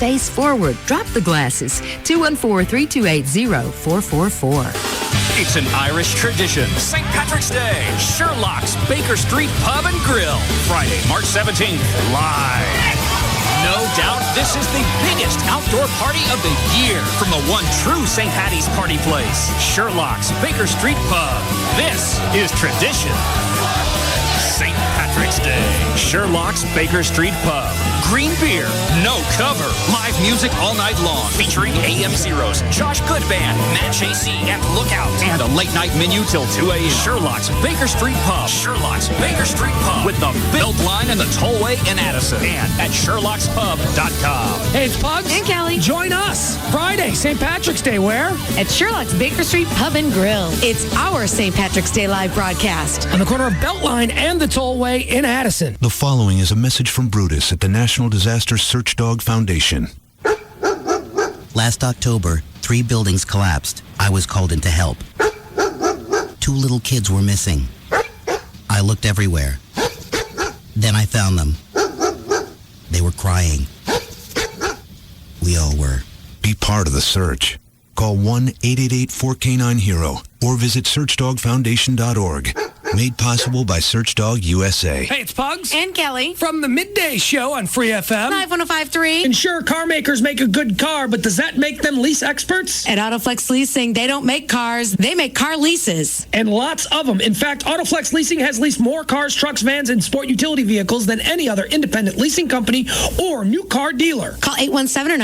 Face forward. Drop the glasses. 214-3280-444. It's an Irish tradition. St. Patrick's Day. Sherlock's Baker Street Pub and Grill. Friday, March 17th. Live. No doubt this is the biggest outdoor party of the year from the one true St. Patty's party place. Sherlock's Baker Street Pub. This is tradition. St. Patrick's Day. Sherlock's Baker Street Pub. Green beer, no cover. Live music all night long, featuring AM Zeros, Josh Goodband, Matt J.C., and Lookout. And a late night menu till 2 a.m. Sherlock's Baker Street Pub. Sherlock's Baker Street Pub. With the Beltline and the Tollway in Addison. And at Sherlock'sPub.com. Hey, it's Pugs. And Kelly. Join us Friday, St. Patrick's Day, where? At Sherlock's Baker Street Pub and Grill. It's our St. Patrick's Day live broadcast. On the corner of Beltline and the Tollway in Addison. The following is a message from Brutus at the National Disaster Search Dog Foundation. Last October, 3 buildings collapsed. I was called in to help. 2 little kids were missing. I looked everywhere. Then I found them. They were crying. We all were. Be part of the search. Call 1-888-4K9-HERO or visit searchdogfoundation.org. Made possible by Search Dog USA. Hey, it's Pugs. And Kelly. From the Midday Show on Free FM. Live 105.3. And sure, car makers make a good car, but does that make them lease experts? At Autoflex Leasing, they don't make cars, they make car leases. And lots of them. In fact, Autoflex Leasing has leased more cars, trucks, vans, and sport utility vehicles than any other independent leasing company or new car dealer. Call 817 or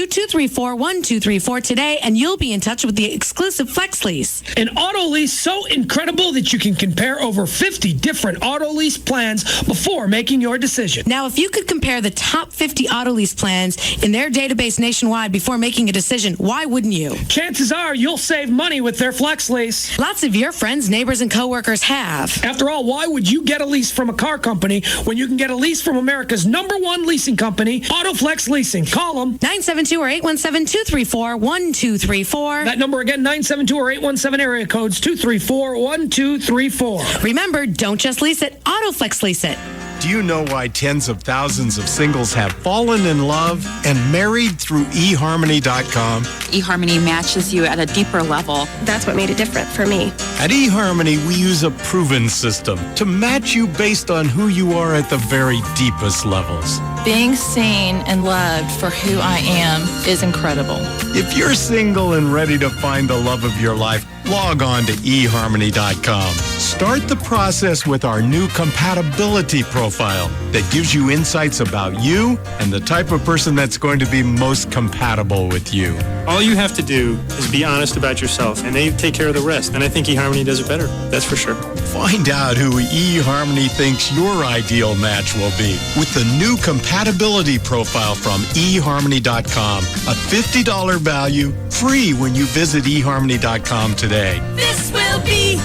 972-234-1234 today, and you'll be in touch with the exclusive Flex Lease. An auto lease so incredible that you can compare over 50 different auto lease plans before making your decision. Now, if you could compare the top 50 auto lease plans in their database nationwide before making a decision, why wouldn't you? Chances are you'll save money with their Flex Lease. Lots of your friends, neighbors, and coworkers have. After all, why would you get a lease from a car company when you can get a lease from America's #1 leasing company, Autoflex Leasing? Call them. 972 or 817-234-1234. That number again, 972 or 817 area codes 234-1234. Remember, don't just lease it, Autoflex Lease it. Do you know why tens of thousands of singles have fallen in love and married through eHarmony.com? eHarmony matches you at a deeper level. That's what made it different for me. At eHarmony, we use a proven system to match you based on who you are at the very deepest levels. Being seen and loved for who I am is incredible. If you're single and ready to find the love of your life, log on to eHarmony.com. Start the process with our new compatibility profile that gives you insights about you and the type of person that's going to be most compatible with you. All you have to do is be honest about yourself, and they take care of the rest. And I think eHarmony does it better. That's for sure. Find out who eHarmony thinks your ideal match will be with the new compatibility profile from eHarmony.com. A $50 value, free when you visit eHarmony.com today. This will be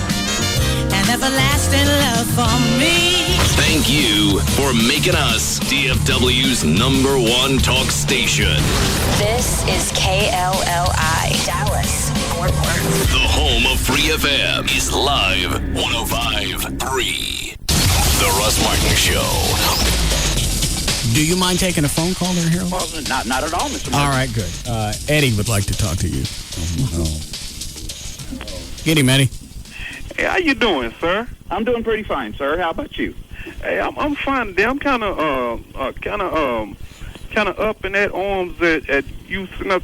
an everlasting love for me. Thank you for making us DFW's #1 talk station. This is KLLI, Dallas, Fort Worth. The home of Free FM is live 105.3. The Russ Martin Show. Do you mind taking a phone call there, Harold? Well, not at all, Mr. Martin. All right, good. Eddie would like to talk to you. Get him, Eddie. Hey, how you doing, sir? I'm doing pretty fine, sir. How about you? Hey, I'm fine today. I'm kind of up in that arms at you sitting up,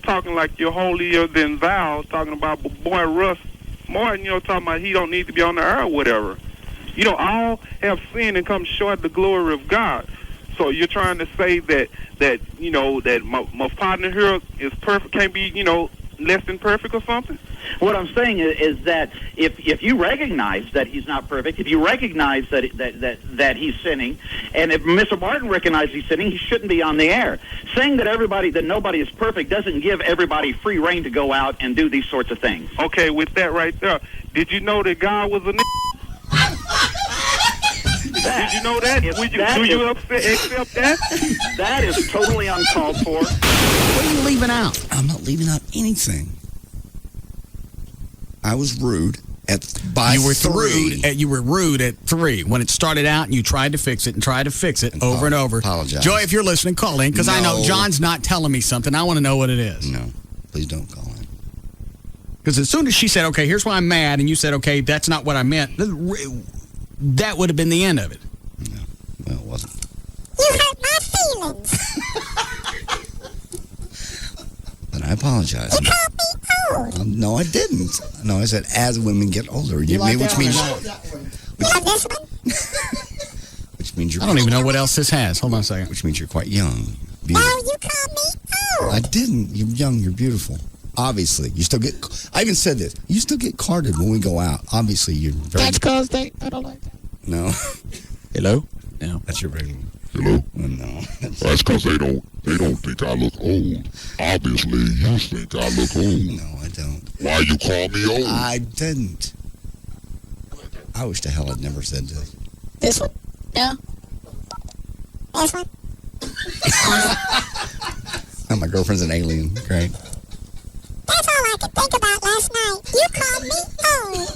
talking like you're holier than thou, talking about boy Russ Martin, talking about he don't need to be on the air or whatever. All have sinned and come short of the glory of God. So you're trying to say that my partner here is perfect, can't be, less than perfect or something? What I'm saying is that if you recognize that he's not perfect, if you recognize that he's sinning, and if Mr. Martin recognizes he's sinning, he shouldn't be on the air. Saying that nobody is perfect doesn't give everybody free reign to go out and do these sorts of things. Okay, with that right there, did you know that God was a Did you know that? Do you accept that? That is totally uncalled for. What are you leaving out? I'm not leaving out anything. I was rude, By you were 3. You were rude at 3 when it started out, and you tried to fix it over and over. Apologize. Joy, if you're listening, call in because I know John's not telling me something. I want to know what it is. No, please don't call in. Because as soon as she said, "Okay, here's why I'm mad," and you said, "Okay, that's not what I meant," that would have been the end of it. No, well, it wasn't. You hurt my feelings. And I apologize. You called me old. No, I didn't. No, I said as women get older. Which means Which means you're. I don't even know what else this has. Hold on a second. Which means you're quite young. No, you called me old. I didn't. You're young. You're beautiful. Obviously, you still get. I even said this. You still get carded when we go out. Obviously, you're very. That's because I don't like that. No. Hello. No. That's your regular. Hello? No. That's because they don't think I look old. Obviously, you think I look old. No, I don't. Why you call me old? I didn't. I wish to hell I'd never said this. This one? No. This one? Oh, my girlfriend's an alien. Great. That's all I could think about last night. You called me old.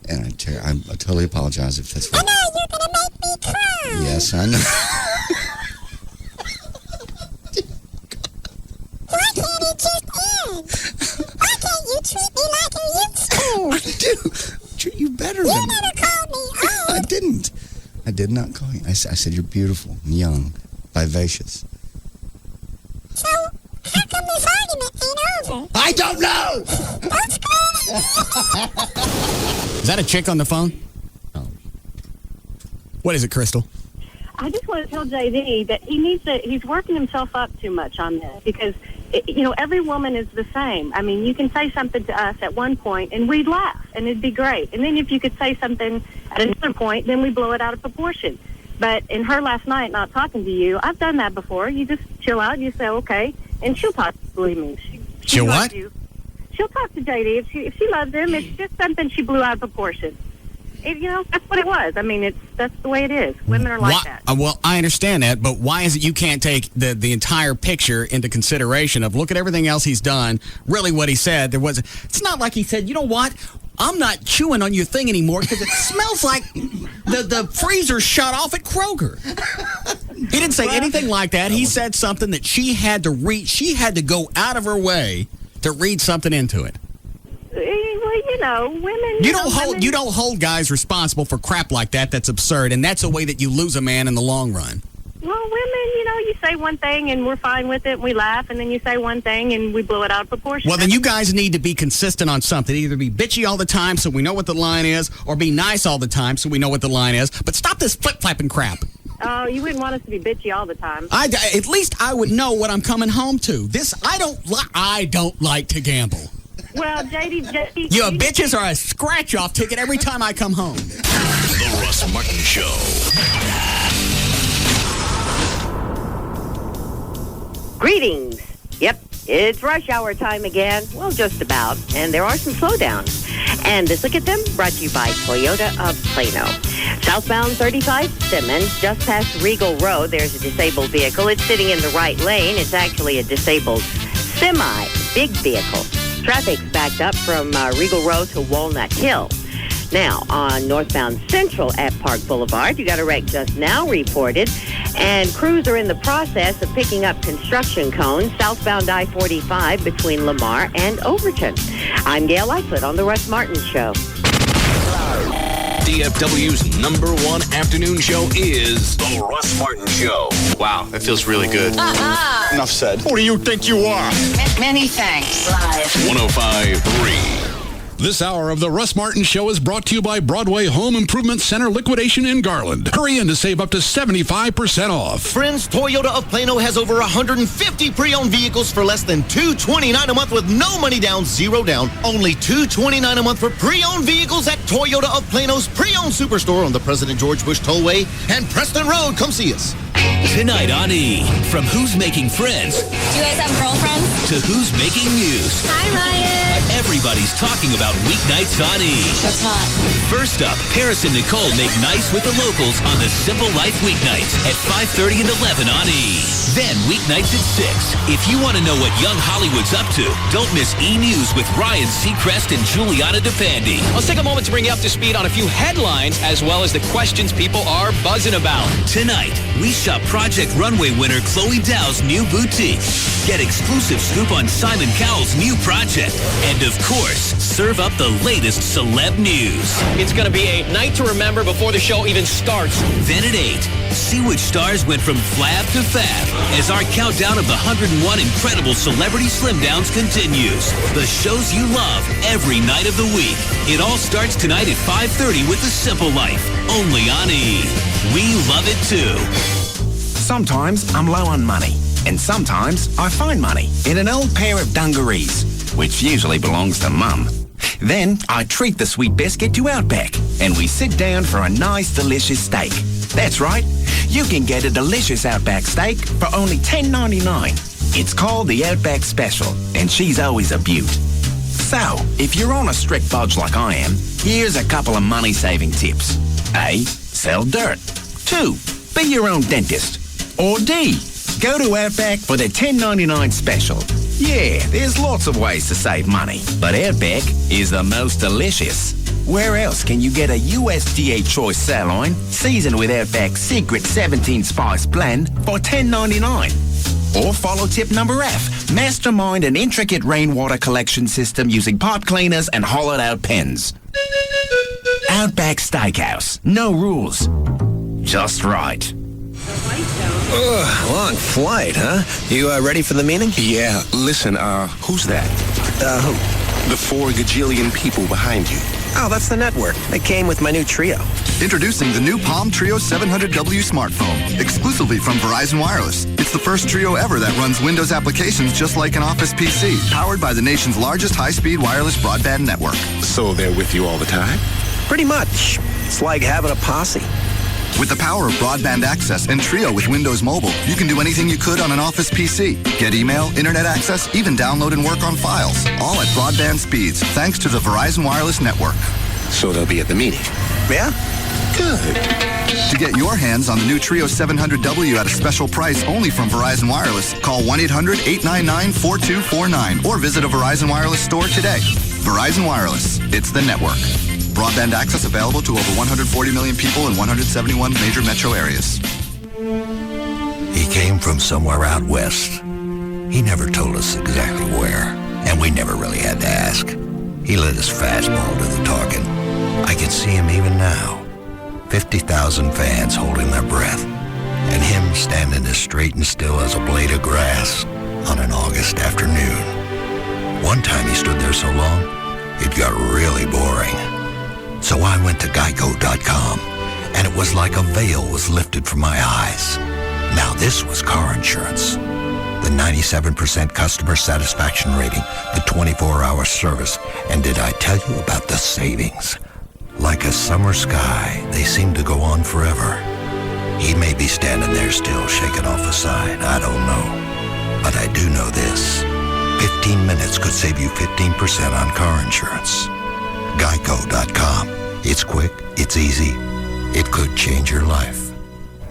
And I totally apologize if that's I know you're going to make me cry. Yes, I know. Why can't it just end? Why can't you treat me like you used to? I do. Treat you better You than never called me old. I didn't. I did not call you. I said you're beautiful, young, vivacious. So, how come this argument ain't over? I don't know! Don't scream at me. Is that a chick on the phone? Oh. What is it, Crystal? I just want to tell JD that he's working himself up too much on this because, every woman is the same. I mean, you can say something to us at one point and we'd laugh and it'd be great. And then if you could say something at another point, then we blow it out of proportion. But in her last night not talking to you, I've done that before. You just chill out, you say, okay, and she'll talk, believe me. She'll what? She'll talk to JD if she loves him. It's just something she blew out of proportion. That's what it was. I mean, that's the way it is. Women are like that. Well, I understand that, but why is it you can't take the entire picture into consideration of look at everything else he's done, really what he said? It's not like he said, you know what? I'm not chewing on your thing anymore because it smells like the freezer shut off at Kroger. He didn't say anything like that. He said something that she had to read. She had to go out of her way to read something into it. Well, women. You don't hold guys responsible for crap like that. That's absurd, and that's a way that you lose a man in the long run. Well, women, you say one thing and we're fine with it, and we laugh, and then you say one thing and we blow it out of proportion. Well, then you guys need to be consistent on something. Either be bitchy all the time so we know what the line is, or be nice all the time so we know what the line is. But stop this flip-flapping crap. Oh, you wouldn't want us to be bitchy all the time. At least I would know what I'm coming home to. I don't like to gamble. Well, JD, your bitches are a scratch-off ticket every time I come home. The Russ Martin Show. Greetings. Yep, it's rush hour time again. Well, just about. And there are some slowdowns. And this look at them brought to you by Toyota of Plano. Southbound 35 Simmons, just past Regal Road, there's a disabled vehicle. It's sitting in the right lane. It's actually a disabled semi, big vehicle. Traffic's backed up from Regal Road to Walnut Hill. Now, on northbound Central at Park Boulevard, you got a wreck just now reported, and crews are in the process of picking up construction cones southbound I-45 between Lamar and Overton. I'm Gail Lightfoot on The Russ Martin Show. DFW's #1 afternoon show is The Russ Martin Show. Wow, that feels really good. Enough said. Who do you think you are? Many thanks. Live. 105.3. This hour of the Russ Martin Show is brought to you by Broadway Home Improvement Center liquidation in Garland. Hurry in to save up to 75% off. Friends, Toyota of Plano has over 150 pre-owned vehicles for less than $229 a month with no money down, zero down. Only $229 a month for pre-owned vehicles at Toyota of Plano's pre-owned superstore on the President George Bush Tollway and Preston Road. Come see us. Tonight on E! From Who's Making Friends Do you guys have girlfriends? to Who's Making News. Hi, Ryan. Everybody's talking about weeknights on E! That's hot. First up, Paris and Nicole make nice with the locals on the Simple Life weeknights at 5:30 and 11 on E! Then weeknights at 6. If you want to know what young Hollywood's up to, don't miss E! News with Ryan Seacrest and Juliana DePandy. Let's take a moment to bring you up to speed on a few headlines as well as the questions people are buzzing about. Tonight, we shop Project Runway winner Chloe Dow's new boutique. Get exclusive scoop on Simon Cowell's new project. And of course, serve up the latest celeb news. It's going to be a night to remember before the show even starts. Then at 8, see which stars went from flab to fab as our countdown of the 101 incredible celebrity slim downs continues. The shows you love every night of the week. It all starts tonight at 5:30 with The Simple Life, only on E! We love it too. Sometimes I'm low on money, and sometimes I find money in an old pair of dungarees, which usually belongs to Mum. Then I treat the sweet biscuit to Outback, and we sit down for a nice, delicious steak. That's right, you can get a delicious Outback steak for only $10.99. It's called the Outback Special, and she's always a beaut. So, if you're on a strict budge like I am, here's a couple of money-saving tips. A, sell dirt. 2, be your own dentist. Or D, go to Outback for the $10.99 special. Yeah, there's lots of ways to save money, but Outback is the most delicious. Where else can you get a USDA choice sirloin seasoned with Outback's secret 17-spice blend for $10.99? Or follow tip number F, mastermind an intricate rainwater collection system using pipe cleaners and hollowed-out pens. Outback Steakhouse. No rules. Just right. Long flight, huh? You ready for the meeting? Yeah. Listen, who's that? Who? The 4 gajillion people behind you. Oh, that's the network. They came with my new Trio. Introducing the new Palm Trio 700W smartphone, exclusively from Verizon Wireless. It's the first Trio ever that runs Windows applications just like an Office PC, powered by the nation's largest high-speed wireless broadband network. So they're with you all the time? Pretty much. It's like having a posse. With the power of broadband access and Trio with Windows Mobile, you can do anything you could on an Office PC. Get email, internet access, even download and work on files. All at broadband speeds, thanks to the Verizon Wireless Network. So they'll be at the meeting? Yeah? Good. To get your hands on the new Trio 700W at a special price only from Verizon Wireless, call 1-800-899-4249 or visit a Verizon Wireless store today. Verizon Wireless, it's the network. Broadband access available to over 140 million people in 171 major metro areas. He came from somewhere out west. He never told us exactly where, and we never really had to ask. He let his fastball do the talking. I can see him even now. 50,000 fans holding their breath, and him standing as straight and still as a blade of grass on an August afternoon. One time he stood there so long, it got really boring. So I went to Geico.com, and it was like a veil was lifted from my eyes. Now this was car insurance. The 97% customer satisfaction rating, the 24-hour service, and did I tell you about the savings? Like a summer sky, they seem to go on forever. He may be standing there still shaking off a sigh, I don't know. But I do know this. 15 minutes could save you 15% on car insurance. Geico.com. It's quick, it's easy, it could change your life.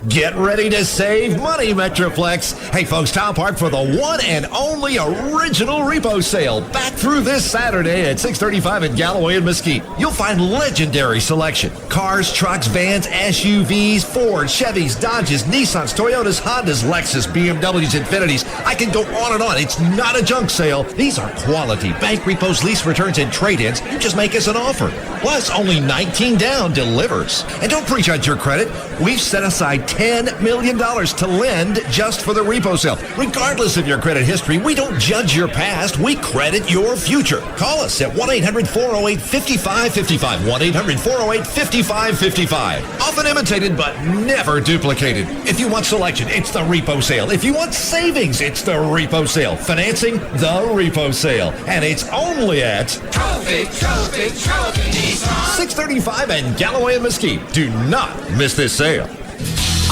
Get ready to save money, Metroplex. Hey, folks, Tom Park for the one and only original repo sale. Back through this Saturday at 635 at Galloway and Mesquite. You'll find legendary selection. Cars, trucks, vans, SUVs, Ford, Chevys, Dodges, Nissans, Toyotas, Hondas, Lexus, BMWs, Infinitis. I can go on and on. It's not a junk sale. These are quality bank repos, lease returns, and trade-ins. You just make us an offer. Plus, only 19 down delivers. And don't prejudge your credit. We've set aside $10 million to lend just for the repo sale. Regardless of your credit history, we don't judge your past. We credit your future. Call us at 1-800-408-5555. 1-800-408-5555. Often imitated, but never duplicated. If you want selection, it's the repo sale. If you want savings, it's the repo sale. Financing, the repo sale. And it's only at Trophy, 635 and Galloway and Mesquite. Do not miss this sale.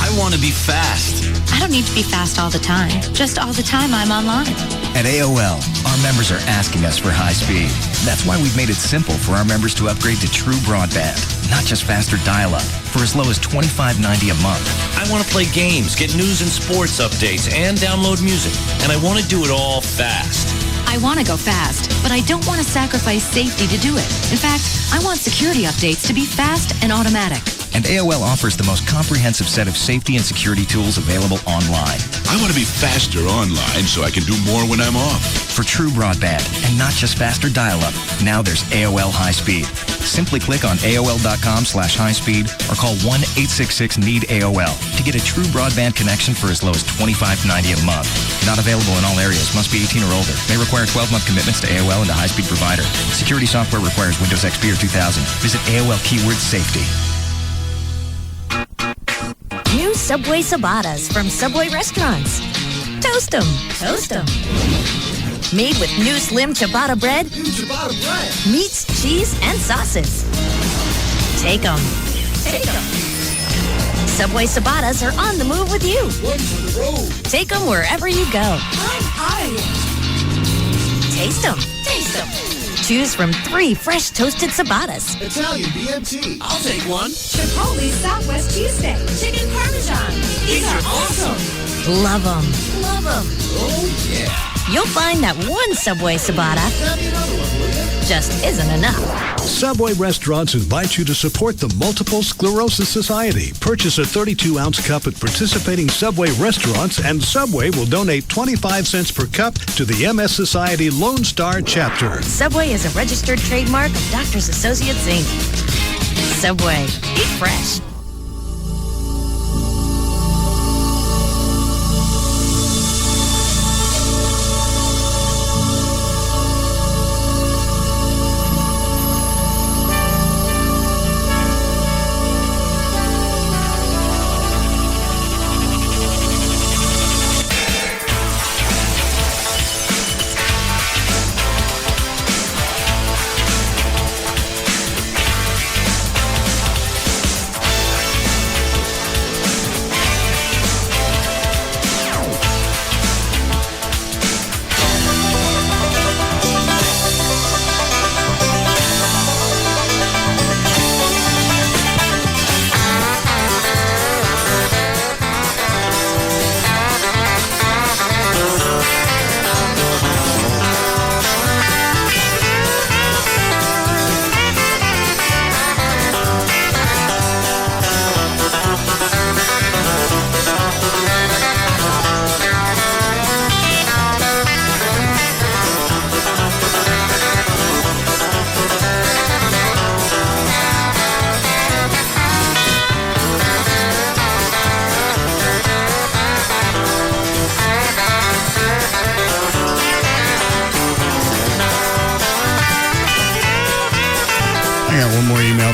I want to be fast. I don't need to be fast all the time. Just all the time I'm online. At AOL, our members are asking us for high speed. That's why we've made it simple for our members to upgrade to true broadband, not just faster dial-up, for as low as $25.90 a month. I want to play games, get news and sports updates, and download music. And I want to do it all fast. I want to go fast, but I don't want to sacrifice safety to do it. In fact, I want security updates to be fast and automatic. And AOL offers the most comprehensive set of safety and security tools available online. I want to be faster online so I can do more when I'm off. For true broadband, and not just faster dial-up, now there's AOL High Speed. Simply click on AOL.com/highspeed or call 1-866-NEED-AOL to get a true broadband connection for as low as $25.90 a month. Not available in all areas. Must be 18 or older. May require 12-month commitments to AOL and a high-speed provider. Security software requires Windows XP or 2000. Visit AOL keyword safety. New Subway Ciabattas from Subway restaurants. Toast 'em. Toast 'em. Made with new slim ciabatta bread. New ciabatta bread. Meats, cheese, and sauces. Take 'em. Take 'em. Subway Ciabattas are on the move with you. One for the road. Take 'em wherever you go. I'm high. Taste 'em. Taste 'em. Choose from 3 fresh toasted ciabattas. Italian BMT. I'll take one. Chipotle Southwest cheesesteak. Chicken Parmesan. These are awesome. Love 'em. Love them. Oh, yeah. You'll find that one Subway ciabatta just isn't enough. Subway restaurants invite you to support the Multiple Sclerosis Society. Purchase a 32-ounce cup at participating Subway restaurants, and Subway will donate 25 cents per cup to the MS Society Lone Star chapter. Subway is a registered trademark of Doctors Associates, Inc. Subway. Eat fresh.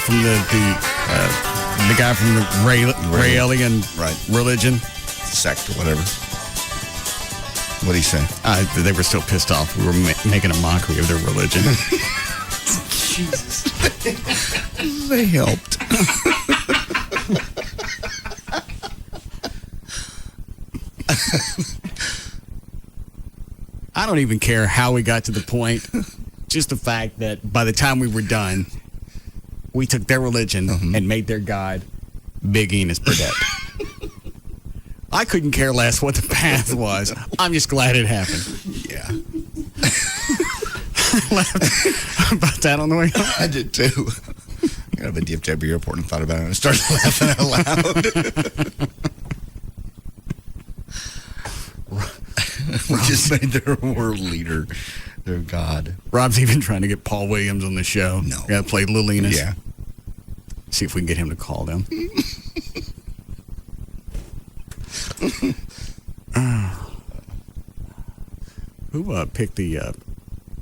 From the guy from the Raelian religion, sect, or whatever. What did he say? They were still pissed off. We were making a mockery of their religion. Jesus, they helped. I don't even care how we got to the point. Just the fact that by the time we were done, we took their religion and made their god Big Enos Burdett. I couldn't care less what the path was. I'm just glad it happened. Yeah. I laughed about that on the way home. I did too. I got up at DFW Airport and thought about it and started laughing out loud. We just made their world leader their god. Rob's even trying to get Paul Williams on the show. No. Got to play Lil Enos. Yeah. See if we can get him to call them. Who picked the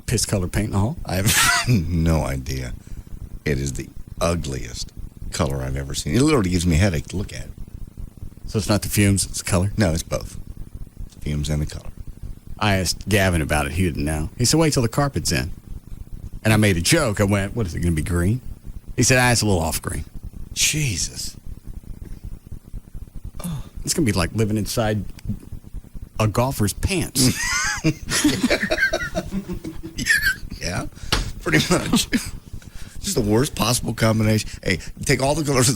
piss color paint in the hall? I have no idea. It is the ugliest color I've ever seen. It literally gives me a headache to look at. So it's not the fumes, it's the color? No, it's both. The fumes and the color. I asked Gavin about it. He didn't know. He said, wait till the carpet's in. And I made a joke. I went, what is it going to be, green? He said, it's a little off green. Jesus. Oh. It's going to be like living inside a golfer's pants. Yeah, pretty much. Just the worst possible combination. Hey, take all the colors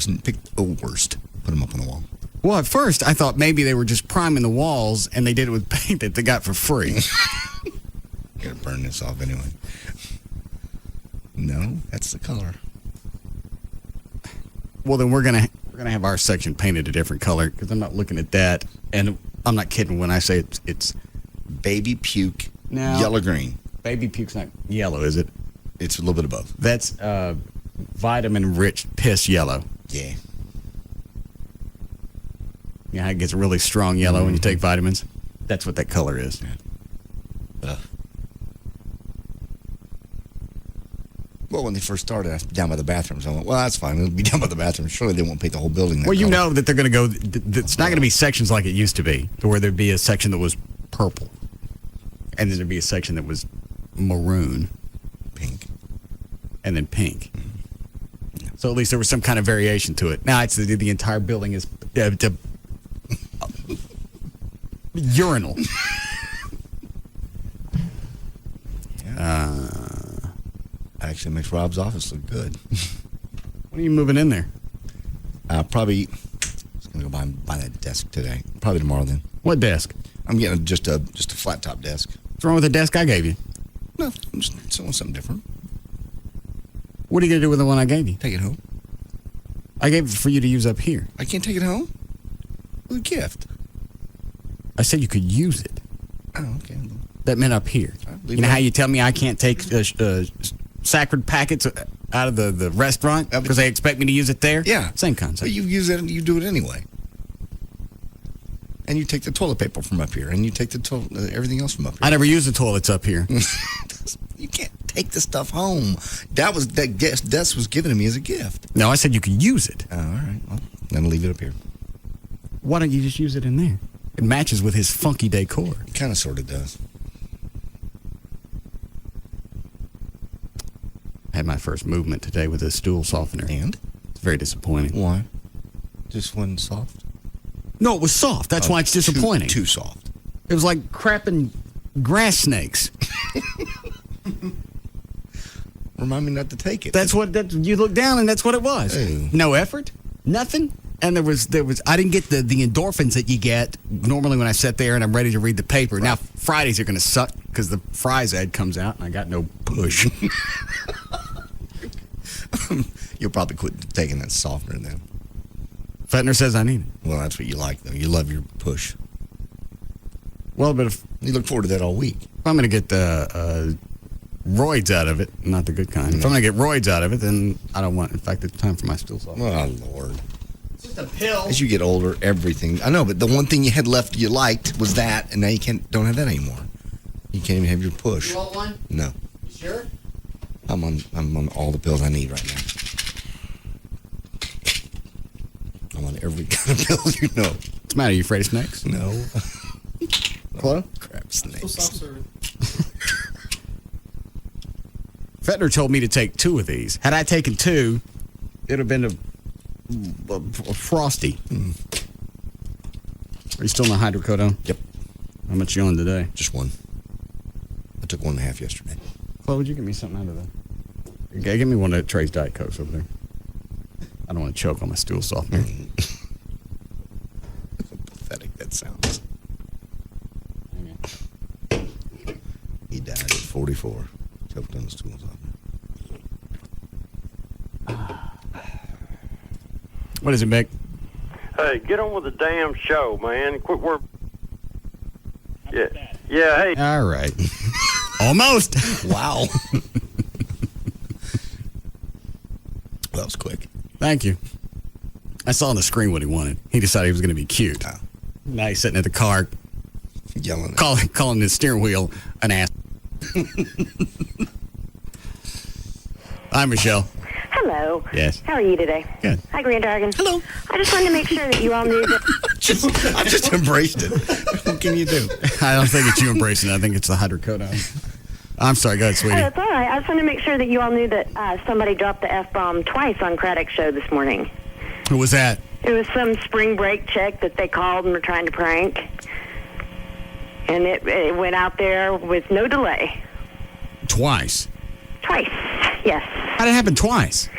and pick the worst. Put them up on the wall. Well, at first, I thought maybe they were just priming the walls and they did it with paint that they got for free. Gotta burn this off anyway. No, that's the color. Well, then we're gonna have our section painted a different color because I'm not looking at that, and I'm not kidding when I say it's baby puke yellow green. Baby puke's not yellow, is it? It's a little bit above. That's vitamin-rich piss yellow. Yeah. Yeah, it gets really strong yellow when you take vitamins. That's what that color is. Yeah. Well, when they first started, I was down by the bathrooms. I went, well, that's fine. It'll be down by the bathrooms. Surely they won't paint the whole building that Well, you color. know that they're going to go, it's not going to be sections like it used to be, to where there'd be a section that was purple, and then there'd be a section that was maroon. Pink. And then pink. So at least there was some kind of variation to it. Now it's the entire building is urinal. Actually makes Rob's office look good. When are you moving in there? Probably. I'm going to go buy that desk today. Probably tomorrow then. What desk? I'm getting just a flat top desk. What's wrong with the desk I gave you? No, I'm just doing something different. What are you going to do with the one I gave you? Take it home. I gave it for you to use up here. I can't take it home? It was a gift. I said you could use it. Oh, okay. That meant up here. You know how you tell me I can't take sacred packets out of the restaurant because they expect me to use it there? Yeah. Same concept. But you use it and you do it anyway. And you take the toilet paper from up here, and you take the everything else from up here. I never use the toilets up here. You can't take the stuff home. That desk was given to me as a gift. No, I said you could use it. Oh, all right. Well, then leave it up here. Why don't you just use it in there? It matches with his funky decor. It kind of sort of does. I had my first movement today with a stool softener. And? It's very disappointing. Why? Just wasn't soft? No, it was soft. That's why it's disappointing. Too soft. It was like crapping grass snakes. Remind me not to take it. That's what you look down and that's what it was. Ew. No effort, nothing. And there was I didn't get the endorphins that you get normally when I sit there and I'm ready to read the paper. Right. Now Fridays are going to suck because the Fries ad comes out and I got no push. You'll probably quit taking that softener then. Fetner says I need it. Well, that's what you like though. You love your push. Well, but if you look forward to that all week. If I'm going to get the roids out of it, not the good kind. If I'm going to get roids out of it, then I don't want. In fact, it's time for my stool softener. Oh Lord. It's just a pill. As you get older, everything. I know, but the one thing you had left you liked was that, and now you don't have that anymore. You can't even have your push. You want one? No. You sure? I'm on all the pills I need right now. I'm on every kind of pill you know. What's the matter? You afraid of snakes? No. Hello? Crap snakes. Fetner told me to take 2 of these. Had I taken 2, it would have been a frosty. Are you still on the hydrocodone? Yep. How much you on today? Just 1. I took 1.5 yesterday. Chloe, would you get me something out of that? Okay, give me one of Trey's Diet Cokes over there. I don't want to choke on my stool softener. Pathetic that sounds. He died at 44. Choked on the stool softener. What is it, Mick? Hey, get on with the damn show, man. Quit work. Yeah. Yeah, hey. All right. Almost. Wow. That was quick. Thank you. I saw on the screen what he wanted. He decided he was going to be cute. Oh. Now he's sitting at the car, yelling, calling his steering wheel an ass. Hi, Michelle. Hello. Yes. How are you today? Good. Hi, Grand Dragon. Hello. I just wanted to make sure that you all knew that... I've just embraced it. What can you do? I don't think it's you embracing it. I think it's the hydrocodone. I'm sorry. Go ahead, sweetie. Oh, that's all right. I just wanted to make sure that you all knew that somebody dropped the F-bomb twice on Craddock's show this morning. Who was that? It was some spring break chick that they called and were trying to prank. And it went out there with no delay. Twice? Twice, yes. How'd it happen twice?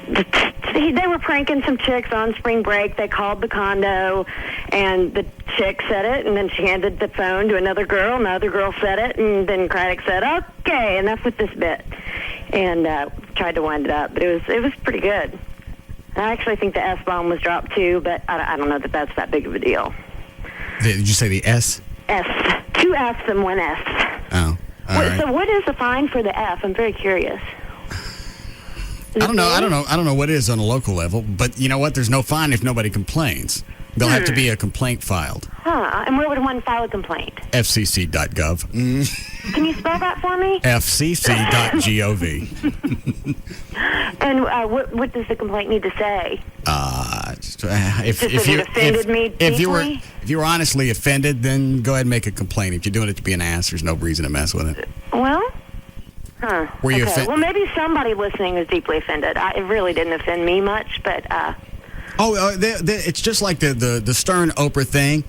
They were pranking some chicks on spring break. They called the condo, and the chick said it, and then she handed the phone to another girl, and the other girl said it, and then Craddock said, okay, enough with this bit, and tried to wind it up. But it was pretty good. I actually think the S-bomb was dropped, too, but I don't know that that's that big of a deal. Did you say the S? S. 2 F's and 1 S. Oh, all right. So what is the fine for the F? I'm very curious. I don't know what it is on a local level, but you know what? There's no fine if nobody complains. There'll have to be a complaint filed. Huh. And where would one file a complaint? FCC.gov. Can you spell that for me? FCC.gov. And what does the complaint need to say? If you were honestly offended, then go ahead and make a complaint. If you're doing it to be an ass, there's no reason to mess with it. Well, huh. Were you Well, maybe somebody listening was deeply offended. It really didn't offend me much, but... it's just like the Stern Oprah thing.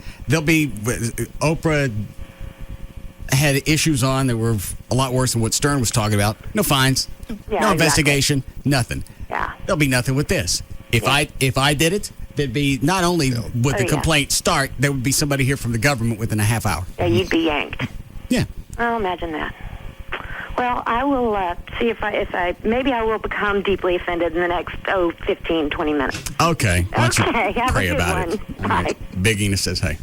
Oprah had issues on that were a lot worse than what Stern was talking about. No fines, no investigation, nothing. Yeah. There'll be nothing with this. If I did it, there'd be not only would the complaint start, there would be somebody here from the government within a half hour. Yeah, you'd be yanked. Yeah. I'll imagine that. Well, I will see if maybe I will become deeply offended in the next 15, 20 minutes. Okay. Why don't you have pray a good about one. it. Bye. Big Enos says, hey.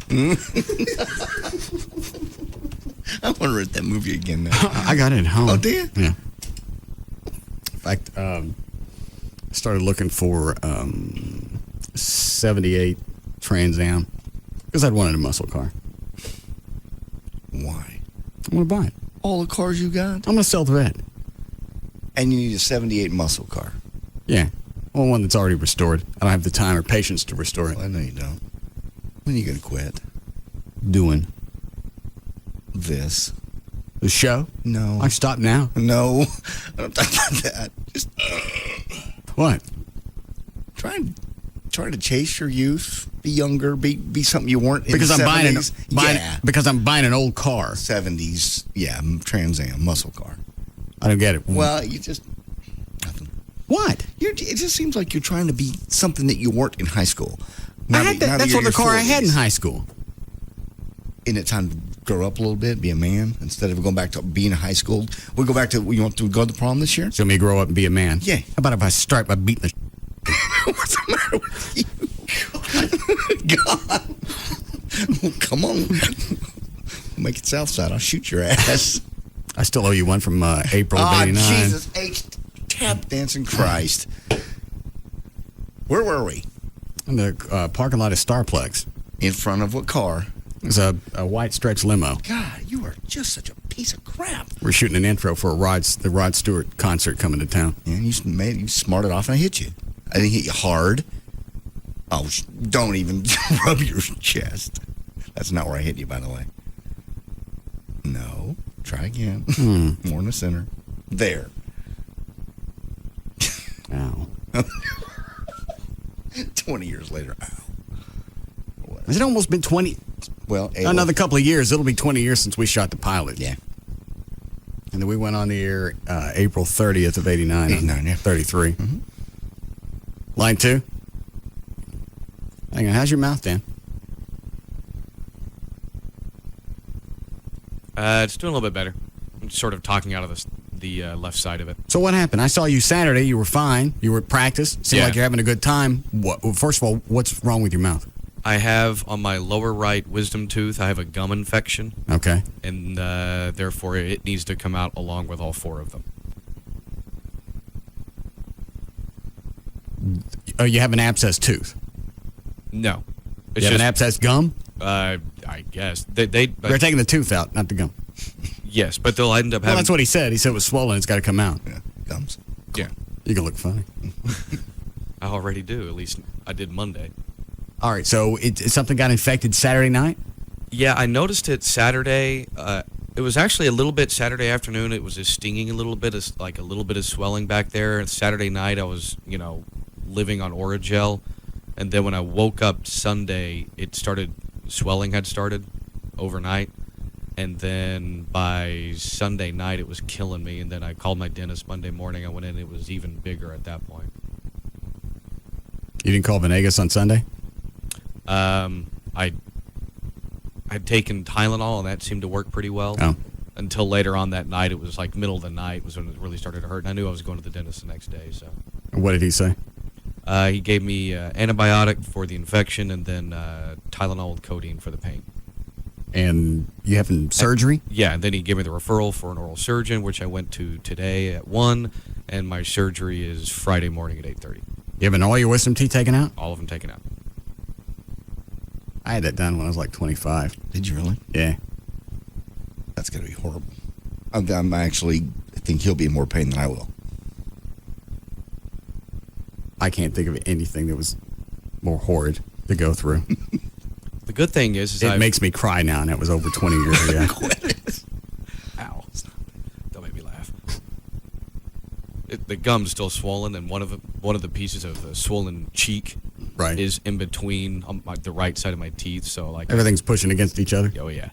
I want to rent that movie again now. I got it at home. Oh, do you? Yeah. In fact, I started looking for 78 Trans Am because I'd wanted a muscle car. Why? I want to buy it. All the cars you got? I'm going to sell the vet. And you need a 78 muscle car? Yeah. Well, one that's already restored. I don't have the time or patience to restore it. Well, I know you don't. When are you going to quit? Doing this. The show? No. I stopped now. No. I don't talk about that. Just... What? Trying to chase your youth, be younger, be something you weren't in because the I'm 70s. Because I'm buying an old car. 70s, Trans Am, muscle car. I don't get it. Well, you just... Nothing. What? It just seems like you're trying to be something that you weren't in high school. That's what the car I had in high school. Isn't it time to grow up a little bit, be a man, instead of going back to being in high school? We'll go back to, you want to go to the prom this year? So me grow up and be a man? Yeah. How about if I start by beating the What's the matter with you? God. Come on. Make it Southside. I'll shoot your ass. I still owe you one from April of 89. Jesus H. Tap dancing Christ. Where were we? In the parking lot of Starplex. In front of what car? It was a white stretch limo. God, you are just such a piece of crap. We're shooting an intro for the Rod Stewart concert coming to town. Yeah, you smarted off and I hit you. I didn't hit you hard. Oh, don't even rub your chest. That's not where I hit you, by the way. No. Try again. More in the center. There. Ow. 20 years later. Ow. Has it almost been 20? Well, another couple of years. It'll be 20 years since we shot the pilot. Yeah. And then we went on the air April 30th of 89. 89, yeah. 33. Mm-hmm. Line 2. Hang on. How's your mouth, Dan? It's doing a little bit better. I'm sort of talking out of the left side of it. So what happened? I saw you Saturday. You were fine. You were at practice. Seemed like you're having a good time. First of all, what's wrong with your mouth? I have on my lower right wisdom tooth, I have a gum infection. Okay. And therefore it needs to come out along with all 4 of them. Oh, you have an abscessed tooth? No. You have an abscessed gum? I guess. They're taking the tooth out, not the gum. Yes, but they'll end up having... Well, that's what he said. He said it was swollen. It's got to come out. Yeah, gums. Yeah. You can look funny. I already do. At least I did Monday. All right, so something got infected Saturday night? Yeah, I noticed it Saturday. It was actually a little bit Saturday afternoon. It was just stinging a little bit, a little bit of swelling back there. And Saturday night, I was, living on Oragel. And then when I woke up Sunday, swelling had started overnight. And then by Sunday night, it was killing me. And then I called my dentist Monday morning. I went in, it was even bigger at that point. You didn't call Venegas on Sunday? I'd taken Tylenol, and that seemed to work pretty well. Oh. Until later on that night, it was like middle of the night was when it really started to hurt. And I knew I was going to the dentist the next day. So. What did he say? He gave me antibiotic for the infection and then Tylenol with codeine for the pain. And you having surgery? Yeah, and then he gave me the referral for an oral surgeon, which I went to today at 1, and my surgery is Friday morning at 8:30. You having all your wisdom teeth taken out? All of them taken out. I had that done when I was like 25. Did you really? Yeah. That's going to be horrible. I'm actually think he'll be in more pain than I will. I can't think of anything that was more horrid to go through. The good thing is it makes me cry now, and that was over 20 years ago. Ow. Don't make me laugh. The gum's still swollen, and one of the pieces of the swollen cheek is in between the right side of my teeth. So like everything's pushing against each other. Oh yeah.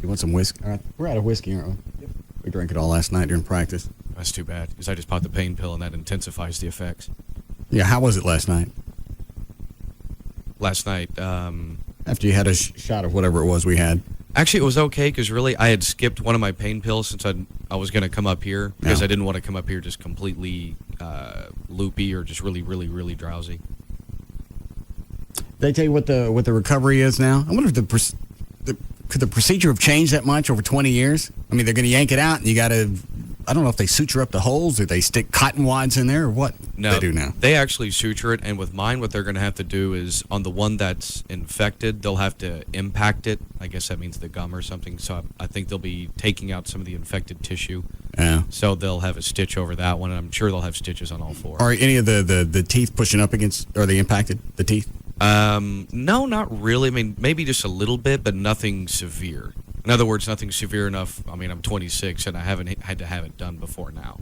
You want some whiskey? All right. We're out of whiskey, aren't we? Yep. We drank it all last night during practice. That's too bad, because I just popped the pain pill, and that intensifies the effects. Yeah, how was it last night? Last night, after you had a shot of whatever it was we had. Actually, it was okay, because really, I had skipped one of my pain pills since I was going to come up here, because I didn't want to come up here just completely loopy or just really, really, really drowsy. They tell you what the recovery is now? I wonder if could the procedure have changed that much over 20 years? I mean, they're going to yank it out, and you got to, I don't know if they suture up the holes or they stick cotton wads in there or what they do now. They actually suture it, and with mine, what they're going to have to do is on the one that's infected, they'll have to impact it. I guess that means the gum or something. So I think they'll be taking out some of the infected tissue. Yeah. So they'll have a stitch over that one, and I'm sure they'll have stitches on all 4. Are any of the teeth pushing up against, are they impacted, the teeth? No, not really. I mean, maybe just a little bit, but nothing severe. In other words, nothing severe enough. I mean, I'm 26, and I haven't had to have it done before now.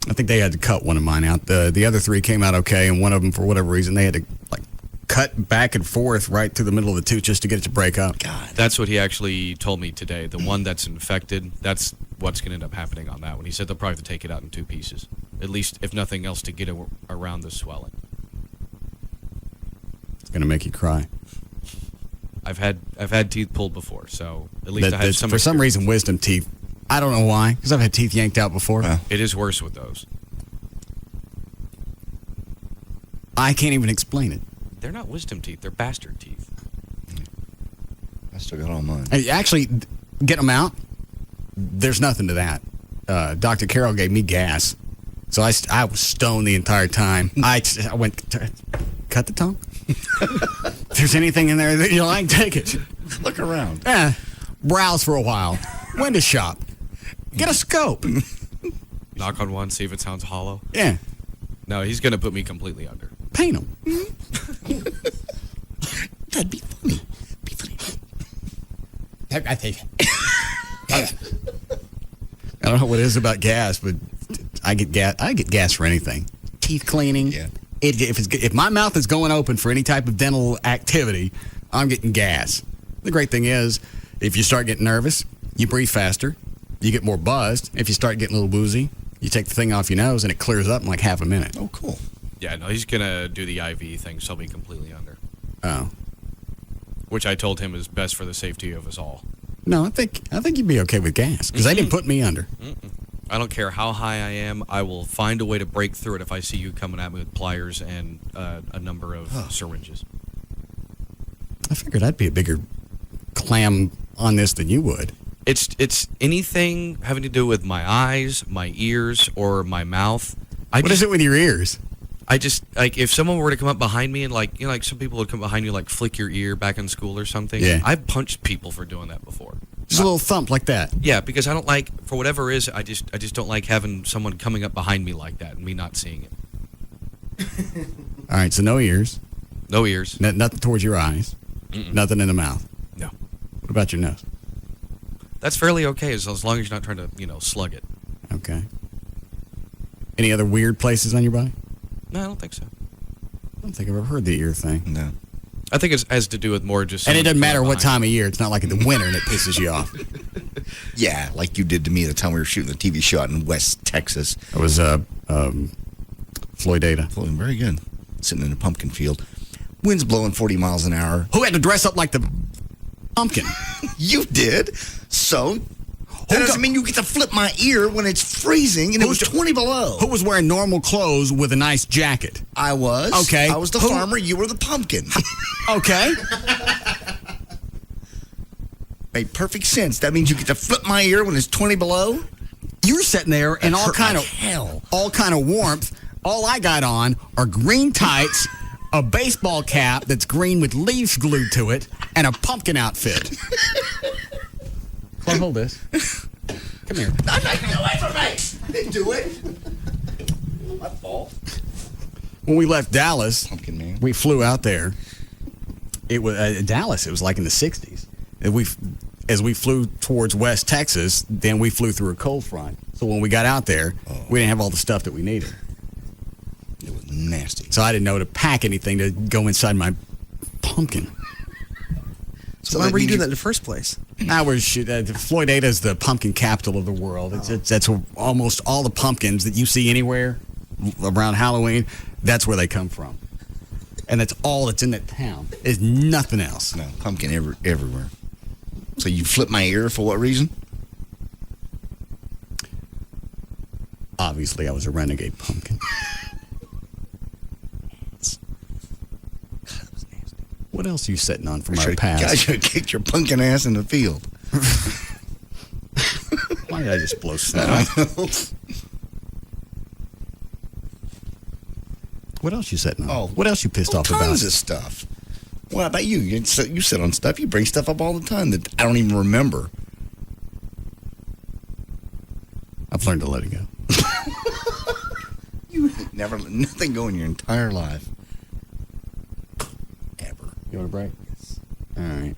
I think they had to cut one of mine out. The other 3 came out okay, and one of them, for whatever reason, they had to like cut back and forth right through the middle of the tooth just to get it to break up. God. That's what he actually told me today. The one that's infected, that's what's going to end up happening on that one. He said they'll probably have to take it out in 2 pieces, at least, if nothing else, to get around the swelling. It's going to make you cry. I've had teeth pulled before, so at least I have some. For some reason, wisdom teeth. I don't know why, because I've had teeth yanked out before. It is worse with those. I can't even explain it. They're not wisdom teeth; they're bastard teeth. I still got all mine. Actually, get them out. There's nothing to that. Dr. Carroll gave me gas, so I was stoned the entire time. I went, cut the tongue. If there's anything in there that you like, take it. Look around. Yeah. Browse for a while. Window shop. Get a scope. Knock on one, see if it sounds hollow. Yeah. No, he's going to put me completely under. Paint him. That'd be funny. I think. I don't know what it is about gas, but I get gas for anything. Teeth cleaning. Yeah. If my mouth is going open for any type of dental activity, I'm getting gas. The great thing is, if you start getting nervous, you breathe faster, you get more buzzed. If you start getting a little woozy, you take the thing off your nose and it clears up in like half a minute. Oh, cool. Yeah, no, he's going to do the IV thing, so I'll be completely under. Oh. Which I told him is best for the safety of us all. No, I think you'd be okay with gas, because they didn't put me under. I don't care how high I am. I will find a way to break through it if I see you coming at me with pliers and a number of syringes. I figured I'd be a bigger clam on this than you would. It's anything having to do with my eyes, my ears, or my mouth. What is it with your ears? I just, like, if someone were to come up behind me and, like, you know, like some people would come behind you, like, flick your ear back in school or something. Yeah. I've punched people for doing that before. Just a little thump like that. Yeah, because I don't like, for whatever it is, I just don't like having someone coming up behind me like that and me not seeing it. All right, so no ears. No ears. Nothing towards your eyes. Mm-mm. Nothing in the mouth. No. What about your nose? That's fairly okay as long as you're not trying to, slug it. Okay. Any other weird places on your body? No, I don't think so. I don't think I've ever heard the ear thing. No. I think it has to do with more just. And it doesn't matter what time of year. It's not like in the winter and it pisses you off. Yeah, like you did to me the time we were shooting the TV show out in West Texas. It was Floyd Ada. Very good. Sitting in a pumpkin field. Wind's blowing 40 miles an hour. Who had to dress up like the pumpkin? You did. So, that doesn't mean you get to flip my ear when it's freezing and it was 20 below. Who was wearing normal clothes with a nice jacket? I was. Okay. I was the farmer. You were the pumpkin. Okay. Made perfect sense. That means you get to flip my ear when it's 20 below? You're sitting there in all kind of warmth. All I got on are green tights, a baseball cap that's green with leaves glued to it, and a pumpkin outfit. Clay, hold this. Come here. I'm not getting away from me. I didn't do it. My fault. When we left Dallas, Pumpkin man. We flew out there. It was Dallas. It was like in the 60s. As we flew towards West Texas, then we flew through a cold front. So when we got out there, we didn't have all the stuff that we needed. It was nasty. So I didn't know to pack anything to go inside my pumpkin. So why were you doing that in the first place? Floyd Ada is the pumpkin capital of the world. That's where almost all the pumpkins that you see anywhere around Halloween, that's where they come from. And that's all that's in that town. There's nothing else. No, pumpkin everywhere. So you flip my ear for what reason? Obviously, I was a renegade pumpkin. What else are you sitting on from our past? I should have kicked your pumpkin ass in the field. Why did I just blow snow? What else you sitting on? What else you pissed off about? Tons of stuff. What about you? You sit on stuff. You bring stuff up all the time that I don't even remember. I've learned to let it go. You never let nothing go in your entire life. Ever. You want a break? Yes. All right.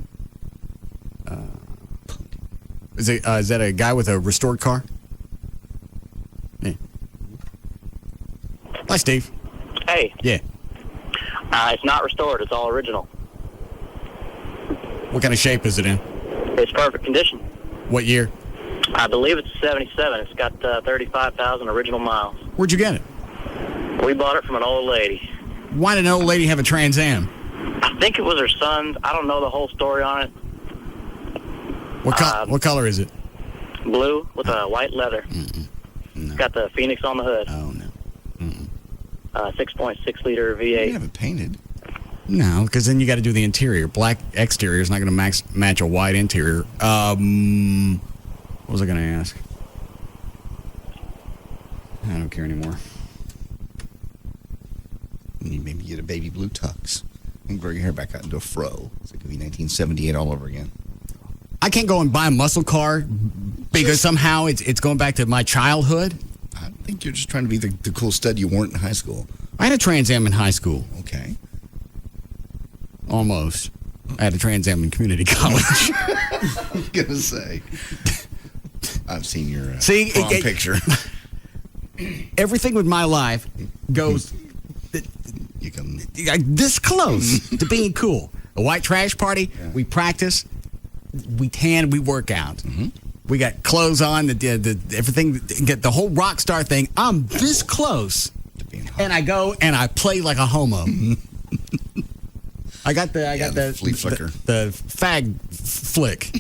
Is that a guy with a restored car? Yeah. Hi, Steve. Hey. Yeah. It's not restored. It's all original. What kind of shape is it in? It's perfect condition. What year? I believe it's 77. It's got 35,000 original miles. Where'd you get it? We bought it from an old lady. Why did an old lady have a Trans Am? I think it was her son's. I don't know the whole story on it. What color is it? Blue with a white leather. No. Got the Phoenix on the hood. Oh, no. 6.6 liter V8. You have it painted. No, because then you got to do the interior. Black exterior is not going to match a white interior. What was I going to ask? I don't care anymore. You maybe get a baby blue tux and grow your hair back out into a fro. It's like it'd be 1978 all over again. I can't go and buy a muscle car because somehow it's going back to my childhood. I think you're just trying to be the cool stud you weren't in high school. I had a Trans Am in high school. Okay. Almost. I had a Trans Am in community college. I was going to say. I've seen your prom picture. Everything with my life goes this close to being cool. A white trash party, we practice, we tan, we work out. Mm-hmm. We got clothes on, everything, get the whole rock star thing. I'm this close. And I go and I play like a homo. I got the flea flicker. The fag flick.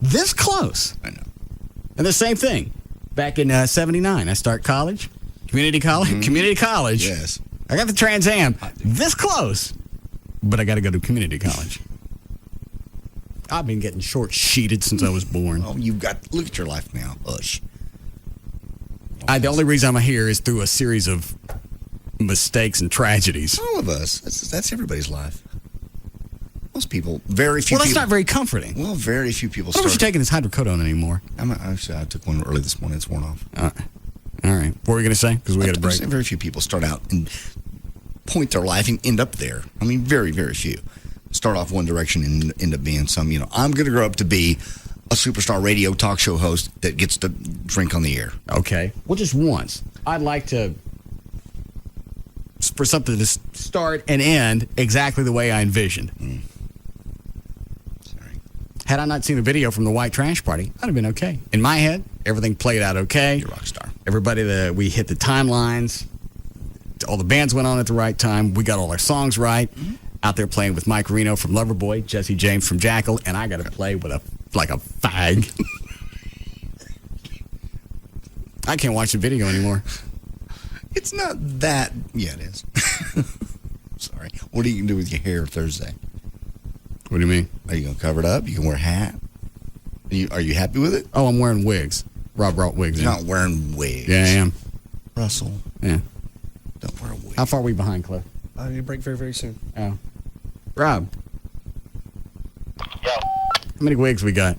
This close. I know. And the same thing. Back in 79, I start college. Community college. Mm-hmm. Community college. Yes. I got the Trans Am. This close. But I got to go to community college. I've been getting short-sheeted since I was born. Oh, look at your life now. Hush. The only reason I'm here is through a series of mistakes and tragedies. All of us. That's everybody's life. Most people, very few Well, that's people. not very comforting. Well, very few people Why aren't you taking this hydrocodone anymore? I took one early this morning. It's worn off. All right. What were you going to say? Because we got a break. Very few people start out and point their life and end up there. I mean, very, very few. Start off one direction and end up being some, I'm going to grow up to be a superstar radio talk show host that gets to drink on the air. Okay. Well, just once. I'd like to for something to start and end exactly the way I envisioned. Sorry. Had I not seen the video from the white trash party, I'd have been okay. In my head, everything played out okay. You're a rock star. Everybody, we hit the timelines. All the bands went on at the right time. We got all our songs right. Out there playing with Mike Reno from Loverboy, Jesse James from Jackal, and I got to play with a fag. I can't watch the video anymore. It's not that. Yeah, it is. Sorry. What are you going to do with your hair Thursday? What do you mean? Are you going to cover it up? You can wear a hat? Are you happy with it? Oh, I'm wearing wigs. Rob brought wigs in. You're not wearing wigs. Yeah, I am. Russell. Yeah. Don't wear a wig. How far are we behind, Cliff? I need to break very, very soon. Oh. Rob. Yo. How many wigs we got?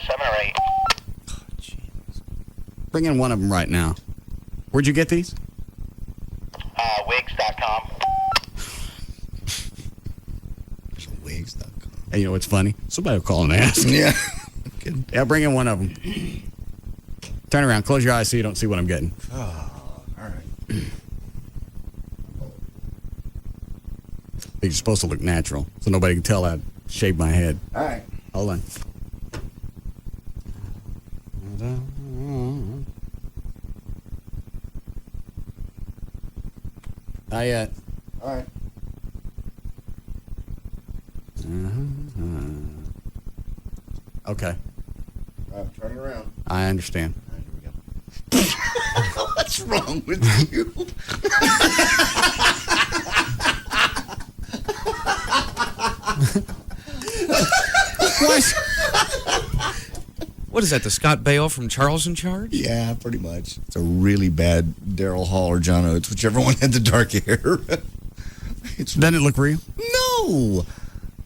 Seven or eight. Oh, jeez. Bring in one of them right now. Where'd you get these? Wigs.com. Wigs.com. Hey, you know what's funny? Somebody will call and ask. Yeah. Yeah, bring in one of them. Turn around. Close your eyes so you don't see what I'm getting. Oh, all right. You're supposed to look natural, so nobody can tell I shaved my head. All right. Hold on. Not yet. All right. Okay. Turn it around. I understand. All right, here we go. What's wrong with you? What? What is that, the Scott Baio from Charles in Charge? Yeah, pretty much. It's a really bad Daryl Hall or John Oates, whichever one had the dark hair. Doesn't it look real? No.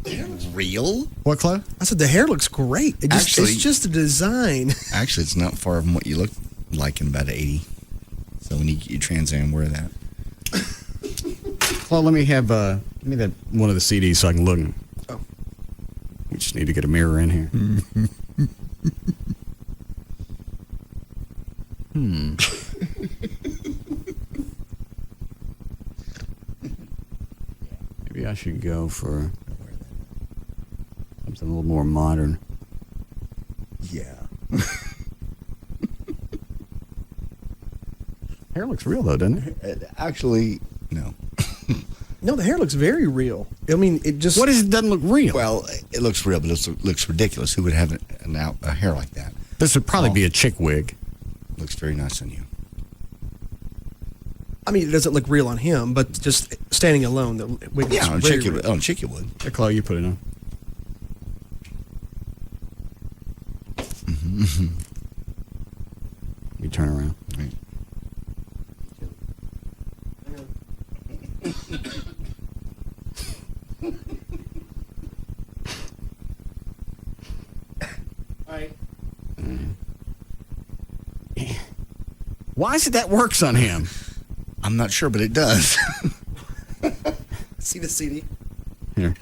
The hair looks real. What, Chloe? I said the hair looks great. Actually, it's just a design. Actually, it's not far from what you look like in about 80. So when you get your Trans Am, wear that. Well, let me have that one of the CDs so I can look. Oh. We just need to get a mirror in here. Maybe I should go for something a little more modern. Yeah. Hair looks real, though, doesn't it? Actually, no. No, the hair looks very real. I mean, it just... What is it doesn't look real? Well, it looks real, but it looks ridiculous. Who would have a hair like that? This would probably be a chick wig. Looks very nice on you. I mean, it doesn't look real on him, but just standing alone, the wig Yeah, looks on very chick, real. on chick you would. Hey, Chloe, you put it on. You turn around. Right. Why is it that works on him? I'm not sure, but it does. See the CD? Here.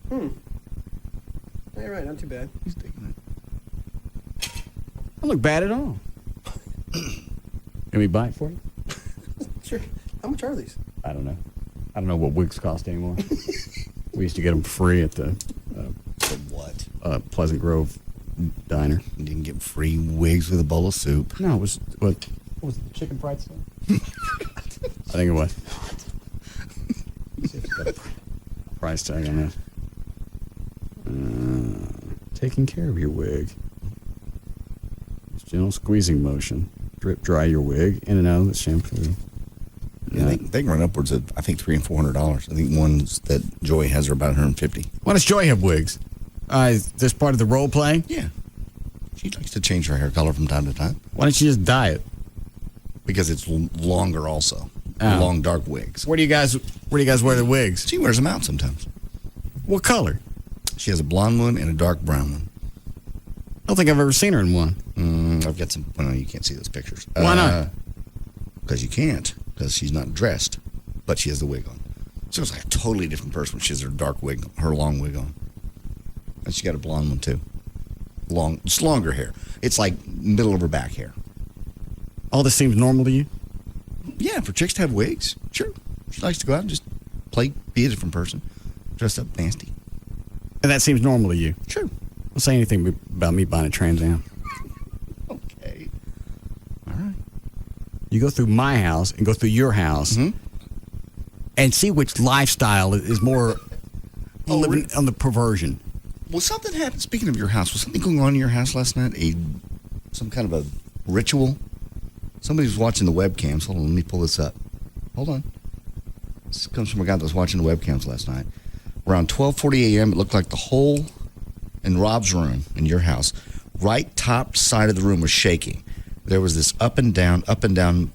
Hey, right, not too bad. He's digging it. Don't look bad at all. Can we buy it for you? Sure. How much are these? I don't know. I don't know what wigs cost anymore. We used to get them free at the For what? Pleasant Grove Diner. You didn't get free wigs with a bowl of soup. No, it was what was it, chicken fried stuff? I think it was. See if it's got a price tag on that. Taking care of your wig. Gentle squeezing motion. Drip dry your wig in and out of the shampoo. Yeah, they can run upwards of, I think, $300 and $400. I think ones that Joy has are about $150. Why does Joy have wigs? Is this part of the role playing? Yeah. She likes to change her hair color from time to time. Why don't you just dye it? Because it's longer also. Oh. Long, dark wigs. Where do you guys wear the wigs? She wears them out sometimes. What color? She has a blonde one and a dark brown one. I don't think I've ever seen her in one. I've got some. Well, no, you can't see those pictures. Why not? Because you can't. Because she's not dressed, but she has the wig on. She looks like a totally different person when she has her dark wig, her long wig on. And she got a blonde one, too. It's longer hair. It's like middle of her back hair. All this seems normal to you? Yeah, for chicks to have wigs. Sure. She likes to go out and just be a different person. Dressed up nasty. And that seems normal to you? Sure. Don't say anything about me buying a Trans Am. Okay. All right. You go through my house and go through your house and see which lifestyle is more living on the perversion. Well, something happened. Speaking of your house, was something going on in your house last night? Some kind of a ritual? Somebody was watching the webcams. Hold on, let me pull this up. Hold on. This comes from a guy that was watching the webcams last night. Around 12:40 a.m., it looked like the hole in Rob's room, in your house, right top side of the room was shaking. There was this up and down,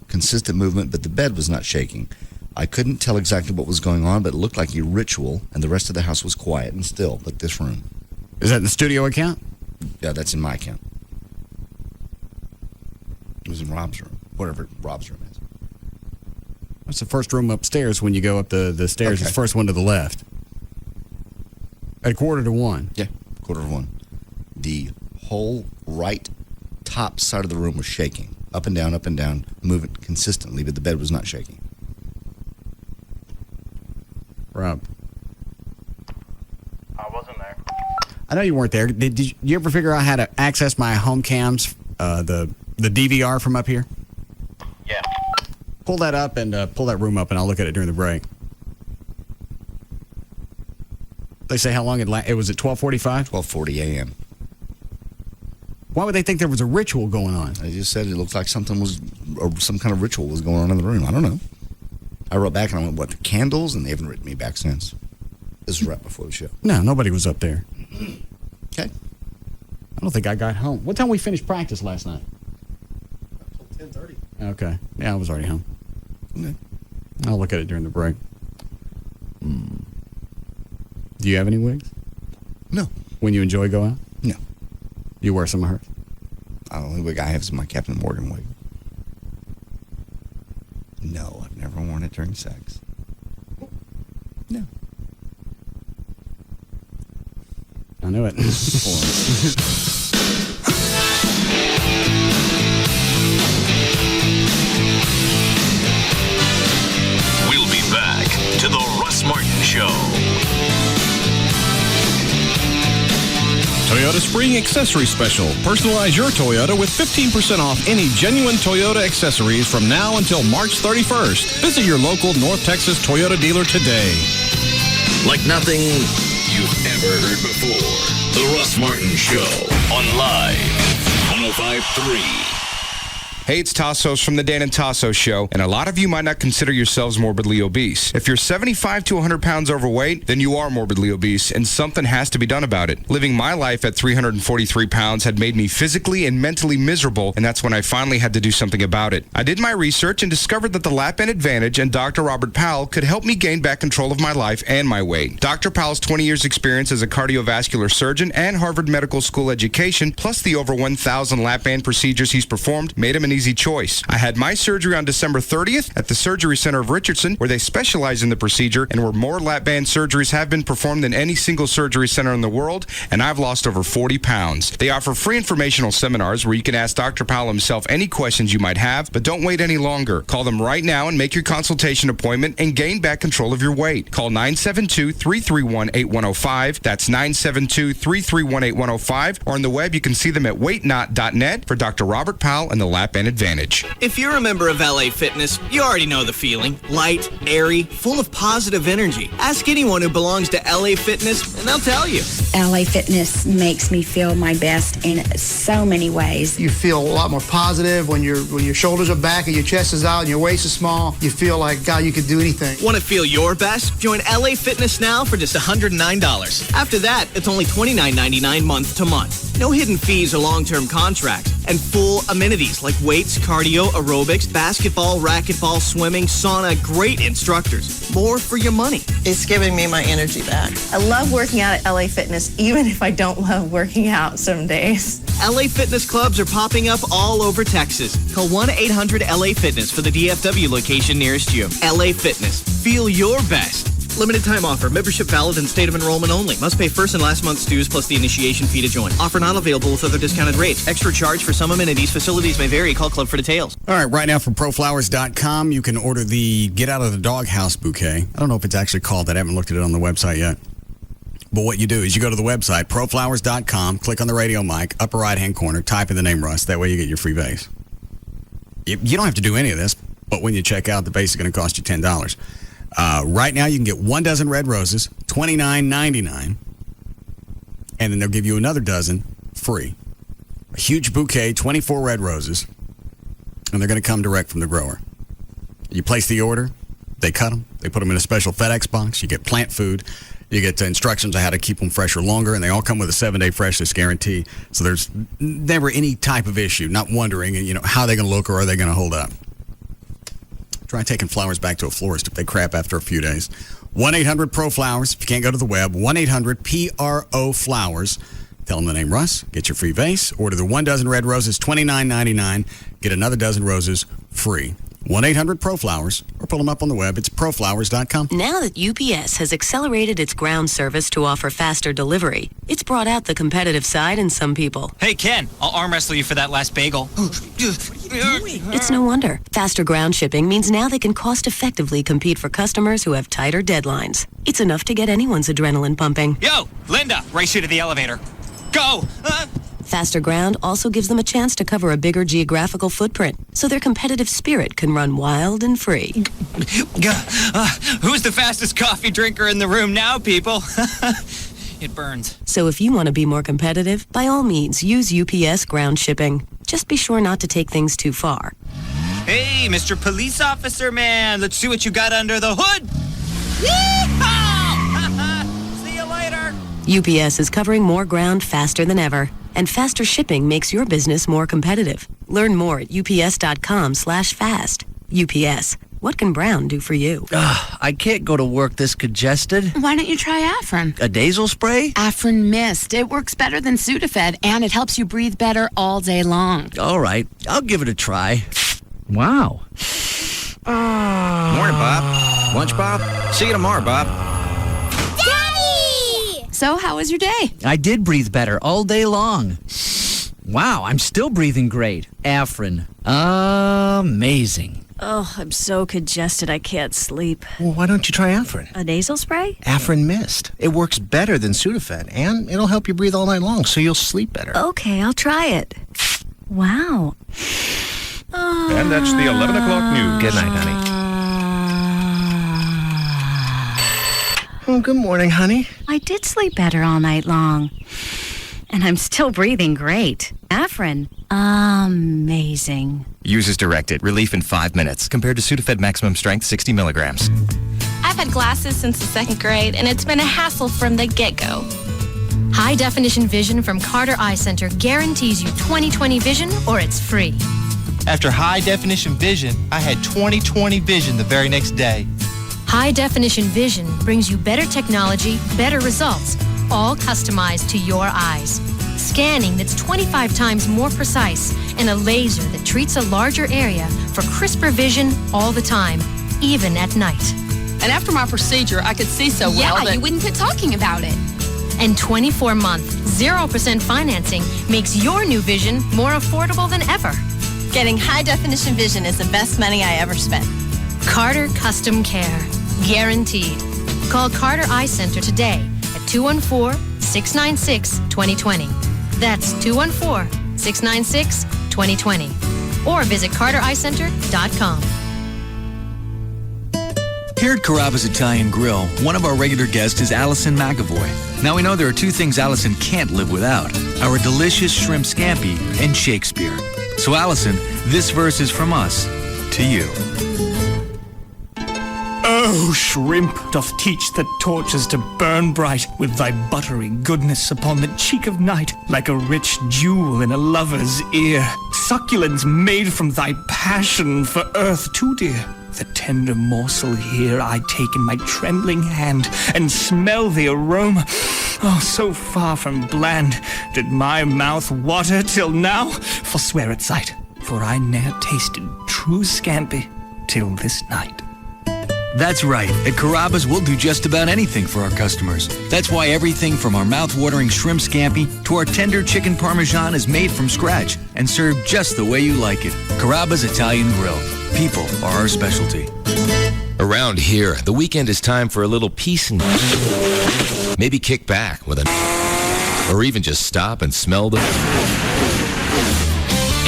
consistent movement, but the bed was not shaking. I couldn't tell exactly what was going on, but it looked like a ritual, and the rest of the house was quiet and still, like this room. Is that in the studio account? Yeah, that's in my account. It was in Rob's room, whatever Rob's room is. That's the first room upstairs when you go up the stairs. Okay. It's the first one to the left. At 1:45. Yeah, 1:45. The whole right top side of the room was shaking. Up and down, moving consistently, but the bed was not shaking. Rob. I wasn't there. I know you weren't there. Did you ever figure out how to access my home cams, the DVR from up here? Yeah. Pull that up and pull that room up, and I'll look at it during the break. They say how long it was at 12:45? 12:40 a.m. Why would they think there was a ritual going on? I just said it looked like some kind of ritual was going on in the room. I don't know. I wrote back and I went, what, the candles? And they haven't written me back since. This was right before the show. No, nobody was up there. Okay. I don't think I got home. What time we finished practice last night? 10:30. Okay. Yeah, I was already home. Okay. I'll look at it during the break. Do you have any wigs? No. When you enjoy go out? No. You wear some of hers? The only wig I have is my Captain Morgan wig. No, I've never worn it during sex. No. I knew it. We'll be back to the Russ Martin Show. Toyota Spring Accessory Special. Personalize your Toyota with 15% off any genuine Toyota accessories from now until March 31st. Visit your local North Texas Toyota dealer today. Like nothing you've ever heard before. The Russ Martin Show on Live 105.3. Hey, it's Tassos from the Dan and Tassos Show, and a lot of you might not consider yourselves morbidly obese. If you're 75 to 100 pounds overweight, then you are morbidly obese, and something has to be done about it. Living my life at 343 pounds had made me physically and mentally miserable, and that's when I finally had to do something about it. I did my research and discovered that the Lap Band Advantage and Dr. Robert Powell could help me gain back control of my life and my weight. Dr. Powell's 20 years experience as a cardiovascular surgeon and Harvard Medical School education, plus the over 1,000 lap band procedures he's performed, made him an easy choice. I had my surgery on December 30th at the Surgery Center of Richardson, where they specialize in the procedure and where more lap band surgeries have been performed than any single surgery center in the world, and I've lost over 40 pounds. They offer free informational seminars where you can ask Dr. Powell himself any questions you might have, but don't wait any longer. Call them right now and make your consultation appointment and gain back control of your weight. Call 972-331-8105. That's 972-331-8105. Or on the web, you can see them at weightnot.net for Dr. Robert Powell and the Lap Band Advantage. If you're a member of LA Fitness, you already know the feeling. Light, airy, full of positive energy. Ask anyone who belongs to LA Fitness and they'll tell you. LA Fitness makes me feel my best in so many ways. You feel a lot more positive when your shoulders are back and your chest is out and your waist is small. You feel like, God, you could do anything. Want to feel your best? Join LA Fitness now for just $109. After that, it's only $29.99 month to month. No hidden fees or long-term contracts. And full amenities like weights, cardio, aerobics, basketball, racquetball, swimming, sauna, great instructors. More for your money. It's giving me my energy back. I love working out at LA Fitness, even if I don't love working out some days. LA Fitness clubs are popping up all over Texas. Call 1-800-LA-FITNESS for the DFW location nearest you. LA Fitness. Feel your best. Limited time offer. Membership valid in state of enrollment only. Must pay first and last month's dues plus the initiation fee to join. Offer not available with other discounted rates. Extra charge for some amenities. Facilities may vary. Call Club for details. All right, right now from proflowers.com, you can order the Get Out of the Doghouse bouquet. I don't know if it's actually called that. I haven't looked at it on the website yet. But what you do is you go to the website, proflowers.com, click on the radio mic, upper right-hand corner, type in the name Russ. That way you get your free vase. You don't have to do any of this, but when you check out, the vase is going to cost you $10. Right now, you can get 1 dozen red roses, $29.99, and then they'll give you another dozen free. A huge bouquet, 24 red roses, and they're going to come direct from the grower. You place the order, they cut them, they put them in a special FedEx box, you get plant food, you get instructions on how to keep them fresher longer, and they all come with a 7-day freshness guarantee. So there's never any type of issue, not wondering, how they're going to look or are they going to hold up. Try taking flowers back to a florist if they crap after a few days. 1-800-PRO-FLOWERS. If you can't go to the web, 1-800-PRO-FLOWERS. Tell them the name Russ. Get your free vase. Order the 1 dozen red roses, $29.99. Get another dozen roses free. 1-800-PRO-FLOWERS, or pull them up on the web. It's proflowers.com. Now that UPS has accelerated its ground service to offer faster delivery, it's brought out the competitive side in some people. Hey, Ken, I'll arm wrestle you for that last bagel. It's no wonder. Faster ground shipping means now they can cost-effectively compete for customers who have tighter deadlines. It's enough to get anyone's adrenaline pumping. Yo, Linda, race you to the elevator. Go! Faster ground also gives them a chance to cover a bigger geographical footprint, so their competitive spirit can run wild and free. Who's the fastest coffee drinker in the room now, people? It burns. So if you want to be more competitive, by all means, use UPS ground shipping. Just be sure not to take things too far. Hey, Mr. Police Officer Man, let's see what you got under the hood. Yeehaw! See you later. UPS is covering more ground faster than ever, and faster shipping makes your business more competitive. Learn more at ups.com/fast. UPS. What can Brown do for you? I can't go to work this congested. Why don't you try Afrin? A nasal spray? Afrin Mist. It works better than Sudafed, and it helps you breathe better all day long. All right, I'll give it a try. Wow. Morning, Bob. Lunch, Bob? See you tomorrow, Bob. Daddy! So, how was your day? I did breathe better all day long. Wow, I'm still breathing great. Afrin. Amazing. Oh, I'm so congested I can't sleep. Well, why don't you try Afrin? A nasal spray? Afrin Mist. It works better than Sudafed, and it'll help you breathe all night long, so you'll sleep better. Okay, I'll try it. Wow. And that's the 11 o'clock news. Good night, honey. Oh, good morning, honey. I did sleep better all night long. And I'm still breathing great. Afrin. Amazing. Use as directed. Relief in 5 minutes. Compared to Sudafed Maximum Strength 60 milligrams. I've had glasses since the 2nd grade, and it's been a hassle from the get-go. High-definition vision from Carter Eye Center guarantees you 20/20 vision or it's free. After high-definition vision, I had 20/20 vision the very next day. High-definition vision brings you better technology, better results, all customized to your eyes. Scanning that's 25 times more precise and a laser that treats a larger area for crisper vision all the time, even at night. And after my procedure, I could see so well that... Yeah, you wouldn't quit talking about it. And 24-month, 0% financing makes your new vision more affordable than ever. Getting high-definition vision is the best money I ever spent. Carter Custom Care. Guaranteed. Call Carter Eye Center today at 214-696-2020. That's 214-696-2020. Or visit cartereyecenter.com. Here at Carrabba's Italian Grill, one of our regular guests is Allison McAvoy. Now we know there are two things Allison can't live without: our delicious shrimp scampi and Shakespeare. So Allison, this verse is from us to you. Oh, shrimp doth teach the torches to burn bright with thy buttery goodness upon the cheek of night, like a rich jewel in a lover's ear. Succulence made from thy passion for earth too dear. The tender morsel here I take in my trembling hand and smell the aroma. Oh, so far from bland did my mouth water till now, forswear at sight, for I ne'er tasted true scampi till this night. That's right. At Carrabba's, we'll do just about anything for our customers. That's why everything from our mouth-watering shrimp scampi to our tender chicken parmesan is made from scratch and served just the way you like it. Carrabba's Italian Grill. People are our specialty. Around here, the weekend is time for a little peace and maybe kick back with or even just stop and smell the...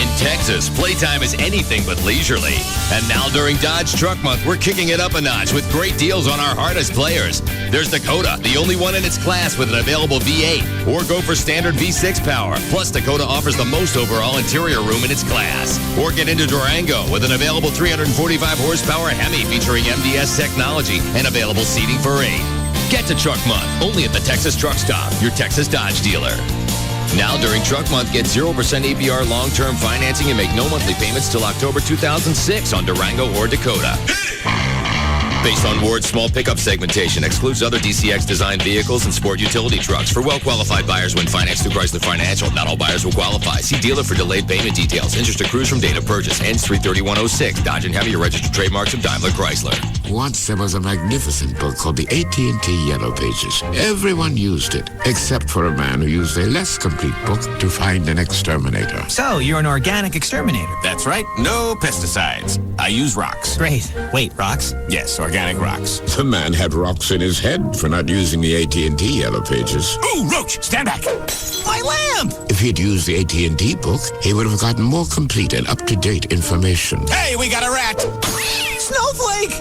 In Texas, playtime is anything but leisurely. And now during Dodge Truck Month, we're kicking it up a notch with great deals on our hardest players. There's Dakota, the only one in its class with an available V8. Or go for standard V6 power. Plus, Dakota offers the most overall interior room in its class. Or get into Durango with an available 345 horsepower Hemi featuring MDS technology and available seating for 8. Get to Truck Month, only at the Texas Truck Stop, your Texas Dodge dealer. Now during Truck Month, get 0% APR long-term financing and make no monthly payments till October 2006 on Durango or Dakota. Based on Ward's small pickup segmentation, excludes other DCX designed vehicles and sport utility trucks. For well-qualified buyers when financed through Chrysler Financial, not all buyers will qualify. See dealer for delayed payment details. Interest accrues from date of purchase. Ends 3/31/06. Dodge and Hemi are registered trademarks of Daimler Chrysler. Once there was a magnificent book called the AT&T Yellow Pages. Everyone used it, except for a man who used a less complete book to find an exterminator. So, you're an organic exterminator? That's right. No pesticides. I use rocks. Great. Wait, rocks? Yes, organic rocks. The man had rocks in his head for not using the AT&T Yellow Pages. Ooh, Roach, stand back! My lamp! If he'd used the AT&T book, he would have gotten more complete and up-to-date information. Hey, we got a rat! Snowflake!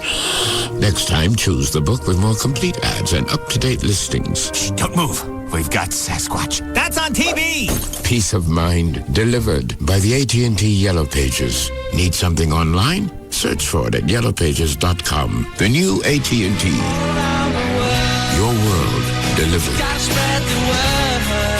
Next time, choose the book with more complete ads and up-to-date listings. Shh, don't move. We've got Sasquatch. That's on TV! Peace of mind delivered by the AT&T Yellow Pages. Need something online? Search for it at yellowpages.com. The new AT&T. Your world delivered.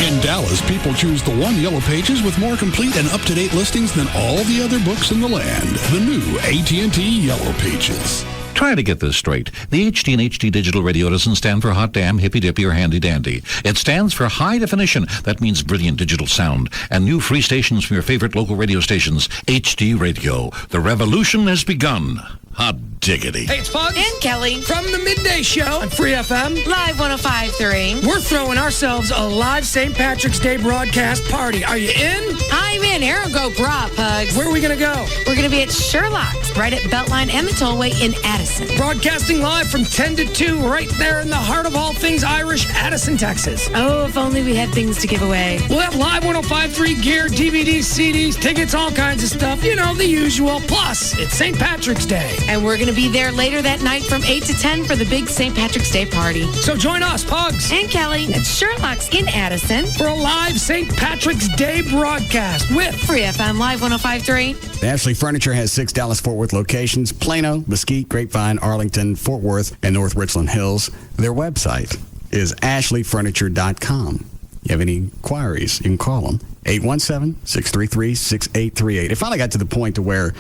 In Dallas, people choose the one Yellow Pages with more complete and up-to-date listings than all the other books in the land. The new AT&T Yellow Pages. Try to get this straight. The HD and HD digital radio doesn't stand for hot damn, hippy dippy, or handy dandy. It stands for high definition. That means brilliant digital sound. And new free stations from your favorite local radio stations. HD Radio. The revolution has begun. Hot diggity. Hey, it's Pugs and Kelly from the Midday Show on Free FM. Live 105.3. We're throwing ourselves a live St. Patrick's Day broadcast party. Are you in? I'm in. Arrow go brah, Pugs. Where are we going to go? We're going to be at Sherlock's, right at Beltline and the Tollway in Addison. Broadcasting live from 10 to 2, right there in the heart of all things Irish, Addison, Texas. Oh, if only we had things to give away. We'll have live 105.3 gear, DVDs, CDs, tickets, all kinds of stuff. You know, the usual. Plus, it's St. Patrick's Day. And we're going to be there later that night from 8 to 10 for the big St. Patrick's Day party. So join us, Pugs. And Kelly at Sherlock's in Addison. For a live St. Patrick's Day broadcast with Free FM Live 105.3. Ashley Furniture has 6 Dallas-Fort Worth locations: Plano, Mesquite, Grapevine, Arlington, Fort Worth, and North Richland Hills. Their website is ashleyfurniture.com. You have any inquiries, you can call them. 817-633-6838. It finally got to the point to where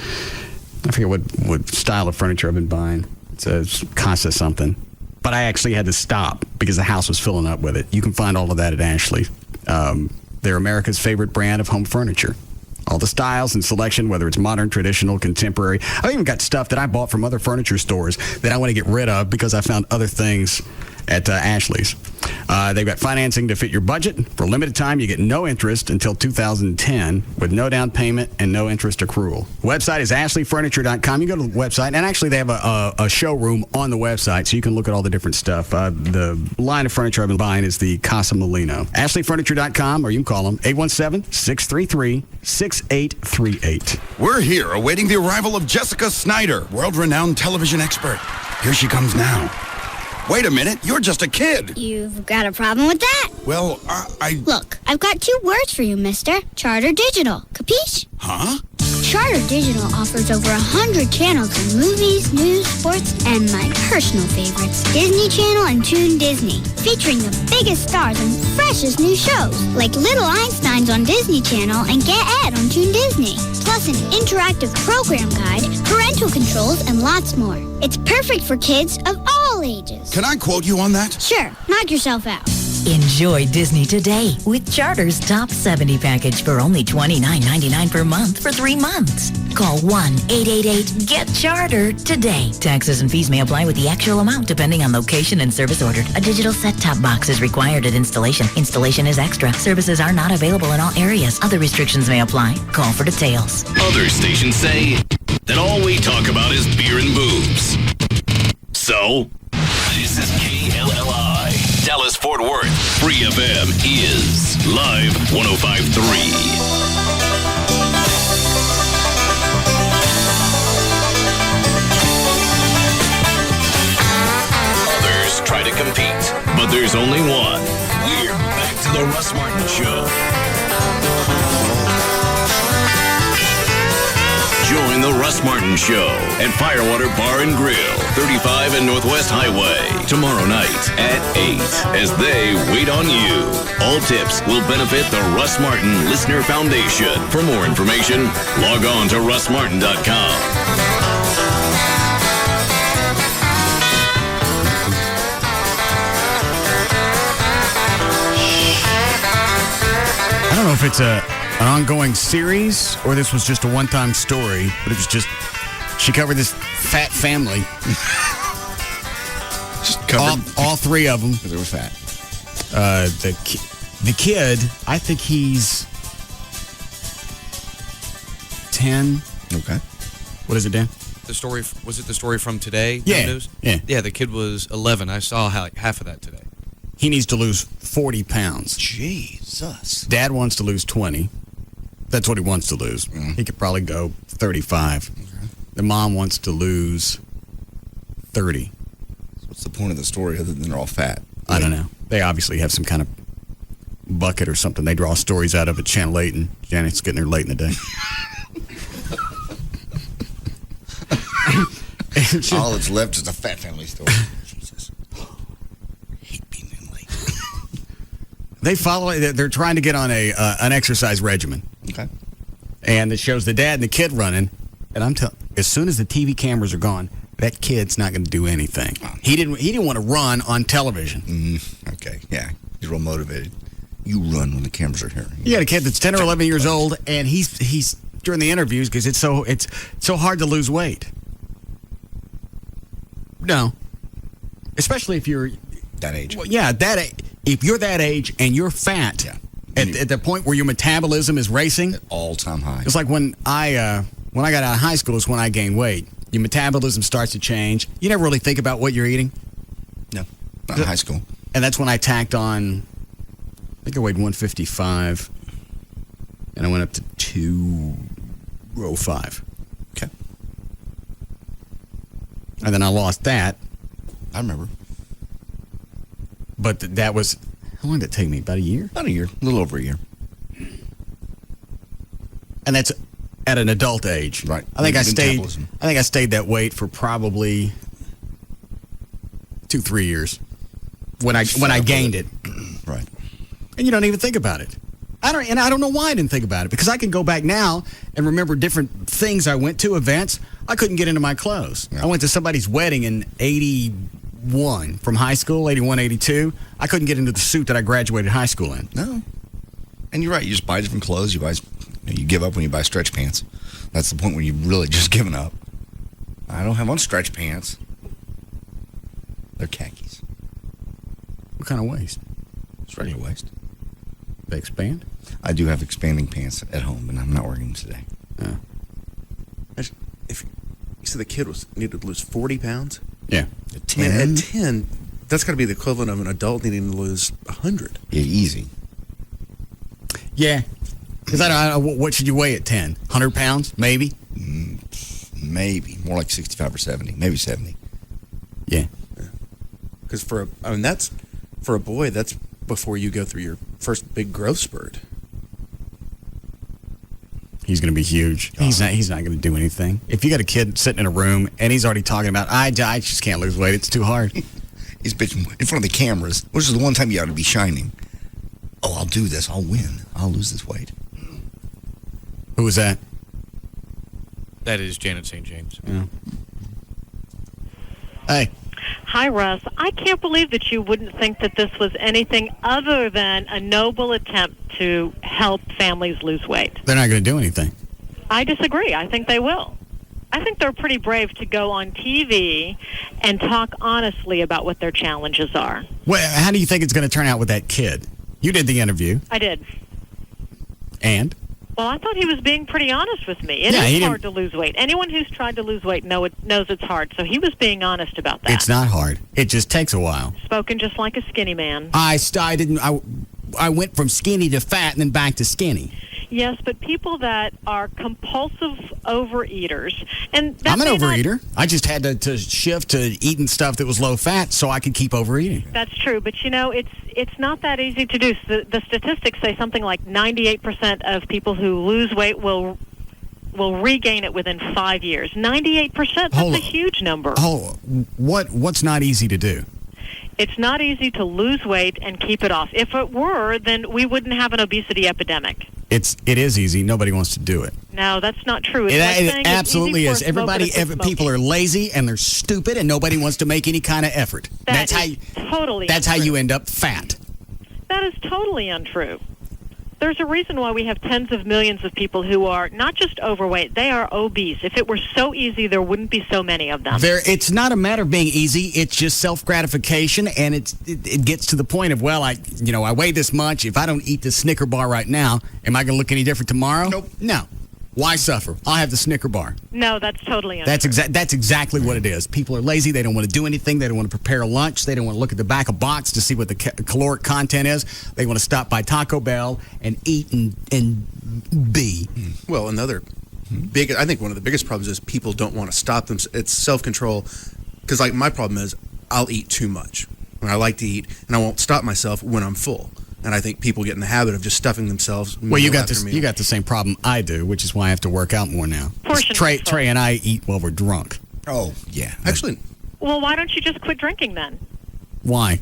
I forget what style of furniture I've been buying. It's a Casa something. But I actually had to stop because the house was filling up with it. You can find all of that at Ashley. They're America's favorite brand of home furniture. All the styles and selection, whether it's modern, traditional, contemporary. I've even got stuff that I bought from other furniture stores that I want to get rid of because I found other things at Ashley's. They've got financing to fit your budget. For a limited time, you get no interest until 2010 with no down payment and no interest accrual. Website is ashleyfurniture.com. You go to the website, and actually they have a showroom on the website, so you can look at all the different stuff. The line of furniture I've been buying is the Casa Molino. ashleyfurniture.com, or you can call them 817-633-6838. We're here awaiting the arrival of Jessica Snyder, world-renowned television expert. Here she comes now. Wait a minute, you're just a kid. You've got a problem with that? Well, Look, I've got 2 words for you, mister. Charter Digital. Capiche? Huh? Charter Digital offers over 100 channels in movies, news, sports, and my personal favorites, Disney Channel and Toon Disney, featuring the biggest stars and freshest new shows, like Little Einsteins on Disney Channel and Get Ed on Toon Disney, plus an interactive program guide, parental controls, and lots more. It's perfect for kids of all ages. Can I quote you on that? Sure, knock yourself out. Enjoy Disney today with Charter's Top 70 package for only $29.99 per month for 3 months. Call 1-888-GET-CHARTER today. Taxes and fees may apply with the actual amount depending on location and service ordered. A digital set-top box is required at installation. Installation is extra. Services are not available in all areas. Other restrictions may apply. Call for details. Other stations say that all we talk about is beer and boobs. So, this is KLLI, Dallas Fort Worth. Free FM is Live 105.3. Others try to compete, but there's only one. We're back to the Russ Martin Show. Join the Russ Martin Show at Firewater Bar and Grill, 35 and Northwest Highway, tomorrow night at 8 as they wait on you. All tips will benefit the Russ Martin Listener Foundation. For more information, log on to russmartin.com. I don't know if it's an ongoing series or this was just a one-time story, but it was just, she covered this fat family. Just covered all 3 of them. Because they were fat. The kid, I think he's 10. Okay. What is it, Dan? The story, was it the story from today? Yeah. News? Yeah. Yeah, the kid was 11. I saw half of that today. He needs to lose 40 pounds. Jesus. Dad wants to lose 20. That's what he wants to lose. He could probably go 35. Okay. The mom wants to lose 30. What's the point of the story other than they're all fat? I don't know. They obviously have some kind of bucket or something they draw stories out of at Channel 8, and Janet's getting there late in the day. All that's left is a fat family story. Jesus. They follow. They're trying to get on an exercise regimen. Okay. And it shows the dad and the kid running. And I'm telling, as soon as the TV cameras are gone, that kid's not going to do anything. He didn't want to run on television. Okay. Yeah. He's real motivated. You run when the cameras are here. You got a kid that's 10 or 11 years old, and he's during the interviews because it's so hard to lose weight. No. Especially if you're that age. Well, yeah, if you're that age and you're fat, at the point where your metabolism is racing, at all-time high. It's like when I got out of high school is when I gained weight. Your metabolism starts to change. You never really think about what you're eating. No, not in high school. And that's when I tacked on. I think I weighed 155, and I went up to 205. Okay. And then I lost that. I remember. But that was, how long did it take me? About a year? About a year. A little over a year. And that's at an adult age. Right. I think I stayed that weight for probably 2-3 years when I gained it. Right. And you don't even think about it. I don't know why I didn't think about it, because I can go back now and remember different things I went to, events. I couldn't get into my clothes. Yeah. I went to somebody's wedding in 81 from high school, 81, 82. I couldn't get into the suit that I graduated high school in. No. And you're right. You just buy different clothes. You give up when you buy stretch pants. That's the point where you've really just given up. I don't have on stretch pants. They're khakis. What kind of waist? It's regular waist. They expand? I do have expanding pants at home, but I'm not wearing them today. If you said the kid needed to lose 40 pounds? Yeah. At 10? At 10, that's got to be the equivalent of an adult needing to lose 100. Yeah, easy. Yeah. Because I don't know, what should you weigh at 10? 100 pounds? Maybe? Maybe. More like 65 or 70. Maybe 70. Yeah. Because for a boy, that's before you go through your first big growth spurt. He's going to be huge. He's not going to do anything. If you got a kid sitting in a room and he's already talking about, I just can't lose weight. It's too hard. He's bitching in front of the cameras, which is the one time you ought to be shining. Oh, I'll do this. I'll win. I'll lose this weight. Who was that? That is Janet St. James. Yeah. Hey. Hi, Russ. I can't believe that you wouldn't think that this was anything other than a noble attempt to help families lose weight. They're not going to do anything. I disagree. I think they will. I think they're pretty brave to go on TV and talk honestly about what their challenges are. Well, how do you think it's going to turn out with that kid? You did the interview. I did. And? Well, I thought he was being pretty honest with me. It is hard to lose weight. Anyone who's tried to lose weight knows it's hard. So he was being honest about that. It's not hard. It just takes a while. Spoken just like a skinny man. I went from skinny to fat and then back to skinny. Yes, but people that are compulsive overeaters, and that I'm an may overeater. I just had to shift to eating stuff that was low fat so I could keep overeating. That's true, but it's not that easy to do. The statistics say something like 98% of people who lose weight will regain it within 5 years. 98%, that's a huge number. What's not easy to do? It's not easy to lose weight and keep it off. If it were, then we wouldn't have an obesity epidemic. It is easy. Nobody wants to do it. No, that's not true. It's It absolutely is. People are lazy and they're stupid, and nobody wants to make any kind of effort. That's how you end up fat. That is totally untrue. There's a reason why we have tens of millions of people who are not just overweight, they are obese. If it were so easy, there wouldn't be so many of them. It's not a matter of being easy. It's just self-gratification, and it gets to the point of, well, I weigh this much. If I don't eat the Snicker bar right now, am I going to look any different tomorrow? Nope. No. Why suffer? I'll have the Snicker bar. No, that's totally untrue. That's exactly what it is. People are lazy. They don't want to do anything. They don't want to prepare a lunch. They don't want to look at the back of a box to see what the caloric content is. They want to stop by Taco Bell and eat and be. Well, I think one of the biggest problems is people don't want to stop them. It's self-control. Because my problem is I'll eat too much. And I like to eat, and I won't stop myself when I'm full. And I think people get in the habit of just stuffing themselves. Well, you got the same problem I do, which is why I have to work out more now. Trey and I eat while we're drunk. Oh, yeah. Actually. Well, why don't you just quit drinking then? Why?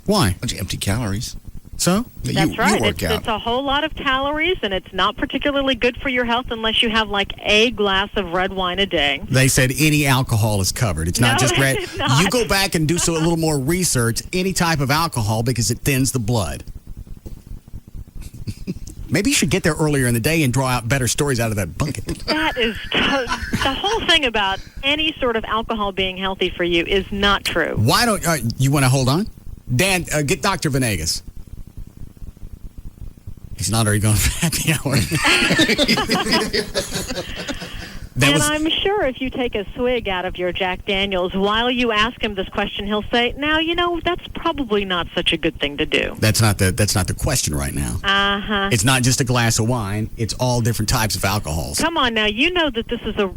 Why? A bunch of empty calories. So? That's right. You work out. It's a whole lot of calories, and it's not particularly good for your health unless you have a glass of red wine a day. They said any alcohol is covered. It's not just red. It's not. You go back and do a little more research. Any type of alcohol, because it thins the blood. Maybe you should get there earlier in the day and draw out better stories out of that bucket. That is the whole thing about any sort of alcohol being healthy for you is not true. Why don't you want to hold on? Dan, get Dr. Venegas. He's not already going for happy hour. I'm sure if you take a swig out of your Jack Daniels, while you ask him this question, he'll say, now, that's probably not such a good thing to do. That's not the question right now. Uh-huh. It's not just a glass of wine. It's all different types of alcohols. Come on now. You know that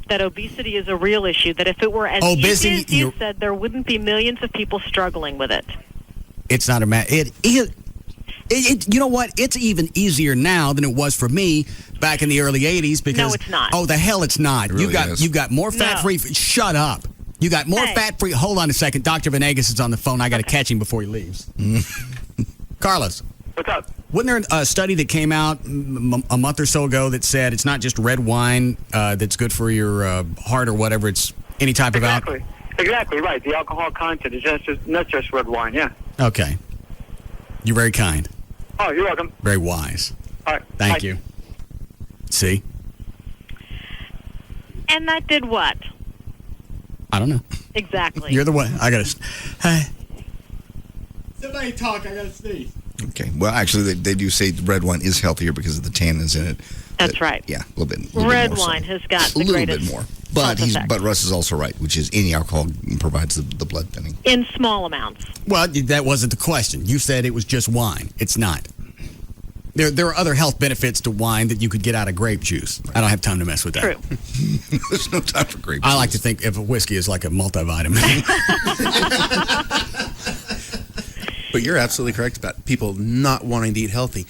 that obesity is a real issue, that if it were as easy as you said, there wouldn't be millions of people struggling with it. It's not a matter. You know what? It's even easier now than it was for me back in the early 80s because... No, it's not. Oh, the hell it's not. It really you got more fat-free... No. Shut up. You got more fat-free... Hold on a second. Dr. Venegas is on the phone. I got to catch him before he leaves. Carlos. What's up? Wasn't there a study that came out a month or so ago that said it's not just red wine that's good for your heart or whatever. It's any type of alcohol? Exactly right. The alcohol content is not just red wine, yeah. Okay. You're very kind. Oh, you're welcome. Very wise. All right. Thank Bye. you. See? And that did what? I don't know. Exactly. You're the one. I got to... Hey. Somebody talk. I got to sneeze. Okay. Well, actually, they do say red wine is healthier because of the tannins in it. That's right. Yeah, a little bit. Red bit more wine has got a the little greatest bit more. But Russ is also right, which is any alcohol provides the blood thinning. In small amounts. Well, that wasn't the question. You said it was just wine. It's not. There are other health benefits to wine that you could get out of grape juice. Right. I don't have time to mess with that. True. There's no time for grape juice. I like to think of a whiskey as like a multivitamin. But you're absolutely correct about people not wanting to eat healthy.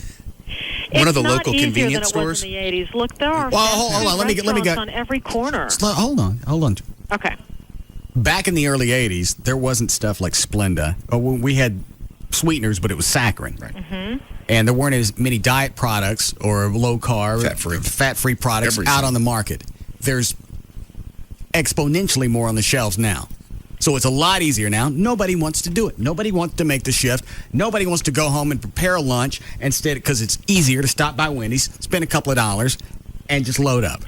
One of the local convenience stores. It was in the 80s. Look, there are hold on. Let me get on every corner. Hold on. Okay. Back in the early 80s, there wasn't stuff like Splenda. We had sweeteners, but it was saccharin. Right. Mm-hmm. And there weren't as many diet products or low-carb, fat-free products out on the market. There's exponentially more on the shelves now. So it's a lot easier now. Nobody wants to do it. Nobody wants to make the shift. Nobody wants to go home and prepare a lunch instead, because it's easier to stop by Wendy's, spend a couple of dollars, and just load up.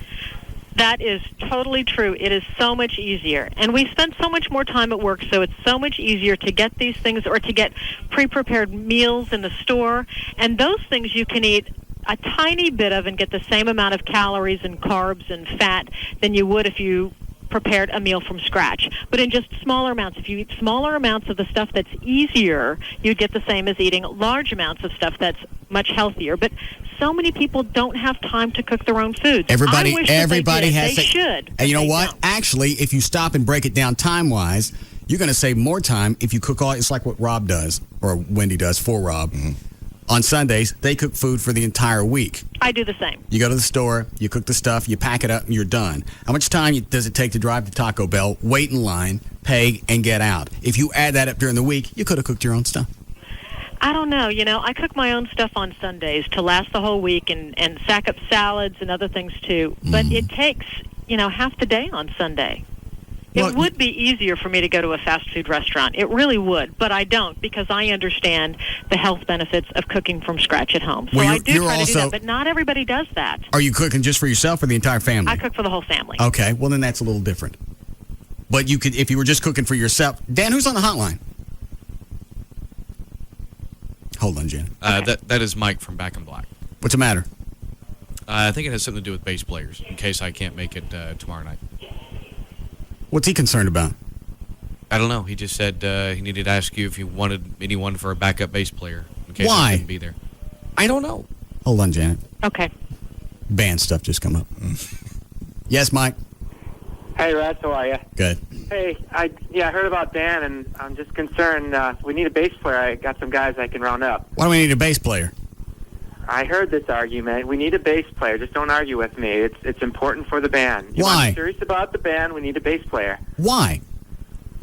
That is totally true. It is so much easier. And we spend so much more time at work, so it's so much easier to get these things or to get pre-prepared meals in the store. And those things you can eat a tiny bit of and get the same amount of calories and carbs and fat than you would if you prepared a meal from scratch, but in just smaller amounts. If you eat smaller amounts of the stuff that's easier, you'd get the same as eating large amounts of stuff that's much healthier. But so many people don't have time to cook their own foods. Everybody has they should. And you know what? Actually, if you stop and break it down time-wise, you're going to save more time if you cook all. It's like what Rob does, or Wendy does for Rob. On Sundays, they cook food for the entire week. I do the same. You go to the store, you cook the stuff, you pack it up, and you're done. How much time does it take to drive to Taco Bell, wait in line, pay, and get out? If you add that up during the week, you could have cooked your own stuff. I don't know. I cook my own stuff on Sundays to last the whole week and sack up salads and other things too. But it takes, half the day on Sunday. It would be easier for me to go to a fast food restaurant. It really would, but I don't, because I understand the health benefits of cooking from scratch at home. So I do try to do that, but not everybody does that. Are you cooking just for yourself or the entire family? I cook for the whole family. Okay, well then that's a little different. But you could, if you were just cooking for yourself. Dan, who's on the hotline? Hold on, Jen. That is Mike from Back in Black. What's the matter? I think it has something to do with bass players, in case I can't make it tomorrow night. What's he concerned about? I don't know. He just said he needed to ask you if you wanted anyone for a backup bass player, in case Why? I couldn't be there. I don't know. Hold on, Janet. Okay. Band stuff just come up. Yes, Mike? Hey, Russ, how are you? Good. Hey, I heard about Dan, and I'm just concerned. We need a bass player. I got some guys I can round up. Why do we need a bass player? I heard this argument. We need a bass player. Just don't argue with me. It's important for the band. Why? I'm serious about the band. We need a bass player. Why?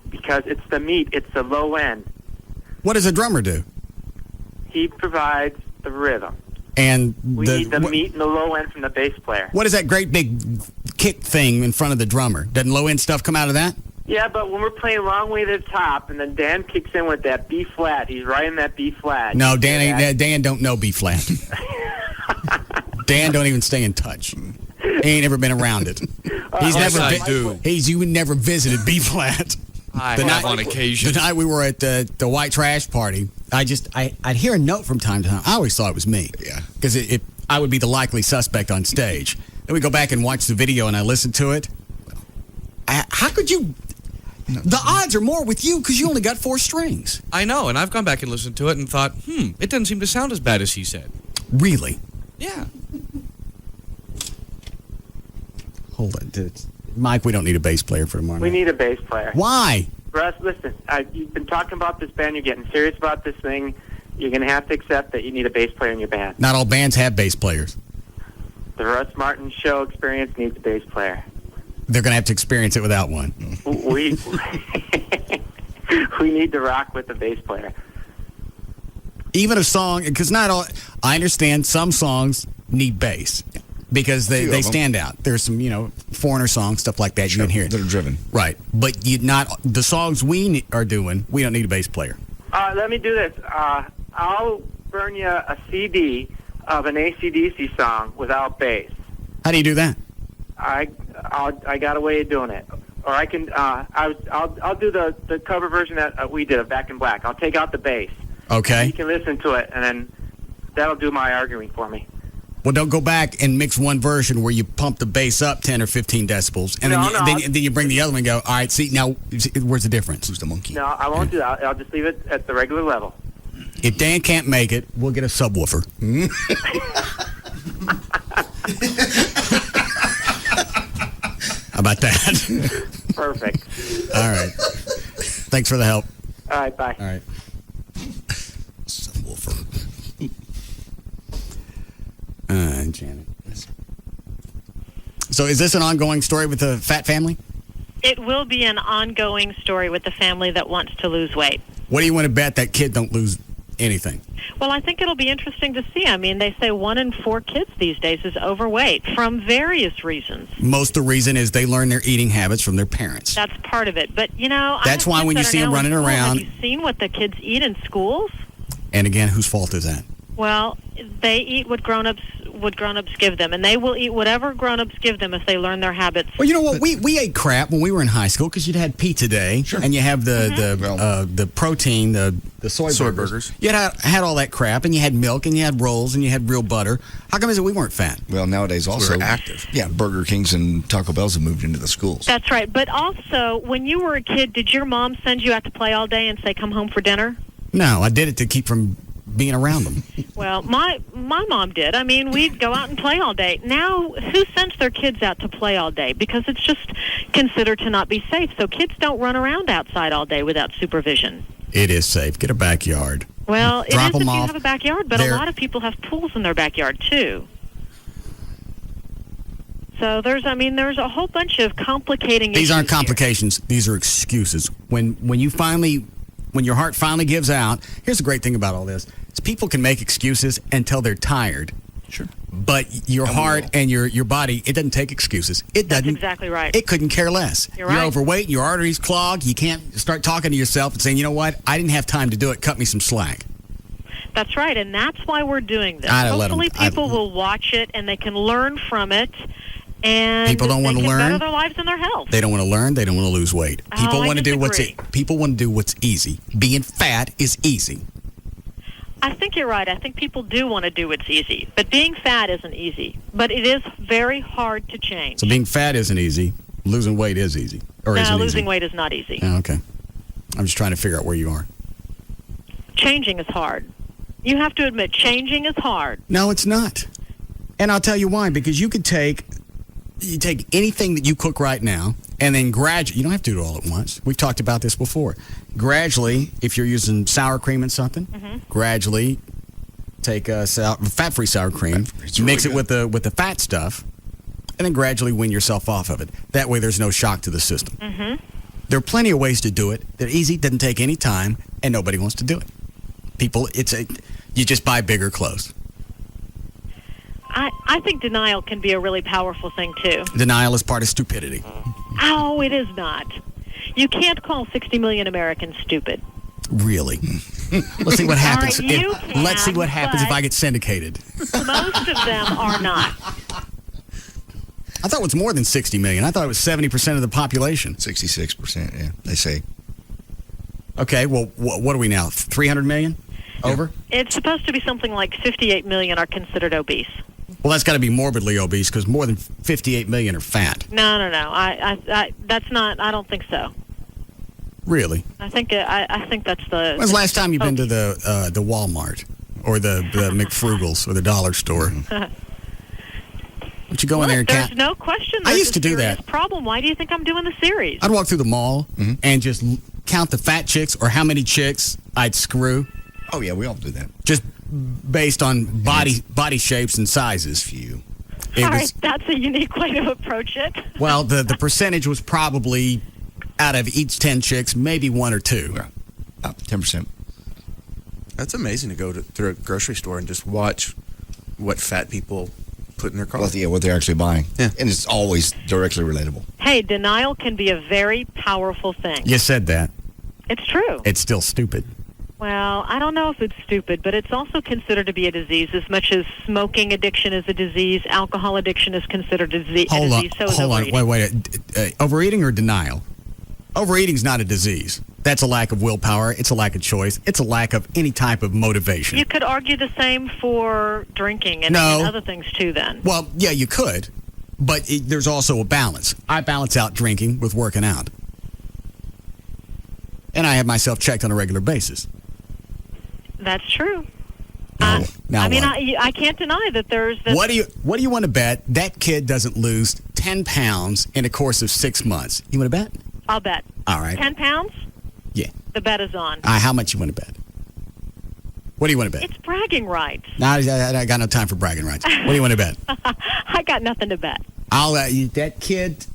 Because it's the meat. It's the low end. What does a drummer do? He provides the rhythm. And we need the meat and the low end from the bass player. What is that great big kick thing in front of the drummer? Doesn't low end stuff come out of that? Yeah, but when we're playing Long Way to the Top, and then Dan kicks in with that B flat, he's right in that B flat. No, Dan don't know B flat. Dan don't even stay in touch. He ain't ever been around it. You never visited B flat. I have on occasion. The night we were at the white trash party, I'd hear a note from time to time. I always thought it was me. Yeah. Because I would be the likely suspect on stage. Then we go back and watch the video and I listen to it. How could you? The odds are more with you because you only got 4 strings. I know, and I've gone back and listened to it and thought, it doesn't seem to sound as bad as he said. Really? Yeah. Hold on, dude. Mike, we don't need a bass player for tomorrow night. We need a bass player. Why? Russ, listen, you've been talking about this band. You're getting serious about this thing. You're going to have to accept that you need a bass player in your band. Not all bands have bass players. The Russ Martin Show experience needs a bass player. They're going to have to experience it without one. We need to rock with the bass player. Even a song, because not all, I understand some songs need bass because they stand out. There's some, foreigner songs, stuff like that you can hear. That are driven. Right. But the songs we are doing, we don't need a bass player. Let me do this. I'll burn you a CD of an AC/DC song without bass. How do you do that? I got a way of doing it, or I can. I'll do the cover version that we did of Back in Black. I'll take out the bass. Okay. You can listen to it, and then that'll do my arguing for me. Well, don't go back and mix one version where you pump the bass up 10 or 15 decibels, and then you bring the other one and go, all right, see, now, where's the difference? Who's the monkey? No, I won't do that. I'll just leave it at the regular level. If Dan can't make it, we'll get a subwoofer. How about that? Perfect. All right. Thanks for the help. All right, bye. All right. Subwoofer. Janet. So is this an ongoing story with the fat family? It will be an ongoing story with the family that wants to lose weight. What do you want to bet that kid don't lose anything. Well, I think it'll be interesting to see. I mean, they say 1 in 4 kids these days is overweight from various reasons. Most of the reason is they learn their eating habits from their parents. That's part of it. But, you know, that's why when you see them running around. Have you seen what the kids eat in schools? And again, whose fault is that? Well, they eat what grown-ups give them, and they will eat whatever grown-ups give them if they learn their habits. Well, you know what? We ate crap when we were in high school because you'd had pizza day, and you have the protein, the soy burgers. You had all that crap, and you had milk, and you had rolls, and you had real butter. How come is it we weren't fat? Well, nowadays also we're active. Yeah, Burger Kings and Taco Bells have moved into the schools. That's right. But also, when you were a kid, did your mom send you out to play all day and say, "Come home for dinner"? No, I did it to keep from being around them. Well, my mom did. I mean, we'd go out and play all day. Now, who sends their kids out to play all day? Because it's just considered to not be safe. So kids don't run around outside all day without supervision. It is safe. Get a backyard. Well, it Drop is if them you off. have a backyard, but a lot of people have pools in their backyard, too. So there's a whole bunch of complicating issues. These aren't complications. These are excuses. When your heart finally gives out, here's the great thing about all this. Is people can make excuses until they're tired. Sure. But your heart and your body, it doesn't take excuses. It doesn't. That's exactly right. It couldn't care less. You're right. Overweight, your arteries clogged. You can't start talking to yourself and saying, you know what, I didn't have time to do it. Cut me some slack. That's right, and that's why we're doing this. I'd let Hopefully them- people will watch it and they can learn from it. And People don't want to they can learn. better their lives and their health. They don't want to learn. They don't want to lose weight. People I want to do disagree. people want to do what's easy. Being fat is easy. I think you're right. I think people do want to do what's easy. But being fat isn't easy. But it is very hard to change. So being fat isn't easy. Losing weight is easy. Or isn't losing easy. weight is not easy. Oh, okay. I'm just trying to figure out where you are. Changing is hard. You have to admit, changing is hard. No, it's not. And I'll tell you why. Because you take anything that you cook right now and then gradually, you don't have to do it all at once. We've talked about this before. Gradually, if you're using sour cream in something, gradually take fat-free sour cream, mix it with the fat stuff, and then gradually wean yourself off of it. That way there's no shock to the system. There are plenty of ways to do it. They're easy, doesn't take any time, and nobody wants to do it. You just buy bigger clothes. I think denial can be a really powerful thing, too. Denial is part of stupidity. Oh, it is not. You can't call 60 million Americans stupid. Really? Let's see what happens. All right, let's see what happens if I get syndicated. Most of them are not. I thought it was more than 60 million. I thought it was 70% of the population. 66%, yeah, they say. Okay, well, what are we now? 300 million? Over? It's supposed to be something like 58 million are considered obese. Well, that's got to be morbidly obese because more than 58 million are fat. No. That's not. I don't think so. Really? I think that's the. When's the last time you've been to the Walmart or the McFrugals or the dollar store? Would you go in there and There's count? no question. I there's used to a do serious that. Problem. Why do you think I'm doing the series? I'd walk through the mall and just count the fat chicks or how many chicks I'd screw. Oh yeah, we all do that. Just based on body shapes and sizes. Few. All right, that's a unique way to approach it. Well, the percentage was probably out of each 10 chicks, maybe 1 or 2. Yeah, about 10%. That's amazing to go through a grocery store and just watch what fat people put in their car. Well, yeah, what they're actually buying. Yeah. And it's always directly relatable. Hey, denial can be a very powerful thing. You said that. It's true. It's still stupid. Well, I don't know if it's stupid, but it's also considered to be a disease as much as smoking addiction is a disease, alcohol addiction is considered a disease. Hold on. So is overeating. Wait. Overeating or denial? Overeating's not a disease. That's a lack of willpower. It's a lack of choice. It's a lack of any type of motivation. You could argue the same for drinking and other things too then. Well, yeah, you could, but there's also a balance. I balance out drinking with working out. And I have myself checked on a regular basis. That's true. Now what? I can't deny that there's this. What do you want to bet that kid doesn't lose 10 pounds in a course of 6 months? You want to bet? I'll bet. All right. 10 pounds? Yeah. The bet is on. How much you want to bet? What do you want to bet? It's bragging rights. No, I got no time for bragging rights. What do you want to bet? I got nothing to bet. That kid,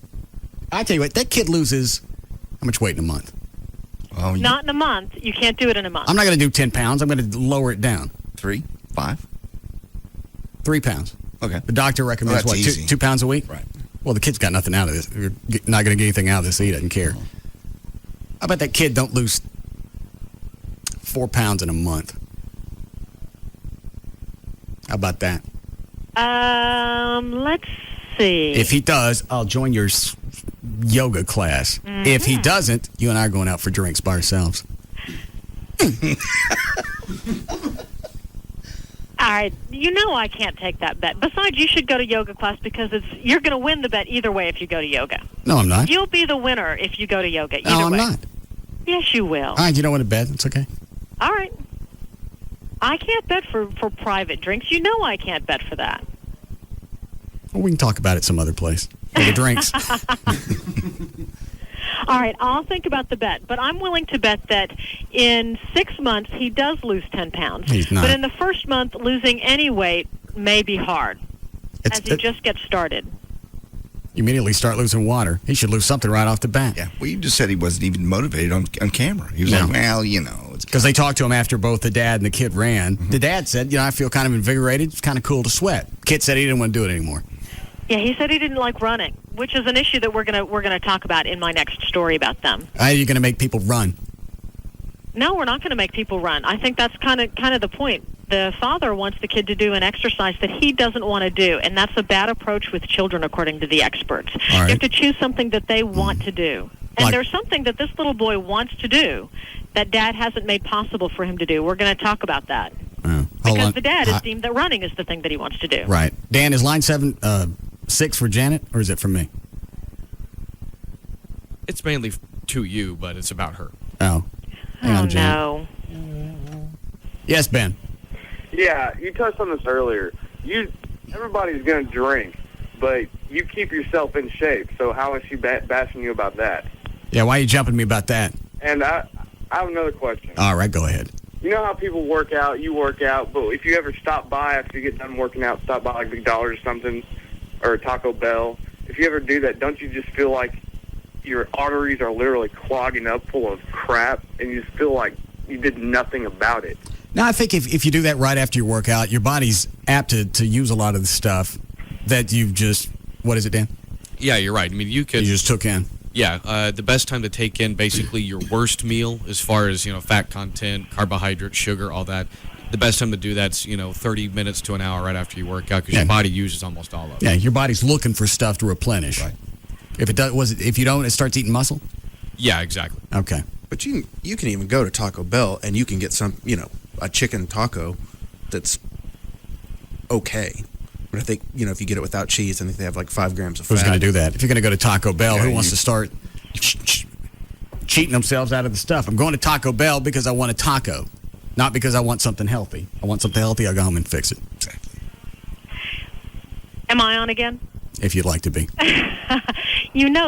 I tell you what, that kid loses how much weight in a month? Oh, Not in a month. You can't do it in a month. I'm not going to do 10 pounds. I'm going to lower it down. 3, 5? 3 pounds. Okay. The doctor recommends, Well, what, that's easy. 2 pounds a week? Right. Well, the kid's got nothing out of this. You're not going to get anything out of this. He doesn't care. I bet that kid don't lose 4 pounds in a month. How about that? Let's see. If he does, I'll join your yoga class. If he doesn't, you and I are going out for drinks by ourselves. All right, you know I can't take that bet. Besides, you should go to yoga class because you're going to win the bet either way if you go to yoga. No, I'm not. You'll be the winner if you go to yoga either No, I'm way. not. Yes, you will. All right, you don't want to bet. It's okay. All right. I can't bet for private drinks. You know I can't bet for that. Well, we can talk about it some other place. For the drinks. All right, I'll think about the bet, but I'm willing to bet that in 6 months he does lose 10 pounds. He's not. But in the first month, losing any weight may be hard as he just gets started. You immediately start losing water. He should lose something right off the bat. Yeah. Well, you just said he wasn't even motivated on camera. He was No. like, well, you know. Because they talked to him after both the dad and the kid ran. The dad said, I feel kind of invigorated. It's kind of cool to sweat. Kid said he didn't want to do it anymore. Yeah, he said he didn't like running, which is an issue that we're gonna talk about in my next story about them. How are you going to make people run? No, we're not going to make people run. I think that's kind of the point. The father wants the kid to do an exercise that he doesn't want to do, and that's a bad approach with children, according to the experts. All right. You have to choose something that they want to do. And Like- there's something that this little boy wants to do that dad hasn't made possible for him to do. We're going to talk about that. Hold Because on. the dad has deemed that running is the thing that he wants to do. Right. Dan, is line 6 for Janet, or is it for me? It's mainly to you, but it's about her. Oh. Hang on, Janet. No. Yes, Ben. Yeah, you touched on this earlier. Everybody's going to drink, but you keep yourself in shape. So how is she bashing you about that? Yeah, why are you jumping me about that? And I have another question. All right, go ahead. You know how people work out, you work out, but if you ever stop by after you get done working out, stop by like McDonald's or something, or Taco Bell, if you ever do that, don't you just feel like your arteries are literally clogging up full of crap, and you just feel like you did nothing about it? Now, I think if you do that right after your workout, your body's apt to use a lot of the stuff that you've just, what is it, Dan? Yeah, you're right. I mean, you could. You just took in. Yeah, the best time to take in basically your worst meal as far as, fat content, carbohydrate, sugar, all that. The best time to do that's, 30 minutes to an hour right after you work out because your body uses almost all of it. Yeah, your body's looking for stuff to replenish. Right. If you don't, it starts eating muscle? Yeah, exactly. Okay. But you can even go to Taco Bell and you can get some, a chicken taco that's okay. But I think, if you get it without cheese, I think they have like 5 grams of fat. Who's going to do that? If you're going to go to Taco Bell, Yeah, who wants to start cheating themselves out of the stuff? I'm going to Taco Bell because I want a taco, not because I want something healthy. I want something healthy, I'll go home and fix it. Am I on again? If you'd like to be.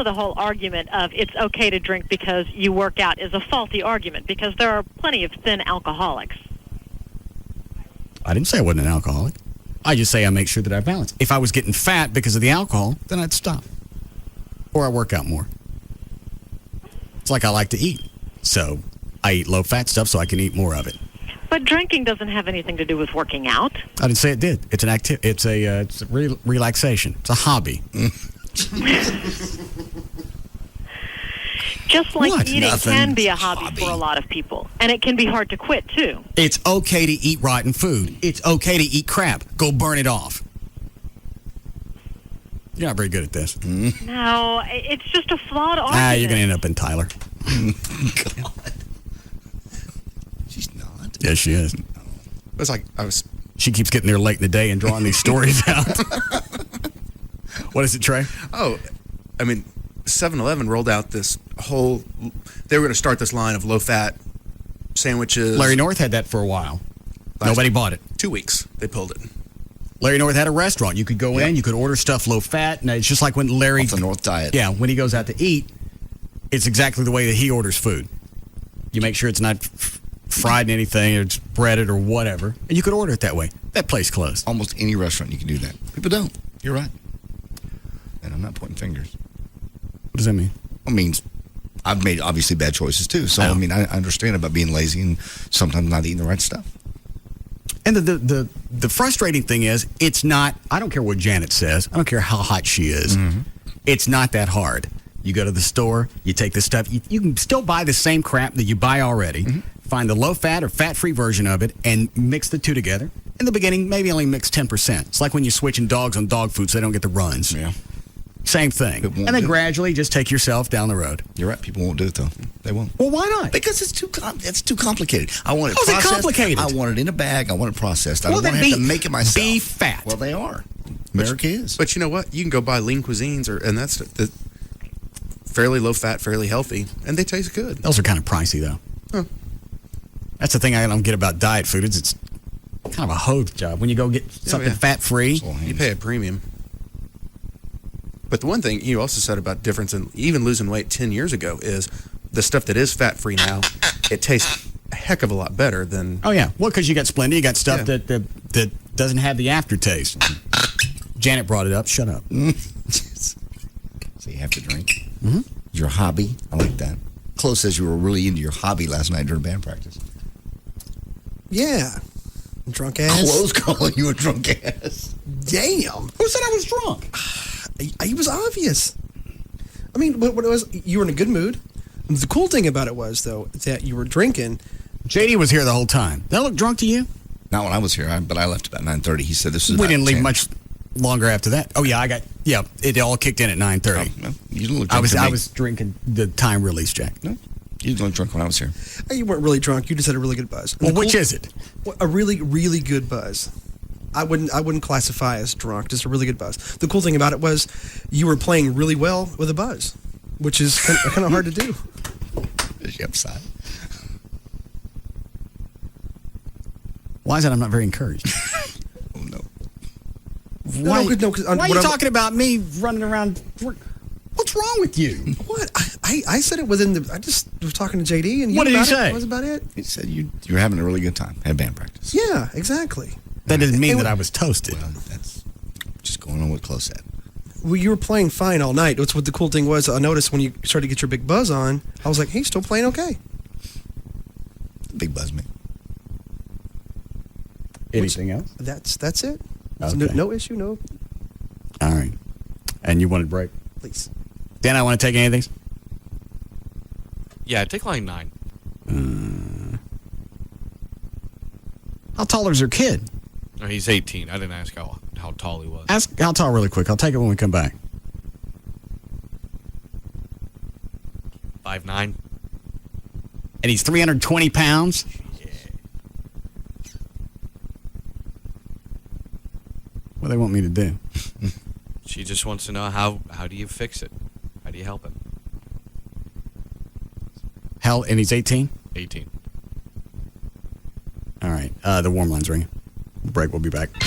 The whole argument of it's okay to drink because you work out is a faulty argument because there are plenty of thin alcoholics. I didn't say I wasn't an alcoholic. I just say I make sure that I balance. If I was getting fat because of the alcohol, then I'd stop. Or I work out more. It's like I like to eat. So I eat low-fat stuff so I can eat more of it. But drinking doesn't have anything to do with working out. I didn't say it did. It's an it's a relaxation. It's a hobby. Just like What? eating Nothing. can be a hobby for a lot of people. And it can be hard to quit, too. It's okay to eat rotten food. It's okay to eat crap. Go burn it off. You're not very good at this. No, it's just a flawed argument. You're going to end up in Tyler. God. She's not. Yes, she is. It's like She keeps getting there late in the day and drawing these stories out. What is it, Trey? Oh, 7-Eleven rolled out this whole. They were going to start this line of low-fat sandwiches. Larry North had that for a while. Nobody bought it. 2 weeks they pulled it. Larry North had a restaurant. You could go in, you could order stuff low-fat. And it's just like when Larry... Off the North diet. Yeah, when he goes out to eat, it's exactly the way that he orders food. You make sure it's not fried in anything, or it's breaded or whatever. And you could order it that way. That place closed. Almost any restaurant you can do that. People don't. You're right. And I'm not pointing fingers. What does that mean? It means I've made obviously bad choices too. So I mean, I understand about being lazy and sometimes not eating the right stuff. And the frustrating thing is, it's not. I don't care what Janet says. I don't care how hot she is. It's not that hard. You go to the store, you take the stuff. You can still buy the same crap that you buy already. Find the low-fat or fat-free version of it and mix the two together. In the beginning, maybe only mix 10%. It's like when you're switching dogs on dog food so they don't get the runs. Yeah. Same thing. And then gradually just take yourself down the road. You're right. People won't do it, though. They won't. Well, why not? Because it's too complicated. I want it How's it processed. complicated? I want it in a bag. I want it processed. I Well, don't want then to have to make it myself. Be fat. Well, they are. America is. But you know what? You can go buy lean cuisines, and that's the fairly low fat, fairly healthy, and they taste good. Those are kind of pricey, though. Huh. That's the thing I don't get about diet food. It's kind of a hoe job. When you go get something fat-free, you pay a premium. But the one thing you also said about difference in even losing weight 10 years ago is the stuff that is fat-free now, it tastes a heck of a lot better than... Oh, yeah. Well, because you got Splenda, you got stuff that doesn't have the aftertaste. Janet brought it up. Shut up. So you have to drink. Your hobby. I like that. Chloe says you were really into your hobby last night during band practice. Yeah. Drunk ass. Chloe's calling you a drunk ass. Damn. Who said I was drunk? It was obvious. I mean, what it was, you were in a good mood. The cool thing about it was, though, that you were drinking. JD was here the whole time. Did I look drunk to you? Not when I was here, but I left about 9:30. He said this was We about didn't leave 10. much longer after that. Oh, yeah, it all kicked in at 9:30. No, you didn't look drunk. I was drinking the time release, Jack. No, you didn't look drunk when I was here. You weren't really drunk. You just had a really good buzz. Well, which is it? A really, really good buzz. I wouldn't classify as drunk. Just a really good buzz. The cool thing about it was you were playing really well with a buzz, which is kind of hard to do. Is she upside? Why is that I'm not very encouraged? Oh, no. Why are you talking about me running around? What's wrong with you? What? I said it within the... I just was talking to JD, and What did he say? That was about it. He said you were having a really good time at band practice. Yeah, exactly. That doesn't mean that I was toasted. Well, that's just going on what Chloe said. Well, you were playing fine all night. That's what the cool thing was. I noticed when you started to get your big buzz on, I was like, hey, still playing okay. Big buzz, man. Anything else? That's it. Okay. No issue, no. All right. And you wanted a break? Please. Dan, I want to take anything? Yeah, take line 9. How tall is your kid? No, he's 18. I didn't ask how tall he was. Ask how tall really quick. I'll take it when we come back. 5'9". And he's 320 pounds? What do they want me to do? She just wants to know how do you fix it? How do you help him? And he's 18? 18. All right. The warm line's ringing. Break. We'll be back. We'll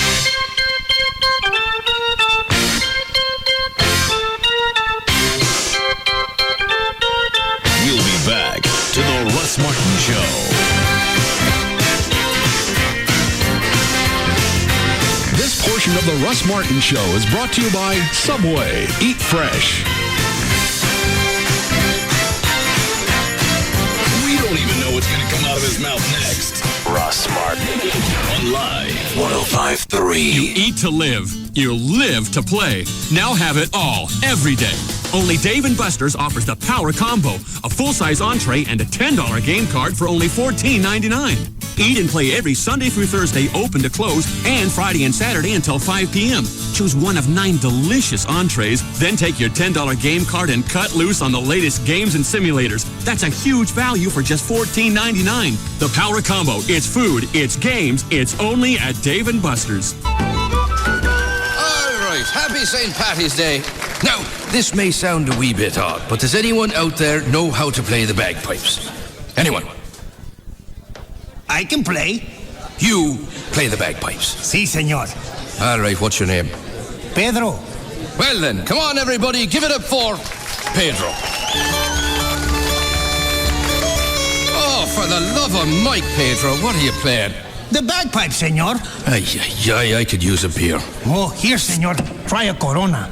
be back to the Russ Martin Show. This portion of the Russ Martin Show is brought to you by Subway. Eat fresh. We don't even know what's going to come out of his mouth next. Russ Martin on Live 105.3. You eat to live. You live to play. Now have it all, every day. Only Dave & Buster's offers the Power Combo, a full-size entree and a $10 game card for only $14.99. Eat and play every Sunday through Thursday, open to close, and Friday and Saturday until 5 p.m. Choose one of 9 delicious entrees, then take your $10 game card and cut loose on the latest games and simulators. That's a huge value for just $14.99. The Power Combo. It's food, it's games, it's only at Dave & Buster's. All right, happy St. Patty's Day. Now, this may sound a wee bit odd, but does anyone out there know how to play the bagpipes? Anyone? I can play. You play the bagpipes? Si, senor. All right, what's your name? Pedro. Well then, come on everybody, give it up for Pedro. Oh, for the love of Mike, Pedro, what are you playing? The bagpipe, senor. I could use a beer. Oh, here, senor. Try a Corona.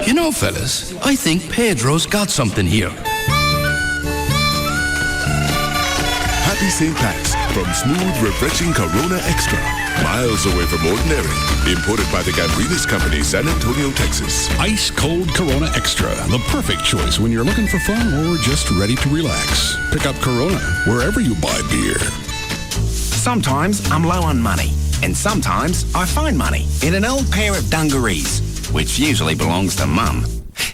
You know, fellas, I think Pedro's got something here. Happy St. Pat's from smooth, refreshing Corona Extra. Miles away from ordinary. Imported by the Gambrinus Company, San Antonio, Texas. Ice cold Corona Extra, the perfect choice when you're looking for fun or just ready to relax. Pick up Corona wherever you buy beer. Sometimes I'm low on money, and sometimes I find money in an old pair of dungarees, which usually belongs to Mum.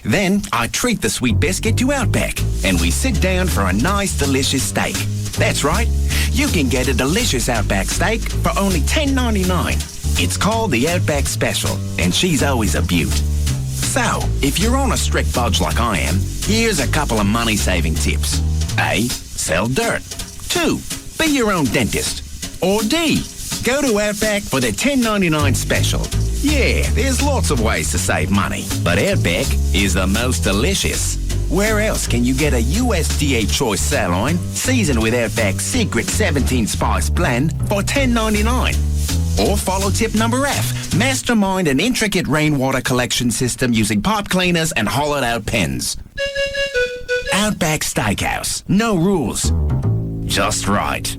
Then I treat the sweet biscuit to Outback, and we sit down for a nice, delicious steak. That's right. You can get a delicious Outback steak for only $10.99. It's called the Outback Special, and she's always a beaut. So, if you're on a strict budge like I am, here's a couple of money-saving tips. A, sell dirt. 2, be your own dentist. Or D, go to Outback for the $10.99 special. Yeah, there's lots of ways to save money, but Outback is the most delicious. Where else can you get a USDA choice sirloin seasoned with Outback's secret 17-spice blend for $10.99? Or follow tip number F, mastermind an intricate rainwater collection system using pipe cleaners and hollowed-out pens. Outback Steakhouse. No rules. Just right.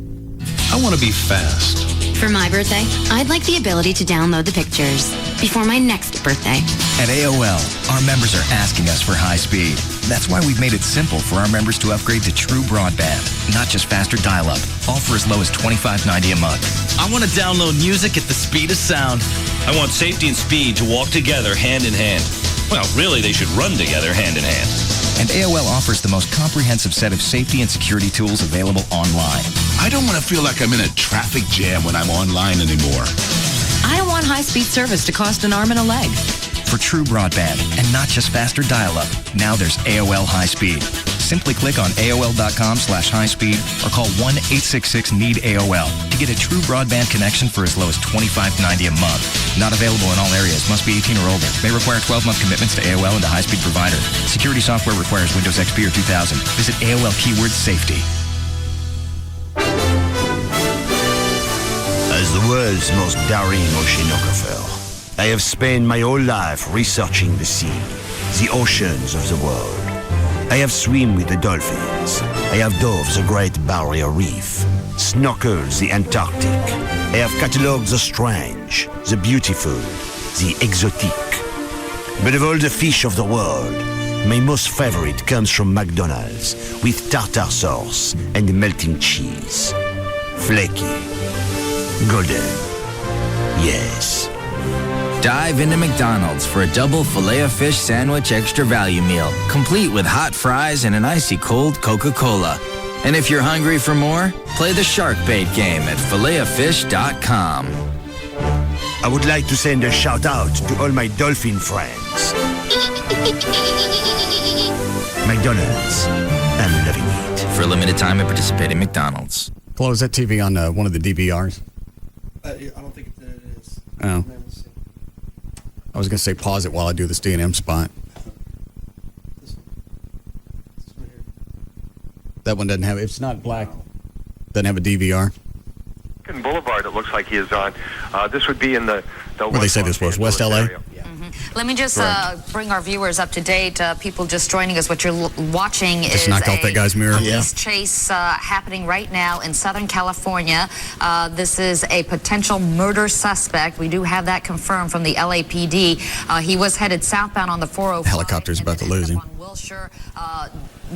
I want to be fast. For my birthday, I'd like the ability to download the pictures before my next birthday. At AOL, our members are asking us for high speed. That's why we've made it simple for our members to upgrade to true broadband, not just faster dial-up, all for as low as $25.90 a month. I want to download music at the speed of sound. I want safety and speed to walk together hand in hand. Well, really, they should run together hand in hand. And AOL offers the most comprehensive set of safety and security tools available online. I don't want to feel like I'm in a traffic jam when I'm online anymore. I don't want high-speed service to cost an arm and a leg. For true broadband and not just faster dial-up, now there's AOL High Speed. Simply click on AOL.com/highspeed or call 1-866-NEED-AOL to get a true broadband connection for as low as $25.90 a month. Not available in all areas. Must be 18 or older. May require 12-month commitments to AOL and the high-speed provider. Security software requires Windows XP or 2000. Visit AOL keyword safety. As the world's most daring oceanographer, I have spent my whole life researching the sea, the oceans of the world. I have swum with the dolphins. I have dove the Great Barrier Reef, snorkeled the Antarctic. I have catalogued the strange, the beautiful, the exotic. But of all the fish of the world, my most favorite comes from McDonald's with tartar sauce and melting cheese. Flaky. Golden. Yes. Dive into McDonald's for a double Filet-O-Fish sandwich extra value meal, complete with hot fries and an icy cold Coca-Cola. And if you're hungry for more, play the Shark Bait game at filetoffish.com. I would like to send a shout out to all my dolphin friends. McDonald's, I'm loving it. For a limited time at participating McDonald's. Close that TV on one of the DVRs. I don't think it is. Oh. I was going to say pause it while I do this D&M spot. That one doesn't have, it's not black, doesn't have a DVR. Boulevard, it looks like he is on. This would be in the Where they say this was, West LA? Let me just bring our viewers up to date. People just joining us. What you're watching Just is knocked off that guy's mirror. police chase happening right now in Southern California. This is a potential murder suspect. We do have that confirmed from the LAPD. He was headed southbound on the 405. Helicopter's about to lose him. Wilshire,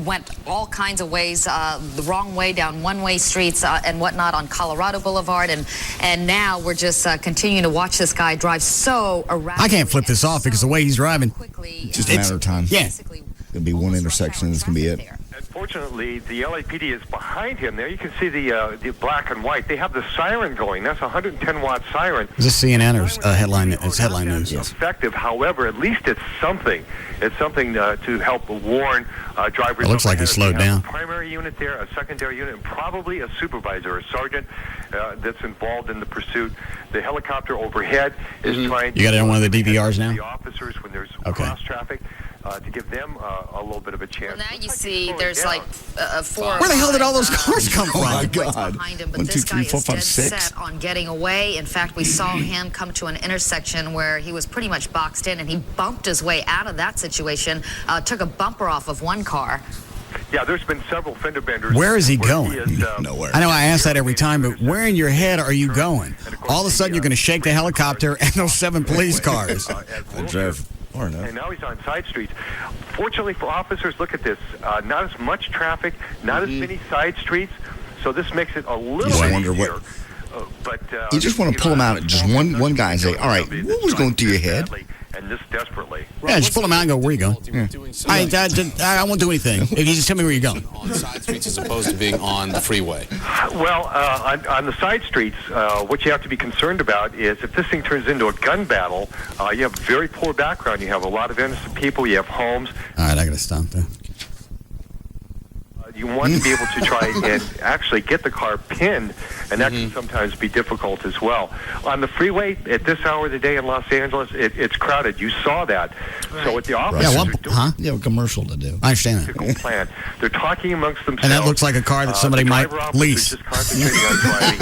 went all kinds of ways, the wrong way down one-way streets and whatnot on Colorado Boulevard, and now we're just continuing to watch this guy drive so erratically. I can't flip this off because the way he's driving. Just a matter of time. Yeah. Gonna be one intersection and it's gonna be it. Unfortunately, the LAPD is behind him. There you can see the black and white. They have the siren going. That's a 110-watt siren. Is this CNN or headline? It's headline news. Yes. Effective. However, at least it's something. It's something to help warn drivers. It looks like he slowed down. A primary unit there, a secondary unit, and probably a supervisor, a sergeant that's involved in the pursuit. The helicopter overhead is trying. You got it on one of the DVRs now. The officers when there's Okay. cross traffic. to give them a little bit of a chance. Well, now you see there's like 4. Where the hell did all those cars come from? Oh my God! Behind him, but 1, 2, this 3, guy 4, is 5, dead 6. set on getting away. In fact, we saw him come to an intersection where he was pretty much boxed in, and he bumped his way out of that situation, took a bumper off of one car. Yeah, there's been several fender benders. Where is he going? Nowhere. I know I ask that every time, but where in your head are you going? All of a sudden, you're going to shake the helicopter and those 7 police cars. I drove far enough. And now he's on side streets. Fortunately for officers, look at this. Not as much traffic, not as many side streets, so this makes it a little I bit wonder easier. what. But You just want to pull him out at just one guy and say, all right, what was going through your head? And this desperately. Yeah, just pull him out and go, where you going? I won't do anything. If you just tell me where you're going. On side streets as opposed to being on the freeway. Well, on the side streets, what you have to be concerned about is if this thing turns into a gun battle, you have very poor background. You have a lot of innocent people. You have homes. All right, I got to stop there. You want to be able to try and actually get the car pinned, and that can sometimes be difficult as well. On the freeway, at this hour of the day in Los Angeles, it's crowded. You saw that. So what the officers are doing You have a commercial to do. I understand that. tactical plan. They're talking amongst themselves. And that looks like a car that somebody the might driver officer's lease. just concentrating on driving.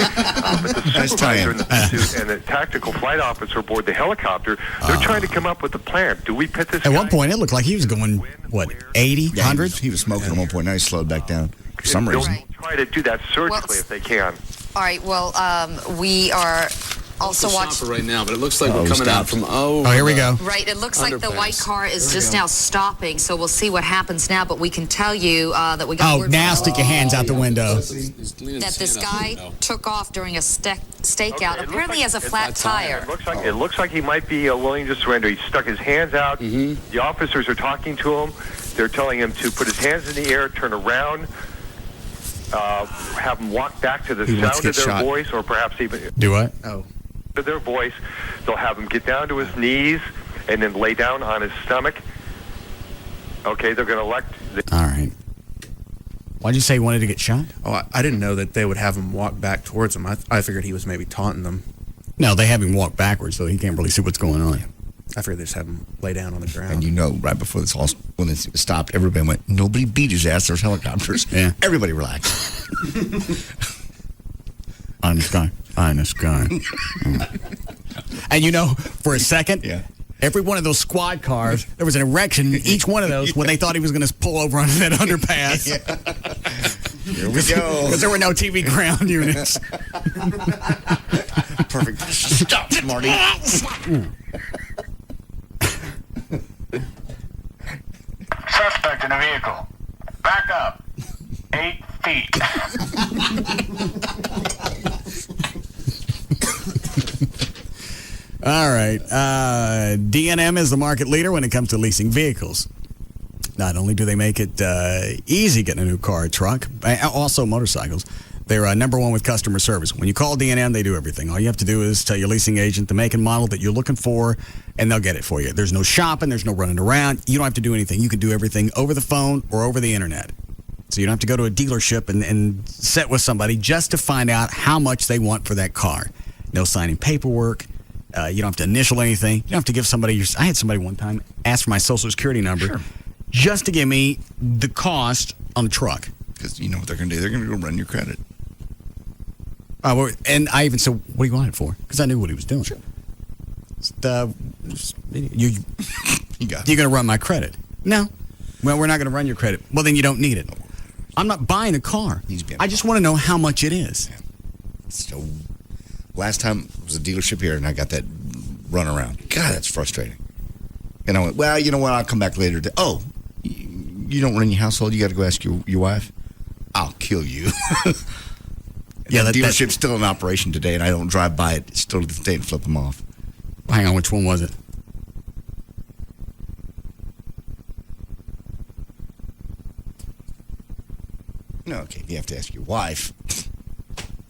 But the supervisor and the pursuit and the tactical flight officer aboard the helicopter, they're trying to come up with a plan. Do we pit this At guy? one point, it looked like he was going, what, 80, 100? He was smoking at one point. Now he's slowed back down for some They'll reason. try to do that surgically if they can. All right, well, we are also watching. Right now, but it looks like we're coming out from here we go. Right, it looks like the Underpass. white car is just now stopping, so we'll see what happens now, but we can tell you that we got Oh, word now stick your hands out the window. that this guy took off during a stakeout. Apparently he has a flat tire. It looks like he might be willing to surrender. He stuck his hands out. The officers are talking to him. They're telling him to put his hands in the air, turn around, have him walk back to the He wants sound to of get their shot. voice, or perhaps even Do what? to their voice. They'll have him get down to his knees and then lay down on his stomach. Okay, they're going to elect. All right. Why'd you say he wanted to get shot? Oh, I didn't know that they would have him walk back towards him. I figured he was maybe taunting them. No, they have him walk backwards, so he can't really see what's going on. I figured they just have him lay down on the ground. And you know, right before this all, when it stopped, everybody went, nobody beat his ass. There's helicopters. Yeah. Everybody relaxed. On the sky. On the sky. And you know, for a second, every one of those squad cars, there was an erection in each one of those when they thought he was going to pull over onto that underpass. Here we go. Because there were no TV ground units. Perfect. Stop, Marty. Suspect in a vehicle. Back up. 8 feet. All right. D&M is the market leader when it comes to leasing vehicles. Not only do they make it easy getting a new car or truck, also motorcycles, they're number one with customer service. When you call D&M, they do everything. All you have to do is tell your leasing agent the make and model that you're looking for, and they'll get it for you. There's no shopping. There's no running around. You don't have to do anything. You can do everything over the phone or over the internet. So you don't have to go to a dealership and sit with somebody just to find out how much they want for that car. No signing paperwork. You don't have to initial anything. You don't have to give somebody I had somebody one time ask for my social security number just to give me the cost on the truck. Because you know what they're going to do. They're going to go run your credit. And I even said, what do you want it for? Because I knew what he was doing. Sure. You're going to run my credit. No. Well, we're not going to run your credit. Well, then you don't need it. I'm not buying a car. I just want to know how much it is. So, last time it was a dealership here, and I got that runaround. God, that's frustrating. And I went, well, you know what? I'll come back later. Oh, you don't run your household? You got to go ask your wife? I'll kill you. Yeah, the dealership's still in operation today, and I don't drive by it still to this day and flip them off. Hang on, which one was it? No, okay, you have to ask your wife.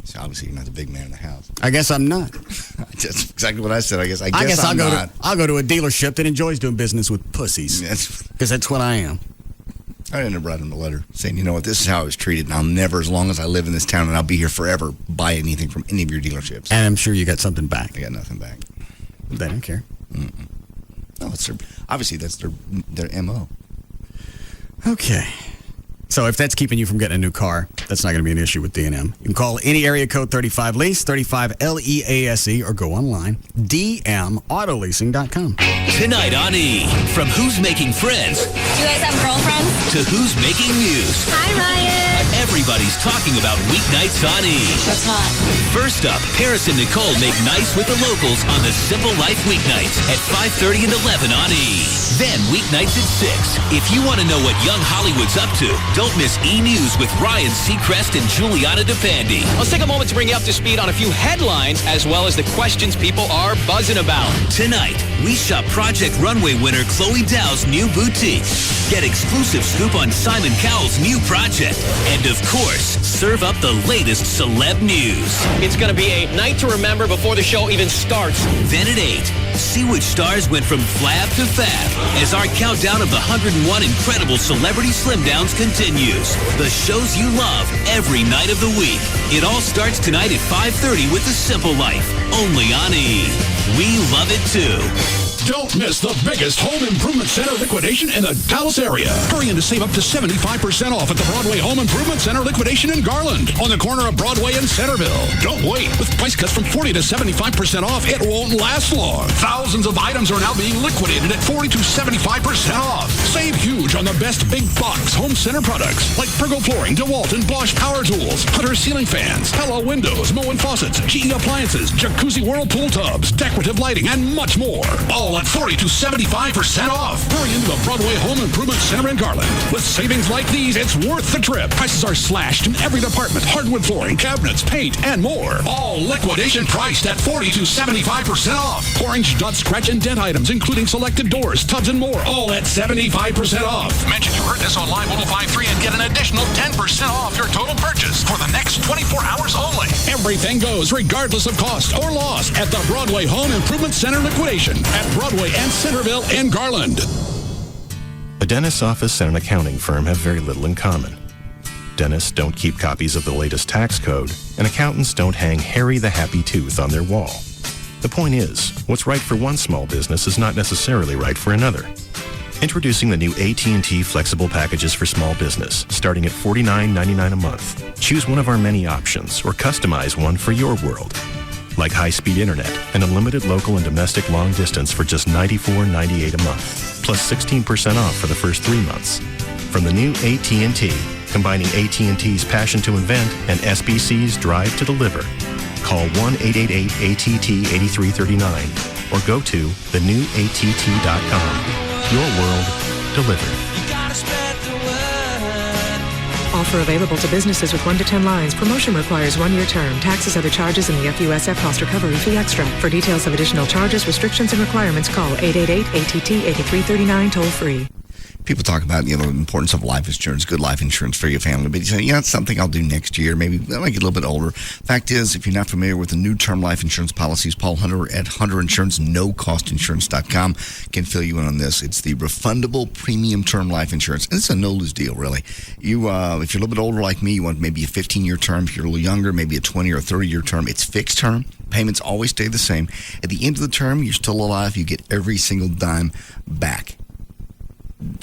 So obviously you're not the big man in the house. I guess I'm not. That's exactly what I said. I guess I'll go to a dealership that enjoys doing business with pussies. Because that's what I am. I ended up writing a letter saying, you know what, this is how I was treated, and I'll never, as long as I live in this town, and I'll be here forever, buy anything from any of your dealerships. And I'm sure you got something back. I got nothing back. They don't care. Mm-mm. No, it's obviously that's their MO. Okay. So if that's keeping you from getting a new car, that's not going to be an issue with D&M. You can call any area code 35LEASE, 35LEASE, or go online, dmautoleasing.com. Tonight on E! From Who's Making Friends Do you guys have girlfriends? to Who's Making News. Hi, Ryan. Everybody's talking about weeknights on E! That's hot. First up, Paris and Nicole make nice with the locals on the Simple Life weeknights at 5:30 and 11 on E! Then weeknights at 6. If you want to know what young Hollywood's up to, don't miss E! News with Ryan Seacrest and Juliana DePandy. Let's take a moment to bring you up to speed on a few headlines as well as the questions people are buzzing about. Tonight, we shop Project Runway winner Chloe Dow's new boutique. Get exclusive scoop on Simon Cowell's new project. And of course, serve up the latest celeb news. It's going to be a night to remember before the show even starts. Then at 8, see which stars went from flab to fab as our countdown of the 101 incredible celebrity slim downs continues. The shows you love every night of the week. It all starts tonight at 5:30 with The Simple Life, only on E! We love it too. Don't miss the biggest home improvement center liquidation in the Dallas area. Hurry in to save up to 75% off at the Broadway Home Improvement Center liquidation in Garland on the corner of Broadway and Centerville. Don't wait. With price cuts from 40 to 75% off, it won't last long. Thousands of items are now being liquidated at 40 to 75% off. Save huge on the best big box home center products like Pergo Flooring, DeWalt, and Bosch Power Tools, Hunter Ceiling Fans, Pella Windows, Moen Faucets, GE Appliances, Jacuzzi Whirlpool Tubs, decorative lighting, and much more. All at 40 to 75% off. Hurry into the Broadway Home Improvement Center in Garland. With savings like these, it's worth the trip. Prices are slashed in every department. Hardwood flooring, cabinets, paint, and more. All liquidation priced at 40 to 75% off. Orange dot, scratch, and dent items, including selected doors, tubs, and more. All at 75% off. Mention you heard this on Live 105.3 and get an additional 10% off your total purchase for the next 24 hours only. Everything goes regardless of cost or loss at the Broadway Home Improvement Center liquidation at Broadway and Centerville and Garland. A dentist's office and an accounting firm have very little in common. Dentists don't keep copies of the latest tax code, and accountants don't hang Harry the Happy Tooth on their wall. The point is, what's right for one small business is not necessarily right for another. Introducing the new AT&T flexible packages for small business, starting at $49.99 a month. Choose one of our many options or customize one for your world. Like high-speed internet and unlimited local and domestic long distance for just $94.98 a month, plus 16% off for the first 3 months. From the new AT&T, combining AT&T's passion to invent and SBC's drive to deliver. Call 1-888-ATT-8339 or go to thenewatt.com. Your world delivered. Offer available to businesses with 1 to 10 lines. Promotion requires 1-year term. Taxes, other charges, and the FUSF cost recovery fee extra. For details of additional charges, restrictions, and requirements, call 888-ATT-8339 toll free. People talk about, the importance of life insurance, good life insurance for your family. But you say, it's something I'll do next year. Maybe when I get a little bit older. Fact is, if you're not familiar with the new term life insurance policies, Paul Hunter at Hunter Insurance, NoCostInsurance.com can fill you in on this. It's the refundable premium term life insurance. And it's a no-lose deal, really. You, if you're a little bit older like me, you want maybe a 15-year term. If you're a little younger, maybe a 20 or 30-year term. It's fixed term. Payments always stay the same. At the end of the term, you're still alive. You get every single dime back.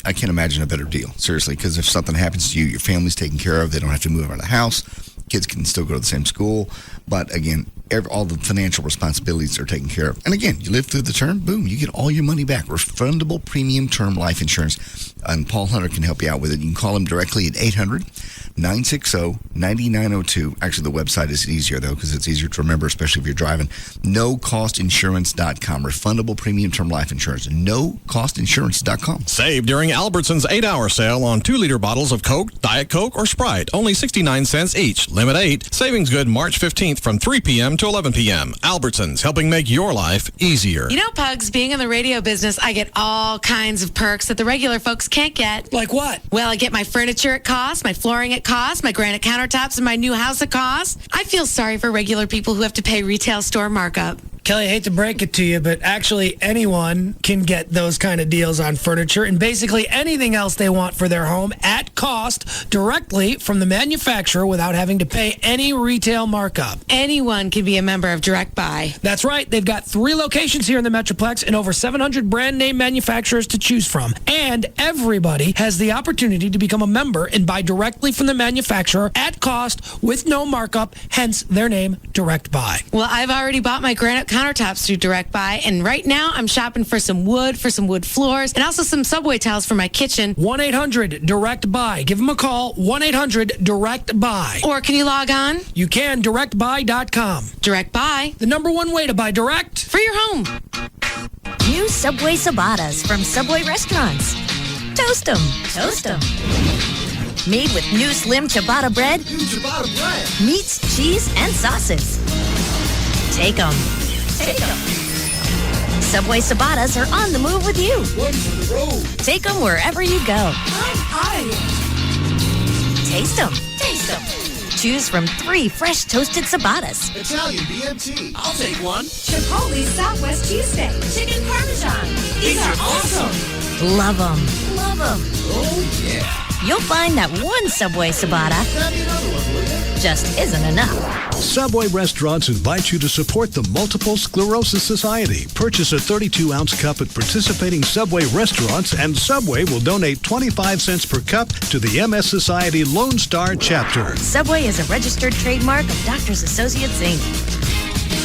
I can't imagine a better deal, seriously, because if something happens to you, your family's taken care of. They don't have to move out of the house. Kids can still go to the same school. But again, all the financial responsibilities are taken care of. And again, you live through the term, boom, you get all your money back. Refundable premium term life insurance. And Paul Hunter can help you out with it. You can call him directly at 800-960-9902. Actually, the website is easier, though, because it's easier to remember, especially if you're driving. NoCostInsurance.com. Refundable premium term life insurance. NoCostInsurance.com. Save during Albertsons 8-hour sale on 2-liter bottles of Coke, Diet Coke, or Sprite. Only 69 cents each. Limit 8. Savings good March 15th from 3 p.m. to 11 p.m. Albertsons, helping make your life easier. You know, Pugs, being in the radio business, I get all kinds of perks that the regular folks can't get. Like what? Well, I get my furniture at cost, my flooring at cost, my granite countertops in my new house at cost. I feel sorry for regular people who have to pay retail store markup. Kelly, I hate to break it to you, but actually anyone can get those kind of deals on furniture and basically anything else they want for their home at cost directly from the manufacturer without having to pay any retail markup. Anyone can be a member of Direct Buy. That's right. They've got 3 locations here in the Metroplex and over 700 brand name manufacturers to choose from. And everybody has the opportunity to become a member and buy directly from the manufacturer at cost with no markup, hence their name, Direct Buy. Well, I've already bought my granite countertops through Direct Buy, and right now I'm shopping for some wood floors, and also some Subway tiles for my kitchen. 1-800-DIRECT-BUY. Give them a call, 1-800-DIRECT-BUY. Or can you log on? You can, directbuy.com. Direct Buy. The #1 way to buy direct. For your home. New Subway Ciabattas from Subway restaurants. Toast 'em. Toast 'em. Made with new slim ciabatta bread. Meats, cheese, and sauces. Take 'em. Take 'em. Subway Ciabattas are on the move with you. One for the road. Take 'em wherever you go. Hi. Taste 'em. Taste 'em. Choose from 3 fresh toasted ciabattas. Italian BMT. I'll take one. Chipotle Southwest Cheesesteak. Chicken Parmesan. These are awesome. Love 'em. Love 'em. Oh, yeah. You'll find that one Subway ciabatta just isn't enough. Subway restaurants invite you to support the Multiple Sclerosis Society. Purchase a 32-ounce cup at participating Subway restaurants, and Subway will donate 25 cents per cup to the MS Society Lone Star chapter. Subway is a registered trademark of Doctors Associates, Inc.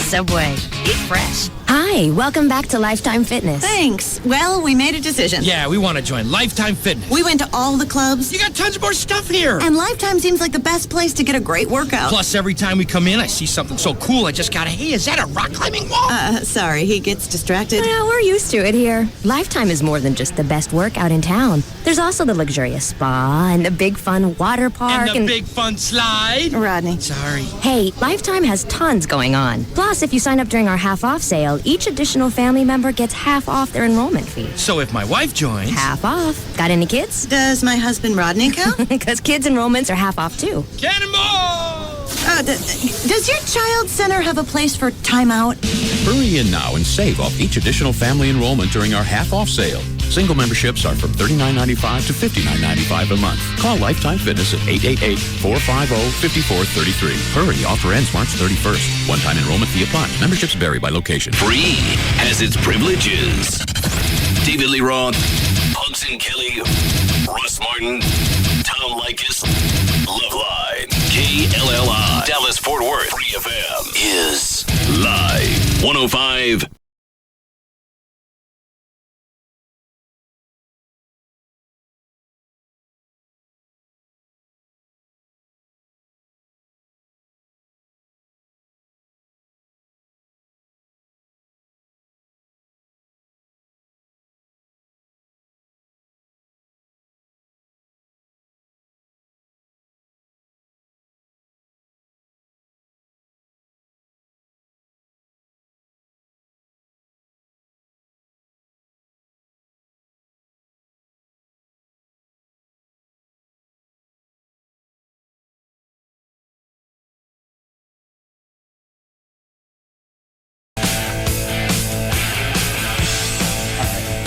Subway. Eat fresh. Hi, welcome back to Lifetime Fitness. Thanks. Well, we made a decision. Yeah, we want to join Lifetime Fitness. We went to all the clubs. You got tons more stuff here. And Lifetime seems like the best place to get a great workout. Plus, every time we come in, I see something so cool, I just gotta, hey, is that a rock climbing wall? Sorry, he gets distracted. Well, we're used to it here. Lifetime is more than just the best workout in town. There's also the luxurious spa and the big fun water park. And the big fun slide. Rodney. Sorry. Hey, Lifetime has tons going on. Plus, if you sign up during our half-off sale, each additional family member gets half off their enrollment fee. So if my wife joins... Half off. Got any kids? Does my husband Rodney count? Because kids' enrollments are half off, too. Cannonball! Does your child center have a place for timeout? Hurry in now and save off each additional family enrollment during our half-off sale. Single memberships are from $39.95 to $59.95 a month. Call Lifetime Fitness at 888-450-5433. Hurry, offer ends March 31st. One-time enrollment fee applies. Memberships vary by location. Free has its privileges. David Lee Roth, Pugs and Kelly, Russ Martin, Tom Likas, Love Line, KLLI, Dallas Fort Worth, Free FM is live. 105.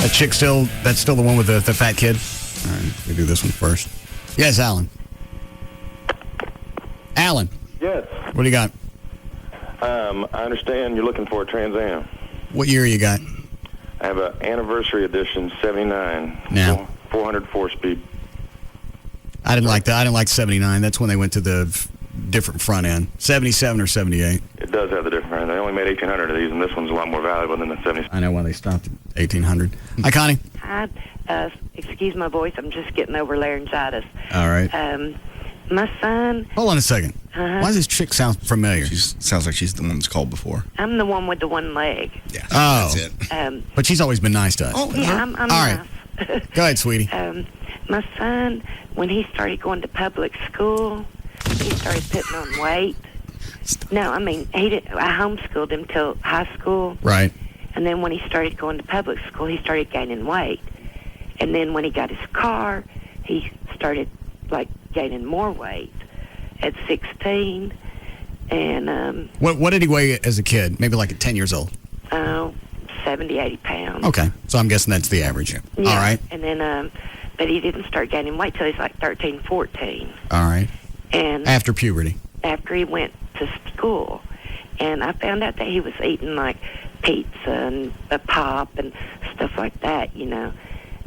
That chick that's still the one with the fat kid? All right, we do this one first. Yes, Alan. Alan. Yes. What do you got? I understand you're looking for a Trans Am. What year you got? I have an anniversary edition 79. Now. 404 speed. I didn't like that. I didn't like 79. That's when they went to the different front end. 77 or 78. It does have the different. They only made 1,800 of these, and this one's a lot more valuable than the 70. I know when they stopped at 1,800. Hi, Connie. Hi. Excuse my voice. I'm just getting over laryngitis. All right. My son. Hold on a second. Why does this chick sound familiar? She sounds like she's the one that's called before. I'm the one with the one leg. Yeah. Oh. That's it. But she's always been nice to us. Oh, yeah, I'm all nice. right. Go ahead, sweetie. My son, when he started going to public school, he started putting on weight. No, I mean, I homeschooled him till high school. Right. And then when he started going to public school, he started gaining weight. And then when he got his car, he started, gaining more weight at 16. And what did he weigh as a kid? Maybe at 10 years old. 70, 80 pounds. Okay, so I'm guessing that's the average. Yeah. All right. And then, but he didn't start gaining weight till he's like 13, 14. All right. And after puberty. After he went to school. And I found out that he was eating like pizza and a pop and stuff like that, you know.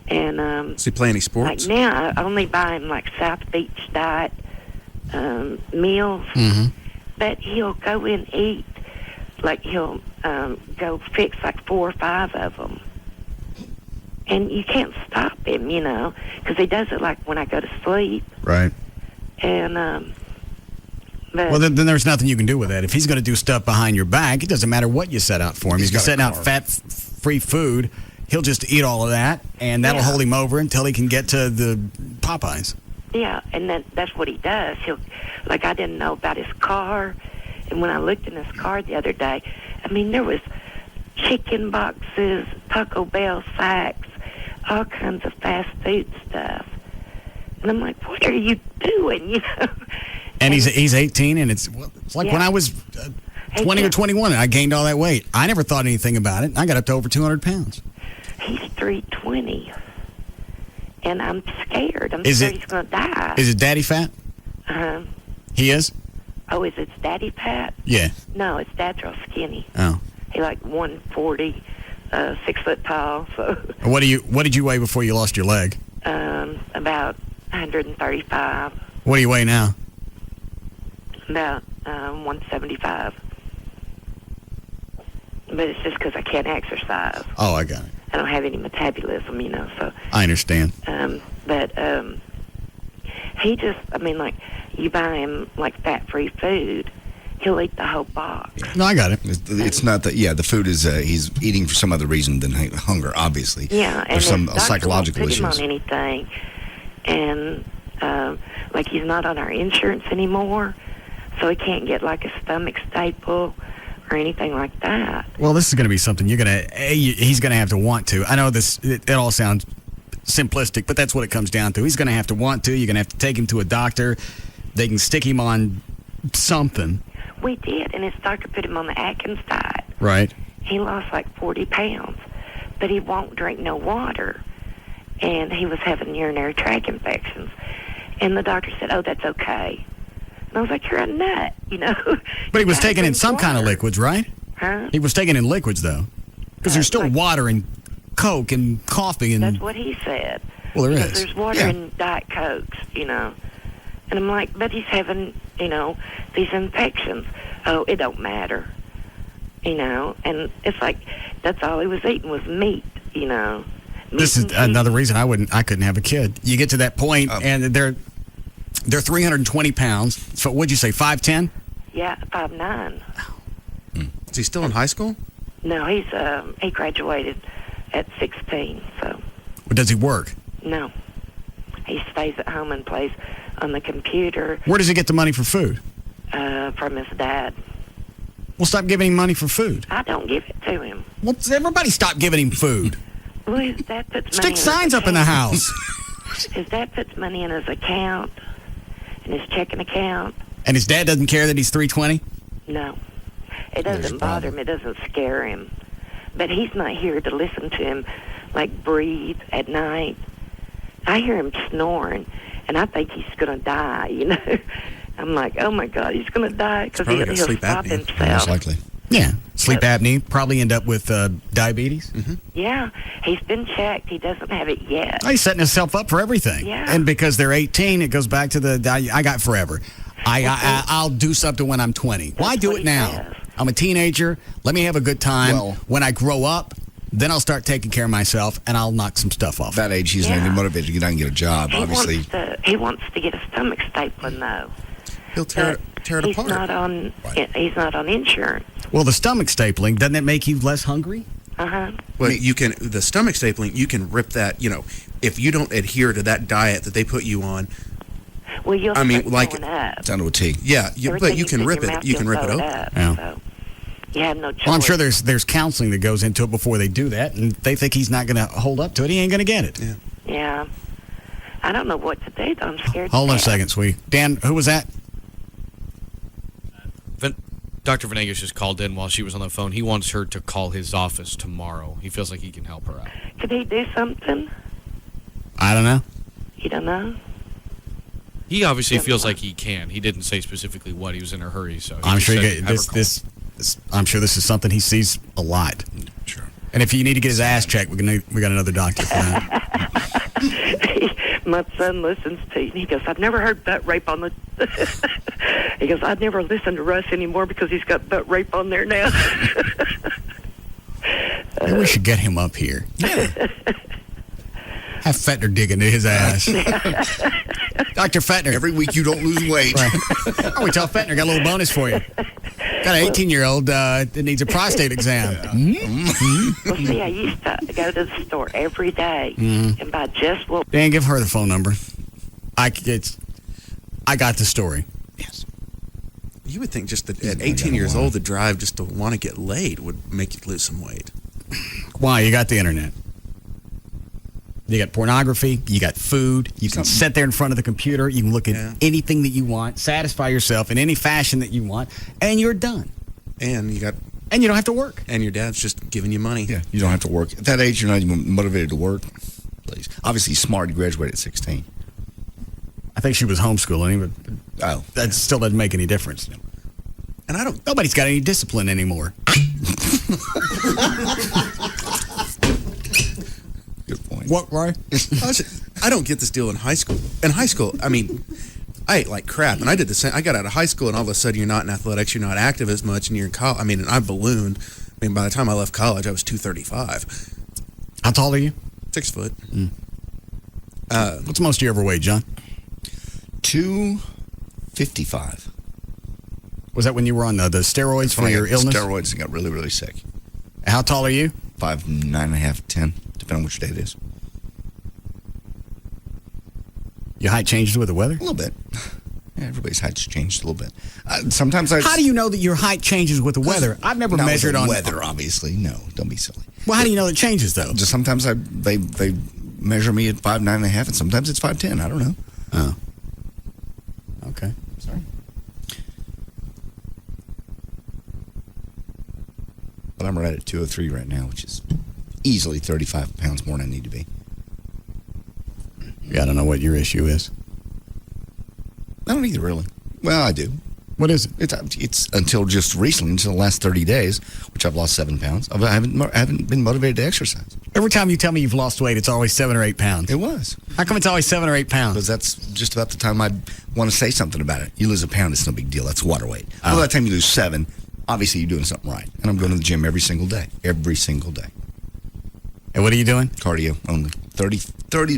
And Does he play any sports? like now, I only buy him like South Beach diet meals. Mm-hmm. But he'll go and eat, like he'll go fix like 4 or 5 of them. And you can't stop him, you know, because he does it like when I go to sleep. Right. And, but Well, then there's nothing you can do with that. If he's going to do stuff behind your back, it doesn't matter what you set out for him. If you're setting out fat-free food, he'll just eat all of that, and that'll hold him over until he can get to the Popeyes. yeah, and that's what he does. He'll, like, I didn't know about his car, and when I looked in his car the other day, I mean, there was chicken boxes, Taco Bell sacks, all kinds of fast food stuff. And I'm like, what are you doing, you know? And he's 18, and it's like when I was 20 or 21, and I gained all that weight. I never thought anything about it. I got up to over 200 pounds. He's 320, and I'm scared. I'm scared he's going to die. Is it daddy fat? He is? Oh, is it daddy fat? Yeah. No, it's dad's real skinny. Oh. He like 140, 6 foot tall. So What did you weigh before you lost your leg? about 135, What do you weigh now? about 175. But it's just because I can't exercise. Oh, I got it. I don't have any metabolism, you know. So I understand. but he just, I mean, like you buy him like fat-free food, he'll eat the whole box. No, I got it. It's not that. Yeah, the food is he's eating for some other reason than hunger. Obviously. Yeah, and there's some his doctor psychological won't put issues. him on anything, and like he's not on our insurance anymore, so he can't get like a stomach staple or anything like that. Well, this is going to be something he's going to have to want to. I know it all sounds simplistic, but that's what it comes down to. He's going to have to want to. You're going to have to take him to a doctor. They can stick him on something. We did, and his doctor put him on the Atkins diet. Right. He lost like 40 pounds, but he won't drink no water, and he was having urinary tract infections. And the doctor said, "Oh, that's okay." And I was like, "You're a nut," you know. But he was taking in some kind of liquids, right? Huh? He was taking in liquids, though. Because there's still water and Coke and coffee and... That's what he said. Well, there Because is. there's water in Diet Cokes, you know. And I'm like, but he's having, you know, these infections. Oh, it don't matter, you know. And it's like, that's all he was eating was meat, you know. This is another reason I couldn't have a kid. You get to that point, and they're 320 pounds. So what'd you say, 5'10"? Yeah, 5'9". Is he still in high school? No, he graduated at 16, so. Or does he work? No. He stays at home and plays on the computer. Where does he get the money for food? From his dad. Well, stop giving him money for food. I don't give it to him. Well, everybody stop giving him food. Well, his dad puts money Stick in signs his up in the account. house. His dad puts money in his account, in his checking account. And his dad doesn't care that he's 320? No. It doesn't bother him. It doesn't scare him. But he's not here to listen to him, like, breathe at night. I hear him snoring, and I think he's going to die, you know. I'm like, oh, my God, he's going to die because he'll stop himself. Most likely. Yeah. Sleep apnea. Probably end up with diabetes. Mm-hmm. Yeah. He's been checked. He doesn't have it yet. He's setting himself up for everything. Yeah. And because they're 18, it goes back to I got forever. I'll do something when I'm 20. Why do it now? I'm a teenager. Let me have a good time. Well, when I grow up, then I'll start taking care of myself, and I'll knock some stuff off. That age, he's not even motivated to get out and get a job, obviously. He wants to get a stomach stapling, though. He'll tear it he's apart. He's not on insurance. Well, the stomach stapling, doesn't it make you less hungry? Uh-huh. Well, the stomach stapling, you can rip that, you know, if you don't adhere to that diet that they put you on. Well, you'll I mean, start like going up. Down to a T. Yeah, but you can rip your it. mouth, You can you'll rip it blow open. up, Yeah. so you have no choice. Well, I'm sure there's counseling that goes into it before they do that, and they think he's not going to hold up to it. He ain't going to get it. Yeah. Yeah. I don't know what to do, though. I'm scared. Hold on a to death. second, sweetie. Dan, who was that? Dr. Venegas just called in while she was on the phone. He wants her to call his office tomorrow. He feels like he can help her out. Could he do something? I don't know. You don't know? He obviously feels like he can. He didn't say specifically what. He was in a hurry, so I'm sure I'm sure this is something he sees a lot. Sure. And if you need to get his ass checked, we got another doctor for that. My son listens to you, and he goes, I've never heard butt rape on the... He goes, I'd never listen to Russ anymore because he's got butt rape on there now. Maybe we should get him up here. Have Fettner dig into his ass. Dr. Fettner. Every week you don't lose weight. Right. Oh, we tell Fettner, got a little bonus for you. Got an 18-year-old that needs a prostate exam. Well, see, I used to go to the store every day and buy just what... Dan, give her the phone number. I got the story. Yes. You would think just that at 18 years old, the drive just to want to get laid would make you lose some weight. Why? You got the internet. You got pornography. You got food. You can sit there in front of the computer. You can look at anything that you want, satisfy yourself in any fashion that you want, and you're done. And you don't have to work. And your dad's just giving you money. Yeah, you don't have to work. At that age, you're not even motivated to work. Please. Obviously, he's smart. He graduated at 16. I think she was homeschooling, but that still doesn't make any difference. And nobody's got any discipline anymore. Good point. What, Roy? I don't get this deal in high school. In high school, I mean, I ate like crap, and I did the same. I got out of high school, and all of a sudden, you're not in athletics, you're not active as much, and you're in college. I mean, and I ballooned. I mean, by the time I left college, I was 235. How tall are you? 6 foot. What's the most you ever weighed, John? 255. Was that when you were on the steroids for your illness? Steroids and got really, really sick. How tall are you? 5'9.5", 10, depending on which day it is. Your height changes with the weather? A little bit. Yeah, everybody's height's changed a little bit. Sometimes How do you know that your height changes with the weather? I've never measured on weather. Obviously, no. Don't be silly. Well, how do you know it changes though? Just sometimes they measure me at 5'9.5", and sometimes it's 5'10". I don't know. Oh. Okay. Sorry. But I'm right at 203 right now, which is easily 35 pounds more than I need to be. Yeah, I don't know what your issue is. I don't either, really. Well, I do. What is it? It's until just recently, until the last 30 days, which I've lost 7 pounds. I haven't been motivated to exercise. Every time you tell me you've lost weight, it's always 7 or 8 pounds. It was. How come it's always 7 or 8 pounds? Because that's just about the time I want to say something about it. You lose a pound, it's no big deal. That's water weight. Well, by the time you lose 7, obviously you're doing something right. And I'm going to the gym every single day. Every single day. And what are you doing? Cardio only. 30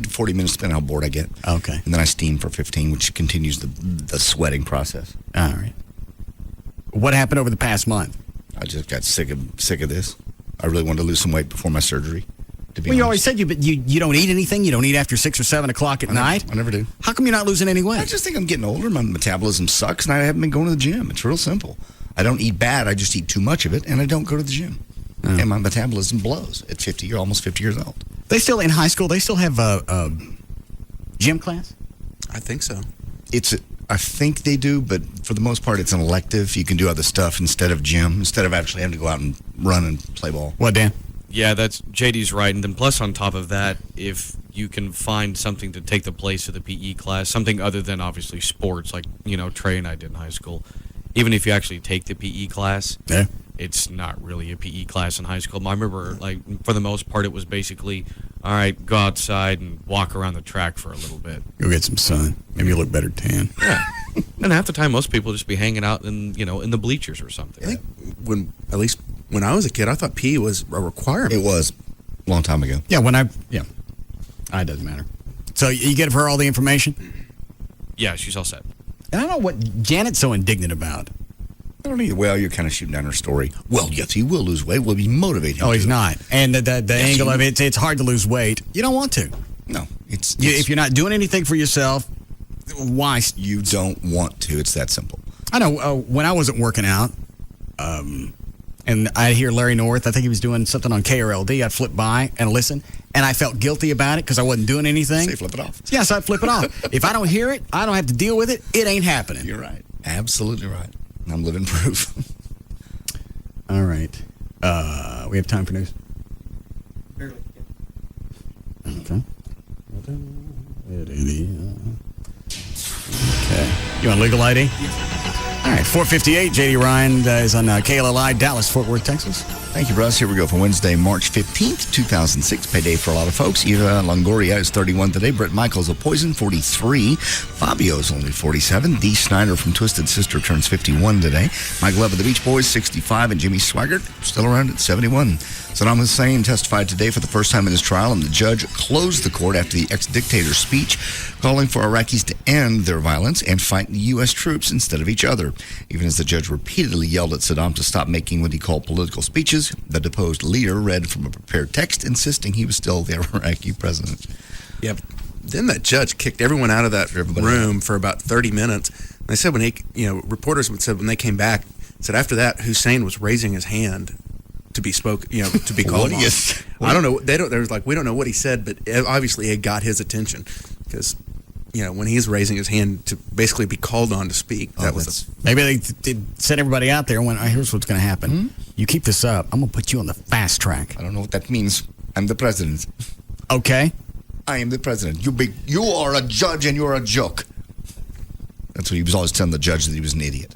to 40 minutes, depending on how bored I get. Okay. And then I steam for 15, which continues the sweating process. All right. What happened over the past month? I just got sick of this. I really wanted to lose some weight before my surgery. Well, you always said you don't eat anything? You don't eat after 6 or 7 o'clock at night? I never do. How come you're not losing any weight? I just think I'm getting older. My metabolism sucks, and I haven't been going to the gym. It's real simple. I don't eat bad. I just eat too much of it, and I don't go to the gym. Oh. And my metabolism blows at 50. You're almost 50 years old. They still, in high school, they still have a gym class? I think so. I think they do, but for the most part, it's an elective. You can do other stuff instead of gym, instead of actually having to go out and run and play ball. What, Dan? Yeah, that's JD's right. And then plus on top of that, if you can find something to take the place of the PE class, something other than obviously sports, like, Trey and I did in high school, even if you actually take the PE class, it's not really a PE class in high school. I remember, for the most part, it was basically, all right, go outside and walk around the track for a little bit. Go get some sun. Maybe you look better tan. Yeah. And half the time, most people just be hanging out in the bleachers or something. I think at least when I was a kid, I thought PE was a requirement. It was a long time ago. Yeah, it doesn't matter. So you give her all the information? Yeah, she's all set. And I don't know what Janet's so indignant about. I don't either. Well, you're kind of shooting down her story. Well, yes, he will lose weight. We'll be motivated. Oh, he's not. And the angle of it's hard to lose weight. You don't want to. No. If you're not doing anything for yourself, why? You don't want to. It's that simple. I know. When I wasn't working out, and I'd hear Larry North, I think he was doing something on KLLI, I'd flip by and listen, and I felt guilty about it because I wasn't doing anything. So you flip it off. Yes, I'd flip it off. If I don't hear it, I don't have to deal with it. It ain't happening. You're right. Absolutely right. I'm living proof. All right. We have time for news? Okay. Okay. You want legal ID? All right, 4:58. J.D. Ryan is on KLLI, Dallas, Fort Worth, Texas. Thank you, Russ. Here we go for Wednesday, March 15th, 2006. Payday for a lot of folks. Eva Longoria is 31 today. Brett Michaels of Poison, 43. Fabio's only 47. Dee Snyder from Twisted Sister turns 51 today. Mike Love of the Beach Boys, 65. And Jimmy Swaggart, still around at 71. Saddam Hussein testified today for the first time in his trial, and the judge closed the court after the ex-dictator's speech, calling for Iraqis to end their violence and fight the U.S. troops instead of each other. Even as the judge repeatedly yelled at Saddam to stop making what he called political speeches, the deposed leader read from a prepared text, insisting he was still the Iraqi president. Yeah, then that judge kicked everyone out of that room for about 30 minutes. And they said when reporters said when they came back, said after that Hussein was raising his hand to be to be called on. I don't know. They was like, we don't know what he said, but obviously it got his attention because, when he's raising his hand to basically be called on to speak, maybe they sent everybody out there and went, here's what's going to happen. Mm-hmm. You keep this up, I'm going to put you on the fast track. I don't know what that means. I'm the president. Okay. I am the president. You are a judge and you're a joke. That's what he was always telling the judge, that he was an idiot.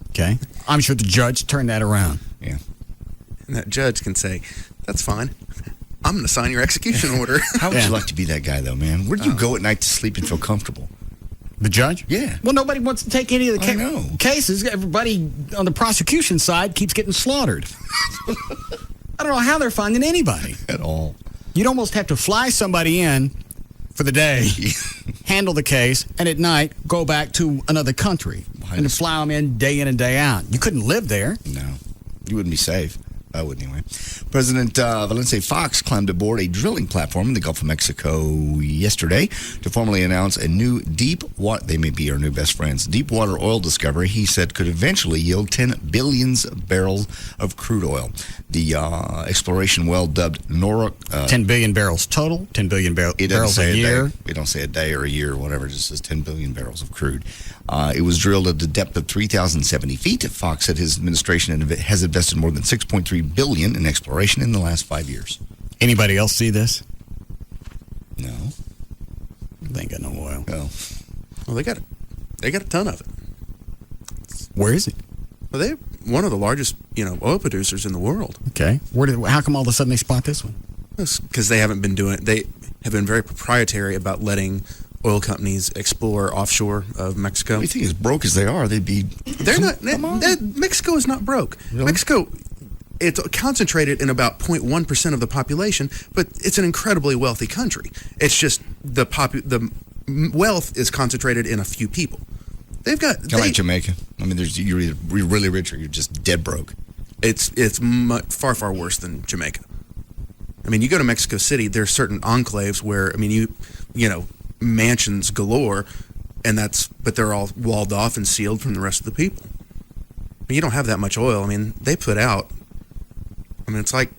Okay. I'm sure the judge turned that around. Yeah. And that judge can say, that's fine. I'm going to sign your execution order. How would you like to be that guy, though, man? Where do you go at night to sleep and feel comfortable? The judge? Yeah. Well, nobody wants to take any of the cases. Everybody on the prosecution side keeps getting slaughtered. I don't know how they're finding anybody. At all. You'd almost have to fly somebody in for the day, handle the case, and at night go back to another country and fly them in and day out. You couldn't live there. No. You wouldn't be safe. I wouldn't anyway. President Valencia Fox climbed aboard a drilling platform in the Gulf of Mexico yesterday to formally announce a new they may be our new best friends, deep water oil discovery he said could eventually yield 10 billion barrels of crude oil. The exploration well dubbed Nora... 10 billion barrels total? 10 billion barrels a year? It don't say a day or a year or whatever. It just says 10 billion barrels of crude. It was drilled at the depth of 3,070 feet. Fox said his administration has invested more than $6.3 billion in exploration in the last 5 years. Anybody else see this? No. They ain't got no oil. No. Well, they got a ton of it. Where is it? Well, they're one of the largest, oil producers in the world. Okay. How come all of a sudden they spot this one? Because they have been very proprietary about letting oil companies explore offshore of Mexico. Everything as broke as they are, they're not. Mexico is not the really? Mexico, it's concentrated in about 0.1% of the population, but it's an incredibly wealthy country. It's just the wealth is concentrated in a few people. They've got kind of like Jamaica. I mean, you're either really rich or you're just dead broke. It's far, far worse than Jamaica. I mean, you go to Mexico City, there's certain enclaves where, mansions galore, but they're all walled off and sealed from the rest of the people. But you don't have that much oil. I mean, they put out, it's like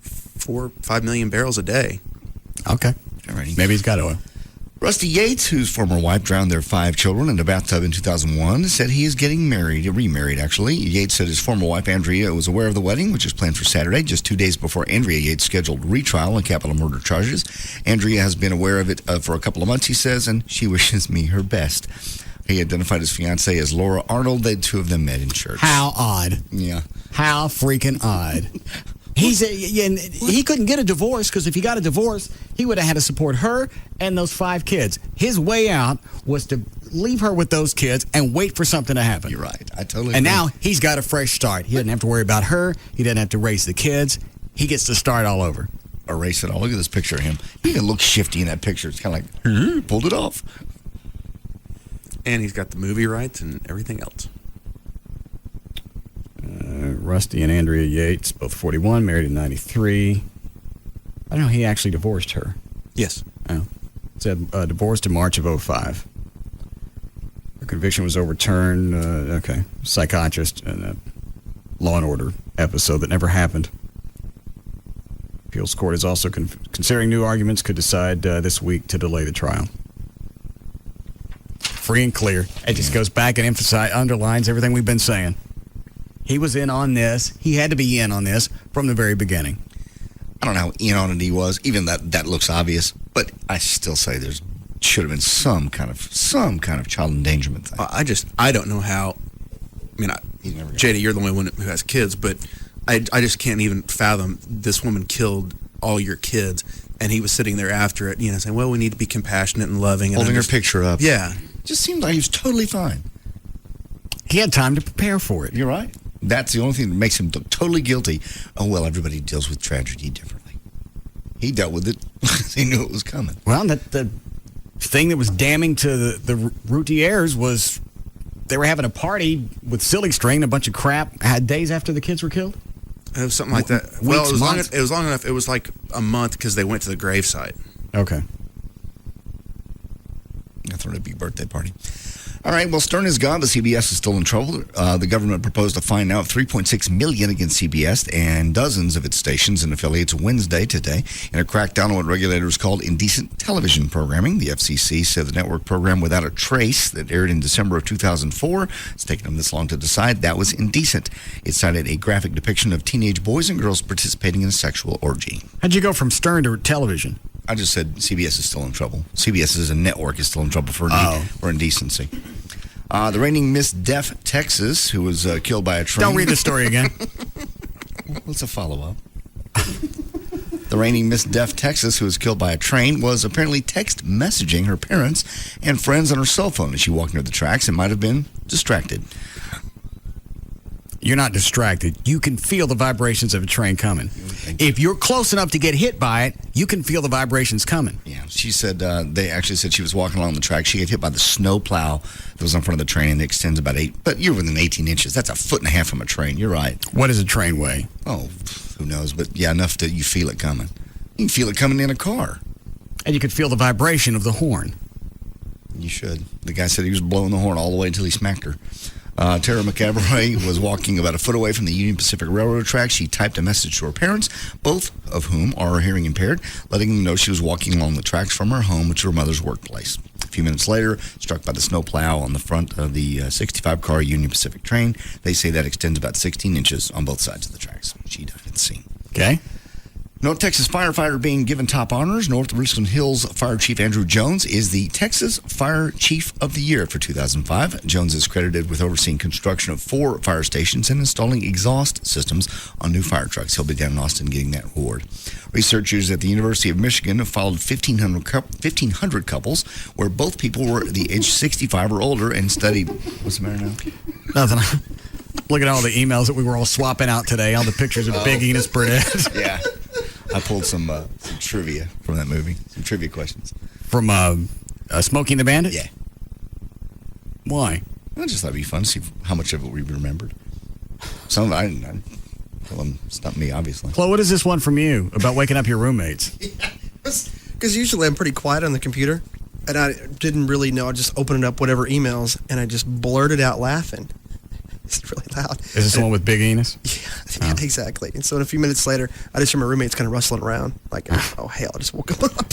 4 or 5 million barrels a day. Okay. Alrighty. Maybe he's got oil. Rusty Yates, whose former wife drowned their 5 children in a bathtub in 2001, said he is getting remarried, actually. Yates said his former wife, Andrea, was aware of the wedding, which is planned for Saturday, just 2 days before Andrea Yates' scheduled retrial on capital murder charges. Andrea has been aware of it for a couple of months, he says, and she wishes me her best. He identified his fiancée as Laura Arnold. The two of them met in church. How odd. Yeah. How freaking odd. He couldn't get a divorce because if he got a divorce, he would have had to support her and those 5 kids. His way out was to leave her with those kids and wait for something to happen. You're right. I totally agree. And now he's got a fresh start. He doesn't have to worry about her. He doesn't have to raise the kids. He gets to start all over. Erase it all. Look at this picture of him. He even looks shifty in that picture. It's kind of like, pulled it off. And he's got the movie rights and everything else. Rusty and Andrea Yates, both 41, married in 93. I don't know, he actually divorced her. Yes. Oh. Said divorced in March of 05. Her conviction was overturned. Psychiatrist and a Law and Order episode that never happened. Appeals court is also considering new arguments, could decide this week to delay the trial. Free and clear. It just goes back and underlines everything we've been saying. He was in on this. He had to be in on this from the very beginning. I don't know how in on it he was. Even that looks obvious. But I still say there should have been some kind of child endangerment thing. I don't know how. I mean, JD, you're the only one who has kids, but I just can't even fathom this woman killed all your kids, and he was sitting there after it, saying, well, we need to be compassionate and loving. Holding her picture up. Yeah. Just seemed like he was totally fine. He had time to prepare for it. You're right. That's the only thing that makes him totally guilty. Oh, well, everybody deals with tragedy differently. He dealt with it. He knew it was coming. Well, the thing that was damning to the Routiers was they were having a party with silly string, a bunch of crap, days after the kids were killed? It was something like that. Well, it was long enough. It was like a month because they went to the gravesite. Okay. I thought it'd be a birthday party. All right, well, Stern is gone, but CBS is still in trouble. The government proposed a fine now of $3.6 million against CBS and dozens of its stations and affiliates Wednesday today in a crackdown on what regulators called indecent television programming. The FCC said the network program Without a Trace that aired in December of 2004, it's taken them this long to decide, that was indecent. It cited a graphic depiction of teenage boys and girls participating in a sexual orgy. How'd you go from Stern to television? I just said CBS is still in trouble. CBS as a network is still in trouble for indecency. The reigning Miss Deaf Texas, who was killed by a train. Don't read the story again. What's a follow-up? The reigning Miss Deaf Texas, who was killed by a train, was apparently text messaging her parents and friends on her cell phone as she walked near the tracks and might have been distracted. You're not distracted. You can feel the vibrations of a train coming. If you're close enough to get hit by it, you can feel the vibrations coming. Yeah, she said, they actually said she was walking along the track. She got hit by the snow plow that was in front of the train and it extends about 8, but you're within 18 inches. That's 1.5 feet from a train. You're right. What does a train weigh? Oh, who knows? But yeah, enough that you feel it coming. You can feel it coming in a car. And you could feel the vibration of the horn. You should. The guy said he was blowing the horn all the way until he smacked her. Tara McElroy was walking about a foot away from the Union Pacific Railroad tracks. She typed a message to her parents, both of whom are hearing impaired, letting them know she was walking along the tracks from her home, which is her mother's workplace. A few minutes later, struck by the snow plow on the front of the 65-car Union Pacific train. They say that extends about 16 inches on both sides of the tracks. She died at the scene. Okay. North Texas firefighter being given top honors. North Richland Hills Fire Chief Andrew Jones is the Texas Fire Chief of the Year for 2005. Jones is credited with overseeing construction of 4 fire stations and installing exhaust systems on new fire trucks. He'll be down in Austin getting that award. Researchers at the University of Michigan have followed 1,500 couples where both people were the age 65 or older and studied. What's the matter now? Nothing. Look at all the emails that we were all swapping out today, all the pictures of Big Enos Burdett. Yeah. I pulled some trivia from that movie, some trivia questions. From Smokey and the Bandit? Yeah. Why? I just thought it'd be fun to see how much of it we remembered. Some of it, I didn't. Well, it's not me, obviously. Chloe, what is this one from you about waking up your roommates? Because usually I'm pretty quiet on the computer, and I didn't really know. I just opened up whatever emails, and I just blurted out laughing. It's really loud. Is this the one with Big Enos? Yeah, exactly. And so a few minutes later, I just hear my roommates kind of rustling around. Like, oh, hell, I just woke them up.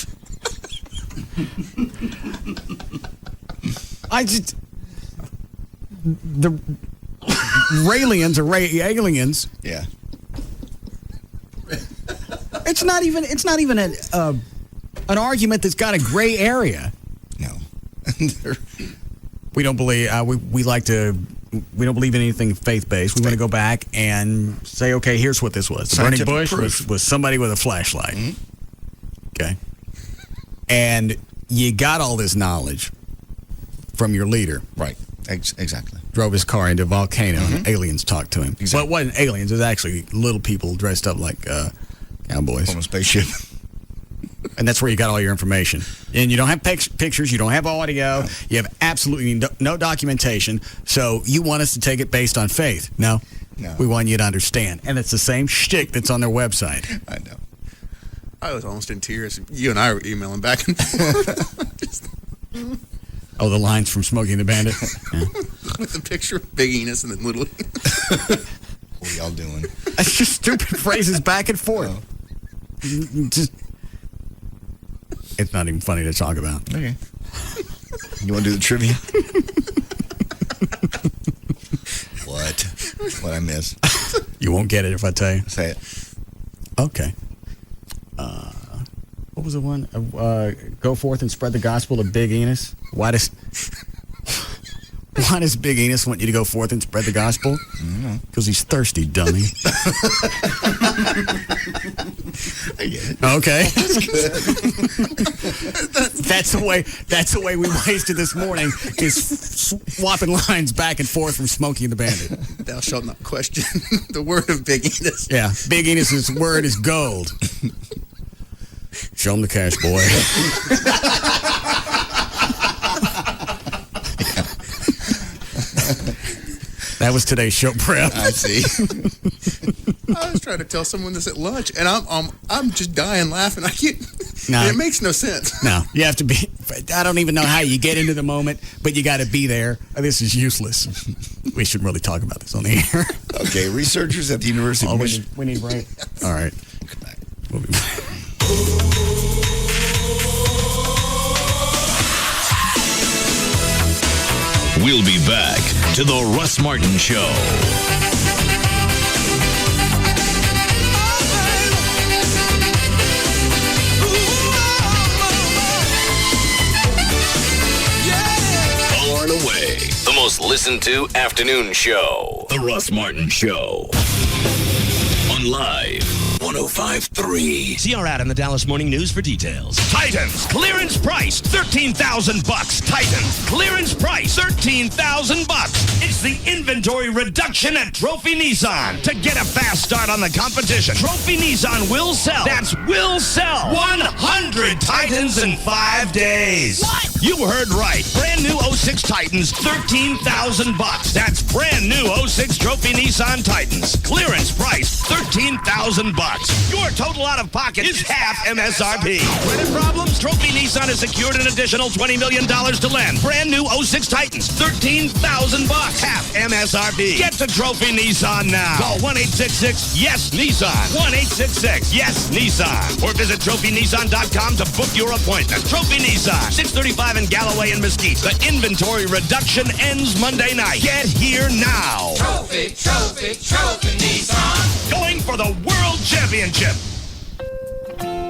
The Raelians or aliens. Yeah. It's not even an argument that's got a gray area. No. We don't believe, we don't believe in anything faith-based. We want to go back and say, okay, here's what this was. The burning bush was somebody with a flashlight. Mm-hmm. Okay. And you got all this knowledge from your leader. Right. Exactly. Drove his car into a volcano and aliens talked to him. Exactly. Well, it wasn't aliens. It was actually little people dressed up like cowboys. On a spaceship. And that's where you got all your information. And you don't have pictures, you don't have audio, you have absolutely no documentation. So you want us to take it based on faith. No. We want you to understand. And it's the same shtick that's on their website. I know. I was almost in tears. You and I were emailing back and forth. Oh, the lines from Smokey and the Bandit? Yeah. With the picture of Big Enos and then Little What are y'all doing? It's just stupid phrases back and forth. Just... It's not even funny to talk about. Okay. You want to do the trivia? What? what I missed. You won't get it if I tell you. Say it. Okay. What was the one? Go forth and spread the gospel of Big Enos. Why does Big Enos want you to go forth and spread the gospel? Because he's thirsty, dummy. I get it. Okay. That's the way we wasted this morning, is swapping lines back and forth from Smokey and the Bandit. Thou shalt not question the word of Big Enos. Yeah, Big Enos' word is gold. Show him the cash, boy. That was today's show prep. I see. I was trying to tell someone this at lunch, and I'm just dying laughing. I can't. No. It makes no sense. No, you have to be. I don't even know how you get into the moment, but you got to be there. This is useless. We should really talk about this on the air. Okay, researchers at the University of Michigan. We need break. All right. Come back. We'll be back. We'll be back to the Russ Martin Show. Far and away, the most listened to afternoon show. The Russ Martin Show. On Live 105.3. See our ad in the Dallas Morning News for details. Titans, clearance price, $13,000. Titans, clearance price, $13,000. It's the inventory reduction at Trophy Nissan. To get a fast start on the competition, Trophy Nissan will sell. That's will sell 100 Titans in 5 days. What? You heard right. Brand new 06 Titans, $13,000. That's brand new 06 Trophy Nissan Titans. Clearance price, $13,000. Your total out of pocket is half MSRP. Credit problems? Trophy Nissan has secured an additional $20 million to lend. Brand new 06 Titans, $13,000. Half MSRP. Get to Trophy Nissan now. Call 1-866-YES-NISSAN. 1-866-YES-NISSAN. Or visit trophynissan.com to book your appointment. Trophy Nissan, 635 in Galloway and Mesquite. The inventory reduction ends Monday night. Get here now. Trophy Nissan. Going for the World Championship.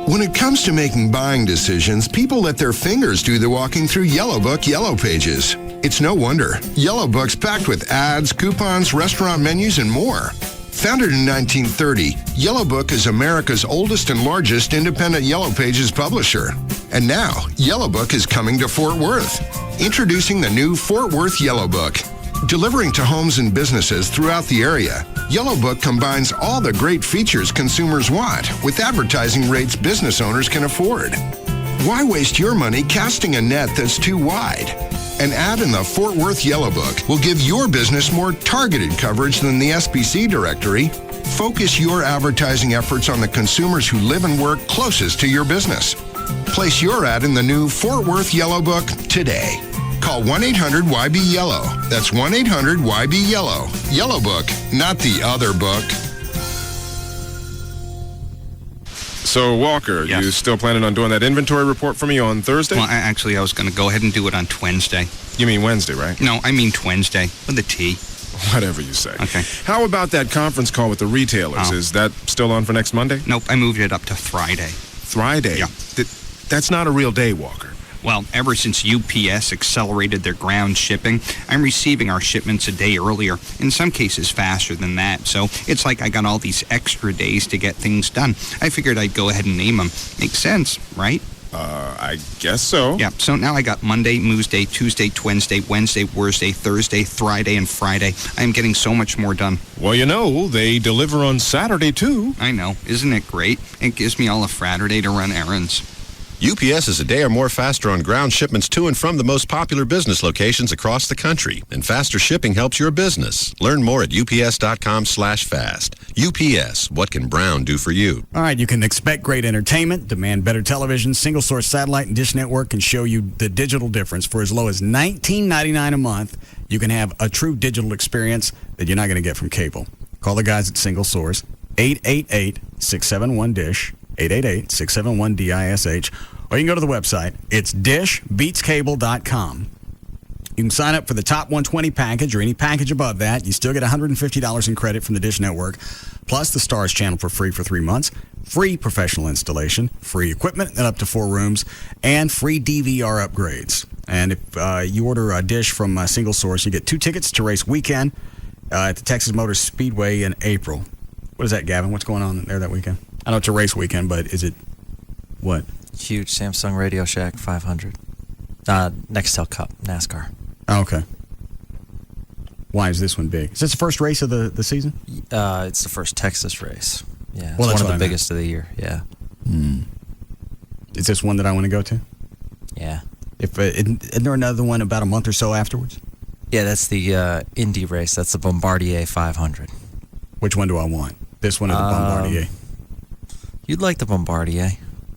When it comes to making buying decisions, people let their fingers do the walking through Yellow Book Yellow Pages. It's no wonder. Yellow Book's packed with ads, coupons, restaurant menus, and more. Founded in 1930, Yellow Book is America's oldest and largest independent Yellow Pages publisher. And now, Yellow Book is coming to Fort Worth. Introducing the new Fort Worth Yellow Book. Delivering to homes and businesses throughout the area, Yellow Book combines all the great features consumers want with advertising rates business owners can afford. Why waste your money casting a net that's too wide? An ad in the Fort Worth Yellow Book will give your business more targeted coverage than the SBC directory. Focus your advertising efforts on the consumers who live and work closest to your business. Place your ad in the new Fort Worth Yellow Book today. Call 1-800-YB-YELLOW. That's 1-800-YB-YELLOW. Yellow Book, not the other book. So, Walker, Yes. you still planning on doing that inventory report for me on Thursday? Well, I was going to go ahead and do it on Wednesday. You mean Wednesday, right? No, I mean Wednesday with a T. Whatever you say. Okay. How about that conference call with the retailers? Oh. Is that still on for next Monday? Nope, I moved it up to Friday. Friday? Yeah. That's not a real day, Walker. Well, ever since UPS accelerated their ground shipping, I'm receiving our shipments a day earlier, in some cases faster than that. So it's like I got all these extra days to get things done. I figured I'd go ahead and name them. Makes sense, right? I guess so. Yeah, so now I got Monday, Tuesday, Wednesday, Thursday, Friday, and Friday. I'm getting so much more done. Well, you know, they deliver on Saturday, too. I know. Isn't it great? It gives me all of Friday to run errands. UPS is a day or more faster on ground shipments to and from the most popular business locations across the country. And faster shipping helps your business. Learn more at ups.com/fast. UPS, what can Brown do for you? All right, you can expect great entertainment, demand better television. Single source satellite and dish network can show you the digital difference. For as low as $19.99 a month, you can have a true digital experience that you're not going to get from cable. Call the guys at Single Source, 888-671-DISH. 888-671-DISH, or you can go to the website. It's dishbeatscable.com. You can sign up for the top 120 package or any package above that. You still get $150 in credit from the Dish Network, plus the Stars channel for free for 3 months, free professional installation, free equipment and up to 4 rooms, and free DVR upgrades. And if you order a Dish from Single Source, you get 2 tickets to race weekend at the Texas Motor Speedway in April. What is that, Gavin? What's going on there that weekend? I know it's a race weekend, but is it what? Huge Samsung Radio Shack 500. Nextel Cup, NASCAR. Oh, okay. Why is this one big? Is this the first race of the season? It's the first Texas race. Yeah, it's Well, that's one of what the I biggest of the year. Yeah. Is this one that I want to go to? Yeah. Isn't there another one about a month or so afterwards? Yeah, that's the Indy race. That's the Bombardier 500. Which one do I want? This one or the Bombardier? You'd like the Bombardier.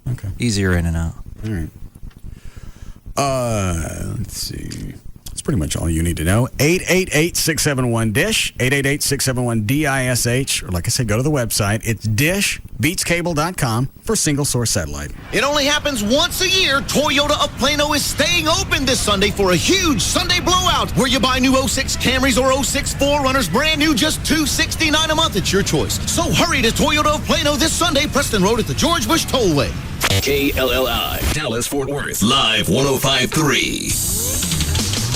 Okay. Easier in and out. All right. Let's see. That's pretty much all you need to know. 888-671-DISH, 888-671-DISH, or like I said, go to the website. It's dishbeatscable.com for single source satellite. It only happens once a year. Toyota of Plano is staying open this Sunday for a huge Sunday blowout where you buy new 06 Camrys or 06 4Runners brand new, just $269 a month. It's your choice. So hurry to Toyota of Plano this Sunday, Preston Road at the George Bush Tollway. KLLI, Dallas, Fort Worth, Live 105.3.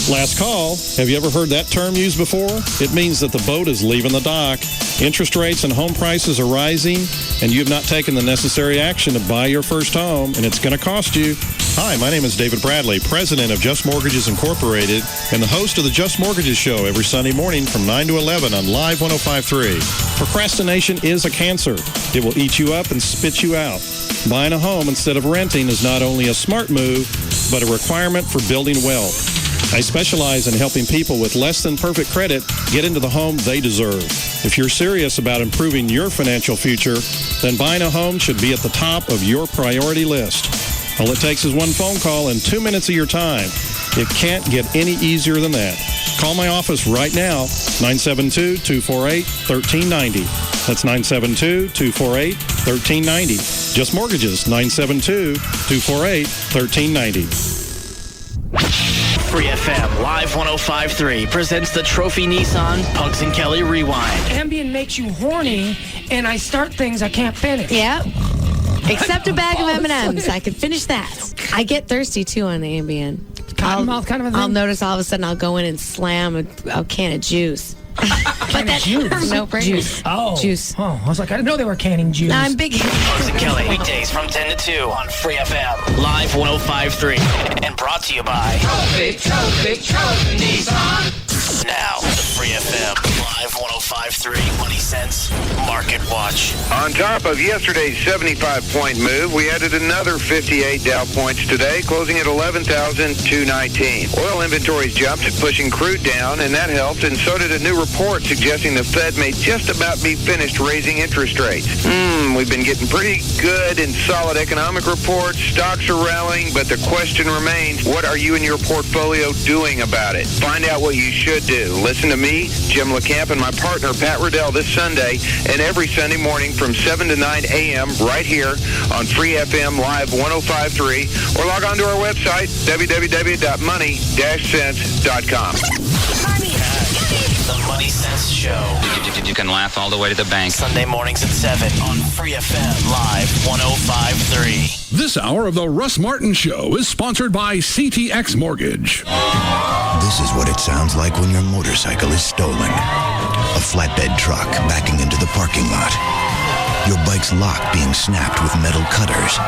Last call. Have you ever heard that term used before? It means that the boat is leaving the dock. Interest rates and home prices are rising, and you have not taken the necessary action to buy your first home, and it's going to cost you. Hi, my name is David Bradley, president of Just Mortgages Incorporated, and the host of the Just Mortgages Show every Sunday morning from 9 to 11 on Live 105.3. Procrastination is a cancer. It will eat you up and spit you out. Buying a home instead of renting is not only a smart move, but a requirement for building wealth. I specialize in helping people with less than perfect credit get into the home they deserve. If you're serious about improving your financial future, then buying a home should be at the top of your priority list. All it takes is one phone call and 2 minutes of your time. It can't get any easier than that. Call my office right now, 972-248-1390. That's 972-248-1390. Just Mortgages, 972-248-1390. Free FM Live 105.3 presents the Trophy Nissan Pugs and Kelly Rewind. Ambien makes you horny, and I start things I can't finish. Yep. Except a bag of M&Ms. I can finish that. I get thirsty, too, on the Ambien. Cottonmouth kind of a thing? I'll notice all of a sudden I'll go in and slam a can of juice. Can of juice? No, juice. Oh. Juice. Oh, I was like, I didn't know they were canning juice. I'm big. Pugs and Kelly, weekdays from 10 to 2 on Free FM Live 105.3. And brought to you by Trophy Nissan. Now, the Free FM Live 105.3 Money Sense Market Watch. On top of yesterday's 75-point move, we added another 58 Dow points today, closing at 11,219. Oil inventories jumped, pushing crude down, and that helped, and so did a new report suggesting the Fed may just about be finished raising interest rates. We've been getting pretty good and solid economic reports. Stocks are rallying, but the question remains, what are you and your portfolio doing about it? Find out what you should do. Listen to me, Jim LeCamp, and my partner, Pat Riddell, this Sunday and every Sunday morning from 7 to 9 a.m. right here on Free FM Live 105.3, or log on to our website, www.money-sense.com. The Money Sense Show. You can laugh all the way to the bank. Sunday mornings at 7 on Free FM Live 105.3. This hour of the Russ Martin Show is sponsored by CTX Mortgage. This is what it sounds like when your motorcycle is stolen. A flatbed truck backing into the parking lot. Your bike's lock being snapped with metal cutters.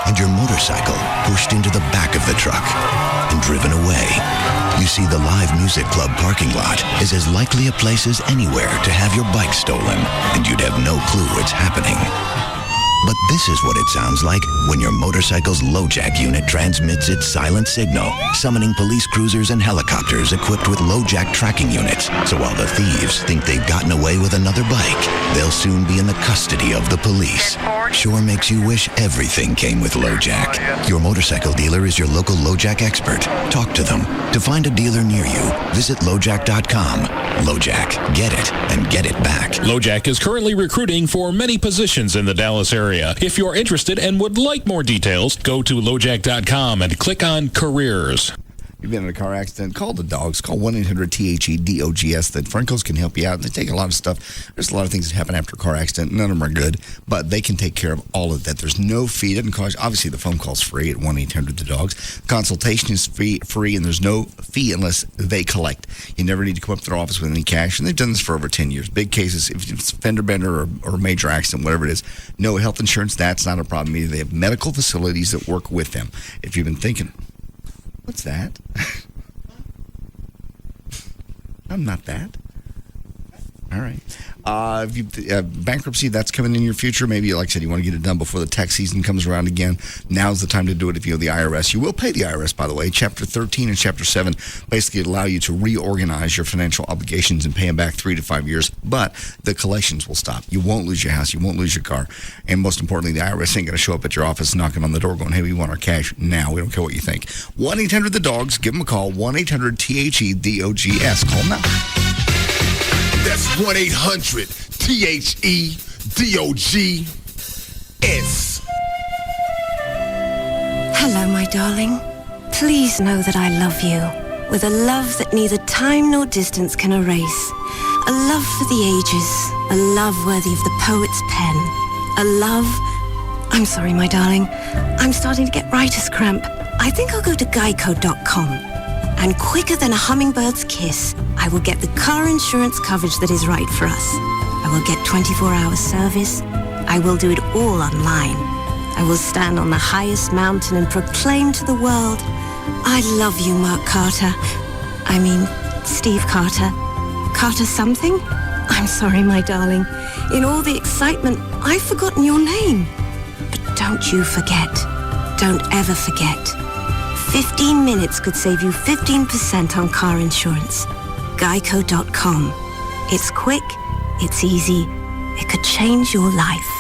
And your motorcycle pushed into the back of the truck and driven away. You see, the Live Music Club parking lot is as likely a place as anywhere to have your bike stolen, and you'd have no clue it's happening. But this is what it sounds like when your motorcycle's LoJack unit transmits its silent signal, summoning police cruisers and helicopters equipped with LoJack tracking units. So while the thieves think they've gotten away with another bike, they'll soon be in the custody of the police. Sure makes you wish everything came with LoJack. Your motorcycle dealer is your local LoJack expert. Talk to them. To find a dealer near you, visit LoJack.com. LoJack. Get it and get it back. LoJack is currently recruiting for many positions in the Dallas area. If you're interested and would like more details, go to LoJack.com and click on Careers. you've been in a car accident, call the dogs. Call 1-800-THE-DOGS. The Francos can help you out. They take a lot of stuff. There's a lot of things that happen after a car accident. None of them are good, but they can take care of all of that. There's no fee. It doesn't cost. Obviously, the phone call's free at 1-800-THE-DOGS. Consultation is free, and there's no fee unless they collect. You never need to come up to their office with any cash, and they've done this for over 10 years. Big cases, if it's a fender bender or a major accident, whatever it is, no health insurance, that's not a problem either. They have medical facilities that work with them. If you've been thinking, what's that? I'm not that. All right. If you, bankruptcy, that's coming in your future. Maybe, like I said, you want to get it done before the tax season comes around again. Now's the time to do it if you owe the IRS. You will pay the IRS, by the way. Chapter 13 and Chapter 7 basically allow you to reorganize your financial obligations and pay them back 3 to 5 years, but the collections will stop. You won't lose your house. You won't lose your car. And most importantly, the IRS ain't going to show up at your office knocking on the door going, hey, we want our cash now. We don't care what you think. 1-800-THE-DOGS. Give them a call. 1-800-THE-DOGS. Call now. That's 1-800-THE-DOGS. Hello, my darling. Please know that I love you with a love that neither time nor distance can erase. A love for the ages. A love worthy of the poet's pen. A love... I'm sorry, my darling. I'm starting to get writer's cramp. I think I'll go to Geico.com. And quicker than a hummingbird's kiss, I will get the car insurance coverage that is right for us. I will get 24-hour service. I will do it all online. I will stand on the highest mountain and proclaim to the world, I love you, Mark Carter. I mean, Steve Carter. Carter something? I'm sorry, my darling. In all the excitement, I've forgotten your name. But don't you forget. Don't ever forget. 15 minutes could save you 15% on car insurance. Geico.com. It's quick, it's easy, it could change your life.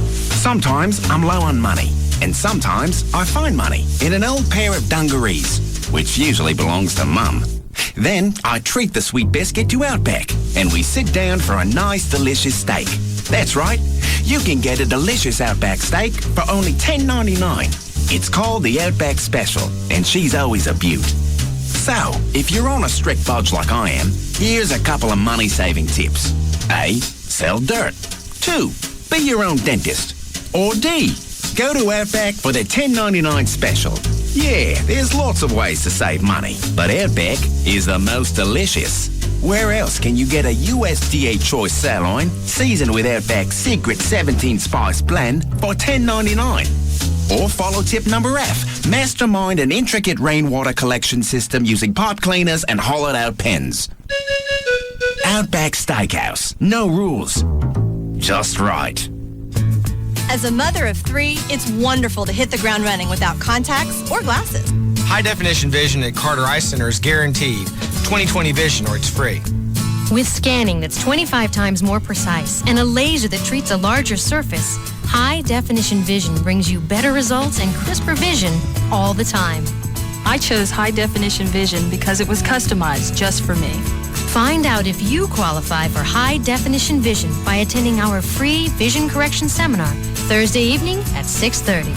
Sometimes I'm low on money, and sometimes I find money in an old pair of dungarees, which usually belongs to Mum. Then I treat the sweet biscuit to Outback, and we sit down for a nice, delicious steak. That's right, you can get a delicious Outback steak for only $10.99. It's called the Outback Special, and she's always a beaut. So, if you're on a strict budge like I am, here's a couple of money-saving tips. A, sell dirt. 2, be your own dentist. Or D, go to Outback for the $10.99 special. Yeah, there's lots of ways to save money, but Outback is the most delicious. Where else can you get a USDA choice sirloin seasoned with Outback's secret 17-spice blend for $10.99? Or follow tip number F. Mastermind an intricate rainwater collection system using pipe cleaners and hollowed-out pens. Outback Steakhouse. No rules. Just right. As a mother of 3, it's wonderful to hit the ground running without contacts or glasses. High-definition vision at Carter Eye Center is guaranteed. 20/20 vision or it's free. With scanning that's 25 times more precise and a laser that treats a larger surface, high-definition vision brings you better results and crisper vision all the time. I chose high-definition vision because it was customized just for me. Find out if you qualify for high-definition vision by attending our free vision correction seminar Thursday evening at 6:30.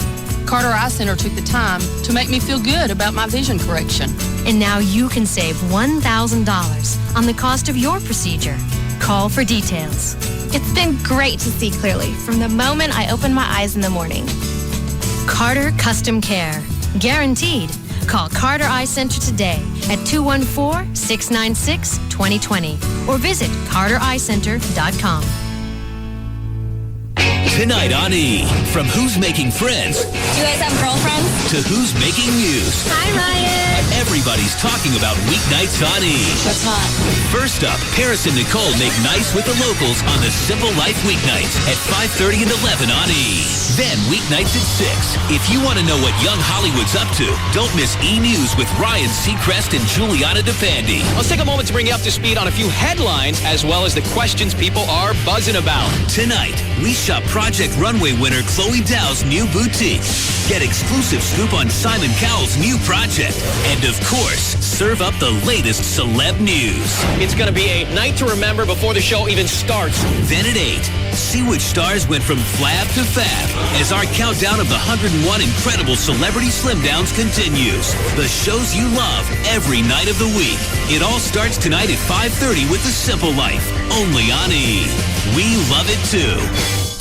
Carter Eye Center took the time to make me feel good about my vision correction. And now you can save $1,000 on the cost of your procedure. Call for details. It's been great to see clearly from the moment I open my eyes in the morning. Carter Custom Care. Guaranteed. Call Carter Eye Center today at 214-696-2020 or visit cartereyecenter.com. Tonight on E! From Who's Making Friends Do you guys have girlfriends? to Who's Making News. Hi, Ryan. Everybody's talking about weeknights on E! That's hot. First up, Paris and Nicole make nice with the locals on the Simple Life weeknights at 5:30 and 11 on E! Then weeknights at 6. If you want to know what young Hollywood's up to, don't miss E! News with Ryan Seacrest and Juliana DePandy. Let's take a moment to bring you up to speed on a few headlines as well as the questions people are buzzing about. Tonight, we shop Project Runway winner Chloe Dow's new boutique. Get exclusive scoop on Simon Cowell's new project. And of course, serve up the latest celeb news. It's going to be a night to remember before the show even starts. Then at 8, see which stars went from flab to fab as our countdown of the 101 incredible celebrity slim downs continues. The shows you love every night of the week. It all starts tonight at 5:30 with The Simple Life, only on E! We love it too.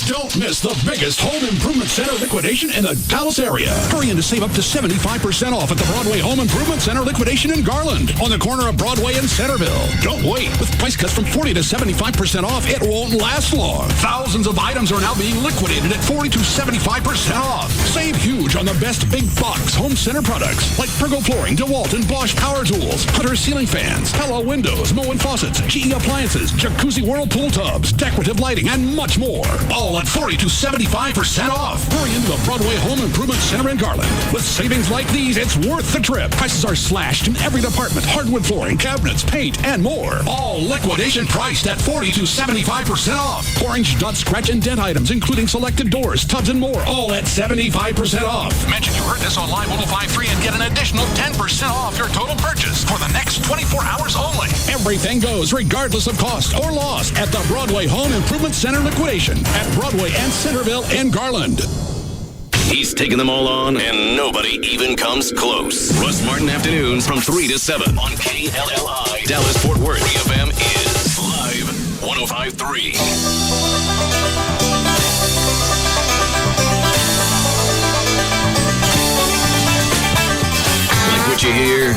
Don't miss the biggest home improvement center liquidation in the Dallas area. Hurry in to save up to 75% off at the Broadway Home Improvement Center liquidation in Garland on the corner of Broadway and Centerville. Don't wait. With price cuts from 40 to 75% off, it won't last long. Thousands of items are now being liquidated at 40 to 75% off. Save huge on the best big box home center products like Pergo Flooring, DeWalt and Bosch Power Tools, Hunter Ceiling Fans, Pella Windows, Moen Faucets, GE Appliances, Jacuzzi Whirlpool Tubs, decorative lighting, and much more. All at 40 to 75% off. Hurry into the Broadway Home Improvement Center in Garland. With savings like these, it's worth the trip. Prices are slashed in every department. Hardwood flooring, cabinets, paint, and more. All liquidation priced at 40 to 75% off. Orange dot, scratch, and dent items, including selected doors, tubs, and more. All at 75% off. Mention you heard this on Live 105.3 and get an additional 10% off your total purchase for the next 24 hours only. Everything goes regardless of cost or loss at the Broadway Home Improvement Center liquidation at Broadway and Centerville and Garland. He's taking them all on, and nobody even comes close. Russ Martin Afternoons from 3 to 7 on KLLI. Dallas-Fort Worth FM is Live 105.3. Like what you hear?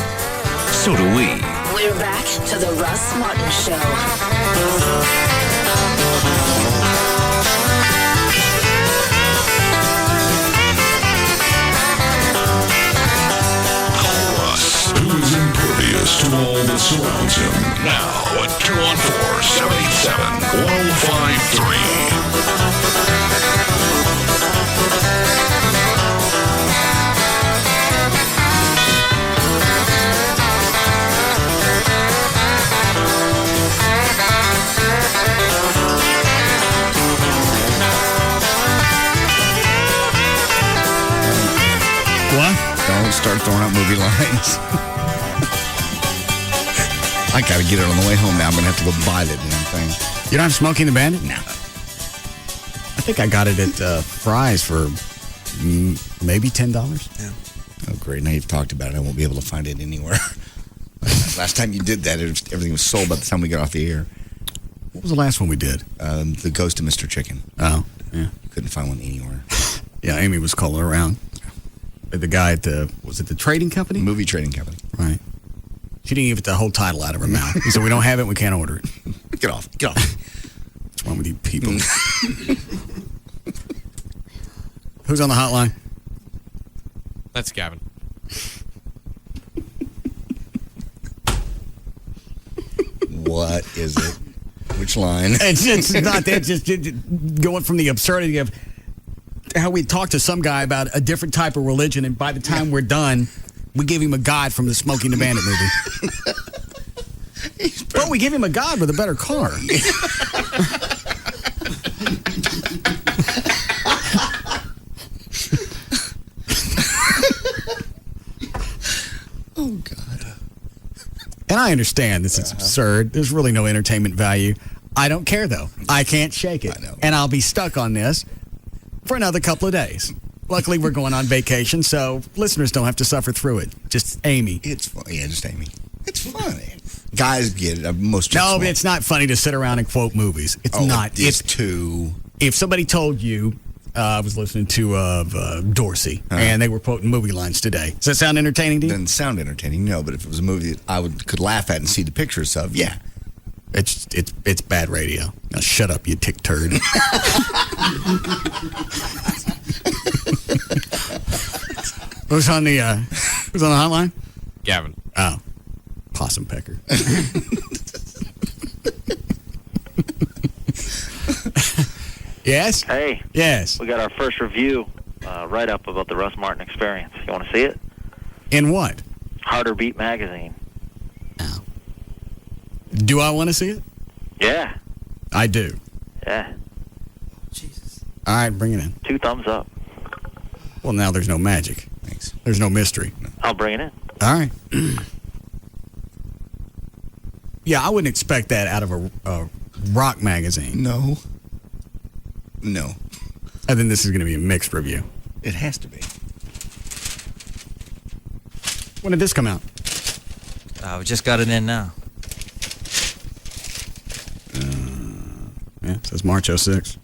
So do we. We're back to the Russ Martin Show. Who's impervious to all that surrounds him. Now at 214-787-1053. What? Don't start throwing out movie lines. I gotta get it on the way home now. I'm gonna have to go buy that damn thing. You don't have Smokey and the Bandit? No. I think I got it at Fry's for maybe $10. Yeah. Oh, great. Now you've talked about it. I won't be able to find it anywhere. Last time you did that, everything was sold by the time we got off the air. What was the last one we did? The Ghost of Mr. Chicken. Oh, yeah. Couldn't find one anywhere. Yeah, Amy was calling around. The guy at was it the trading company? Movie trading company. Right. She didn't even get the whole title out of her mouth. He said, we don't have it, we can't order it. Get off. What's wrong with you people? Who's on the hotline? That's Gavin. What is it? Which line? It's not that. Just going from the absurdity of how we talk to some guy about a different type of religion, and by the time we're done, we give him a God from the Smokey and the Bandit movie. But we give him a God with a better car. Oh, God. And I understand this is absurd. There's really no entertainment value. I don't care, though. I can't shake it. I know. And I'll be stuck on this for another couple of days. Luckily, we're going on vacation, so listeners don't have to suffer through it. Just Amy. It's fun. Yeah, just Amy. It's funny. Guys get it. Most no, but it's not funny to sit around and quote movies. It's not. It's too. If somebody told you, I was listening to Dorsey, and they were quoting movie lines today. Does that sound entertaining to you? Doesn't sound entertaining, no. But if it was a movie that I could laugh at and see the pictures of, yeah. It's bad radio. Now shut up, you tick turd. Who's on the hotline? Gavin. Oh, possum pecker. Yes? Hey. Yes. We got our first review write-up about the Russ Martin experience. You want to see it? In what? Harder Beat Magazine. Oh. Do I want to see it? Yeah. I do. Yeah. Jesus. All right, bring it in. 2 thumbs up. Well, now there's no magic. Thanks. There's no mystery. I'll bring it in. All right. Yeah, I wouldn't expect that out of a rock magazine. No. No. I think this is going to be a mixed review. It has to be. When did this come out? We just got it in now. Yeah, it says March 06.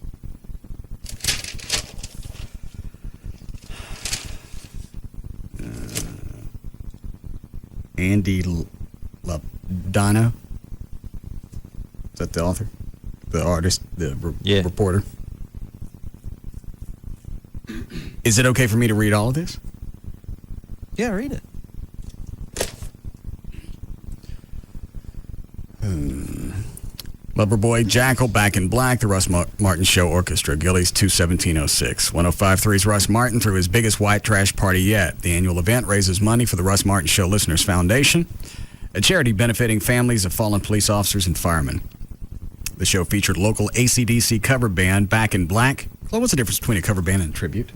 Andy Ladano. Is that the author? The artist? The reporter? Is it okay for me to read all of this? Yeah, read it. Loverboy, Jackal, Back in Black, the Russ Martin Show Orchestra, Gillies 21706. 105.3's Russ Martin threw his biggest white trash party yet. The annual event raises money for the Russ Martin Show Listeners Foundation, a charity benefiting families of fallen police officers and firemen. The show featured local AC/DC cover band Back in Black. Well, what's the difference between a cover band and a tribute?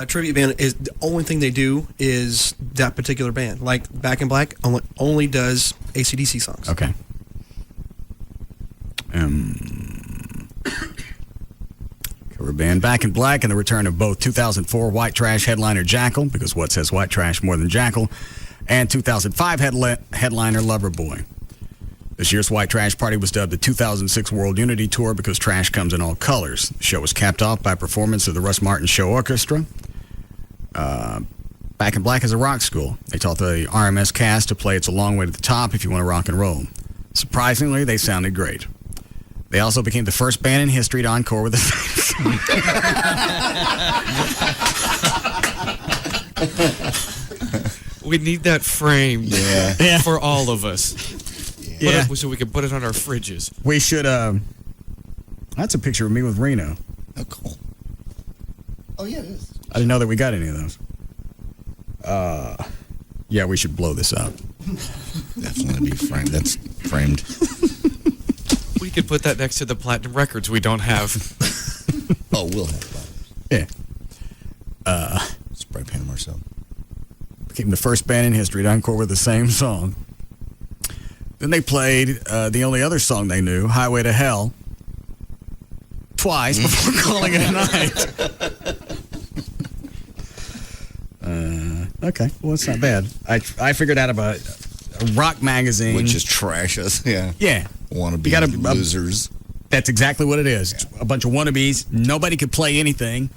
Tribute band is the only thing they do is that particular band. Like Back in Black only does AC/DC songs. Okay. Cover band Back in Black and the return of both 2004 White Trash headliner Jackal, because what says White Trash more than Jackal, and 2005 headliner Loverboy. This year's White Trash Party was dubbed the 2006 World Unity Tour because trash comes in all colors. The show was capped off by a performance of the Russ Martin Show Orchestra. Back in Black is a rock school. They taught the RMS cast to play It's a Long Way to the Top if you want to rock and roll. Surprisingly, they sounded great. They also became the first band in history to encore with the same We need that framed Yeah. for all of us. Yeah. So we can put it on our fridges. We should, that's a picture of me with Reno. Oh, cool. Oh, yeah, it is. I didn't know that we got any of those. Yeah, we should blow this up. Definitely be framed. That's framed. We could put that next to the platinum records we don't have. Oh, we'll have that. Yeah. Spray paint them ourselves. Became the first band in history to encore with the same song. Then they played the only other song they knew, Highway to Hell, twice before calling it a night. Okay, well, it's not bad. I figured out about a rock magazine. Which is trash us, yeah. Yeah. Wannabe losers. That's exactly what it is. It's a bunch of wannabes. Nobody could play anything.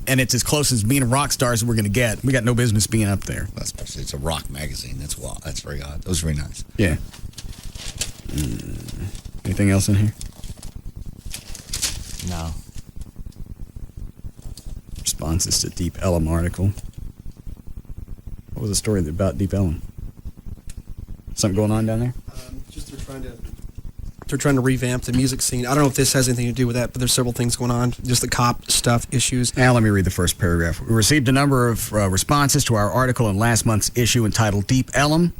And it's as close as being a rock star as we're going to get. We got no business being up there. Especially it's a rock magazine. That's wild. That's very odd. That was very nice. Yeah. Anything else in here? No. Responses to Deep Ellum article. What was the story about Deep Ellum? Something going on down there? Just they're trying to revamp the music scene. I don't know if this has anything to do with that, but there's several things going on. Just the cop stuff, issues. Now let me read the first paragraph. We received a number of responses to our article in last month's issue entitled Deep Ellum,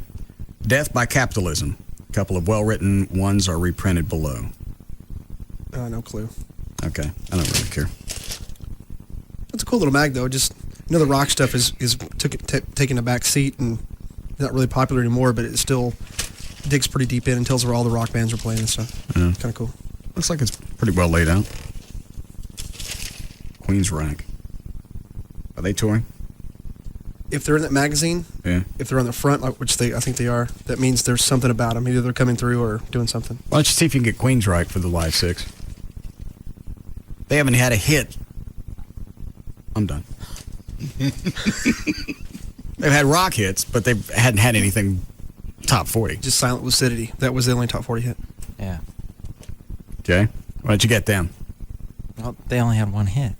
Death by Capitalism. A couple of well-written ones are reprinted below. No clue. Okay, I don't really care. It's a cool little mag, though. Just, the rock stuff is taking a back seat and not really popular anymore, but it still digs pretty deep in and tells where all the rock bands are playing and stuff. Yeah. Kind of cool. Looks like it's pretty well laid out. Queensryche. Are they touring? If they're in that magazine, Yeah. if they're on the front, which I think they are, that means there's something about them. Either they're coming through or doing something. Why don't you see if you can get Queensryche for the Live 6? They haven't had a hit. I'm done. They've had rock hits, but they hadn't had anything top 40. Just Silent Lucidity. That was the only top 40 hit. Yeah. Okay. Why don't you get them? Well, they only had one hit.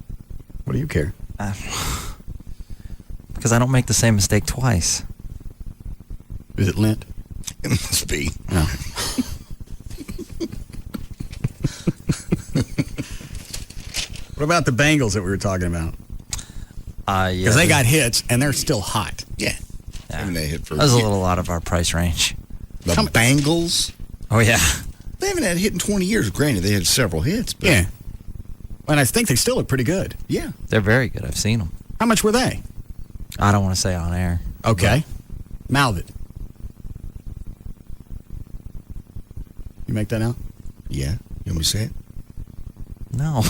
What do you care? Because I don't make the same mistake twice. Is it lint? It must be. No. What about the Bengals that we were talking about? Yeah. Because they got hits, and they're still hot. Yeah. I mean, they hit for That was a little out of our price range. The Bengals. Oh, yeah. They haven't had a hit in 20 years. Granted, they had several hits. But Yeah. And I think they still look pretty good. Yeah. They're very good. I've seen them. How much were they? I don't want to say on air. Okay. Mouth it. You make that out? Yeah. You want me to say it? No.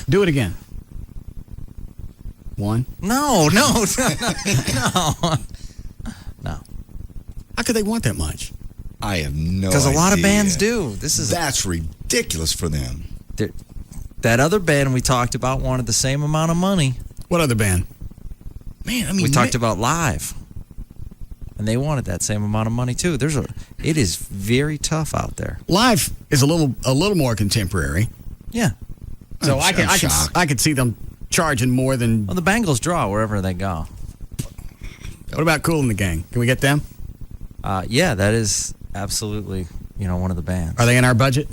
Do it again. 1. No. No. How could they want that much? I have no idea. Because a lot of bands do. That's ridiculous for them. That other band we talked about wanted the same amount of money. What other band? Man, I mean, we talked about Live, and they wanted that same amount of money too. It is very tough out there. Live is a little more contemporary. Yeah. So I could see them charging more than. Well, the Bengals draw wherever they go. What about Kool and the Gang? Can we get them? Yeah, that is absolutely one of the bands. Are they in our budget?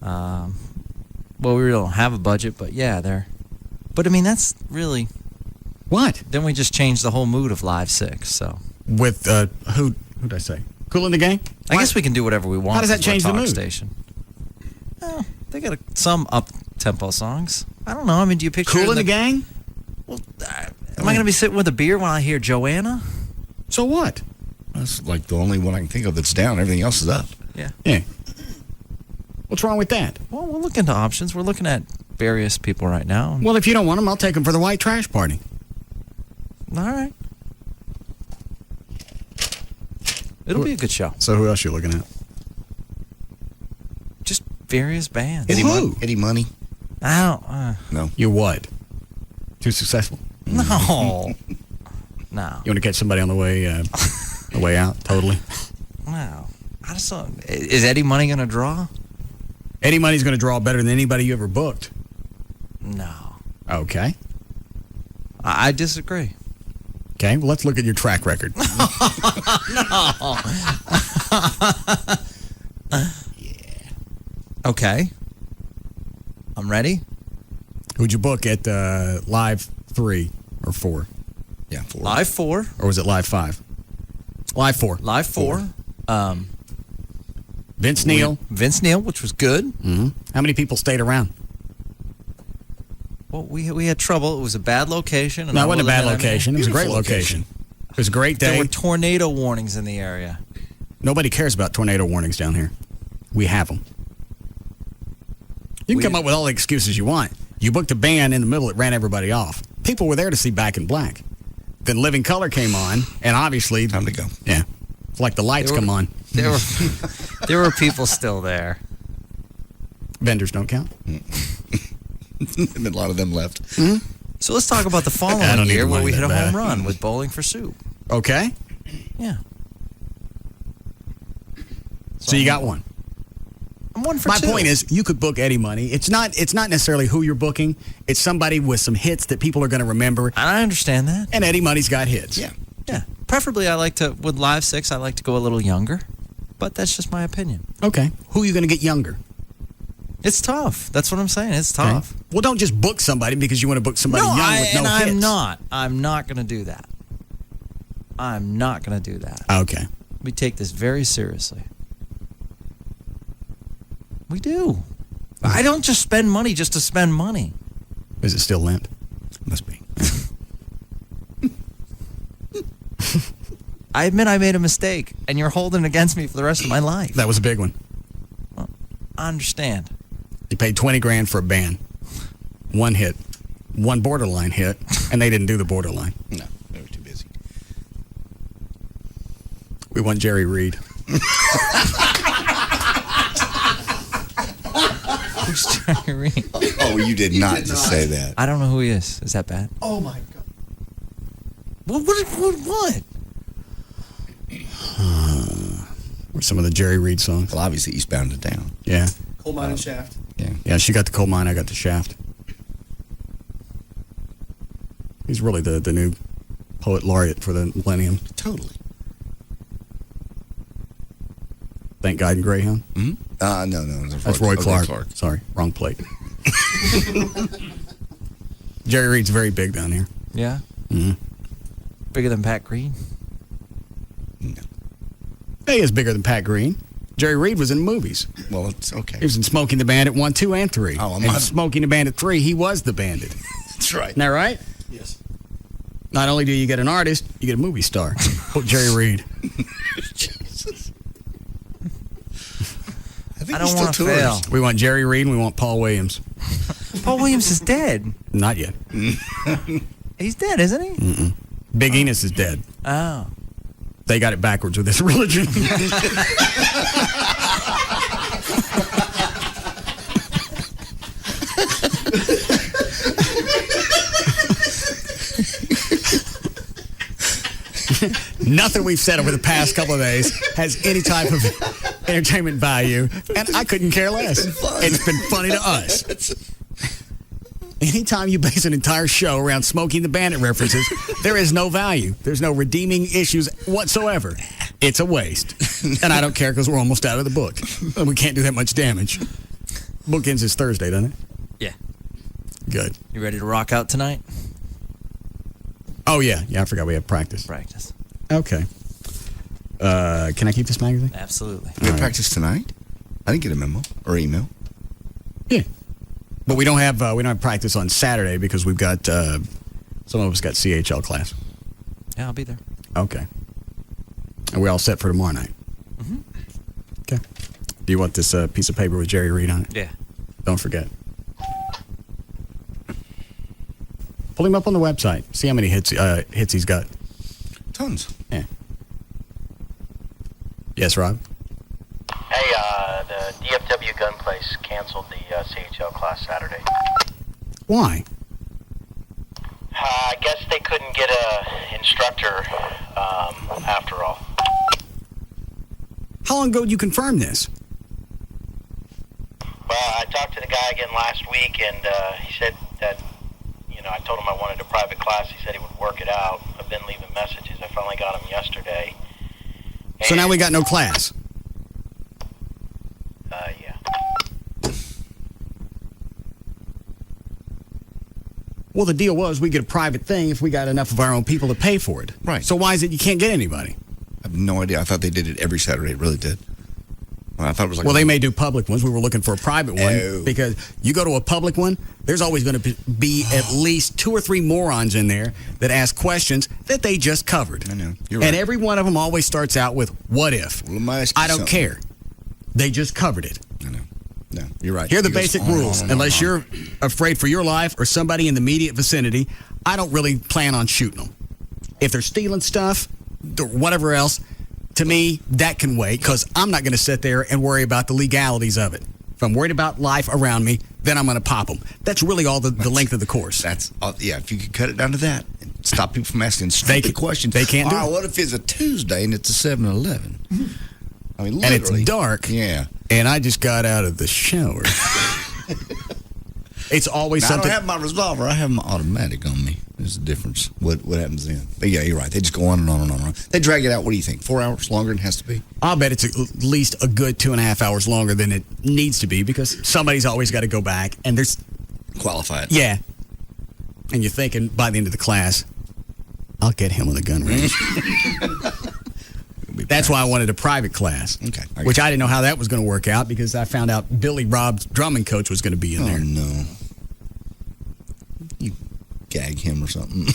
Well, we really don't have a budget, but yeah, they're. But I mean, that's really. What? Then we just changed the whole mood of Live 6. So. With who'd I say? Kool and the Gang? I guess we can do whatever we want. How does that change the mood? Station. Well, they got some up-tempo songs. I don't know. I mean, do you picture Kool and the Gang? Well, am I going to be sitting with a beer while I hear Joanna? So what? That's like the only one I can think of that's down. Everything else is up. Yeah. Yeah. What's wrong with that? Well, we're looking to options. We're looking at various people right now. Well, if you don't want them, I'll take them for the white trash party. All right. It'll be a good show. So who else you looking at? Just various bands. Eddie Money? I don't. No. You what? Too successful? No. No. You want to catch somebody on the way out? Totally. No. I just don't. Is Eddie Money going to draw? Eddie Money's going to draw better than anybody you ever booked. No. Okay. I disagree. Okay, well, let's look at your track record. No. Yeah. Okay. I'm ready. Who'd you book at Live 3 or 4? Yeah, 4. Live 4. Or was it Live 5? Live 4. Live 4. Vince Neil. Vince Neil, which was good. Mm-hmm. How many people stayed around? Well, we had trouble. It was a bad location. No, it wasn't a bad location. It was a great location. It was a great day. There were tornado warnings in the area. Nobody cares about tornado warnings down here. We have them. You can come up with all the excuses you want. You booked a band in the middle that ran everybody off. People were there to see Back in Black. Then Living Colour came on, and obviously... Time to go. Yeah. It's like the lights come on. There were people still there. Vendors don't count. And a lot of them left. Mm-hmm. So let's talk about the following year where we hit a home run with Bowling for Soup. Okay. Yeah. So you got one. I'm 1 for 2. My point is, you could book Eddie Money. It's not necessarily who you're booking. It's somebody with some hits that people are going to remember. I understand that. And Eddie Money's got hits. Yeah. Yeah. Preferably, with Live 6, I like to go a little younger. But that's just my opinion. Okay. Who are you going to get younger? It's tough. That's what I'm saying. It's tough. Okay. Well, don't just book somebody because you want to book somebody young with no hits. I'm not. I'm not going to do that. I'm not going to do that. Okay. We take this very seriously. We do. I don't just spend money just to spend money. Is it still limp? Must be. I admit I made a mistake, and you're holding it against me for the rest of my life. That was a big one. Well, I understand. You paid $20,000 for a band. One hit. One borderline hit, and they didn't do the borderline. No, they were too busy. We want Jerry Reed. Who's Jerry Reed? Oh, you did not just say that. I don't know who he is. Is that bad? Oh, my God. What? What's some of the Jerry Reed songs? Well, obviously, Eastbound and Down. Yeah. Coal Mine and Shaft. Yeah. Yeah, she got the coal mine, I got the shaft. He's really the new poet laureate for the millennium. Totally. Thank God and Greyhound? Mm-hmm. No. That's Roy Clark. Sorry, wrong plate. Jerry Reed's very big down here. Yeah? Mm-hmm. Bigger than Pat Green? No. He is bigger than Pat Green. Jerry Reed was in movies. Well, it's okay. He was in Smoking the Bandit 1, 2, and 3. Oh, and Smoking the Bandit 3, he was the bandit. That's right. Isn't that right? Yes. Not only do you get an artist, you get a movie star. Jerry Reed. Jesus. I don't want to fail. We want Jerry Reed and we want Paul Williams. Paul Williams is dead. Not yet. He's dead, isn't he? Mm-mm. Big Enos is dead. Oh. They got it backwards with this religion. Nothing we've said over the past couple of days has any type of entertainment value, and I couldn't care less. It's been funny to us. Anytime you base an entire show around Smoking the Bandit references, there is no value. There's no redeeming issues whatsoever. It's a waste. And I don't care because we're almost out of the book. And we can't do that much damage. Book ends this Thursday, doesn't it? Yeah. Good. You ready to rock out tonight? Oh, yeah. Yeah, I forgot we have practice. Practice. Okay. Can I keep this magazine? Absolutely. We have practice tonight? I didn't get a memo or email. Yeah. But we don't have practice on Saturday because we've got some of us got CHL class. Yeah, I'll be there. Okay. And we're all set for tomorrow night. Mm-hmm. Okay. Do you want this piece of paper with Jerry Reed on it? Yeah. Don't forget. Pull him up on the website. See how many hits he's got. Tons. Yeah. Yes, Rob? Hey, the DFW gun place canceled the CHL class Saturday. Why? I guess they couldn't get a instructor after all. How long ago did you confirm this? Well, I talked to the guy again last week, and he said that, I told him I wanted a private class. He said he would work it out. I've been leaving messages. I finally got him yesterday. So now we got no class. Yeah. Well, the deal was we get a private thing if we got enough of our own people to pay for it. Right. So why is it you can't get anybody? I have no idea. I thought they did it every Saturday. It really did. Well, I thought it was like. Well, they may do public ones. We were looking for a private one Oh. because you go to a public one, there's always going to be at least 2 or 3 morons in there that ask questions that they just covered. I know. You're And right. every one of them always starts out with, what if? Well, let me ask you I don't something. care. They just covered it. I know. No, you're right. Here are the It goes basic on and rules. on and on Unless and on. you're afraid for your life or somebody in the immediate vicinity, I don't really plan on shooting them. If they're stealing stuff or whatever else, to me, that can wait because I'm not going to sit there and worry about the legalities of it. If I'm worried about life around me, then I'm going to pop them. That's really all the length of the course. That's yeah. If you could cut it down to that, and stop people from asking stupid questions. They can't do All right, it. what if it's a Tuesday and it's a 7-Eleven? I mean, And literally. it's dark. Yeah. And I just got out of the shower. It's always Now, something. I don't have my revolver. I have my automatic on me. There's a difference. What happens then? But yeah, you're right. They just go on and on and on and on. They drag it out. What do you think? 4 hours longer than it has to be? I'll bet it's at least a good 2.5 hours longer than it needs to be because somebody's always got to go back and there's Qualified. Yeah. And you're thinking by the end of the class, I'll get him on the gun range. That's why I wanted a private class. Okay. Which I didn't know how that was going to work out because I found out Billy Rob's drumming coach was going to be in there. Oh, no. You gag him or something.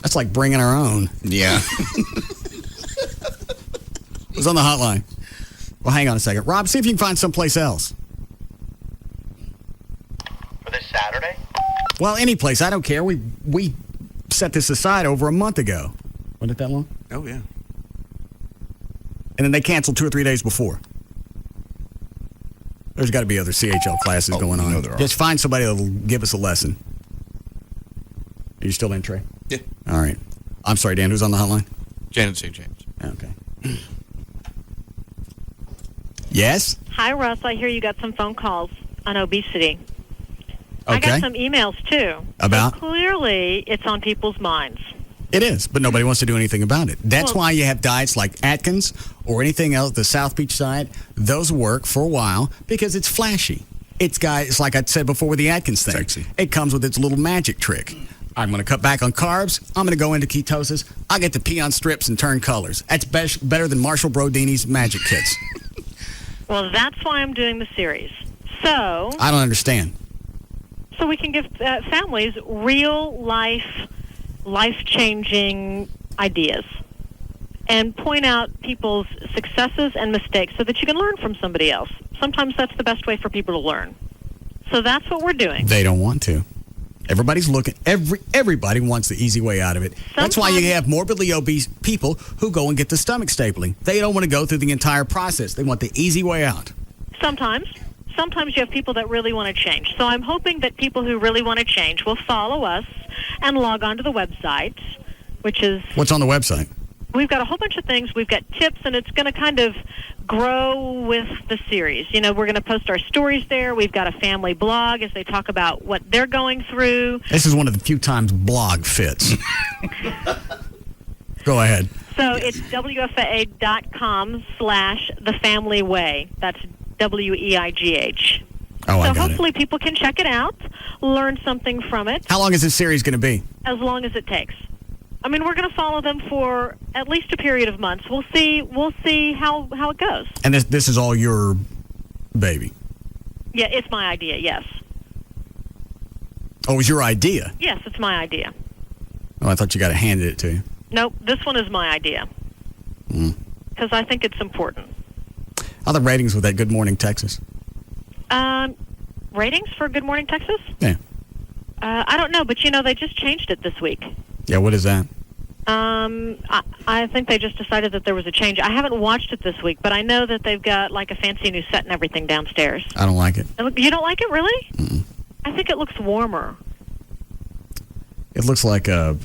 That's like bringing our own. Yeah. It was on the hotline. Well, hang on a second. Rob, see if you can find someplace else. For this Saturday? Well, any place. I don't care. We set this aside over a month ago. Wasn't it that long? Oh, yeah. And then they canceled 2 or 3 days before. There's got to be other CHL classes going on. there are. Just find somebody that'll give us a lesson. Are you still in, Trey? Yeah. All right. I'm sorry, Dan. Who's on the hotline? Janet St. James. Okay. Yes? Hi, Russ. I hear you got some phone calls on obesity. I Okay. got some emails, too. About? So clearly, it's on people's minds. It is, but nobody wants to do anything about it. That's Well- why you have diets like Atkins or anything else, the South Beach diet. Those work for a while because it's flashy. It's like I said before with the Atkins thing. Sexy. It comes with its little magic trick. I'm going to cut back on carbs. I'm going to go into ketosis. I get to pee on strips and turn colors. That's better than Marshall Brodini's magic kits. Well, that's why I'm doing the series. So I don't understand. So we can give families real life-changing ideas and point out people's successes and mistakes so that you can learn from somebody else. Sometimes that's the best way for people to learn. So that's what we're doing. They don't want to. Everybody's looking. Everybody wants the easy way out of it. That's why you have morbidly obese people who go and get the stomach stapling. They don't want to go through the entire process. They want the easy way out. Sometimes you have people that really want to change. So I'm hoping that people who really want to change will follow us and log on to the website, which is... What's on the website? We've got a whole bunch of things. We've got tips, and it's going to kind of grow with the series. You know, we're going to post our stories there. We've got a family blog as they talk about what they're going through. This is one of the few times blog fits. Go ahead. So it's WFAA.com/thefamilyway. That's WEIGH. Oh, I so got hopefully people can check it out, learn something from it. How long is this series going to be? As long as it takes. I mean, we're going to follow them for at least a period of months. We'll see how it goes. And this is all your baby? Yeah, it's my idea, yes. Oh, it was your idea? Yes, it's my idea. Oh, I thought you got to hand it to you. Nope, this one is my idea. Because I think it's important. How are the ratings with that Good Morning Texas? Ratings for Good Morning Texas? Yeah. I don't know, but they just changed it this week. Yeah, what is that? I think they just decided that there was a change. I haven't watched it this week, but I know that they've got like a fancy new set and everything downstairs. I don't like it. You don't like it, really? Mm-mm. I think it looks warmer. It looks like a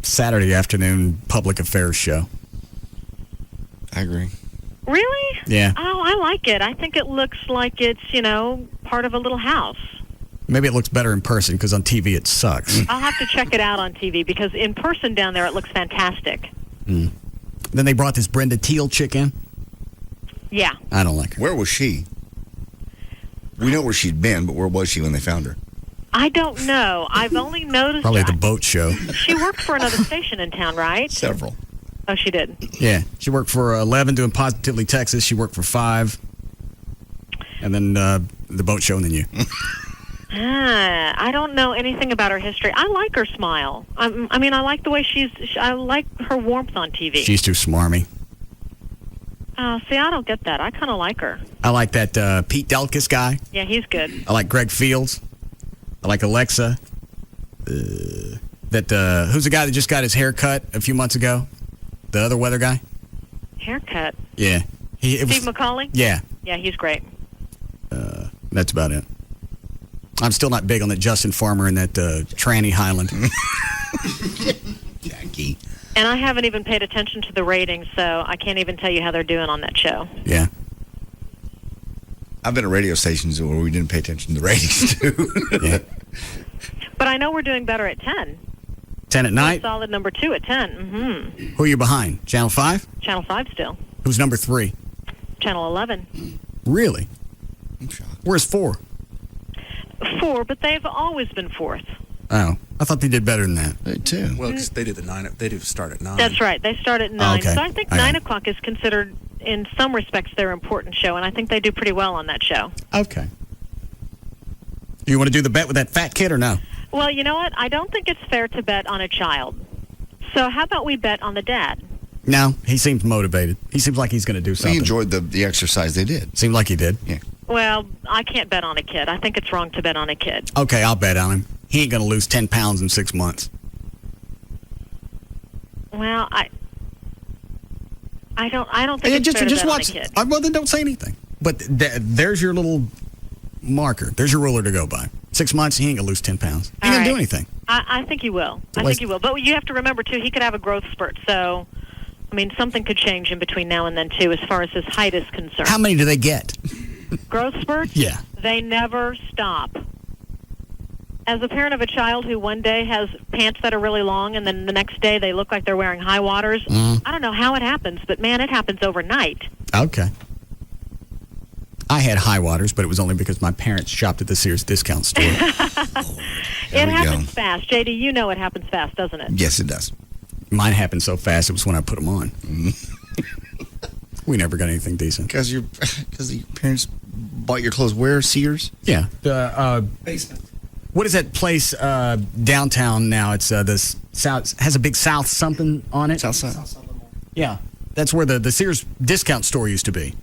Saturday afternoon public affairs show. I agree. Really? Yeah. Oh, I like it. I think it looks like it's, part of a little house. Maybe it looks better in person because on TV it sucks. I'll have to check it out on TV because in person down there it looks fantastic. Then they brought this Brenda Teal chick in. Yeah. I don't like her. Where was she? We know where she'd been, but where was she when they found her? I don't know. I've only noticed Probably at the boat show. She worked for another station in town, right? Several. Oh, she did? Yeah. She worked for 11 doing Positively Texas. She worked for 5. And then the boat show and then you. I don't know anything about her history. I like her smile. I like the way I like her warmth on TV. She's too smarmy. See, I don't get that. I kind of like her. I like that Pete Delkus guy. Yeah, he's good. I like Greg Fields. I like Alexa. Who's the guy that just got his hair cut a few months ago? The other weather guy? Haircut? Yeah. Steve McCauley? Yeah. Yeah, he's great. That's about it. I'm still not big on that Justin Farmer and that tranny Highland. Jackie. And I haven't even paid attention to the ratings, so I can't even tell you how they're doing on that show. Yeah. I've been at radio stations where we didn't pay attention to the ratings, too. Yeah. But I know we're doing better at 10. 10 at night? Solid number 2 at 10. Mm-hmm. Who are you behind? Channel 5? Channel 5 still. Who's number 3? Channel 11. Really? I'm shocked. Where's 4? 4, but they've always been 4th. Oh, I thought they did better than that. They too. Well, because they do they do start at 9. That's right. They start at 9. Oh, okay. So I think 9 o'clock is considered, in some respects, their important show, and I think they do pretty well on that show. Okay. You want to do the bet with that fat kid or no? Well, you know what? I don't think it's fair to bet on a child. So how about we bet on the dad? No, he seems motivated. He seems like he's going to do something. He enjoyed the exercise they did. Seemed like he did. Yeah. Well, I can't bet on a kid. I think it's wrong to bet on a kid. Okay, I'll bet on him. He ain't going to lose 10 pounds in 6 months. Well, I don't think it's fair to bet on a kid. Well, then don't say anything. But there's your little marker. There's your ruler to go by. 6 months, he ain't going to lose 10 pounds. He ain't going to do anything. I think he will. I think he will. But you have to remember, too, he could have a growth spurt. So, something could change in between now and then, too, as far as his height is concerned. How many do they get? Growth spurts? Yeah. They never stop. As a parent of a child who one day has pants that are really long and then the next day they look like they're wearing high waters, I don't know how it happens, but, man, it happens overnight. Okay. I had high waters, but it was only because my parents shopped at the Sears discount store. It happens fast. JD, you know it happens fast, doesn't it? Yes, it does. Mine happened so fast, it was when I put them on. We never got anything decent. Because your parents bought your clothes where? Sears? Yeah. The basement. What is that place downtown now? It's the South, has a big South something on it. Southside. Yeah. That's where the Sears discount store used to be.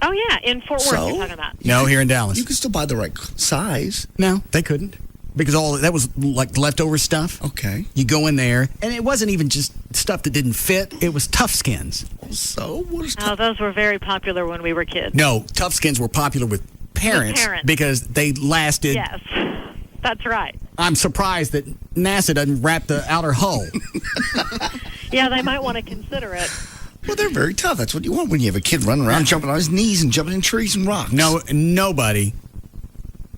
Oh, yeah, in Fort Worth you're talking about. No, here in Dallas. You could still buy the right size. No, they couldn't. Because all that was like leftover stuff. Okay. You go in there, and it wasn't even just stuff that didn't fit. It was Tough Skins. So what is those were very popular when we were kids. No, Tough Skins were popular with parents, because they lasted. Yes, that's right. I'm surprised that NASA doesn't wrap the outer hull. Yeah, they might want to consider it. Well, they're very tough. That's what you want when you have a kid running around, jumping on his knees and jumping in trees and rocks. No, nobody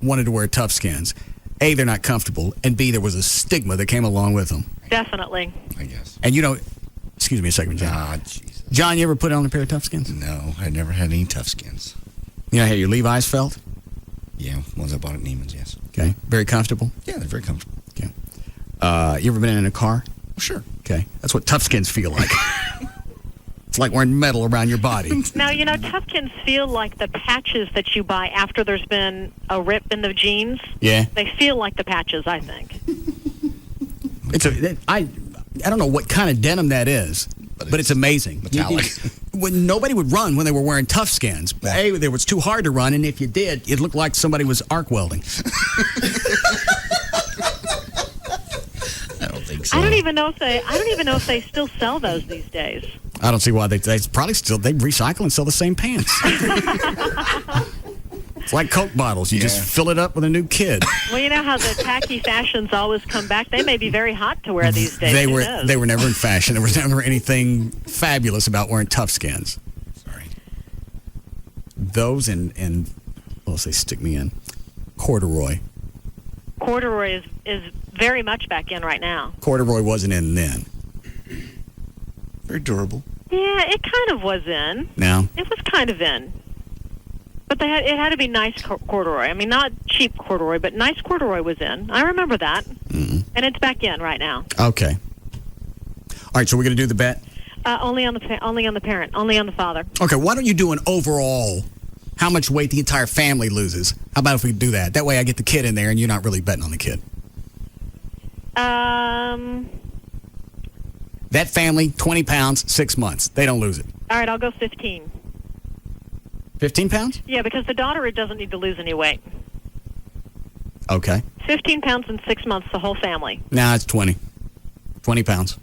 wanted to wear Tough Skins. A, they're not comfortable, and B, there was a stigma that came along with them. Definitely. I guess. And excuse me a second, John. Ah, Jesus. John, you ever put on a pair of Tough Skins? No, I never had any Tough Skins. You know how your Levi's felt? Yeah, ones I bought at Neiman's, yes. Okay. Very comfortable? Yeah, they're very comfortable. Okay. You ever been in a car? Sure. Okay. That's what Tough Skins feel like. It's like wearing metal around your body. Now, Toughkins feel like the patches that you buy after there's been a rip in the jeans. Yeah. They feel like the patches, I think. I don't know what kind of denim that is, but it's amazing. Metallic. When nobody would run when they were wearing Tough Skins. Yeah. A, it was too hard to run, and if you did, it looked like somebody was arc welding. I don't think so. I don't even know if they still sell those these days. I don't see why they probably still they recycle and sell the same pants. It's like Coke bottles. You just fill it up with a new kid. Well, you know how the tacky fashions always come back. They may be very hot to wear these days. They were never in fashion. There was never anything fabulous about wearing Tough Skins. Sorry. Those and let's say stick me in corduroy. Corduroy is very much back in right now. Corduroy wasn't in then. Very durable. Yeah, it kind of was in. No. It was kind of in. But it had to be nice corduroy. I mean, not cheap corduroy, but nice corduroy was in. I remember that. Mm-hmm. And it's back in right now. Okay. All right, so we're going to do the bet? Only on the parent, only on the father. Okay, why don't you do an overall, how much weight the entire family loses? How about if we do that? That way I get the kid in there and you're not really betting on the kid. That family, 20 pounds, 6 months. They don't lose it. All right, I'll go 15. 15 pounds? Yeah, because the daughter doesn't need to lose any weight. Okay. 15 pounds in 6 months, the whole family. Nah, it's 20. 20 pounds.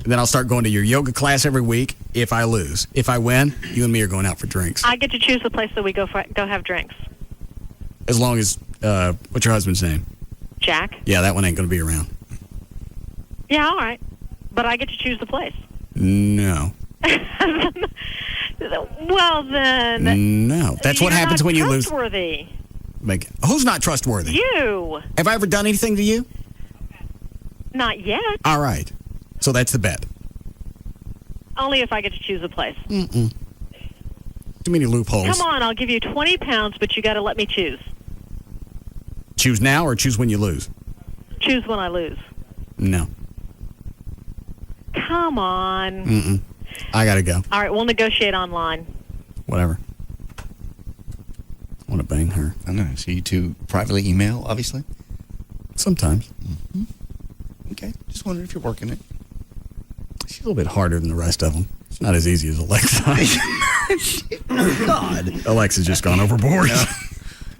And then I'll start going to your yoga class every week if I lose. If I win, you and me are going out for drinks. I get to choose the place that we go have drinks. As long as, what's your husband's name? Jack. Yeah, that one ain't going to be around. Yeah, all right. But I get to choose the place. No. Well, then. No. That's what happens when you lose. Trustworthy. Who's not trustworthy? You. Have I ever done anything to you? Not yet. All right. So that's the bet. Only if I get to choose a place. Mm-mm. Too many loopholes. Come on, I'll give you 20 pounds, but you got to let me choose. Choose now or choose when you lose? Choose when I lose. No. Come on. Mm-mm. I got to go. All right, we'll negotiate online. Whatever. I want to bang her. I know. So you two privately email, obviously? Sometimes. Mm-hmm. Okay. Just wondering if you're working it. She's a little bit harder than the rest of them. It's not as easy as Alexa. Oh, God. Alexa's just gone overboard. Yeah.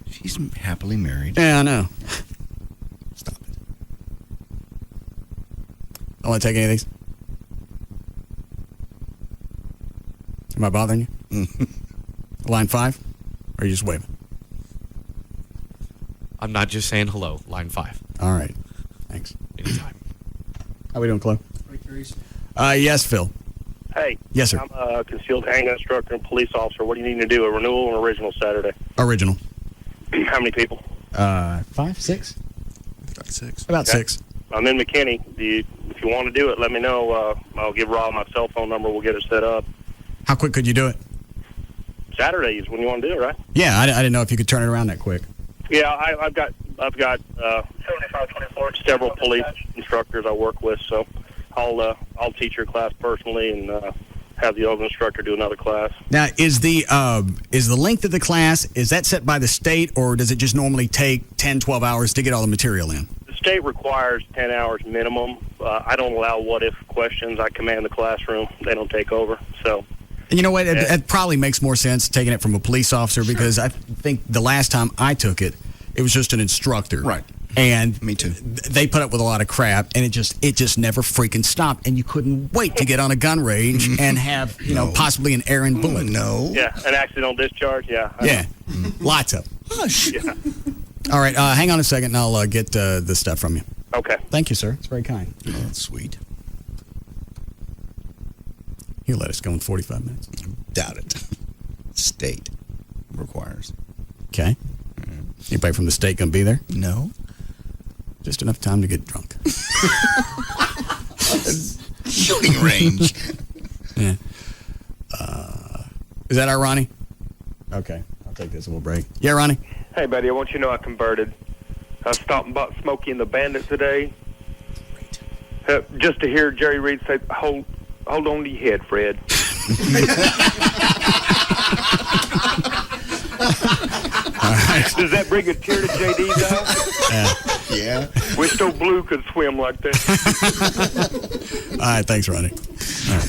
She's happily married. Yeah, I know. Stop it. I want to take any of these. Am I bothering you? Line 5? Or are you just waving? I'm not just saying hello. Line 5. All right. Thanks. Anytime. How we doing, Chloe? Yes, Phil. Hey. Yes, sir. I'm a concealed handgun instructor and police officer. What do you need to do? A renewal or original Saturday? Original. How many people? 5, 6? About 6. About 6. I'm in McKinney. If you want to do it, let me know. I'll give Rob my cell phone number. We'll get it set up. How quick could you do it? Saturday is when you want to do it, right? Yeah, I didn't know if you could turn it around that quick. Yeah, I've got several police instructors I work with, so I'll teach your class personally and have the yoga instructor do another class. Now, is the length of the class, is that set by the state, or does it just normally take 10, 12 hours to get all the material in? The state requires 10 hours minimum. I don't allow what-if questions. I command the classroom. They don't take over. So, you know what? It probably makes more sense taking it from a police officer because I think the last time I took it, it was just an instructor. Right. And me too. They put up with a lot of crap, and it just never freaking stopped. And you couldn't wait to get on a gun range and have possibly an errant bullet. No. Yeah, an accidental discharge. Yeah. Yeah, lots of. Hush. Yeah. All right, hang on a second, and I'll get the stuff from you. Okay. Thank you, sir. It's very kind. Oh, that's sweet. He'll let us go in 45 minutes. Doubt it. State requires. Okay. Anybody from the state going to be there? No. Just enough time to get drunk. Shooting range. Yeah. Is that our Ronnie? Okay. I'll take this and we'll break. Yeah, Ronnie? Hey, buddy, I want you to know I converted. I stopped and bought Smokey and the Bandit today. Just to hear Jerry Reed say, hold on to your head, Fred. Does that bring a tear to JD's eye? Yeah. Wish old Blue could swim like that. All right, thanks, Ronnie. All right.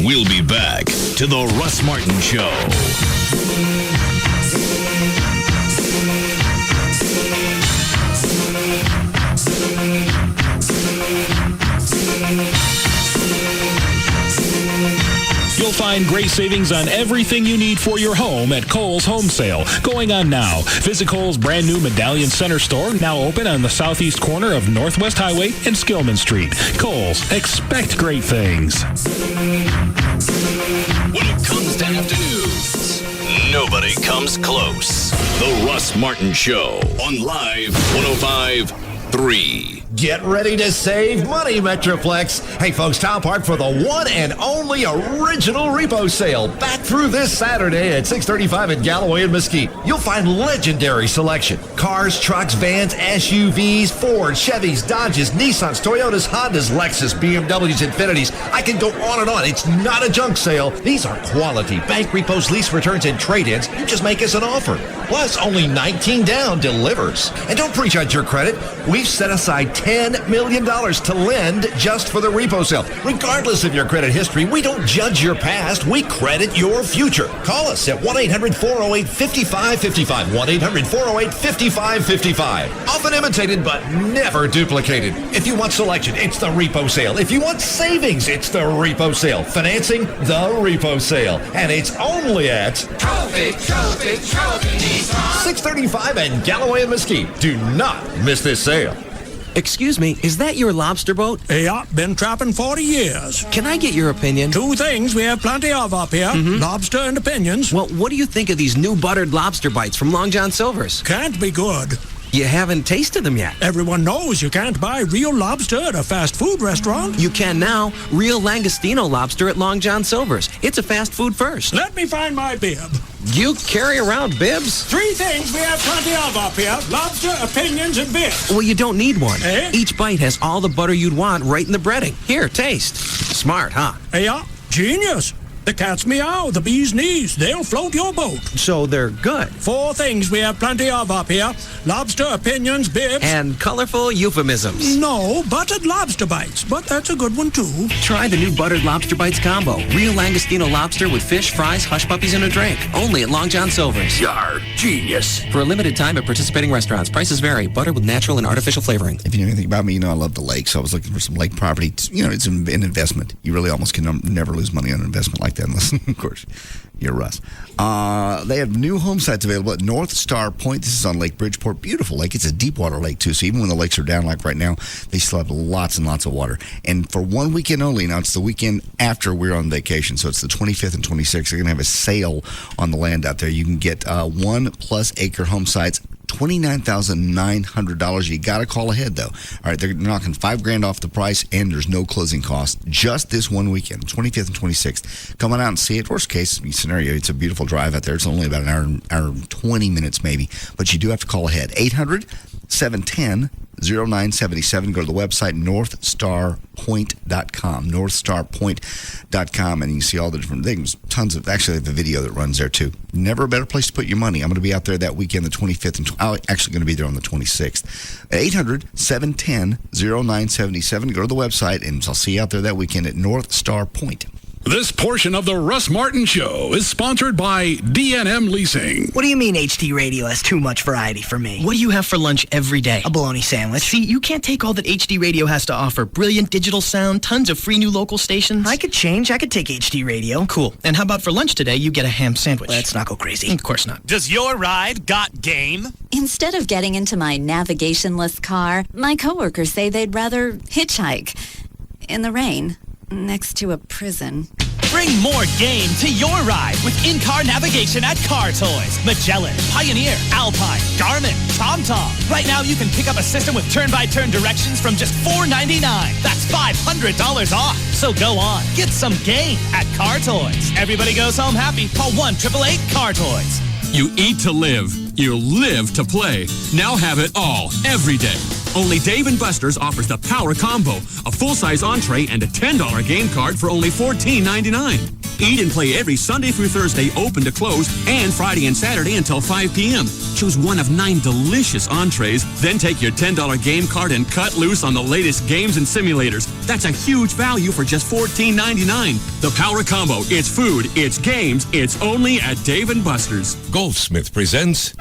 We'll be back to the Russ Martin Show. You'll find great savings on everything you need for your home at Kohl's Home Sale. Going on now. Visit Kohl's brand new Medallion Center store, now open on the southeast corner of Northwest Highway and Skillman Street. Kohl's, expect great things. When it comes to afternoons, nobody comes close. The Russ Martin Show on Live 105.3. Get ready to save money, Metroplex. Hey, folks, Tom Park for the one and only original repo sale. Back through this Saturday at 635 at Galloway and Mesquite. You'll find legendary selection. Cars, trucks, vans, SUVs, Ford, Chevys, Dodges, Nissans, Toyotas, Hondas, Lexus, BMWs, Infinitis. I can go on and on. It's not a junk sale. These are quality bank repos, lease returns, and trade-ins. You just make us an offer. Plus, only 19 down delivers. And don't prejudge your credit. We've set aside $10 million to lend just for the repo sale. Regardless of your credit history, we don't judge your past. We credit your future. Call us at 1-800-408-5555. 1-800-408-5555. Often imitated, but never duplicated. If you want selection, it's the repo sale. If you want savings, it's the repo sale. Financing, the repo sale. And it's only at Trophy 635 and Galloway and Mesquite. Do not miss this sale. Excuse me, is that your lobster boat? Yeah, been trapping 40 years. Can I get your opinion? Two things we have plenty of up here, lobster and opinions. Well, what do you think of these new buttered lobster bites from Long John Silver's? Can't be good. You haven't tasted them yet. Everyone knows you can't buy real lobster at a fast food restaurant. You can now. Real Langostino lobster at Long John Silver's. It's a fast food first. Let me find my bib. You carry around bibs? Three things we have plenty of up here. Lobster, opinions, and bibs. Well, you don't need one. Eh? Each bite has all the butter you'd want right in the breading. Here, taste. Smart, huh? Yeah, genius. The cat's meow, the bee's knees. They'll float your boat. So they're good. Four things we have plenty of up here. Lobster, opinions, bibs. And colorful euphemisms. No, buttered lobster bites. But that's a good one, too. Try the new buttered lobster bites combo. Real Langostino lobster with fish, fries, hush puppies, and a drink. Only at Long John Silver's. Yar, genius. For a limited time at participating restaurants. Prices vary. Butter with natural and artificial flavoring. If you know anything about me, you know I love the lake, so I was looking for some lake property. It's an investment. You really almost can never lose money on an investment like that unless, of course, you're Russ. They have new home sites available at North Star Point. This is on Lake Bridgeport. Beautiful lake. It's a deep water lake, too, so even when the lakes are down like right now, they still have lots and lots of water. And for one weekend only, now it's the weekend after we're on vacation, so it's the 25th and 26th. They're going to have a sale on the land out there. You can get 1+ acre home sites $29,900. You got to call ahead, though. All right, they're knocking $5,000 off the price, and there's no closing cost just this one weekend, 25th and 26th. Come on out and see it. Worst case scenario, it's a beautiful drive out there. It's only about an hour and 20 minutes maybe, but you do have to call ahead. 800-710-0977. Go to the website, northstarpoint.com, northstarpoint.com, and you can see all the different things. Tons of, actually, they have a video that runs there, too. Never a better place to put your money. I'm going to be out there that weekend, the 25th, and I'm actually going to be there on the 26th. 800-710-0977. Go to the website, and I'll see you out there that weekend at North Star Point. This portion of the Russ Martin Show is sponsored by D&M Leasing. What do you mean HD Radio has too much variety for me? What do you have for lunch every day? A bologna sandwich. See, you can't take all that HD Radio has to offer. Brilliant digital sound, tons of free new local stations. I could change. I could take HD Radio. Cool. And how about for lunch today, you get a ham sandwich? Let's not go crazy. Of course not. Does your ride got game? Instead of getting into my navigation-less car, my coworkers say they'd rather hitchhike in the rain next to a prison. Bring more game to your ride with in-car navigation at Car Toys. Magellan, Pioneer, Alpine, Garmin, TomTom. Right now you can pick up a system with turn-by-turn directions from just $4.99. That's $500 off. So go on, get some game at Car Toys. Everybody goes home happy. Call 1-888-CAR Toys. You eat to live. You live to play. Now have it all, every day. Only Dave & Buster's offers the Power Combo, a full-size entree and a $10 game card for only $14.99. Eat and play every Sunday through Thursday, open to close, and Friday and Saturday until 5 p.m. Choose one of 9 delicious entrees, then take your $10 game card and cut loose on the latest games and simulators. That's a huge value for just $14.99. The Power Combo. It's food, it's games, it's only at Dave & Buster's. Golfsmith presents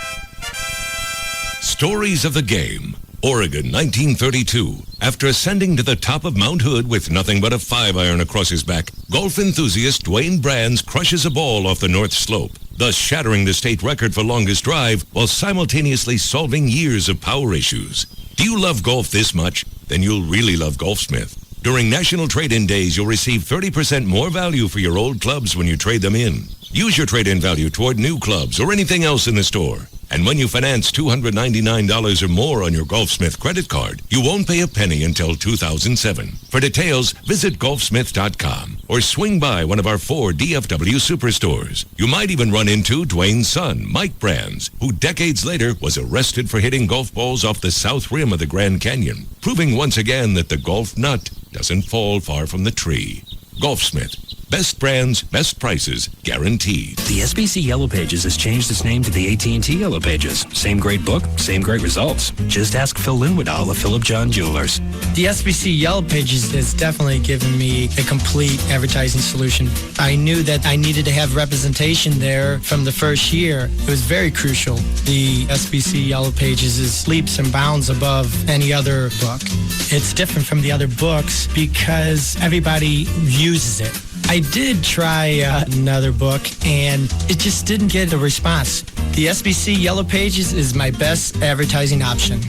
Stories of the Game. Oregon, 1932. After ascending to the top of Mount Hood with nothing but a 5-iron across his back, golf enthusiast Dwayne Brands crushes a ball off the north slope, thus shattering the state record for longest drive while simultaneously solving years of power issues. Do you love golf this much? Then you'll really love Golfsmith. During National Trade-In Days, you'll receive 30% more value for your old clubs when you trade them in. Use your trade-in value toward new clubs or anything else in the store. And when you finance $299 or more on your Golfsmith credit card, you won't pay a penny until 2007. For details, visit golfsmith.com or swing by one of our 4 DFW superstores. You might even run into Dwayne's son, Mike Brands, who decades later was arrested for hitting golf balls off the south rim of the Grand Canyon, proving once again that the golf nut doesn't fall far from the tree. Golfsmith. Best brands, best prices, guaranteed. The SBC Yellow Pages has changed its name to the AT&T Yellow Pages. Same great book, same great results. Just ask Phil Linwoodall of Philip John Jewelers. The SBC Yellow Pages has definitely given me a complete advertising solution. I knew that I needed to have representation there from the first year. It was very crucial. The SBC Yellow Pages is leaps and bounds above any other book. It's different from the other books because everybody uses it. I did try another book, and it just didn't get a response. The SBC Yellow Pages is my best advertising option.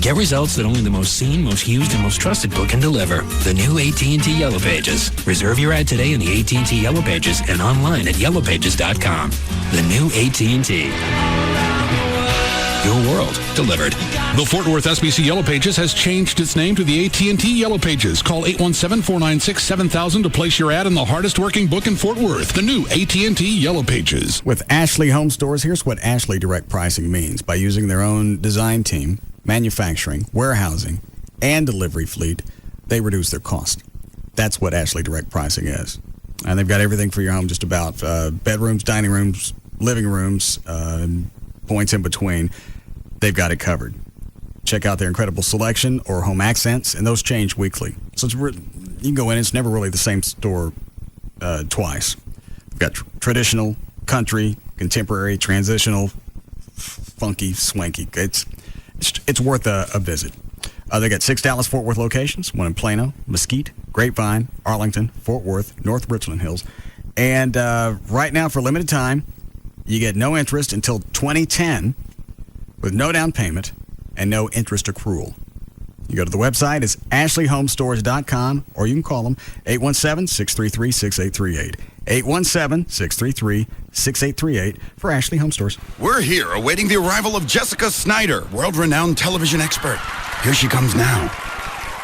Get results that only the most seen, most used, and most trusted book can deliver. The new AT&T Yellow Pages. Reserve your ad today in the AT&T Yellow Pages and online at yellowpages.com. The new AT&T. Your world delivered. The Fort Worth SBC Yellow Pages has changed its name to the AT&T Yellow Pages. Call 817-496-7000 to place your ad in the hardest working book in Fort Worth. The new AT&T Yellow Pages. With Ashley Home Stores, here's what Ashley Direct Pricing means. By using their own design team, manufacturing, warehousing, and delivery fleet, they reduce their cost. That's what Ashley Direct Pricing is. And they've got everything for your home, just about bedrooms, dining rooms, living rooms, points in between. They've got it covered. Check out their incredible selection or home accents, and those change weekly. So you can go in, it's never really the same store twice. We've got traditional, country, contemporary, transitional, funky, swanky. It's worth a visit. They got 6 Dallas-Fort Worth locations, one in Plano, Mesquite, Grapevine, Arlington, Fort Worth, North Richland Hills. And right now, for a limited time, you get no interest until 2010 with no down payment and no interest accrual. You go to the website, it's ashleyhomestores.com, or you can call them 817-633-6838. 817-633-6838 for Ashley Home Stores. We're here awaiting the arrival of Jessica Snyder, world-renowned television expert. Here she comes now.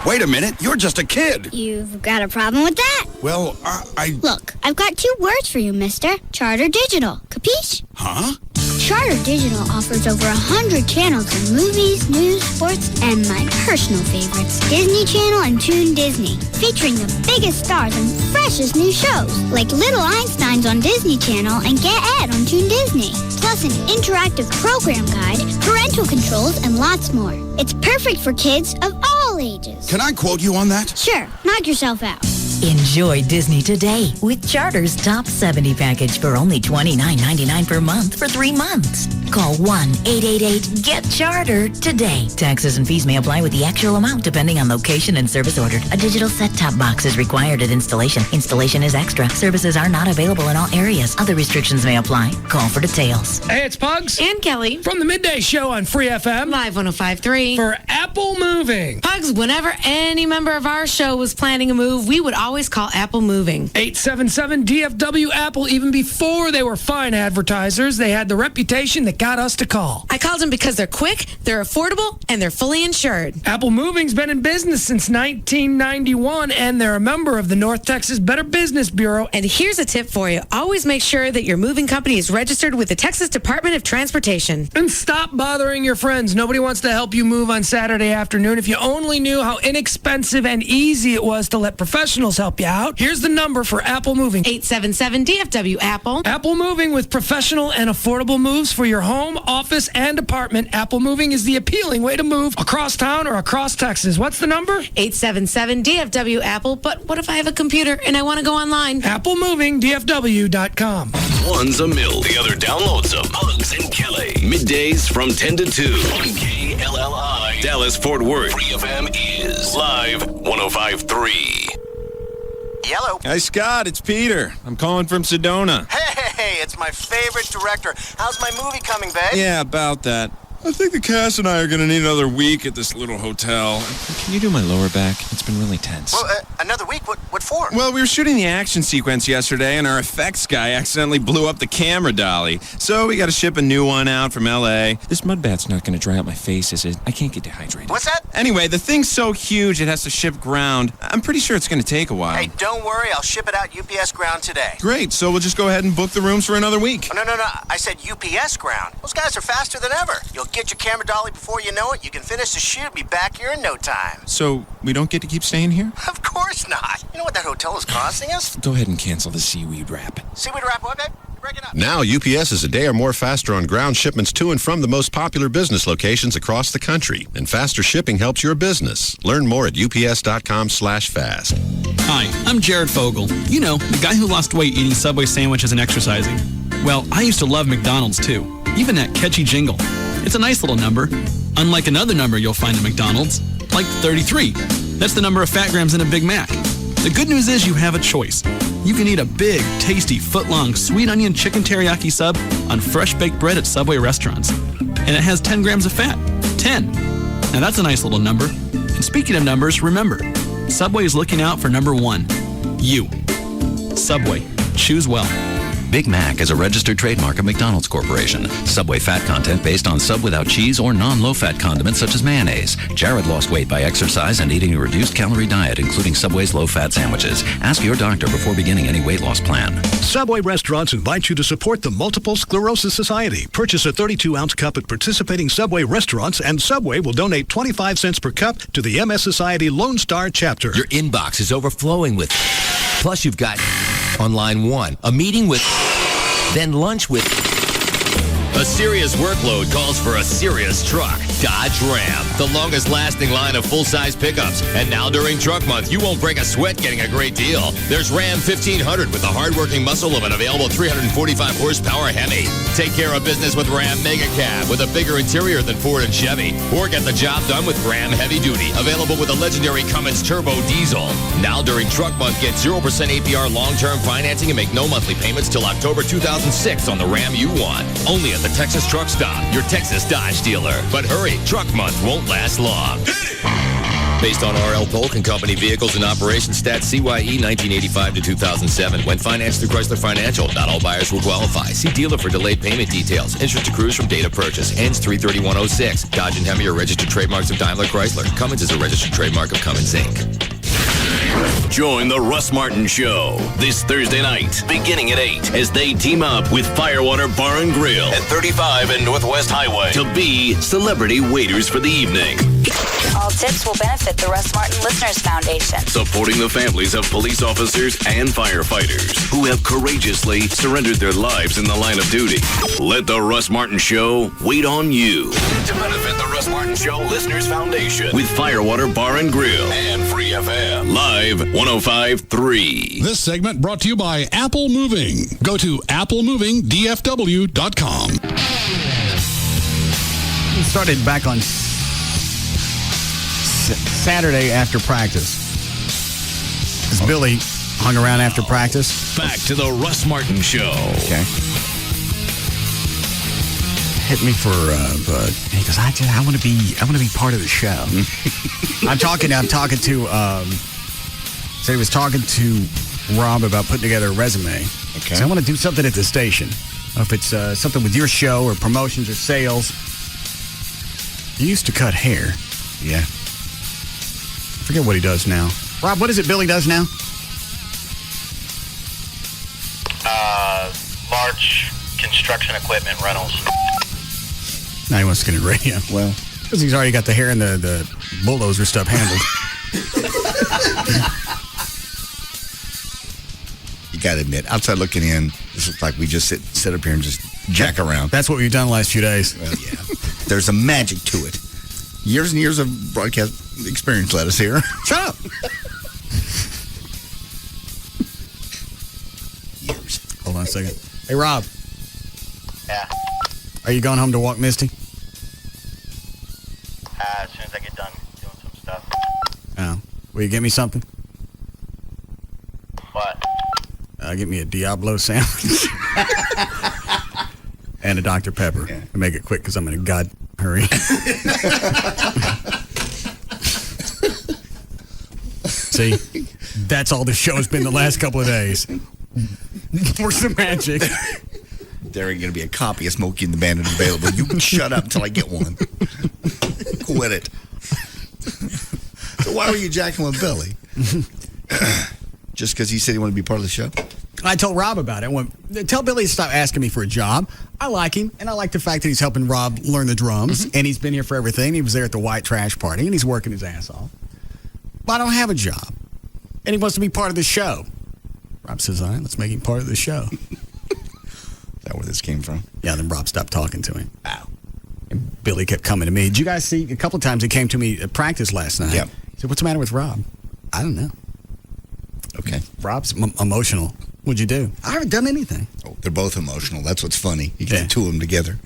Wait a minute, you're just a kid. You've got a problem with that? Well, I... Look, I've got 2 words for you, mister. Charter Digital. Capiche? Huh? Charter Digital offers over 100 channels of movies, news, sports, and my personal favorites, Disney Channel and Toon Disney, featuring the biggest stars and freshest new shows, like Little Einsteins on Disney Channel and Get Ed on Toon Disney, plus an interactive program guide, parental controls, and lots more. It's perfect for kids of all ages. Can I quote you on that? Sure, knock yourself out. Enjoy Disney today with Charter's Top 70 package for only $29.99 per month for 3 months. Call 1-888-GET-CHARTER today. Taxes and fees may apply with the actual amount depending on location and service ordered. A digital set-top box is required at installation. Installation is extra. Services are not available in all areas. Other restrictions may apply. Call for details. Hey, it's Pugs. And Kelly. From the Midday Show on Free FM. Live 105.3. For Apple Moving. Pugs, whenever any member of our show was planning a move, we would always call Apple Moving. 877-DFW Apple. Even before they were fine advertisers, they had the reputation that got us to call. I called them because they're quick, they're affordable, and they're fully insured. Apple Moving's been in business since 1991, and they're a member of the North Texas Better Business Bureau. And here's a tip for you. Always make sure that your moving company is registered with the Texas Department of Transportation. And stop bothering your friends. Nobody wants to help you move on Saturday afternoon. If you only knew how inexpensive and easy it was to let professionals help you out, here's the number for Apple Moving. 877-DFW-APPLE. Apple Moving, with professional and affordable moves for your home, office, and apartment. Apple Moving is the appealing way to move across town or across Texas. What's the number? 877-DFW-APPLE. But what if I have a computer and I want to go online? AppleMovingDFW.com. One's a mill, the other downloads them. Pugs and Kelly. Middays from 10 to 2 on KLLI. Dallas Fort Worth. Free FM is Live 105.3. Yellow. Hi, Scott. It's Peter. I'm calling from Sedona. Hey, it's my favorite director. How's my movie coming, babe? Yeah, about that. I think the cast and I are going to need another week at this little hotel. Can you do my lower back? It's been really tense. Well, another week? What for? Well, we were shooting the action sequence yesterday, and our effects guy accidentally blew up the camera dolly. So we got to ship a new one out from L.A. This mud bath's not going to dry out my face, is it? I can't get dehydrated. What's that? Anyway, the thing's so huge it has to ship ground. I'm pretty sure it's going to take a while. Hey, don't worry. I'll ship it out UPS ground today. Great. So we'll just go ahead and book the rooms for another week. Oh, no. I said UPS ground. Those guys are faster than ever. You'll get your camera dolly before you know it. You can finish the shoot and be back here in no time. So we don't get to keep staying here? Of course not. You know what that hotel is costing us? Go ahead and cancel the seaweed wrap. Seaweed wrap what, babe? Break it up. Now, UPS is a day or more faster on ground shipments to and from the most popular business locations across the country. And faster shipping helps your business. Learn more at ups.com/fast. Hi, I'm Jared Fogle. You know, the guy who lost weight eating Subway sandwiches and exercising. Well, I used to love McDonald's too, even that catchy jingle. It's a nice little number, unlike another number you'll find at McDonald's, like 33. That's the number of fat grams in a Big Mac. The good news is you have a choice. You can eat a big, tasty, foot-long sweet onion chicken teriyaki sub on fresh baked bread at Subway restaurants. And it has 10 grams of fat. 10. Now that's a nice little number. And speaking of numbers, remember, Subway is looking out for number 1. You. Subway. Choose well. Big Mac is a registered trademark of McDonald's Corporation. Subway fat content based on sub without cheese or non-low-fat condiments such as mayonnaise. Jared lost weight by exercise and eating a reduced-calorie diet, including Subway's low-fat sandwiches. Ask your doctor before beginning any weight loss plan. Subway restaurants invite you to support the Multiple Sclerosis Society. Purchase a 32-ounce cup at participating Subway restaurants, and Subway will donate 25 cents per cup to the MS Society Lone Star chapter. Your inbox is overflowing with... Plus, you've got, on line 1, a meeting with... Then lunch with... A serious workload calls for a serious truck. Dodge Ram, the longest-lasting line of full-size pickups. And now during Truck Month, you won't break a sweat getting a great deal. There's Ram 1500 with the hard-working muscle of an available 345 horsepower Hemi. Take care of business with Ram Mega Cab with a bigger interior than Ford and Chevy. Or get the job done with Ram Heavy Duty, available with a legendary Cummins Turbo Diesel. Now during Truck Month, get 0% APR long-term financing and make no monthly payments till October 2006 on the Ram you want. Only at the Texas Truck Stop, your Texas Dodge dealer. But hurry, Truck Month won't last long. Based on R.L. Polk and Company vehicles in operation, stats CYE 1985 to 2007. When financed through Chrysler Financial, not all buyers will qualify. See dealer for delayed payment details. Interest accrues from date of purchase. Ends 3/31/06. Dodge and Hemi are registered trademarks of Daimler Chrysler. Cummins is a registered trademark of Cummins, Inc. Join the Russ Martin Show this Thursday night, beginning at 8, as they team up with Firewater Bar and Grill at 35 and Northwest Highway to be celebrity waiters for the evening. All tips will benefit the Russ Martin Listeners Foundation, Supporting the families of police officers and firefighters who have courageously surrendered their lives in the line of duty. Let the Russ Martin Show wait on you to benefit the Russ Martin Show Listeners Foundation with Firewater Bar and Grill and Free FM. Live 105.3. This segment brought to you by Apple Moving. Go to applemovingdfw.com. We started back on Saturday after practice. As Billy hung around after practice. Back to the Russ Martin Show. Okay. Hit me for, he goes, I want to be part of the show. I'm talking to, so he was talking to Rob about putting together a resume. Okay. So I want to do something at the station. If it's something with your show or promotions or sales. He used to cut hair. Yeah. I forget what he does now. Rob, what is it Billy does now? Large construction equipment rentals. Now he wants to get in radio. Well, because he's already got the hair and the bulldozer stuff handled. you got to admit, outside looking in, this looks like we just sit up here and just jack around. That's what we've done the last few days. Well, yeah. There's a magic to it. Years and years of broadcast experience led us here. Shut up. Years. Hold on a second. Hey, Rob. Yeah. Are you going home to walk Misty? As soon as I get done doing some stuff. Oh. Will you get me something? What? Get me a Diablo sandwich. And a Dr. Pepper. Yeah. And make it quick because I'm in a god hurry. See? That's all the show's been the last couple of days. Where's the magic? There ain't going to be a copy of Smokey and the Bandit available. You can shut up until I get one. Quit it. So why were you jacking with Billy? Just because he said he wanted to be part of the show? I told Rob about it. Tell Billy to stop asking me for a job. I like him, and I like the fact that he's helping Rob learn the drums, and he's been here for everything. He was there at the white trash party, and he's working his ass off. But I don't have a job, and he wants to be part of the show. Rob says, all right, let's make him part of the show. Is that where this came from? Yeah, then Rob stopped talking to him. Wow. And Billy kept coming to me. Did you guys see, a couple of times he came to me at practice last night. Yep. He said, what's the matter with Rob? I don't know. Okay. Rob's emotional. What'd you do? I haven't done anything. Oh, they're both emotional. That's what's funny. You get the two of them together.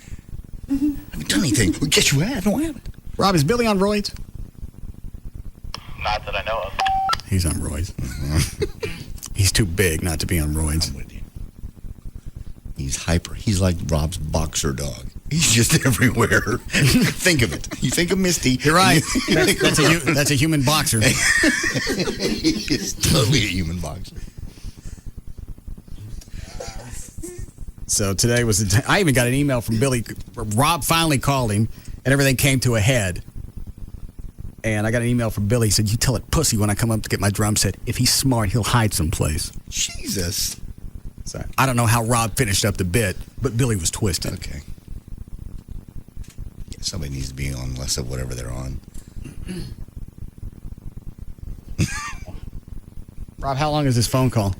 I haven't done anything. Well, guess you have. No, I haven't. Rob, is Billy on roids? Not that I know of. He's on roids. He's too big not to be on roids. I'm with you. He's hyper. He's like Rob's boxer dog. He's just everywhere. Think of it. You think of Misty. You're right. That's a human boxer. He's totally a human boxer. So today was I even got an email from Billy. Rob finally called him, and everything came to a head. And I got an email from Billy. He said, you tell it pussy when I come up to get my drum set, if he's smart, he'll hide someplace. Jesus. So I don't know how Rob finished up the bit, but Billy was twisted. Okay. Yeah, somebody needs to be on less of whatever they're on. Rob, how long is this phone call?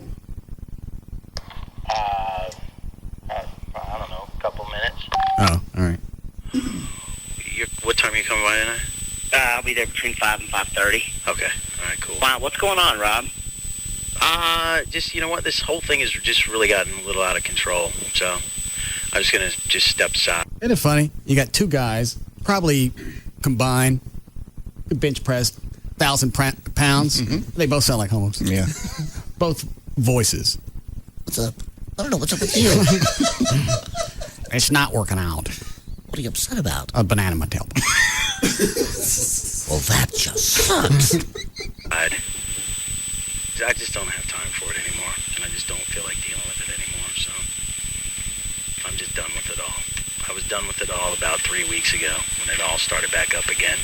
I don't know, a couple minutes. Oh, all right. What time are you coming by tonight? I'll be there between 5 and 5:30. Okay. All right, cool. Wow, what's going on, Rob? Just, you know what? This whole thing has just really gotten a little out of control. So I'm just going to just step aside. Isn't it funny? You got two guys, probably combined, bench press 1,000 pounds. Mm-hmm. They both sound like homos. Yeah. Both voices. What's up? I don't know. What's up with you? It's not working out. What are you upset about? A banana in my tail. Well, that just sucks. I just don't have time for it anymore, and I just don't feel like dealing with it anymore, so I'm just done with it all. I was done with it all about 3 weeks ago when it all started back up again,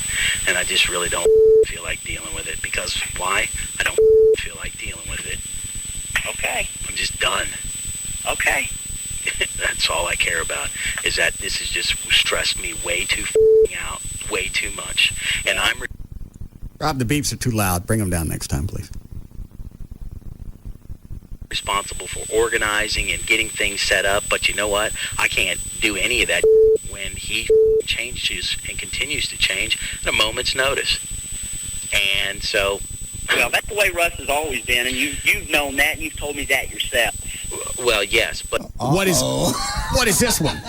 and I just really don't feel like dealing with it, because why? I don't feel like dealing with it. Okay. I'm just done. Okay. That's all I care about, is that this has just stressed me way too out, way too much, and I'm... Rob, the beeps are too loud. Bring them down next time, please. Responsible for organizing and getting things set up, but you know what? I can't do any of that when he changes and continues to change at a moment's notice. And so... Well, that's the way Russ has always been, and you've known that, and you've told me that yourself. Well, yes, but... What is this one?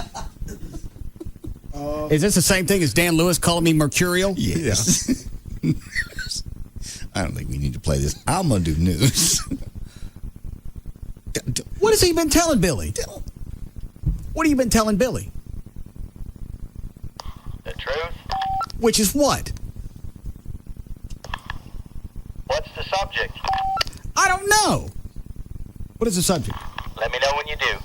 Is this the same thing as Dan Lewis calling me mercurial? Yes. I don't think we need to play this. I'm going to do news. What has he been telling Billy? What have you been telling Billy? The truth? Which is what? What's the subject? I don't know. What is the subject? Let me know when you do.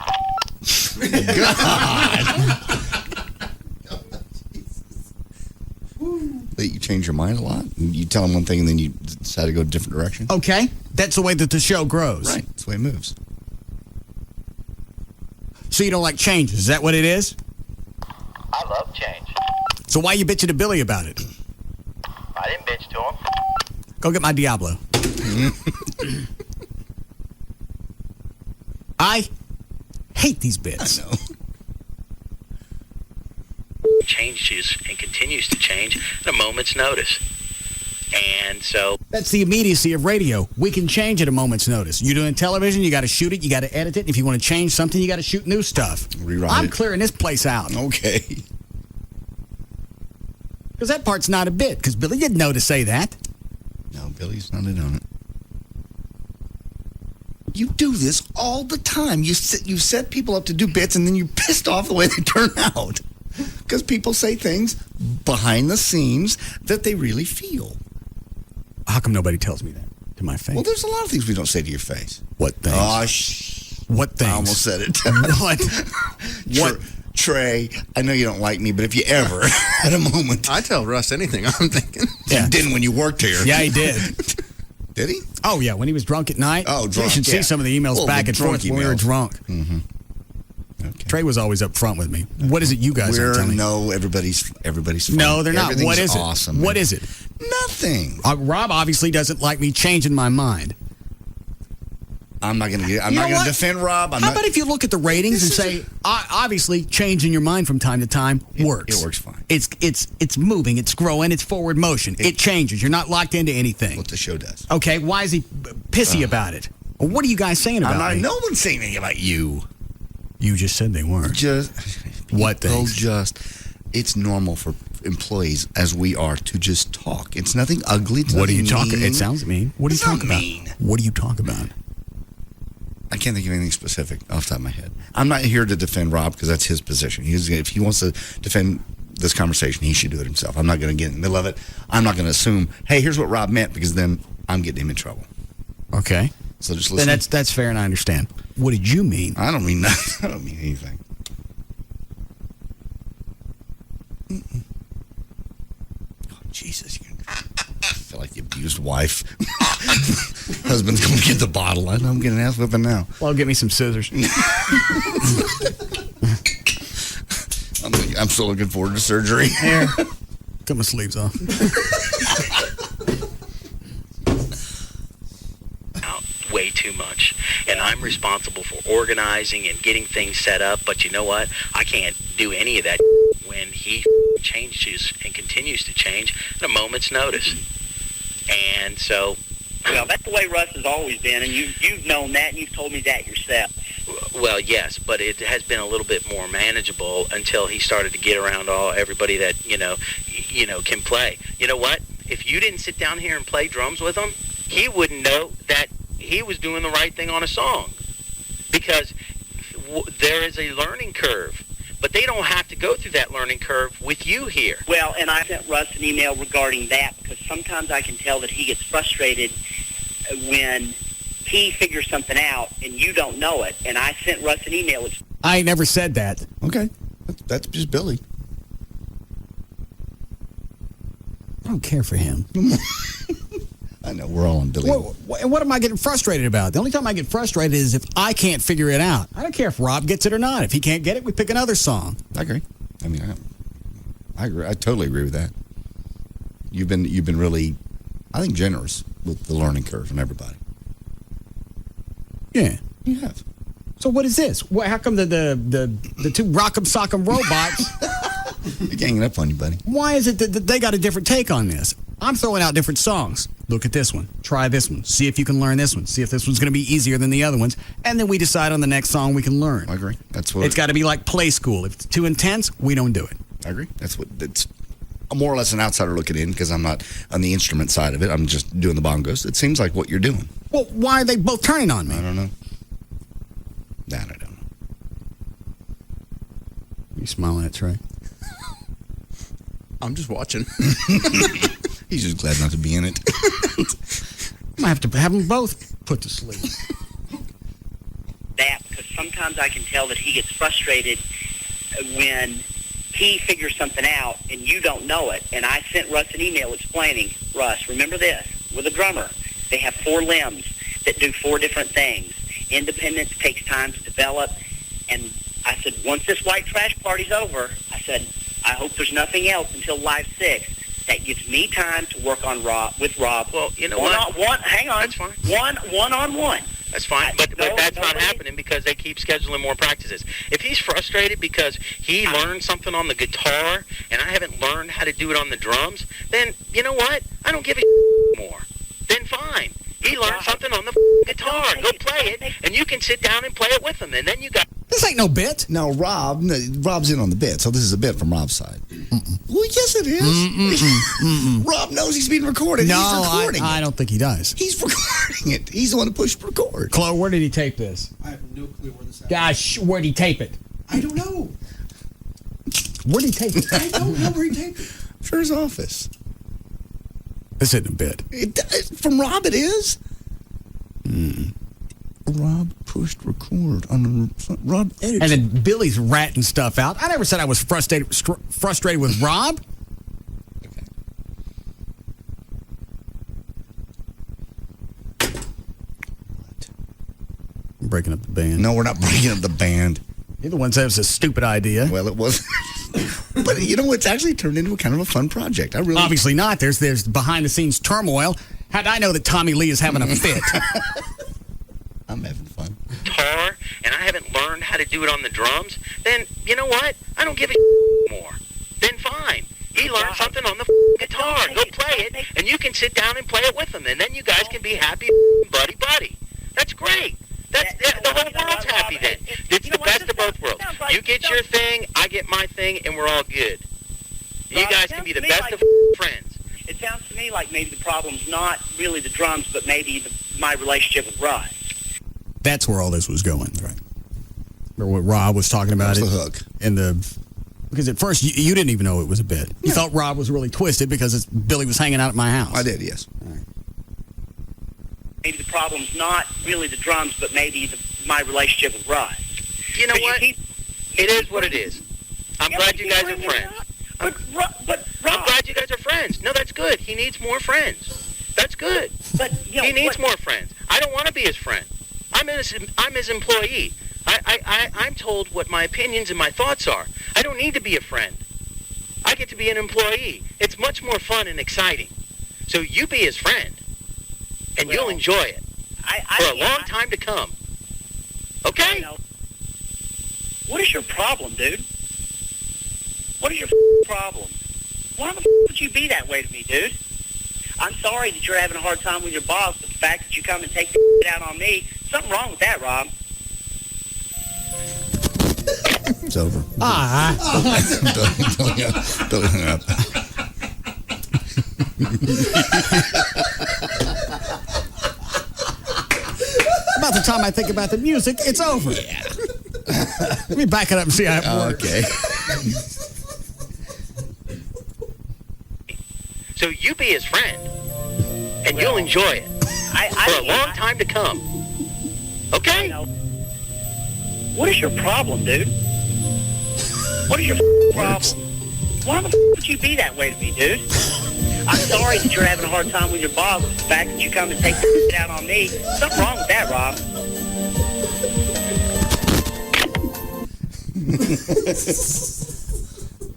That you change your mind a lot? You tell him one thing and then you decide to go a different direction? Okay. That's the way that the show grows. Right. That's the way it moves. So you don't like changes. Is that what it is? I love change. So why you bitching to Billy about it? I didn't bitch to him. Go get my Diablo. I hate these bits. I know. Changes and continues to change at a moment's notice. And so... That's the immediacy of radio. We can change at a moment's notice. You're doing television, you got to shoot it, you got to edit it. If you want to change something, you got to shoot new stuff. Rewrite I'm it. clearing this place out. Okay. Because that part's not a bit, because Billy didn't know to say that. No, Billy's not in on it. You do this all the time. You set people up to do bits, and then you're pissed off the way they turn out. Because people say things behind the scenes that they really feel. How come nobody tells me that to my face? Well, there's a lot of things we don't say to your face. What things? Oh, what things? I almost said it. What? What? Trey, I know you don't like me, but if you ever had a moment... I tell Russ anything I'm thinking. Yeah. You didn't when you worked here. Yeah, he did. Did he? Oh, yeah, when he was drunk at night. Oh, drunk, You should see some of the emails back and forth when we were drunk. Mm-hmm. Okay. Trey was always up front with me. What is it you guys are telling me? No, everybody's fine. No, they're not. What is it? Awesome. What is it? Nothing. Rob obviously doesn't like me changing my mind. I'm not going to defend Rob. How about if you look at the ratings and say, obviously, changing your mind from time to time works. It works fine. It's moving. It's growing. It's forward motion. It changes. You're not locked into anything. What the show does. Okay, why is he pissy about it? Well, what are you guys saying about me? No one's saying anything about you. You just said they weren't. What things? It's normal for employees, as we are, to just talk. It's nothing ugly. What are you talking? It sounds mean. What are you talking about? Mean. What are you talking about? I can't think of anything specific off the top of my head. I'm not here to defend Rob because that's his position. If he wants to defend this conversation, he should do it himself. I'm not going to get in the middle of it. I'm not going to assume, hey, here's what Rob meant, because then I'm getting him in trouble. Okay. So just listen. Then that's fair, and I understand. What did you mean? I don't mean nothing. I don't mean anything. Oh, Jesus. I feel like the abused wife. Husband's going to get the bottle. I know I'm getting an ass whipping now. Well, get me some scissors. I'm still looking forward to surgery. Here. Cut my sleeves off. Way too much, and I'm responsible for organizing and getting things set up, but you know what? I can't do any of that when he changes and continues to change at a moment's notice. And so... Well, that's the way Russ has always been, and you've known that, and you've told me that yourself. Well, yes, but it has been a little bit more manageable until he started to get around everybody that, you know, can play. You know what? If you didn't sit down here and play drums with him, he wouldn't know that he was doing the right thing on a song, because there is a learning curve but they don't have to go through that learning curve with you here. Well, and I sent Russ an email regarding that because sometimes I can tell that he gets frustrated when he figures something out and you don't know it. And I sent Russ an email. I ain't never said that. Okay. That's just Billy. I don't care for him. I know, we're all on Billy. What am I getting frustrated about? The only time I get frustrated is if I can't figure it out. I don't care if Rob gets it or not. If he can't get it, we pick another song. I agree. I mean, I agree. I totally agree with that. You've been really, I think, generous with the learning curve from everybody. Yeah. You have. So what is this? How come the two Rock'em Sock'em robots... They're ganging up on you, buddy. Why is it that they got a different take on this? I'm throwing out different songs. Look at this one. Try this one. See if you can learn this one. See if this one's going to be easier than the other ones. And then we decide on the next song we can learn. I agree. That's what... It's got to be like play school. If it's too intense, we don't do it. I agree. It's more or less an outsider looking in because I'm not on the instrument side of it. I'm just doing the bongos. It seems like what you're doing. Well, why are they both turning on me? I don't know. I don't know. You smiling at Trey? I'm just watching. He's just glad not to be in it. I might have to have them both put to sleep. That because sometimes I can tell that he gets frustrated when he figures something out and you don't know it. And I sent Russ an email explaining, Russ, remember this, with a drummer, they have 4 limbs that do 4 different things. Independence takes time to develop. And I said, once this white trash party's over, I said, I hope there's nothing else until Live 6. That gives me time to work on with Rob. Well, you know what? Hang on. That's fine. One-on-one. That's fine, but that's not happening because they keep scheduling more practices. If he's frustrated because he learned something on the guitar and I haven't learned how to do it on the drums, then you know what? I don't give a more. Then fine. He learned something on the guitar. Go play it, and you can sit down and play it with him, and then you got... This ain't no bit. No, Rob's in on the bit, so this is a bit from Rob's side. Well, yes, it is. Rob knows he's being recorded. No, he's recording I don't think he does. He's recording it. He's the one who pushed record. Chloe, where did he tape this? I have no clue where this happened. Gosh, where'd he tape it? I don't know. Where'd he tape it? I don't know where he taped it. Sure, his office. This isn't a bit. From Rob, it is. Rob pushed record on the Rob edited. And then Billy's ratting stuff out. I never said I was frustrated with Rob. Okay. What? I'm breaking up the band. No, we're not breaking up the band. You're the one said it was a stupid idea. Well, it was. But you know, it's actually turned into a kind of a fun project. Obviously not. There's behind the scenes turmoil. How'd I know that Tommy Lee is having a fit? I'm having fun. Guitar, and I haven't learned how to do it on the drums, then you know what? I don't give a more. Then fine. He learned something on the guitar. Go play it, and you can sit down and play it with him, and then you guys can be happy, buddy. That's great. The whole world's happy then. It's the best of both worlds. You get your thing, I get my thing, and we're all good. You guys can be the best of friends. It sounds to me like maybe the problem's not really the drums, but maybe my relationship with Russ. That's where all this was going. Right. Or what Rob was talking about. That's the hook. Because at first you didn't even know it was a bit. You thought Rob was really twisted because Billy was hanging out at my house. I did, yes. All right. Maybe the problem's not really the drums, but maybe my relationship with Russ. You know what? It is what it is. I'm glad you guys are friends. I'm glad you guys are friends. No, that's good. He needs more friends. That's good. But he needs more friends. I don't want to be his friend. I'm his employee. I'm told what my opinions and my thoughts are. I don't need to be a friend. I get to be an employee. It's much more fun and exciting. So you be his friend, and you'll enjoy it for a long time to come. Okay? What is your problem, dude? What is your problem? Why the would you be that way to me, dude? I'm sorry that you're having a hard time with your boss, but the fact that you come and take the out on me, something wrong with that, Rob. It's over. Billy hung up. About the time I think about the music, it's over. Yeah. Let me back it up and see how it works. Okay. So you be his friend, and you'll enjoy it for a long time to come. Okay? What is your problem, dude? What is your problem? Why the would you be that way to me, dude? I'm sorry that you're having a hard time with your boss. The fact that you come and take it out on me, something wrong with that, Rob.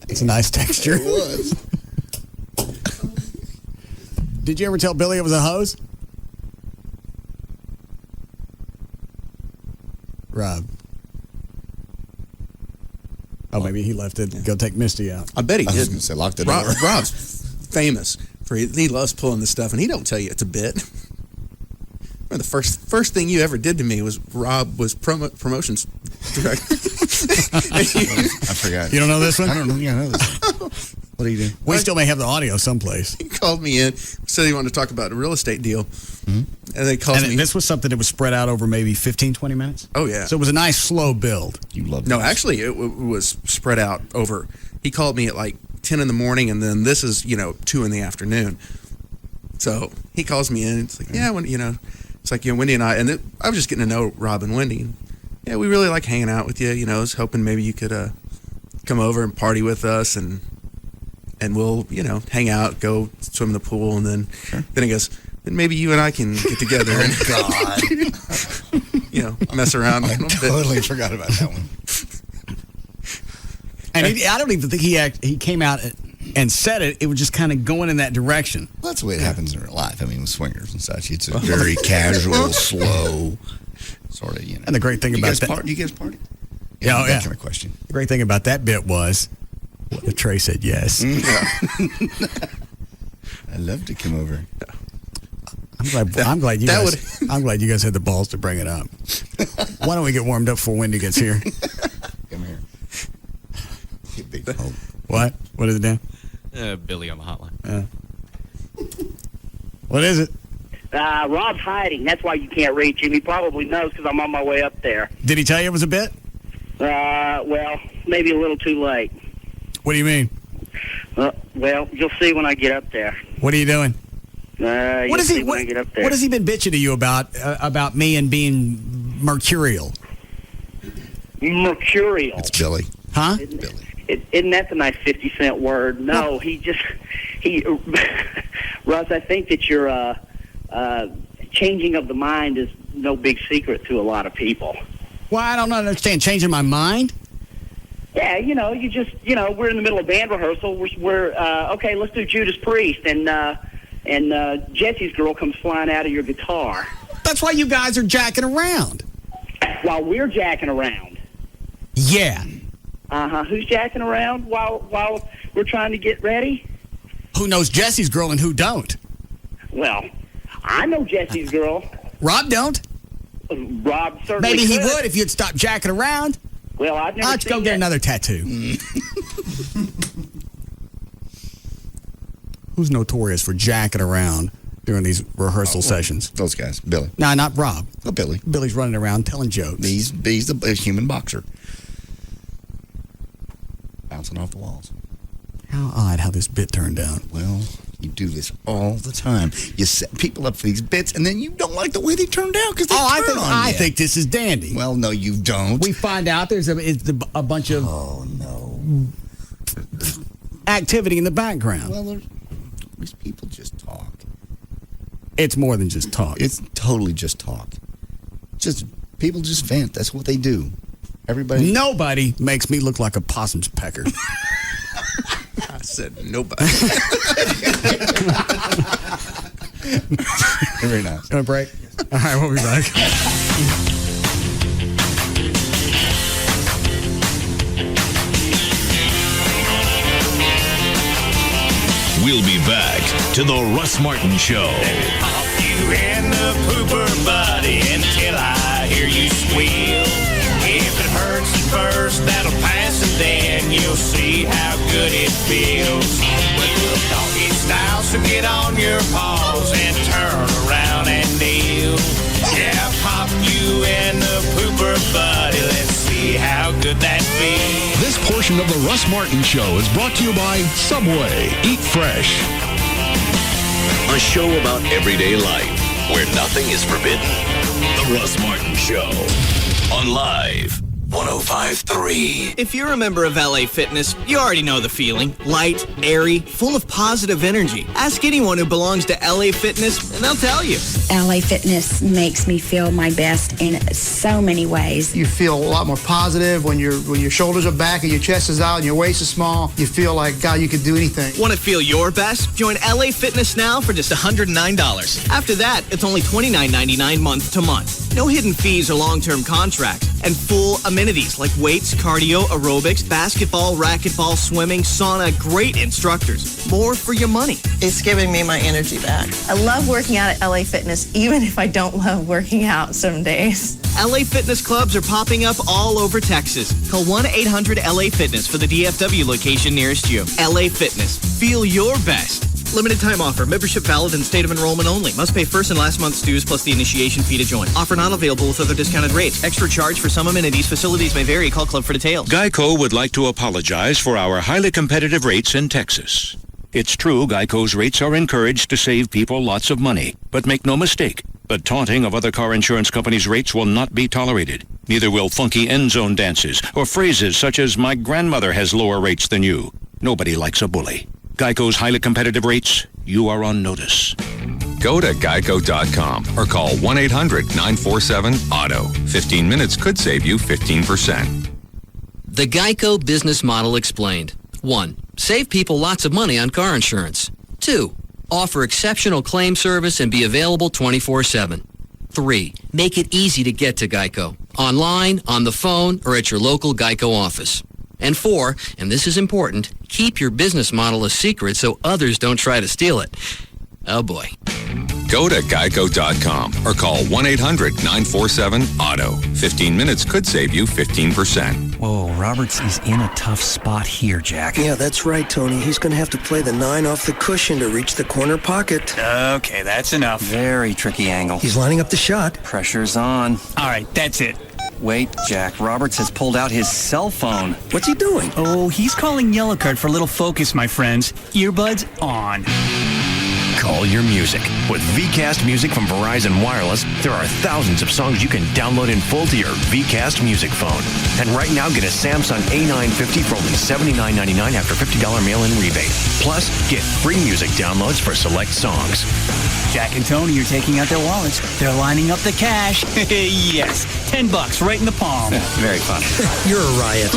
It's a nice texture. It was. Did you ever tell Billy it was a hose? Rob. Oh, maybe he left it. Go take Misty out. I bet he I was did. going to say, lock the door. Rob's famous for he loves pulling this stuff, and he don't tell you it's a bit. The first thing you ever did to me was Rob was promotions director. I forgot. You don't know this one? I don't know. Yeah, I know this one. What do you do? We still may have the audio someplace. He called me in, said he wanted to talk about a real estate deal. And they called me. This was something that was spread out over maybe 15, 20 minutes? Oh, yeah. So it was a nice, slow build. You love No, actually, it was spread out over. He called me at like 10 in the morning, and then this is, 2 in the afternoon. So he calls me in. It's like, yeah, when, it's like, Wendy and I was just getting to know Rob and Wendy. Yeah, we really like hanging out with you. I was hoping maybe you could come over and party with us, and we'll, hang out, go swim in the pool, and then he goes, then maybe you and I can get together and mess around a little bit. Totally forgot about that one. And I don't even think he came out and said it. It was just kind of going in that direction. Well, that's the way it happens in real life. I mean, with swingers and such, it's a very casual, slow sort of, And the great thing about that. Do you guys party? Yeah, oh, that yeah. kind of question. The great thing about that bit was Trey said yes. I'd love to come over. I'm glad you guys had the balls to bring it up. Why don't we get warmed up before Wendy gets here? Come here. What? What is it, Dan? Billy on the hotline. What is it? Rob's hiding. That's why you can't reach him. He probably knows because I'm on my way up there. Did he tell you it was a bit? Well, maybe a little too late. What do you mean? Well, you'll see when I get up there. What are you doing? When I get up there. What has he been bitching to you about me and being mercurial? Mercurial. It's Billy. Huh? Billy. Isn't that the nice 50-cent word? No, Russ, I think that your changing of the mind is no big secret to a lot of people. Well, I don't understand. Changing my mind? Yeah, you just, we're in the middle of band rehearsal. We're okay, let's do Judas Priest, and Jesse's Girl comes flying out of your guitar. That's why you guys are jacking around. While we're jacking around. Yeah. Who's jacking around while we're trying to get ready? Who knows Jesse's Girl and who don't? Well, I know Jesse's Girl. Rob don't. Rob certainly Maybe he could. would if you'd stop jacking around. Well, I've never Let's seen go get that. another tattoo. Who's notorious for jacking around during these rehearsal sessions? Those guys. Billy. No, not Rob. Oh, Billy. Billy's running around telling jokes. He's a human boxer. Bouncing off the walls. How odd how this bit turned out. Well, you do this all the time. You set people up for these bits, and then you don't like the way they turned out because I think this is dandy. Well, no, you don't. We find out there's a bunch of activity in the background. Well, these people just talk. It's more than just talk. It's totally just talk. People just vent. That's what they do. Everybody. Nobody makes me look like a possum's pecker. I said nobody. Very nice. Want a break? All right, we'll be back. We'll be back to the Russ Martin Show. Pop you in the pooper, buddy, until I hear you squeal. If it hurts at first, that'll pass, and then you'll see how good it feels. Well, doggy style, so get on your paws and turn around and kneel. Yeah, pop you in the pooper, buddy, let's see how good that feels. This portion of the Russ Martin Show is brought to you by Subway. Eat fresh. A show about everyday life where nothing is forbidden. The Russ Martin Show on Live 105.3. If you're a member of LA Fitness, you already know the feeling. Light, airy, full of positive energy. Ask anyone who belongs to LA Fitness and they'll tell you. LA Fitness makes me feel my best in so many ways. You feel a lot more positive when your shoulders are back and your chest is out and your waist is small. You feel like, God, you could do anything. Want to feel your best? Join LA Fitness now for just $109. After that, it's only $29.99 month to month. No hidden fees or long-term contracts. And full amenities like weights, cardio, aerobics, basketball, racquetball, swimming, sauna, great instructors. More for your money. It's giving me my energy back. I love working out at LA Fitness, even if I don't love working out some days. LA Fitness clubs are popping up all over Texas. Call 1-800-LA-FITNESS for the DFW location nearest you. LA Fitness. Feel your best. Limited time offer. Membership valid in state of enrollment only. Must pay first and last month's dues plus the initiation fee to join. Offer not available with other discounted rates. Extra charge for some amenities. Facilities may vary. Call Club for details. Geico would like to apologize for our highly competitive rates in Texas. It's true Geico's rates are encouraged to save people lots of money. But make no mistake, the taunting of other car insurance companies' rates will not be tolerated. Neither will funky end zone dances or phrases such as, my grandmother has lower rates than you. Nobody likes a bully. Geico's highly competitive rates, you are on notice. Go to geico.com or call 1-800-947-AUTO. 15 minutes could save you 15%. The Geico business model explained. 1. Save people lots of money on car insurance. 2. Offer exceptional claim service and be available 24/7. 3. Make it easy to get to Geico. Online, on the phone, or at your local Geico office. And 4, and this is important, keep your business model a secret so others don't try to steal it. Oh boy. Go to geico.com or call 1-800-947-AUTO. 15 minutes could save you 15%. Whoa, Roberts is in a tough spot here, Jack. Yeah, that's right, Tony. He's going to have to play the 9 off the cushion to reach the corner pocket. Okay, that's enough. Very tricky angle. He's lining up the shot. Pressure's on. All right, that's it. Wait, Jack. Roberts has pulled out his cell phone. What's he doing? Oh, he's calling Yellow Card for a little focus, my friends. Earbuds on. Call your music. With VCast Music from Verizon Wireless, there are thousands of songs you can download in full to your VCast Music phone. And right now, get a Samsung A950 for only $79.99 after $50 mail-in rebate. Plus, get free music downloads for select songs. Jack and Tony are taking out their wallets. They're lining up the cash. Yes, $10 right in the palm. Very fun. You're a riot.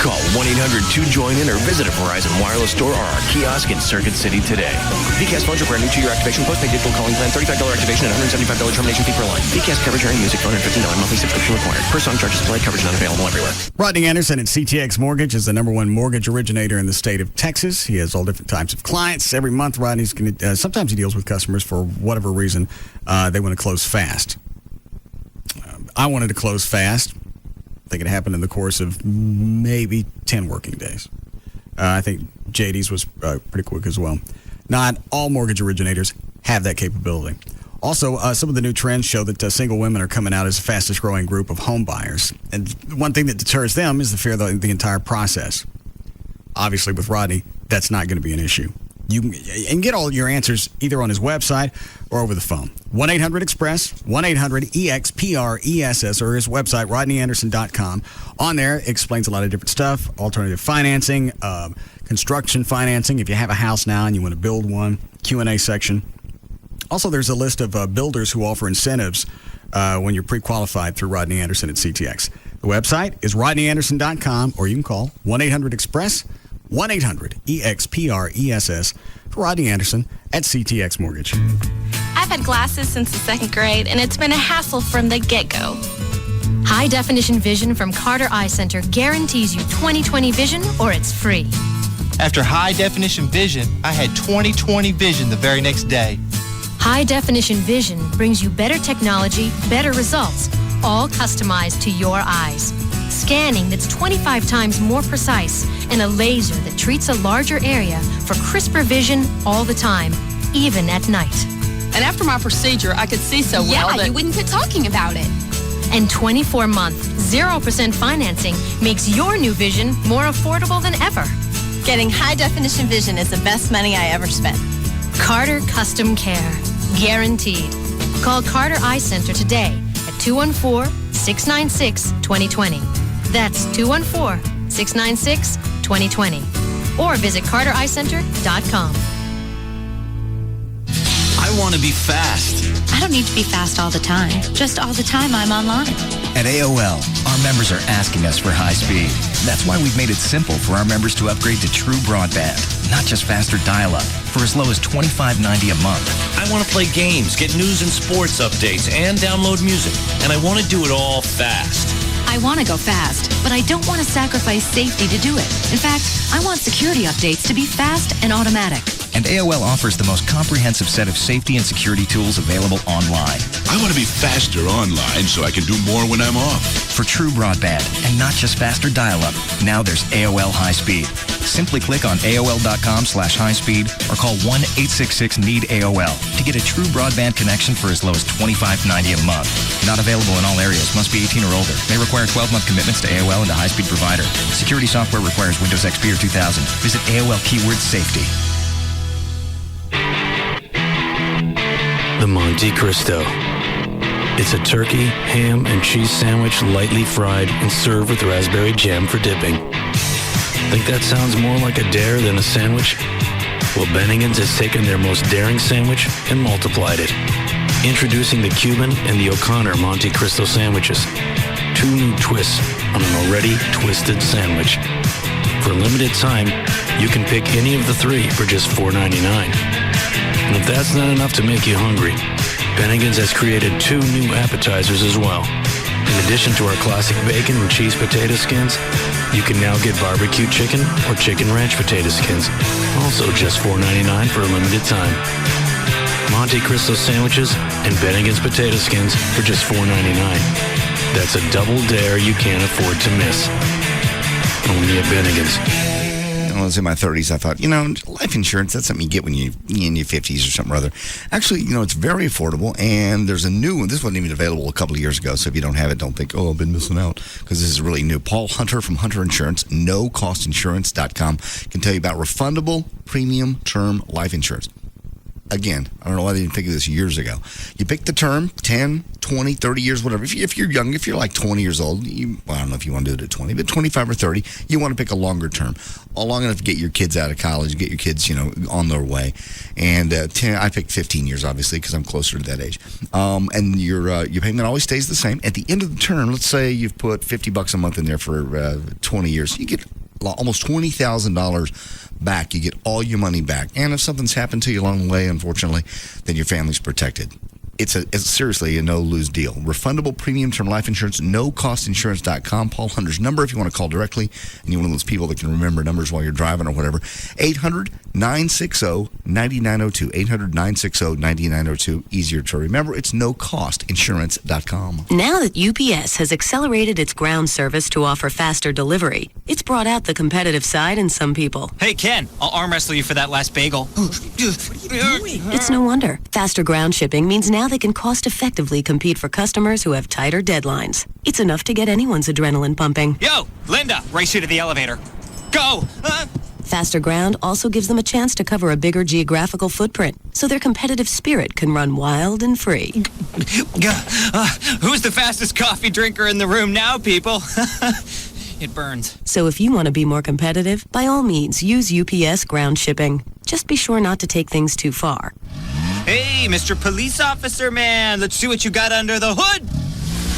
Call 1-800-2JOIN-IN or visit a Verizon Wireless store or our kiosk in Circuit City today. VCast phones require new 2-year activation, postpaid digital calling plan, $35 activation, and $175 termination fee per line. VCast coverage hearing music phone and $15 monthly subscription required. Per song charges applied. Coverage not available everywhere. Rodney Anderson at CTX Mortgage is the #1 mortgage originator in the state of Texas. He has all different types of clients. Every month, Rodney's going to, sometimes he deals with customers for whatever reason they want to close fast. I wanted to close fast. I think it happened in the course of maybe 10 working days. I think JD's was pretty quick as well. Not all mortgage originators have that capability. Also, some of the new trends show that single women are coming out as the fastest growing group of home buyers. And one thing that deters them is the fear of the entire process. Obviously, with Rodney, that's not going to be an issue. You can get all your answers either on his website or over the phone. 1-800-EXPRESS, 1-800-EXPRESS, or his website, rodneyanderson.com. On there, it explains a lot of different stuff, alternative financing, construction financing, if you have a house now and you want to build one, Q&A section. Also, there's a list of builders who offer incentives when you're pre-qualified through Rodney Anderson at CTX. The website is rodneyanderson.com, or you can call 1-800-EXPRESS, 1-800-EXPRESS for Rodney Anderson at CTX Mortgage. I've had glasses since the 2nd grade, and it's been a hassle from the get-go. High-definition vision from Carter Eye Center guarantees you 20/20 vision, or it's free. After high-definition vision, I had 20/20 vision the very next day. High-definition vision brings you better technology, better results, all customized to your eyes. Scanning that's 25 times more precise, and a laser that treats a larger area for crisper vision all the time, even at night. And after my procedure, I could see so well that... Yeah, you wouldn't quit talking about it. And 24-month, 0% financing makes your new vision more affordable than ever. Getting high-definition vision is the best money I ever spent. Carter Custom Care. Guaranteed. Call Carter Eye Center today at 214-696-2020. That's 214-696-2020. Or visit cartereyecenter.com. I want to be fast. I don't need to be fast all the time. Just all the time I'm online. At AOL, our members are asking us for high speed. That's why we've made it simple for our members to upgrade to true broadband, not just faster dial-up, for as low as $25.90 a month. I want to play games, get news and sports updates, and download music. And I want to do it all fast. I want to go fast, but I don't want to sacrifice safety to do it. In fact, I want security updates to be fast and automatic. And AOL offers the most comprehensive set of safety and security tools available online. I want to be faster online so I can do more when I'm off. For true broadband, and not just faster dial-up, now there's AOL High Speed. Simply click on AOL.com/highspeed or call 1-866-NEED-AOL to get a true broadband connection for as low as $25.90 a month. Not available in all areas. Must be 18 or older. May require 12-month commitments to AOL and a high-speed provider. Security software requires Windows XP or 2000. Visit AOL keyword safety. The Monte Cristo. It's a turkey, ham, and cheese sandwich lightly fried and served with raspberry jam for dipping. Think that sounds more like a dare than a sandwich? Well, Bennigan's has taken their most daring sandwich and multiplied it. Introducing the Cuban and the O'Connor Monte Cristo sandwiches. 2 new twists on an already twisted sandwich. For a limited time, you can pick any of the 3 for just $4.99. And if that's not enough to make you hungry, Bennigan's has created 2 new appetizers as well. In addition to our classic bacon and cheese potato skins, you can now get barbecue chicken or chicken ranch potato skins, also just $4.99 for a limited time. Monte Cristo sandwiches and Bennigan's potato skins for just $4.99. That's a double dare you can't afford to miss. Only at Bennigan's. When I was in my 30s, I thought, life insurance, that's something you get when you're in your 50s or something or other. Actually, it's very affordable, and there's a new one. This wasn't even available a couple of years ago, so if you don't have it, don't think, I've been missing out, because this is really new. Paul Hunter from Hunter Insurance, NoCostInsurance.com, can tell you about refundable premium term life insurance. Again, I don't know why they didn't think of this years ago. You pick the term, 10, 20, 30 years, whatever. If you're young, if you're like 20 years old, I don't know if you want to do it at 20, but 25 or 30, you want to pick a longer term. Long enough to get your kids out of college, get your kids, on their way. And 10, I picked 15 years, obviously, because I'm closer to that age. And your payment always stays the same. At the end of the term, let's say you've put $50 a month in there for 20 years. You get almost $20,000 back. You get all your money back. And if something's happened to you along the way, unfortunately, then your family's protected. It's seriously a no-lose deal. Refundable premium term life insurance, NoCostInsurance.com. Paul Hunter's number if you want to call directly, and you're one of those people that can remember numbers while you're driving or whatever. 800-960-9902. 800-960-9902. Easier to remember. It's NoCostInsurance.com. Now that UPS has accelerated its ground service to offer faster delivery, it's brought out the competitive side in some people. Hey, Ken, I'll arm wrestle you for that last bagel. It's no wonder. Faster ground shipping means now they can cost-effectively compete for customers who have tighter deadlines. It's enough to get anyone's adrenaline pumping. Yo, Linda, race you to the elevator. Go! Faster ground also gives them a chance to cover a bigger geographical footprint, so their competitive spirit can run wild and free. Who's the fastest coffee drinker in the room now, people? It burns. So if you want to be more competitive, by all means, use UPS ground shipping. Just be sure not to take things too far. Hey, Mr. Police Officer Man, let's see what you got under the hood.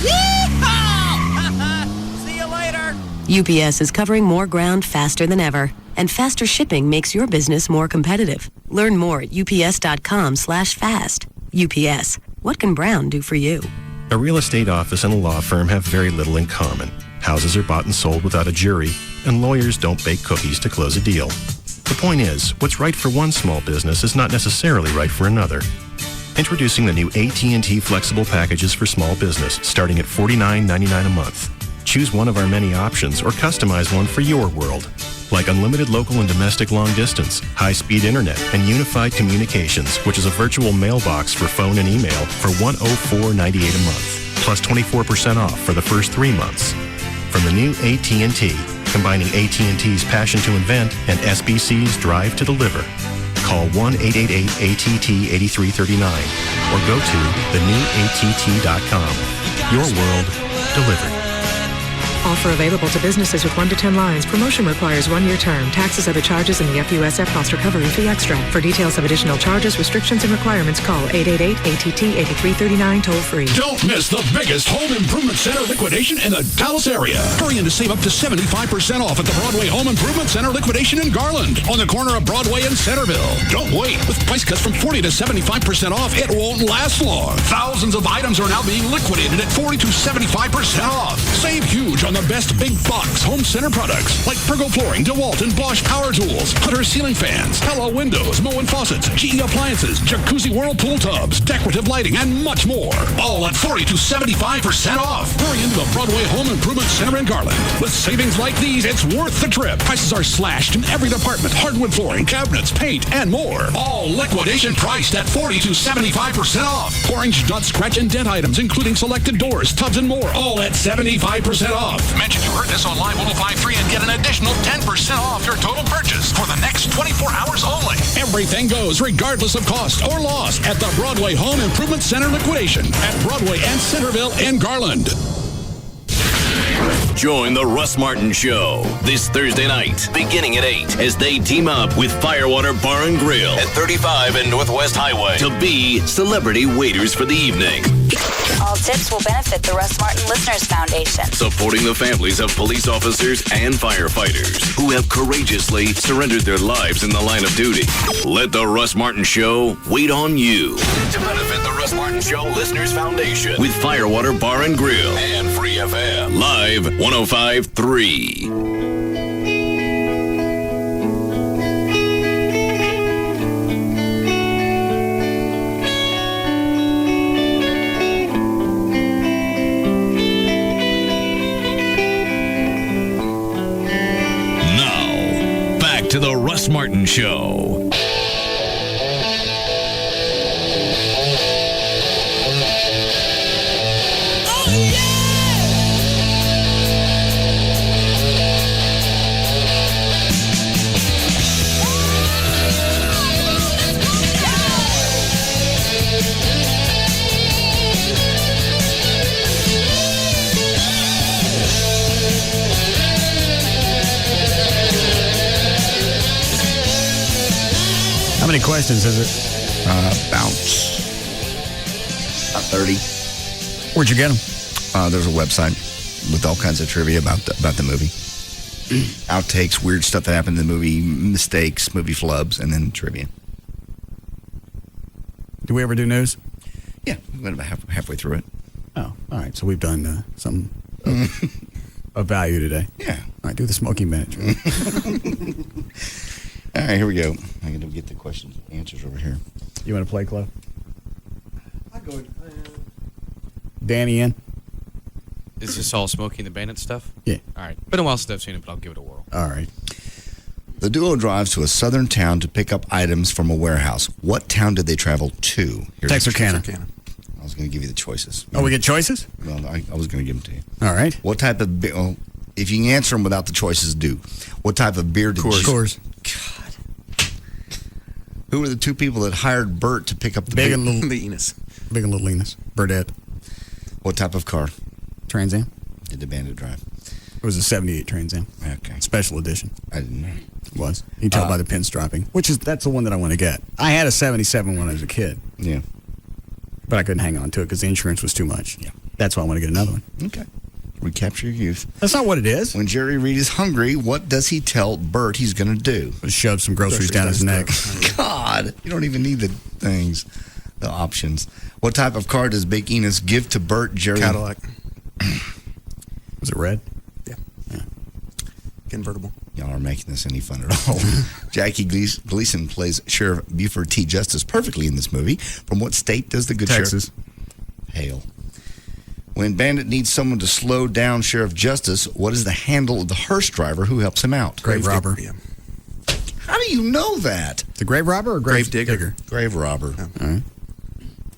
Yeehaw! See you later. UPS is covering more ground faster than ever, and faster shipping makes your business more competitive. Learn more at ups.com/fast. UPS, what can Brown do for you? A real estate office and a law firm have very little in common. Houses are bought and sold without a jury, and lawyers don't bake cookies to close a deal. The point is, what's right for one small business is not necessarily right for another. Introducing the new AT&T flexible packages for small business, starting at $49.99 a month. Choose one of our many options or customize one for your world, like unlimited local and domestic long distance, high-speed internet, and unified communications, which is a virtual mailbox for phone and email for $104.98 a month. plus 24% off for the first 3 months. From the new AT&T, combining AT&T's passion to invent and SBC's drive to deliver. Call 1-888-ATT-8339 or go to thenewatt.com. Your world delivered. Offer available to businesses with 1 to 10 lines. Promotion requires 1-year term. Taxes, other charges, and the FUSF cost recovery fee extra. For details of additional charges, restrictions, and requirements, call 888-ATT-8339 toll free. Don't miss the biggest home improvement center liquidation in the Dallas area. Hurry in to save up to 75% off at the Broadway Home Improvement Center liquidation in Garland on the corner of Broadway and Centerville. Don't wait. With price cuts from 40 to 75% off, it won't last long. Thousands of items are now being liquidated at 40 to 75% off. Save huge on the best big box home center products like Pergo Flooring, DeWalt, and Bosch Power Tools, Hunter Ceiling Fans, Hello Windows, Moen Faucets, GE Appliances, Jacuzzi Whirlpool Tubs, decorative lighting, and much more. All at 40 to 75% off. Hurry into the Broadway Home Improvement Center in Garland. With savings like these, it's worth the trip. Prices are slashed in every department. Hardwood flooring, cabinets, paint, and more. All liquidation priced at 40 to 75% off. Orange dot, scratch, and dent items, including selected doors, tubs, and more. All at 75% off. Mention you heard this on Live 105.3 and get an additional 10% off your total purchase for the next 24 hours only. Everything goes regardless of cost or loss at the Broadway Home Improvement Center liquidation at Broadway and Centerville in Garland. Join the Russ Martin Show this Thursday night, beginning at 8, as they team up with Firewater Bar and Grill at 35 and Northwest Highway to be celebrity waiters for the evening. All tips will benefit the Russ Martin Listeners Foundation, supporting the families of police officers and firefighters who have courageously surrendered their lives in the line of duty. Let the Russ Martin Show wait on you to benefit the Russ Martin Show Listeners Foundation with Firewater Bar and Grill and Free FM Live 105.3. To the Russ Martin Show. How many questions is it? About 30. Where'd you get them? There's a website with all kinds of trivia about the movie. Outtakes, weird stuff that happened in the movie, mistakes, movie flubs, and then trivia. Do we ever do news? Yeah, we went about halfway through it. Oh, all right. So we've done something of value today. Yeah. All right, do the smoking bench. All right, here we go. I'm going to get the questions and answers over here. You want to play, Chloe? I'll go. Danny in? Is this all Smokey and the Bandit stuff? Yeah. All right. Been a while since I've seen it, but I'll give it a whirl. All right. The duo drives to a southern town to pick up items from a warehouse. What town did they travel to? Texarkana. I was going to give you the choices. Oh, we get choices? Well, I was going to give them to you. All right. What type of beer? Well, if you can answer them without the choices, do. What type of beer did Coors. God. Who were the two people that hired Bert to pick up the Big and Little Enos? Big and Little Enos. Burdette. What type of car Trans Am. did the Bandit drive? It was a 78 Trans Am. Okay. Special edition. I didn't know. It was. You can tell by the pins dropping, that's the one that I want to get. I had a 77 when I was a kid. Yeah. But I couldn't hang on to it because the insurance was too much. Yeah. That's why I want to get another one. Okay. Recapture your youth. That's not what it is. When Jerry Reed is hungry, what does he tell Bert he's going to do? Shove some groceries down his neck. God, you don't even need the things, the options. What type of car does Big Enos give to Bert, Jerry? Cadillac. Was it red? Yeah. Convertible. Y'all aren't making this any fun at all. Jackie Gleason plays Sheriff Buford T. Justice perfectly in this movie. From what state does the good Texas. Sheriff hail? When Bandit needs someone to slow down Sheriff Justice, what is the handle of the hearse driver who helps him out? Grave robber. Yeah. How do you know that? The grave robber or grave digger? Grave robber. All right.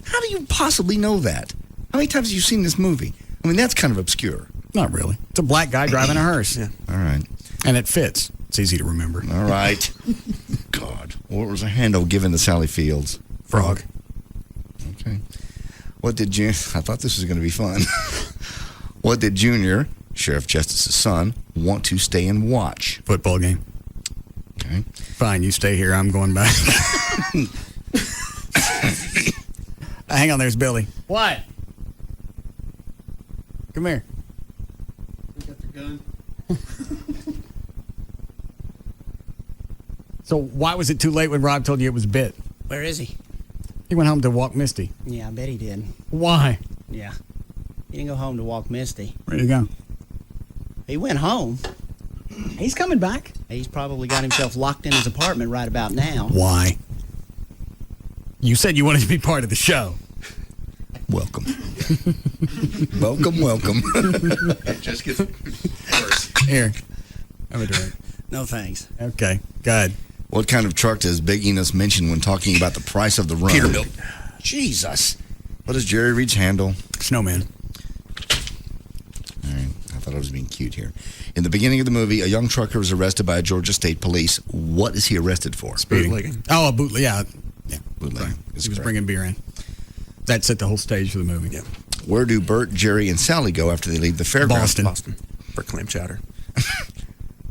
How do you possibly know that? How many times have you seen this movie? I mean, that's kind of obscure. Not really. It's a black guy driving a hearse. Yeah. All right. And it fits. It's easy to remember. All right. God. What was a handle given to Sally Fields? Frog. Okay. What did Junior... I thought this was going to be fun. What did Junior, Sheriff Justice's son, want to stay and watch? Football game. Okay. Fine, you stay here. I'm going back. Hang on, there's Billy. What? Come here. We got the gun. So why was it too late when Rob told you it was bit? Where is he? He went home to walk Misty. Yeah, I bet he did. Why? Yeah. He didn't go home to walk Misty. Where'd he go? He went home. He's coming back. He's probably got himself locked in his apartment right about now. Why? You said you wanted to be part of the show. Welcome. welcome. It just gets worse. Here. Have a drink. No thanks. Okay, good. What kind of truck does Big Enos mention when talking about the price of the run? Peterbilt. Jesus. What does Jerry Reed's handle? Snowman. All right. I thought I was being cute here. In the beginning of the movie, a young trucker was arrested by Georgia State Police. What is he arrested for? Speeding. Bootlegging. Oh, a bootleg. Yeah. Bootlegging. He was bringing beer in. That set the whole stage for the movie. Yeah. Where do Bert, Jerry, and Sally go after they leave the fairgrounds? Boston. For clam chowder.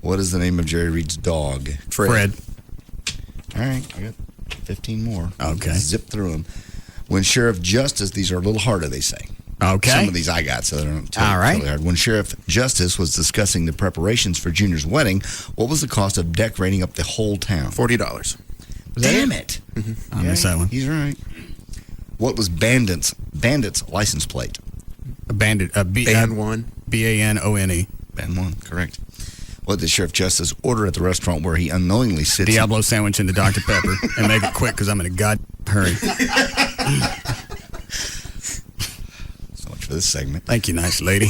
What is the name of Jerry Reed's dog? Fred. All right. I got 15 more. Okay. Zip through them. When Sheriff Justice, these are a little harder, they say. Okay. Some of these I got, so they're not totally hard. When Sheriff Justice was discussing the preparations for Junior's wedding, what was the cost of decorating up the whole town? $40. Damn it. I missed that one. He's right. What was Bandit's license plate? A bandit. Band 1. B-A-N-O-N-E. Band 1, correct. What did Sheriff Justice order at the restaurant where he unknowingly sits? Diablo sandwich into Dr. Pepper. And make it quick because I'm in a god hurry. So much for this segment. Thank you, nice lady.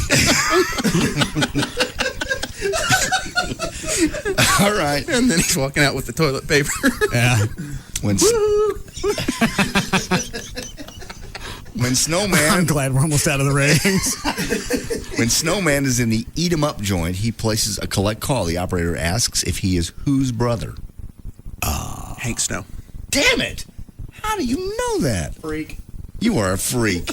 All right. And then he's walking out with the toilet paper. Yeah. When Snowman... I'm glad we're almost out of the ratings. When Snowman is in the Eat 'em Up joint, he places a collect call. The operator asks if he is whose brother? Hank Snow. Damn it! How do you know that? Freak. You are a freak.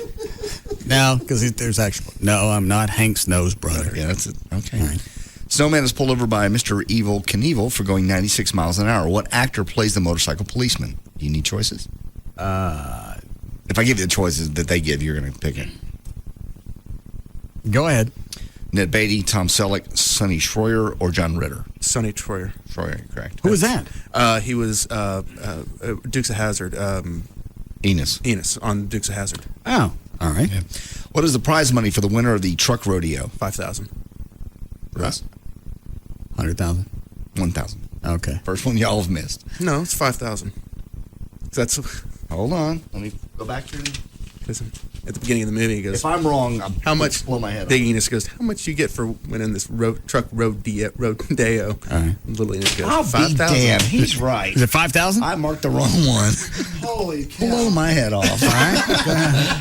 No, because there's actually... No, I'm not Hank Snow's brother. Yeah, that's it. Okay. All right. Snowman is pulled over by Mr. Evil Knievel for going 96 miles an hour. What actor plays the motorcycle policeman? Do you need choices? If I give you the choices that they give, you're going to pick it. Go ahead. Ned Beatty, Tom Selleck, Sonny Schroyer, or John Ritter? Sonny Schroyer. Schroyer, correct. Who was that? He was Dukes of Hazzard. Enos on Dukes of Hazzard. Oh, all right. Yeah. What is the prize money for the winner of the truck rodeo? $5,000. Russ? 100,000. 1,000. Okay. First one y'all have missed. No, it's 5,000. That's... Hold on. Let me go back here. Listen, at the beginning of the movie, he goes... If I'm wrong, how much? Blow my head Big Enos goes, how much you get for winning this truck rodeo? All right. Little Enos goes, I'll be 5,000. damn. He's right. Is it 5,000? I marked the wrong one. Holy cow. Blow my head off. All right.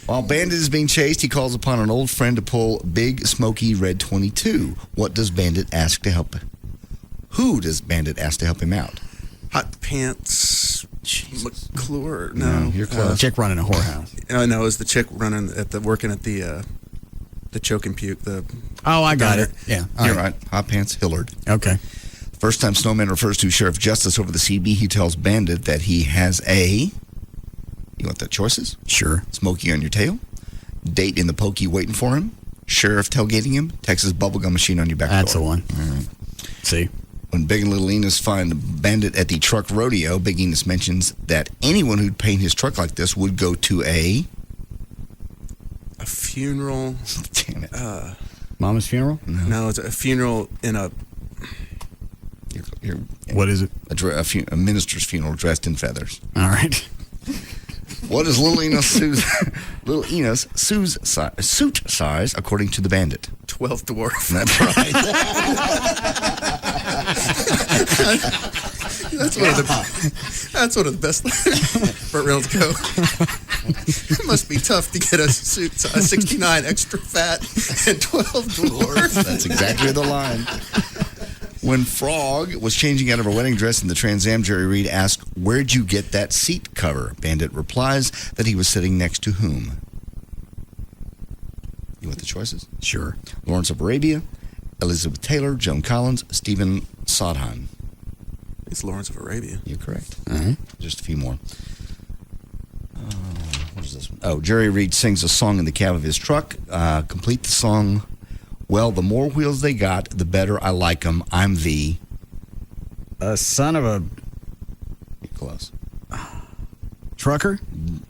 While Bandit is being chased, he calls upon an old friend to pull Big Smoky Red 22. What does Bandit ask to help? Who does Bandit ask to help him out? Hot Pants McClure. No, you're close. Chick running a whorehouse. No, it was the chick working at the Choke and Puke. Oh, I got it. Yeah, you're right. Hot Pants Hillard. Okay. First time Snowman refers to Sheriff Justice over the CB, he tells Bandit that he has a... You want the choices? Sure. Smokey on your tail. Date in the pokey waiting for him. Sheriff tailgating him. Texas bubblegum machine on your back door. That's the one. All right. See? When Big and Little Enos find Bandit at the truck rodeo, Big Enos mentions that anyone who'd paint his truck like this would go to a funeral. Damn it. Mama's funeral? No, it's a funeral in a... What is it? A minister's funeral dressed in feathers. All right. What is Little Enos Sue's suit size according to the Bandit? 12 dwarf. That's right. That's one of the best. Burt Reynolds go. It must be tough to get a suit size 69 extra fat and 12 dwarf. That's exactly the line. When Frog was changing out of her wedding dress in the Trans Am, Jerry Reed asked, "Where'd you get that seat cover?" Bandit replies that he was sitting next to whom? You want the choices? Sure. Lawrence of Arabia, Elizabeth Taylor, Joan Collins, Stephen Sondheim. It's Lawrence of Arabia. You're correct. Just a few more. What is this one? Oh, Jerry Reed sings a song in the cab of his truck. Complete the song. Well, the more wheels they got, the better I like them. I'm the... son of a... You're close. Trucker?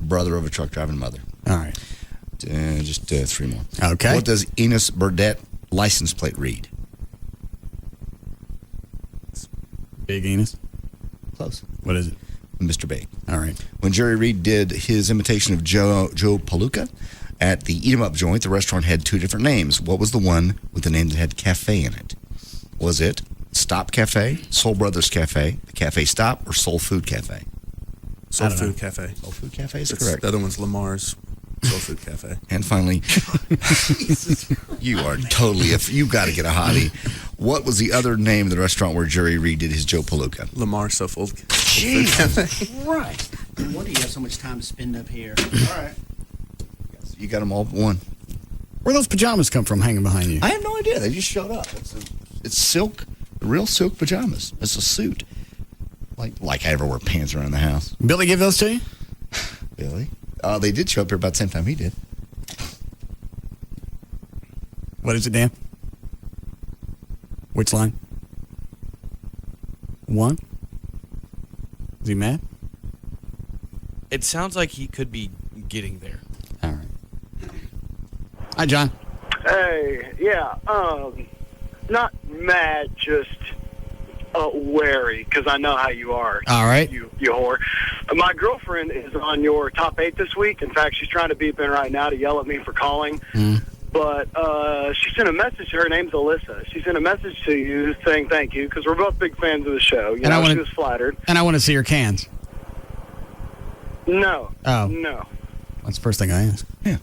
Brother of a truck driving mother. All right. Just three more. Okay. What does Enos Burdett license plate read? Big Enos? Close. What is it? Mr. Big. All right. When Jerry Reed did his imitation of Joe Palooka at the Eat 'em Up joint, the restaurant had two different names. What was the one with the name that had cafe in it? Was it Stop Cafe, Soul Brothers Cafe, the Cafe Stop, or Soul Food Cafe? Soul Food Cafe. Soul Food Cafe is correct. The other one's Lamar's Soul Food Cafe. And finally, you are totally, you got to get a hottie. What was the other name of the restaurant where Jerry Reed did his Joe Palooka? Lamar's Soul Food Cafe. Right. No wonder you have so much time to spend up here. All right. You got them all but one. Where those pajamas come from hanging behind you? I have no idea. They just showed up. It's silk, real silk pajamas. It's a suit. Like I ever wear pants around the house. Billy give those to you? Billy? They did show up here about the same time he did. What is it, Dan? Which line? One? Is he mad? It sounds like he could be getting there. All right. Hi, John. Hey, yeah, not mad, just wary, because I know how you are. All right. You whore. My girlfriend is on your top 8 this week. In fact, she's trying to beep in right now to yell at me for calling. But she sent a message. Her name's Alyssa. She sent a message to you saying thank you, because we're both big fans of the show. You know, she was flattered. And I want to see your cans. No. Oh. No. That's the first thing I asked. Yeah.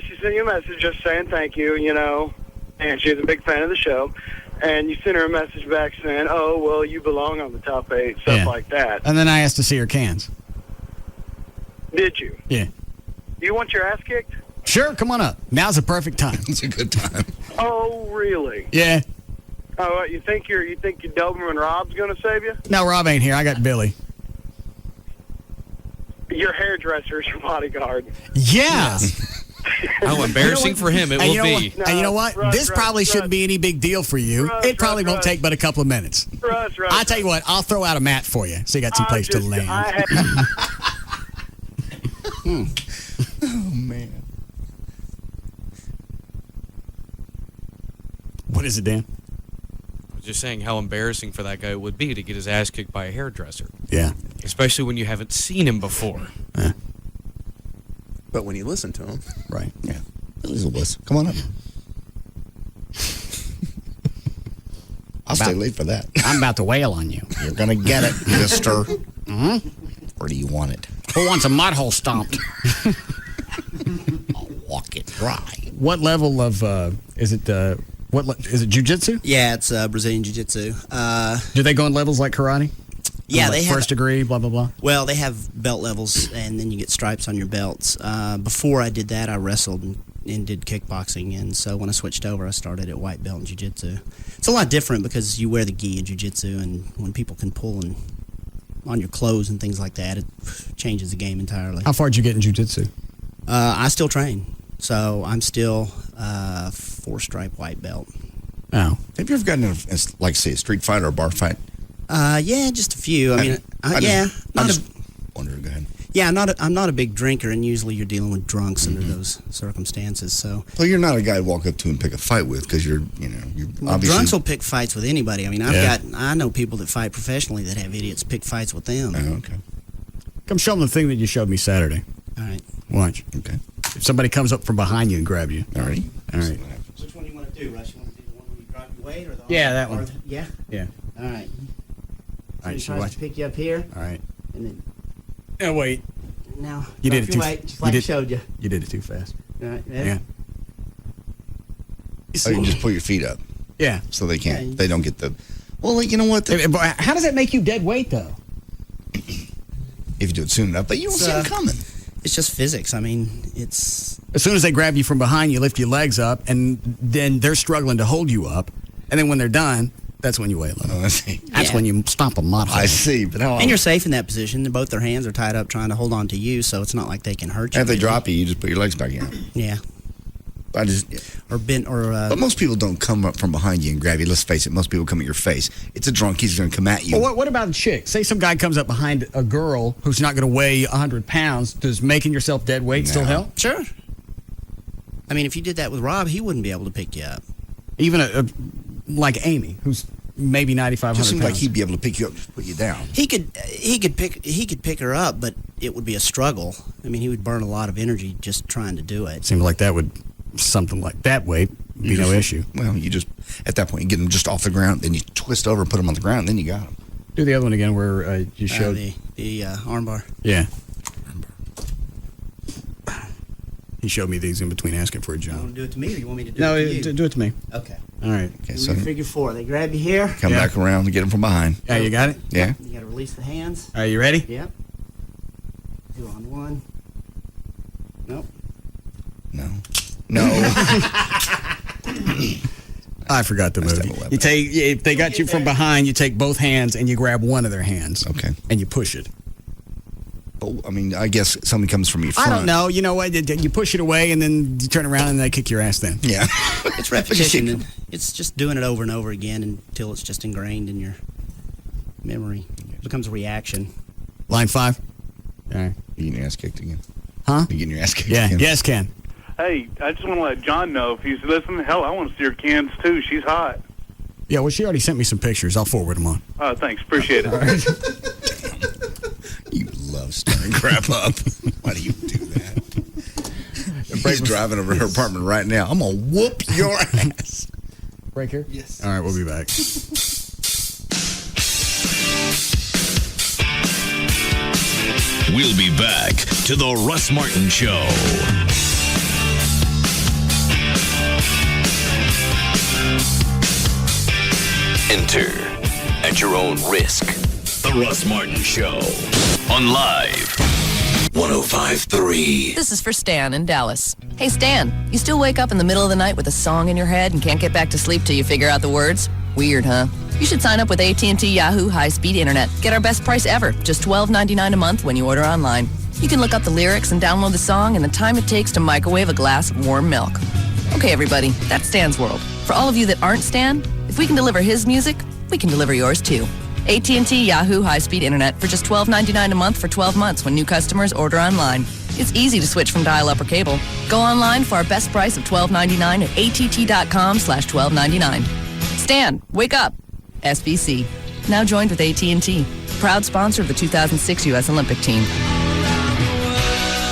She sent you a message just saying thank you, you know, and she's a big fan of the show. And you sent her a message back saying, oh, well, you belong on the top 8, stuff like that. And then I asked to see your cans. Did you? Yeah. You want your ass kicked? Sure, come on up. Now's the perfect time. It's a good time. Oh, really? Yeah. Oh, what, you think your Doberman Rob's going to save you? No, Rob ain't here. I got Billy. Your hairdresser's your bodyguard. Yeah. How embarrassing for him it will be. And you know what? This probably shouldn't be any big deal for you. It probably won't take but a couple of minutes. I'll tell you what, I'll throw out a mat for you so you got some place to land. Oh, man. What is it, Dan? I was just saying how embarrassing for that guy it would be to get his ass kicked by a hairdresser. Yeah. Especially when you haven't seen him before. But when you listen to him. Right. Yeah. Billy's a wuss. Come on up. I'll stay late for that. I'm about to wail on you. You're going to get it, mister. Where do you want it? Who wants a mud hole stomped? I'll walk it dry. What level of, is it jiu-jitsu? Yeah, it's Brazilian jiu-jitsu. Do they go in levels like karate? Yeah, like they have first degree, blah, blah, blah. Well, they have belt levels, and then you get stripes on your belts. Before I did that, I wrestled and did kickboxing, and so when I switched over, I started at white belt in jiu-jitsu. It's a lot different because you wear the gi in jiu-jitsu, and when people can pull on your clothes and things like that, it changes the game entirely. How far did you get in jiu-jitsu? I still train, so I'm still 4-stripe white belt. Oh. Have you ever gotten in, like, say, a street fight or a bar fight? Yeah, just a few. I mean, I just wondered. Go ahead. Yeah, I'm not a big drinker, and usually you're dealing with drunks under those circumstances. So. Well, you're not a guy to walk up to and pick a fight with because you're obviously. Drunks will pick fights with anybody. I mean, I know people that fight professionally that have idiots pick fights with them. Oh, okay. Come show them the thing that you showed me Saturday. All right. Watch. Okay. If somebody comes up from behind you and grabs you. All right. Which one do you want to do, Russ? You want to do the one where you drop your weight, or the Yeah, that one. Yeah. Yeah. All right. All right, so watch. To pick you up here. All right. And then. And wait. Now, You did it too wait, just like I showed you. You did it too fast. All right, Yeah. Oh, you can just pull your feet up. Yeah. So they can't. They don't get the. Well, you know what? How does that make you dead weight, though? If you do it soon enough, but you don't see them coming. It's just physics. I mean, it's. As soon as they grab you from behind, you lift your legs up, and then they're struggling to hold you up. And then when they're done, that's when you weigh low. Oh, I see. That's when you stomp them up. I see, but how? And you're safe in that position. Both their hands are tied up trying to hold on to you, so it's not like they can hurt you. If they drop you, you just put your legs back in. Yeah. I just. Or bent or. But most people don't come up from behind you and grab you. Let's face it, most people come at your face. It's a drunk. He's going to come at you. Well, what about a chick? Say some guy comes up behind a girl who's not going to weigh 100 pounds. Does making yourself dead weight still help? Sure. I mean, if you did that with Rob, he wouldn't be able to pick you up. Even like Amy, who's maybe 9,500 Just seems pounds. like he'd be able to pick you up, just put you down. He could pick her up, but it would be a struggle. I mean, he would burn a lot of energy just trying to do it. Seems like that would something like that weight be no issue. Well, you just at that point you get them just off the ground, then you twist over and put them on the ground, then you got them. Do the other one again where you showed the armbar. Yeah. He showed me these in between asking for a job. You want to do it to me, or you want me to do it to you? Do it to me. Okay. All right. Okay, So figure 4. They grab you here. Come back around and get them from behind. Yeah, you got it? Yeah. You got to release the hands. Are you ready? Yep. 2 on 1. Nope. No. I forgot the movie. You take if they got you from behind, you take both hands and you grab one of their hands. Okay. And you push it. But I mean, I guess somebody comes from your front. I don't know. You know what? You push it away and then you turn around and they kick your ass then. Yeah. It's repetition. It's just doing it over and over again until it's just ingrained in your memory. It becomes a reaction. Line 5. All right. You getting your ass kicked again? Huh? You getting your ass kicked Yeah. again? Yes, Ken. Hey, I just want to let John know if he's listening. Hell, I want to see her cans too. She's hot. Yeah, well, she already sent me some pictures. I'll forward them on. Oh, thanks. Appreciate it. You love stirring crap up. Why do you do that? He's driving over to her apartment right now. I'm going to whoop your ass. Break here? Yes. All right, we'll be back. We'll be back to the Russ Martin Show. Enter at your own risk. The Russ Martin Show on Live 105.3. This is for Stan in Dallas. Hey, Stan, you still wake up in the middle of the night with a song in your head and can't get back to sleep till you figure out the words? Weird, huh? You should sign up with AT&T Yahoo high-speed internet. Get our best price ever, just $12.99 a month when you order online. You can look up the lyrics and download the song in the time it takes to microwave a glass of warm milk. Okay, everybody, that's Stan's world. For all of you that aren't Stan, if we can deliver his music, we can deliver yours too. AT&T Yahoo high-speed internet for just $12.99 a month for 12 months when new customers order online. It's easy to switch from dial-up or cable. Go online for our best price of $12.99 at att.com/$12.99. Stan, wake up. SBC. Now joined with AT&T. Proud sponsor of the 2006 U.S. Olympic team.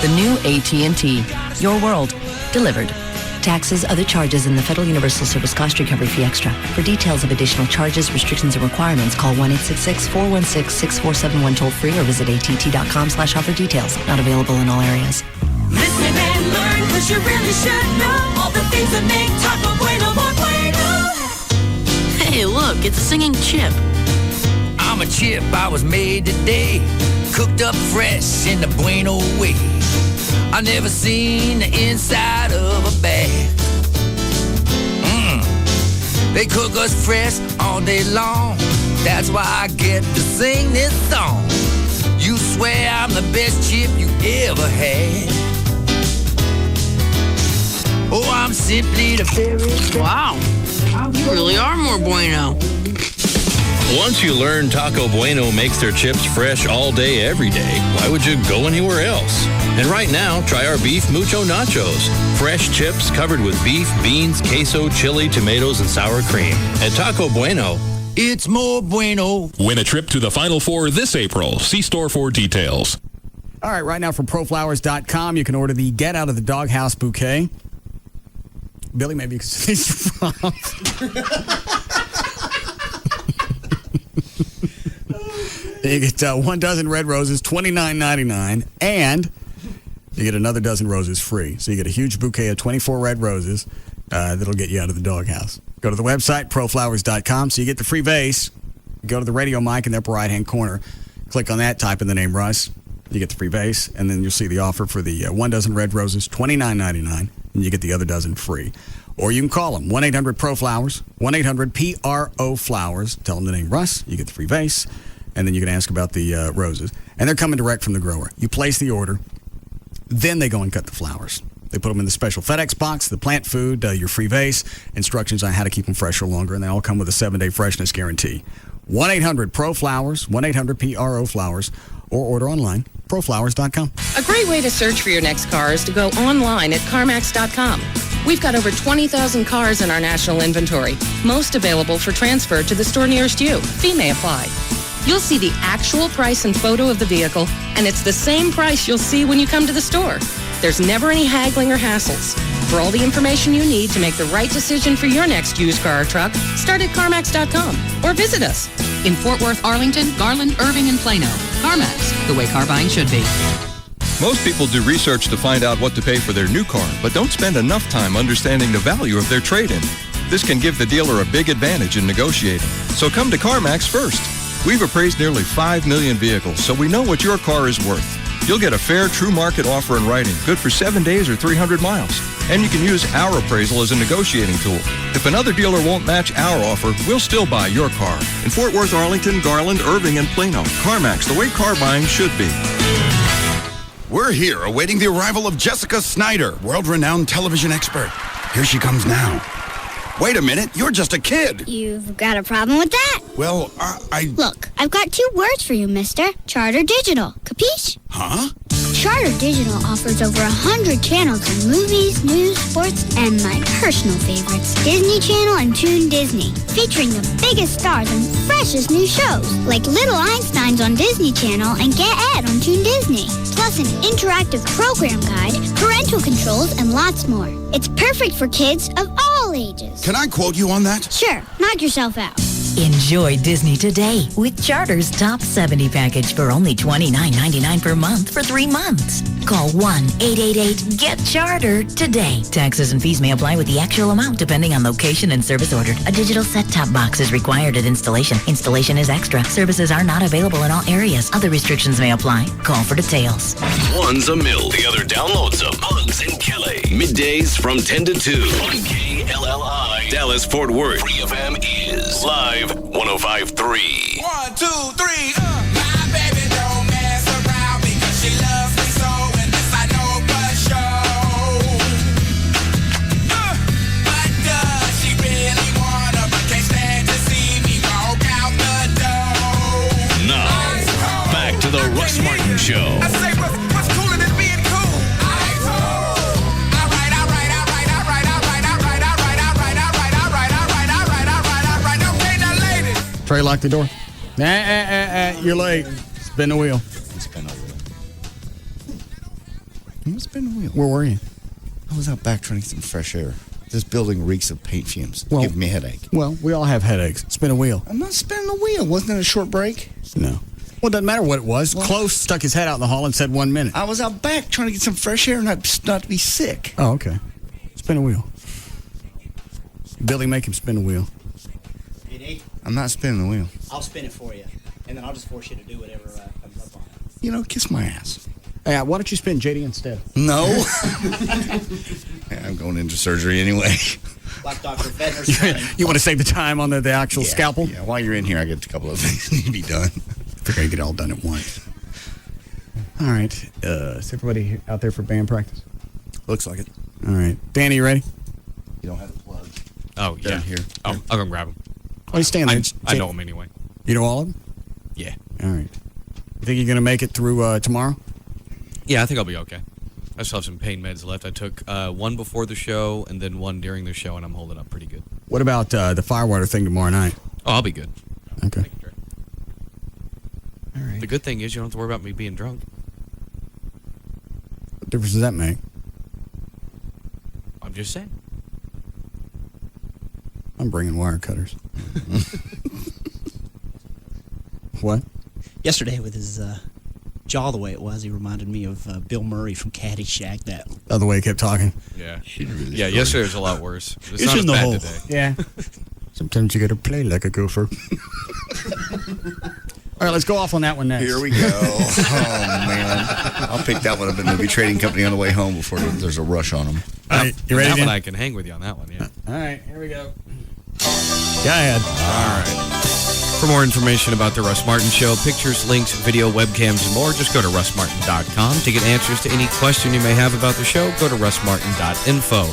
The new AT&T. Your world. Delivered. Taxes, other charges, and the Federal Universal Service Cost Recovery Fee Extra. For details of additional charges, restrictions, and requirements, call 1-866-416-6471 toll-free or visit att.com/offer details. Not available in all areas. Listen and learn, 'cause you really should know all the things that make Taco Bueno more bueno. Hey, look, it's a singing chip. I'm a chip, I was made today, cooked up fresh in the Bueno way. I never seen the inside of a bag. They cook us fresh all day long. That's why I get to sing this song. You swear I'm the best chip you ever had. Oh, I'm simply the very Wow, you really are more bueno. Once you learn Taco Bueno makes their chips fresh all day, every day, why would you go anywhere else? And right now, try our Beef Mucho Nachos. Fresh chips covered with beef, beans, queso, chili, tomatoes, and sour cream. At Taco Bueno, it's more bueno. Win a trip to the Final Four this April. See store for details. All right, right now from proflowers.com, you can order the Get Out of the Doghouse bouquet. Billy, maybe you can say You get 1 dozen red roses, $29.99, and you get another dozen roses free. So you get a huge bouquet of 24 red roses that'll get you out of the doghouse. Go to the website, proflowers.com, so you get the free vase. Go to the radio mic in the upper right-hand corner. Click on that, type in the name Russ. You get the free vase, and then you'll see the offer for the 1 dozen red roses, $29.99, and you get the other dozen free. Or you can call them, 1-800-PRO-FLOWERS, 1-800-PRO-FLOWERS. Tell them the name Russ. You get the free vase, and then you can ask about the roses. And they're coming direct from the grower. You place the order, then they go and cut the flowers. They put them in the special FedEx box, the plant food, your free vase, instructions on how to keep them fresh or longer, and they all come with a 7-day freshness guarantee. 1-800-PRO-FLOWERS, 1-800-PRO-FLOWERS, or order online, proflowers.com. A great way to search for your next car is to go online at CarMax.com. We've got over 20,000 cars in our national inventory, most available for transfer to the store nearest you. Fee may apply. You'll see the actual price and photo of the vehicle, and it's the same price you'll see when you come to the store. There's never any haggling or hassles. For all the information you need to make the right decision for your next used car or truck, start at CarMax.com or visit us. In Fort Worth, Arlington, Garland, Irving, and Plano. CarMax, the way car buying should be. Most people do research to find out what to pay for their new car, but don't spend enough time understanding the value of their trade-in. This can give the dealer a big advantage in negotiating. So come to CarMax first. We've appraised nearly 5 million vehicles, so we know what your car is worth. You'll get a fair, true market offer in writing, good for 7 days or 300 miles. And you can use our appraisal as a negotiating tool. If another dealer won't match our offer, we'll still buy your car. In Fort Worth, Arlington, Garland, Irving, and Plano, CarMax, the way car buying should be. We're here awaiting the arrival of Jessica Snyder, world-renowned television expert. Here she comes now. Wait a minute, you're just a kid. You've got a problem with that? Well, Look, I've got 2 words for you, mister. Charter Digital. Capiche? Huh? Charter Digital offers over 100 channels on movies, news, sports, and my personal favorites, Disney Channel and Toon Disney, featuring the biggest stars and freshest new shows, like Little Einsteins on Disney Channel and Get Ed on Toon Disney, plus an interactive program guide, parental controls, and lots more. It's perfect for kids of all ages. Can I quote you on that? Sure, knock yourself out. Enjoy Disney today with Charter's Top 70 package for only $29.99 per month for 3 months. Call 1-888-GET-CHARTER today. Taxes and fees may apply with the actual amount depending on location and service ordered. A digital set-top box is required at installation. Installation is extra. Services are not available in all areas. Other restrictions may apply. Call for details. One's a mill, the other downloads them. Bugs and Kelly. Middays from 10 to 2 on KLLI. Dallas Fort Worth. Free FM is live 105.3. 1, 2, 3, My baby don't mess around because she loves me so, and this I know for sure. But does she really wanna, but can't stand to see me walk out the door? Now, back to the Russ Martin Show. I say, what's cooler than being cool? Trey, lock the door. You're late. Spin the wheel. Spin the wheel. Spin the wheel. Where were you? I was out back trying to get some fresh air. This building reeks of paint fumes. Well, Give me a headache. Well, we all have headaches. Spin a wheel. I'm not spinning the wheel. Wasn't it a short break? No. Well, it doesn't matter what it was. Well, Close stuck his head out in the hall and said 1 minute. I was out back trying to get some fresh air and not to be sick. Oh, okay. Spin a wheel. Billy, make him spin a wheel. I'm not spinning the wheel. I'll spin it for you, and then I'll just force you to do whatever comes up on it. You know, kiss my ass. Hey, why don't you spin JD instead? No. I'm going into surgery anyway. Like Dr. Fedner's You want to save the time on the actual scalpel? Yeah, while you're in here, I get a couple of things that need to be done. Figure I get it all done at once. All right. Is everybody out there for band practice? Looks like it. All right. Danny, you ready? You don't have the plug. Oh, yeah. Here. I'll go grab them. Oh, you stand there. I know them anyway. You know all of them? Yeah. All right. You think you're going to make it through tomorrow? Yeah, I think I'll be okay. I still have some pain meds left. I took one before the show and then one during the show, and I'm holding up pretty good. What about the firewater thing tomorrow night? Oh, I'll be good. Okay. All right. The good thing is you don't have to worry about me being drunk. What difference does that make? I'm just saying. I'm bringing wire cutters. What? Yesterday with his jaw the way it was, he reminded me of Bill Murray from Caddyshack. That the way he kept talking. Yeah. Yeah, yesterday was a lot worse. It's It's not in as the bad hole. today. Yeah. Sometimes you got to play like a gopher. All right, let's go off on that one next. Here we go. Oh, man. I'll pick that one up at Movie Trading Company on the way home before there's a rush on them. All right, you ready, That Dan? one I can hang with you on that one, yeah. All right, here we go. Go ahead. All right. For more information about the Russ Martin Show, pictures, links, video, webcams, and more, just go to russmartin.com. To get answers to any question you may have about the show, go to russmartin.info.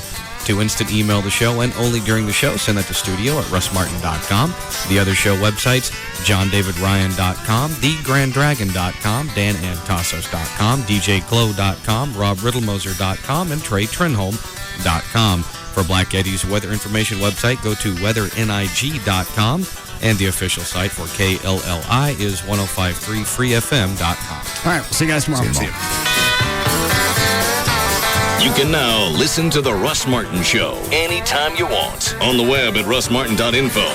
To instant email the show and only during the show, send that to studio at russmartin.com. The other show websites, johndavidryan.com, thegranddragon.com, danantasos.com, djglow.com, robriddlemoser.com, and treytrenholm.com. For Black Eddie's weather information website, go to weathernig.com. And the official site for KLLI is 1053freefm.com. All right, we'll see you guys tomorrow. See you. You can now listen to The Russ Martin Show anytime you want on the web at russmartin.info.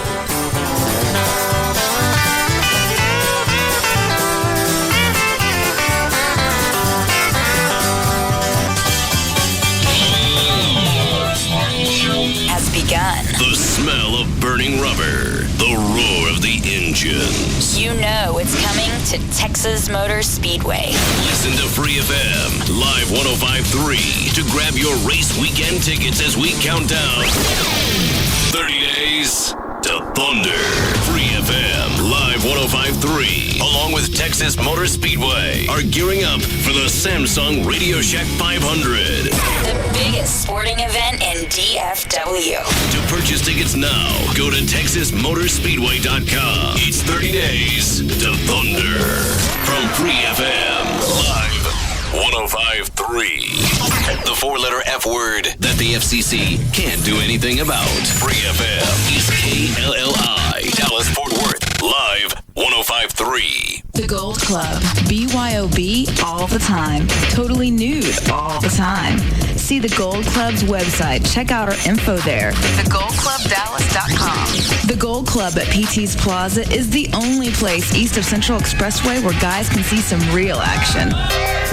Has begun. The smell of burning rubber, the roar of the engines. You know it's coming to Texas Motor Speedway. Listen to Free FM, Live 105.3 to grab your race weekend tickets as we count down 30 days to Thunder. Free FM, Live 105.3, along with Texas Motor Speedway, are gearing up for the Samsung Radio Shack 500. The biggest sporting event in DFW. To purchase tickets now, go to TexasMotorspeedway.com. It's 30 days to Thunder. From Free FM, Live 105.3. The four-letter F word that the FCC can't do anything about. Free FM is KLLI, Dallas-Fort Worth, Live 105.3. The Gold Club. BYOB all the time. Totally nude all the time. See the Gold Club's website. Check out our info there. TheGoldClubDallas.com. The Gold Club at PT's Plaza is the only place east of Central Expressway where guys can see some real action.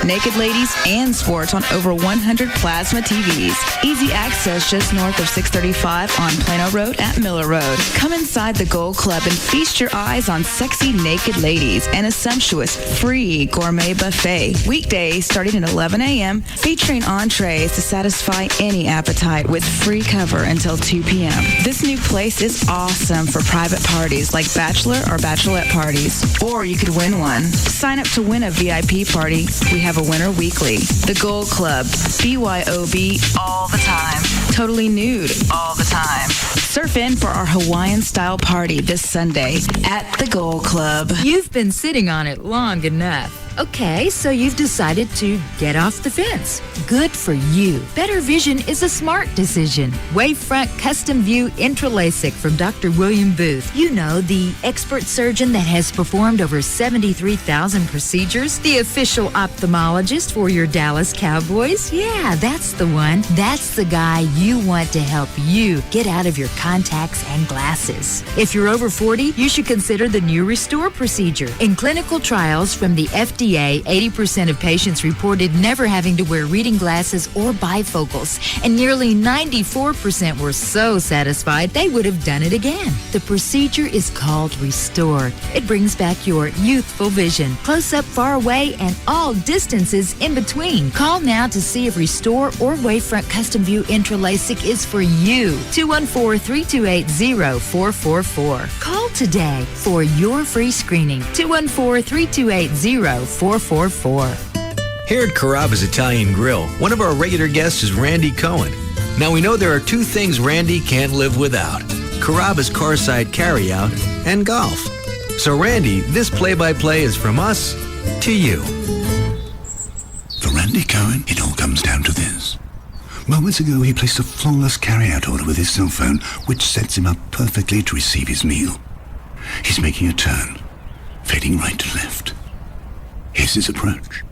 Naked ladies and sports on over 100 plasma TVs. Easy access just north of 635 on Plano Road at Miller Road. Come inside the Gold Club and feast your eyes on sexy naked ladies and a sumptuous free gourmet buffet. Weekdays starting at 11 a.m. featuring entrees to satisfy any appetite with free cover until 2 p.m. This new place is awesome for private parties like bachelor or bachelorette parties. Or you could win one. Sign up to win a VIP party. We have a winner weekly. The Gold Club. BYOB all the time. Totally nude all the time. Surf in for our Hawaiian-style party this Sunday at the Gold Club. You've been sitting on it long enough. Okay, so you've decided to get off the fence. Good for you. Better vision is a smart decision. Wavefront Custom View Intralasik from Dr. William Booth. You know, the expert surgeon that has performed over 73,000 procedures. The official ophthalmologist for your Dallas Cowboys. Yeah, that's the one. That's the guy you want to help you get out of your contacts and glasses. If you're over 40, you should consider the new Restore procedure. In clinical trials from the FDA, 80% of patients reported never having to wear reading glasses or bifocals, and nearly 94% were so satisfied they would have done it again. The procedure is called Restore. It brings back your youthful vision, close up, far away, and all distances in between. Call now to see if Restore or Wavefront Custom View Intralasik is for you. 214-328-0444. Call today for your free screening. 214-328-0444. Here at Carrabba's Italian Grill, one of our regular guests is Randy Cohen. Now we know there are two things Randy can't live without: Carrabba's carside carryout and golf. So Randy, this play-by-play is from us to you. For Randy Cohen, it all comes down to this. Moments ago, he placed a flawless carryout order with his cell phone, which sets him up perfectly to receive his meal. He's making a turn, fading right to left. Here's his approach,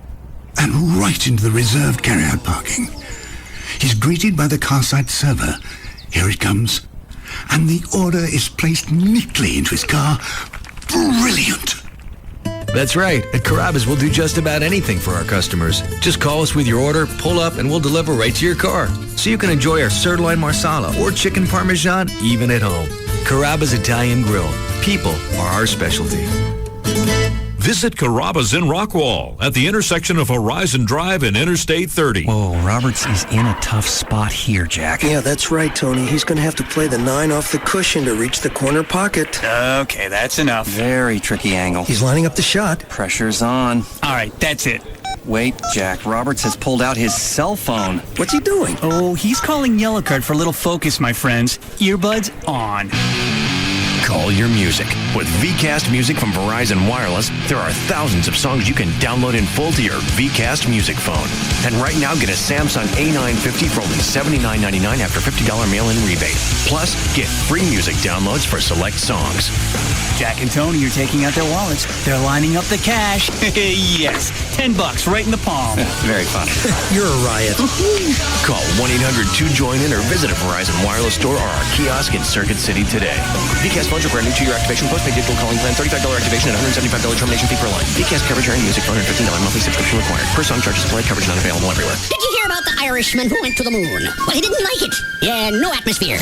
and right into the reserved carryout parking. He's greeted by the carside server. Here it comes, and the order is placed neatly into his car. Brilliant! That's right. At Carrabba's, we'll do just about anything for our customers. Just call us with your order, pull up, and we'll deliver right to your car. So you can enjoy our sirloin marsala or chicken parmesan even at home. Carrabba's Italian Grill. People are our specialty. Visit Carrabba's in Rockwall at the intersection of Horizon Drive and Interstate 30. Whoa, Roberts is in a tough spot here, Jack. Yeah, that's right, Tony. He's going to have to play the 9 off the cushion to reach the corner pocket. Okay, that's enough. Very tricky angle. He's lining up the shot. Pressure's on. All right, that's it. Wait, Jack. Roberts has pulled out his cell phone. What's he doing? Oh, he's calling yellow card for a little focus, my friends. Earbuds on. Call your music. With VCast Music from Verizon Wireless, there are thousands of songs you can download in full to your VCast Music phone. And right now, get a Samsung A950 for only $79.99 after $50 mail-in rebate. Plus, get free music downloads for select songs. Jack and Tony are taking out their wallets. They're lining up the cash. Yes, $10 right in the palm. Very funny. You're a riot. Call 1-800-2JOIN-IN or visit a Verizon Wireless store or our kiosk in Circuit City today. VCast phones require a new 2-year activation, postpaid digital calling plan, $35 activation, and $175 termination fee per line. VCast coverage and music, $415 monthly subscription required. Per song charges applied, coverage not available everywhere. Did you hear about the Irishman who went to the moon? Well, he didn't like it. Yeah, no atmosphere.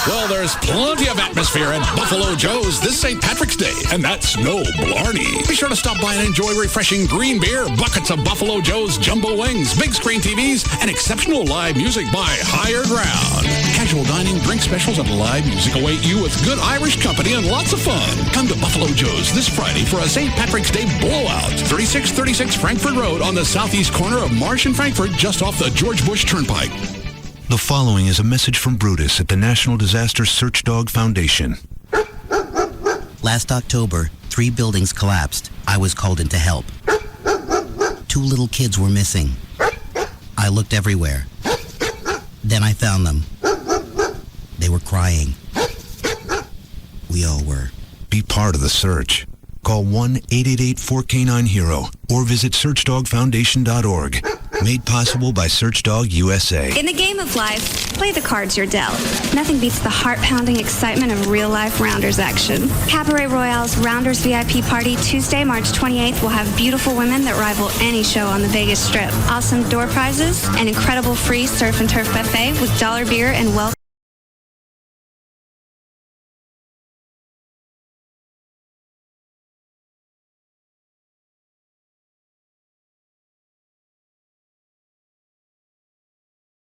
Well, there's plenty of atmosphere at Buffalo Joe's this St. Patrick's Day, and that's no blarney. Be sure to stop by and enjoy refreshing green beer, buckets of Buffalo Joe's jumbo wings, big screen TVs, and exceptional live music by Higher Ground. Casual dining, drink specials, and live music await you with good Irish company and lots of fun. Come to Buffalo Joe's this Friday for a St. Patrick's Day blowout. 3636 Frankfurt Road on the southeast corner of Marsh and Frankfurt, just off the George Bush Turnpike. The following is a message from Brutus at the National Disaster Search Dog Foundation. Last October, 3 buildings collapsed. I was called in to help. 2 little kids were missing. I looked everywhere. Then I found them. They were crying. We all were. Be part of the search. Call 1-888-4K9-HERO or visit searchdogfoundation.org. Made possible by Searchdog USA. In the game of life, play the cards you're dealt. Nothing beats the heart-pounding excitement of real-life Rounders action. Cabaret Royale's Rounders VIP Party Tuesday, March 28th will have beautiful women that rival any show on the Vegas Strip. Awesome door prizes, an incredible free surf and turf buffet with dollar beer and welcome.